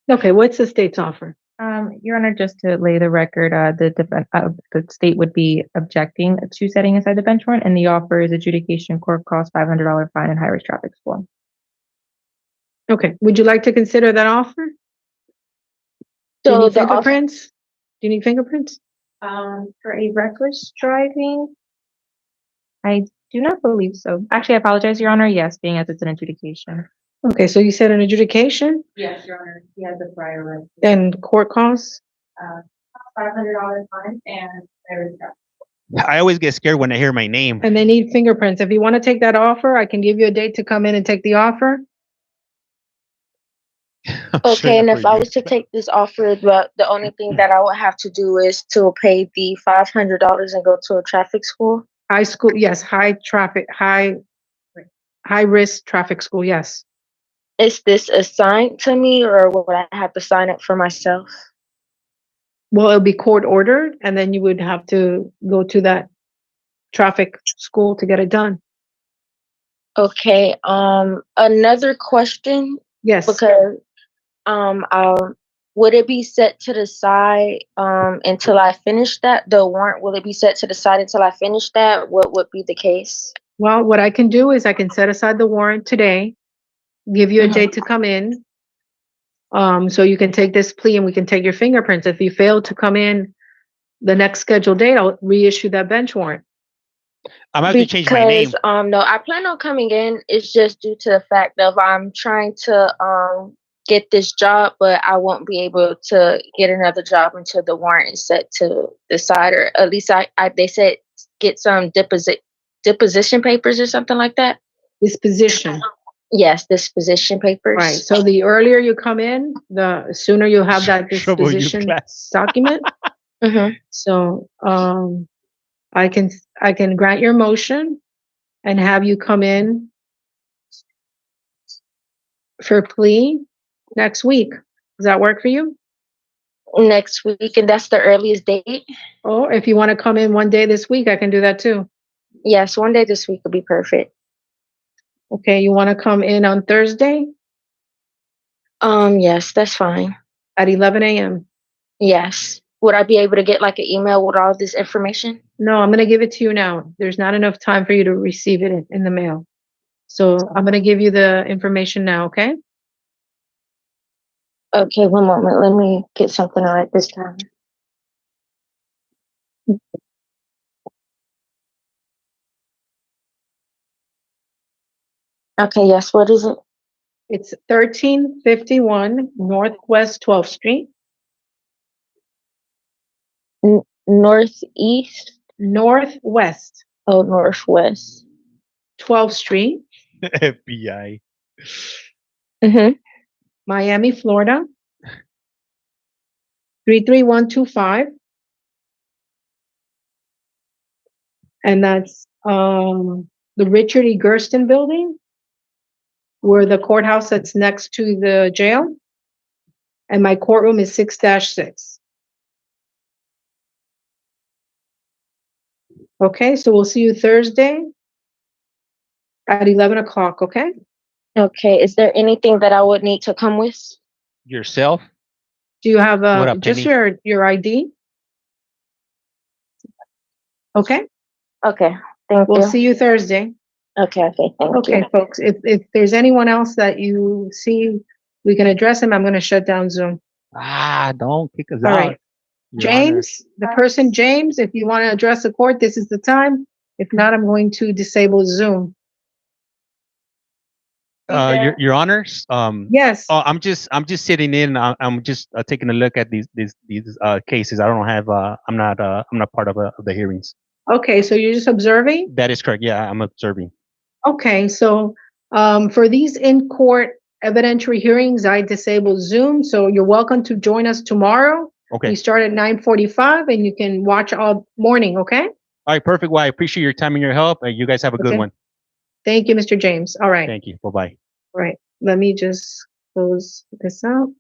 Okay, what's the state's offer? Your Honor, just to lay the record, the state would be objecting to setting aside the bench warrant, and the offer is adjudication, court cost, $500 fine, and high-risk traffic score. Okay, would you like to consider that offer? Do you need fingerprints? Do you need fingerprints? For a reckless driving, I do not believe so. Actually, I apologize, Your Honor. Yes, being as it's an adjudication. Okay, so you said an adjudication? Yes, Your Honor. He has a prior record. And court costs? $500 fine and high-risk traffic. I always get scared when I hear my name. And they need fingerprints. If you want to take that offer, I can give you a date to come in and take the offer. Okay, and if I was to take this offer, but the only thing that I would have to do is to pay the $500 and go to a traffic school. High school, yes, high risk traffic school, yes. Is this assigned to me, or would I have to sign up for myself? Well, it'll be court ordered, and then you would have to go to that traffic school to get it done. Okay, another question. Yes. Because would it be set to the side until I finish that? The warrant, will it be set to the side until I finish that? What would be the case? Well, what I can do is I can set aside the warrant today, give you a date to come in. So you can take this plea and we can take your fingerprints. If you fail to come in the next scheduled date, I'll reissue that bench warrant. I'm going to change my name. No, I plan on coming in. It's just due to the fact of I'm trying to get this job, but I won't be able to get another job until the warrant is set to the side, or at least they said get some deposition papers or something like that. Disposition. Yes, disposition papers. Right. So the earlier you come in, the sooner you have that disposition document. So I can grant your motion and have you come in for plea next week. Does that work for you? Next week, and that's the earliest date. Or if you want to come in one day this week, I can do that too. Yes, one day this week would be perfect. Okay, you want to come in on Thursday? Yes, that's fine. At 11 a.m. Yes. Would I be able to get like an email with all this information? No, I'm going to give it to you now. There's not enough time for you to receive it in the mail. So I'm going to give you the information now, okay? Okay, one moment. Let me get something to write this down. Okay, yes, what is it? It's 1351 Northwest 12th Street. Northeast? Northwest. Oh, Northwest. 12th Street. FBI. Miami, Florida. 33125. And that's the Richard E. Gersten building, where the courthouse that's next to the jail. And my courtroom is 6-6. Okay, so we'll see you Thursday at 11 o'clock, okay? Okay, is there anything that I would need to come with? Yourself? Do you have What up, just Penny? your ID? Okay. Okay, thank you. We'll see you Thursday. Okay, thank you. Okay, folks, if there's anyone else that you see, we can address them. I'm going to shut down Zoom. Don't kick us All out. right. James, the person James, if you want to address the court, this is the time. If not, I'm going to disable Zoom. Your honors. Yes. Oh, I'm just sitting in. I'm just taking a look at these cases. I don't have. I'm not part of the hearings. Okay, so you're just observing? That is correct. Yeah, I'm observing. Okay, so for these in-court evidentiary hearings, I disabled Zoom. So you're welcome to join us tomorrow. Okay. We start at 9:45 and you can watch all morning, okay? All right, perfect. Well, I appreciate your time and your help. You guys have a good one. Thank you, Mr. James. All right. Thank you. Bye-bye. All right. Let me just close this out.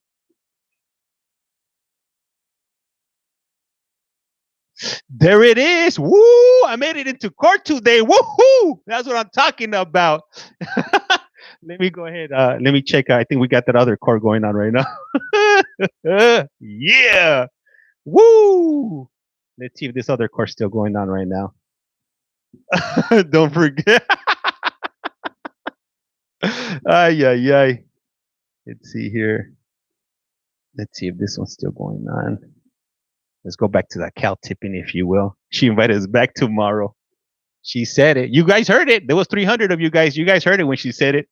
There it is. Woo! I made it into court today. Woohoo! That's what I'm talking about. Let me go ahead. Let me check. I think we got that other court going on right now. Yeah. Woo! Let's see if this other court's still going on right now. Don't forget. Ay, ay, ay. Let's see here. Let's see if this one's still going on. Let's go back to that Cal tipping, if you will. She invited us back tomorrow. She said it. You guys heard it. There was 300 of you guys. You guys heard it when she said it.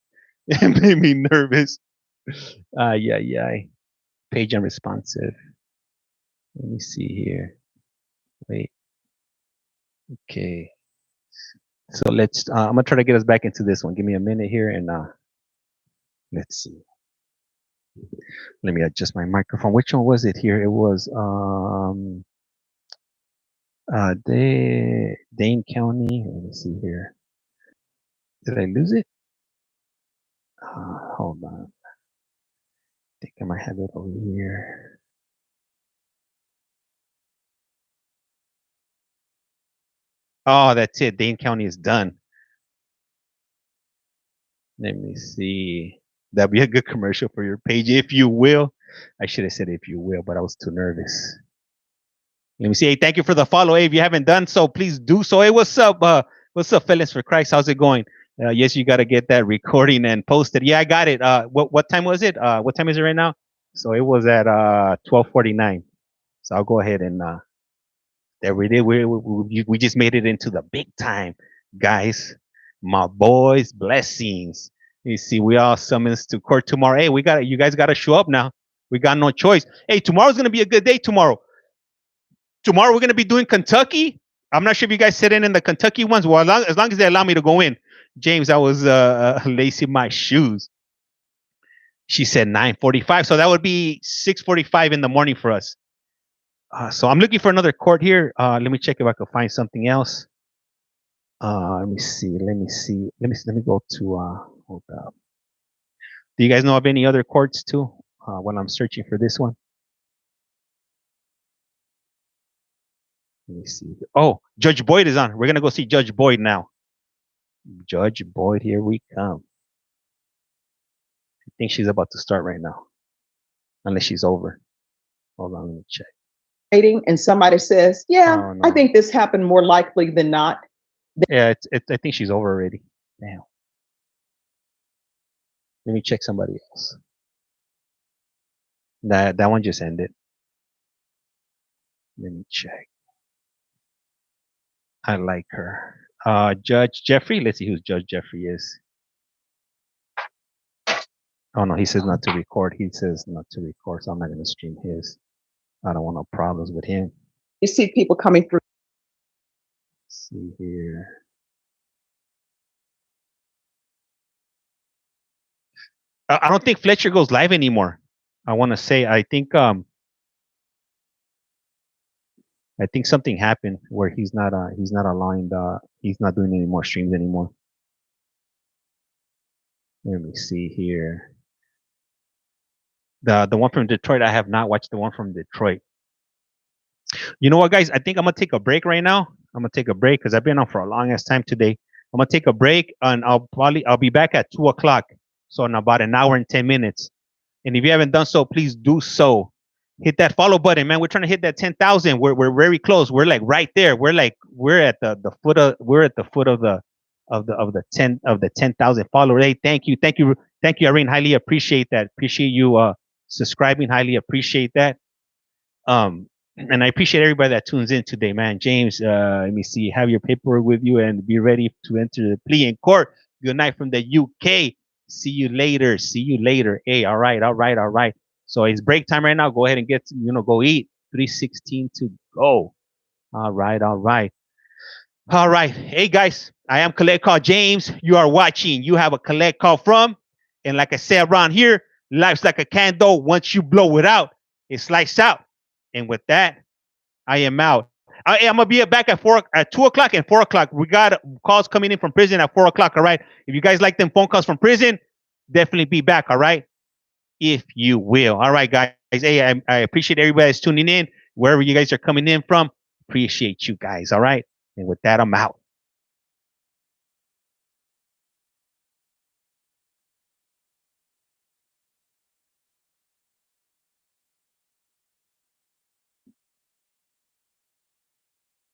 It made me nervous. Yeah. Page unresponsive. Let me see here. Wait. Okay. So let's. I'm gonna try to get us back into this one. Give me a minute here, and let's see. Let me adjust my microphone. Which one was it here? It was Dane County. Let me see here. Did I lose it? Hold on. I think I might have it over here. Oh, that's it. Dane County is done. Let me see. That'd be a good commercial for your page, if you will. I should have said if you will, but I was too nervous. Let me see. Hey, thank you for the follow. Hey, if you haven't done so, please do so. Hey, what's up? What's up, fellas? For Christ, how's it going? Yes, you got to get that recording and posted. Yeah, I got it. What time was it? What time is it right now? So it was at 12:49. So I'll go ahead and there we did. We just made it into the big time, guys. My boys, blessings. You see, we all summons to court tomorrow. Hey, you guys got to show up now. We got no choice. Hey, tomorrow's going to be a good day tomorrow. Tomorrow we're going to be doing Kentucky. I'm not sure if you guys sit in the Kentucky ones. Well, as long as they allow me to go in. James, I was lacing my shoes. She said 9:45. So that would be 6:45 in the morning for us. So I'm looking for another court here. Let me check if I can find something else. Let me see. Let me go to hold up. Do you guys know of any other courts too? When I'm searching for this one. Let me see. Oh, Judge Boyd is on. We're gonna go see Judge Boyd now. Judge Boyd, here we come. I think she's about to start right now. Unless she's over. Hold on, let me check. And somebody says, yeah, oh, no. I think this happened more likely than not. Yeah, I think she's over already. Damn. Let me check somebody else. That one just ended. Let me check. I like her. Judge Jeffrey. Let's see who Judge Jeffrey is. Oh no, he says not to record. He says not to record, so I'm not going to stream his. I don't want no problems with him. You see people coming through. Let's see here. I don't think Fletcher goes live anymore. I want to say I think something happened where he's not allowing he's not doing any more streams anymore. Let me see here. The one from Detroit, I have not watched the one from Detroit. You know what, guys? I think I'm gonna take a break right now. I'm gonna take a break because I've been on for a long ass time today. I'm gonna take a break and I'll be back at 2 o'clock. So in about an hour and 10 minutes. And if you haven't done so, please do so. Hit that follow button, man. We're trying to hit that 10,000. We're very close. We're like right there. We're at the foot of the 10,000 followers. Hey, thank you, Irene. Highly appreciate that. Appreciate you subscribing. Highly appreciate that. And I appreciate everybody that tunes in today, man. James, let me see. Have your paperwork with you and be ready to enter the plea in court. Good night from the UK. See you later. Hey, all right. So it's break time right now. Go ahead and go eat. 3:16 to go. All right. Hey guys, I am Collect Call James. You are watching. You have a Collect Call From. And like I said around here, life's like a candle. Once you blow it out, it's lights out. And with that, I am out. I'm gonna be back at 2 o'clock and 4 o'clock. We got calls coming in from prison at 4 o'clock. All right. If you guys like them phone calls from prison, definitely be back. All right. If you will. All right, guys. Hey, I appreciate everybody that's tuning in wherever you guys are coming in from. Appreciate you guys. All right. And with that, I'm out.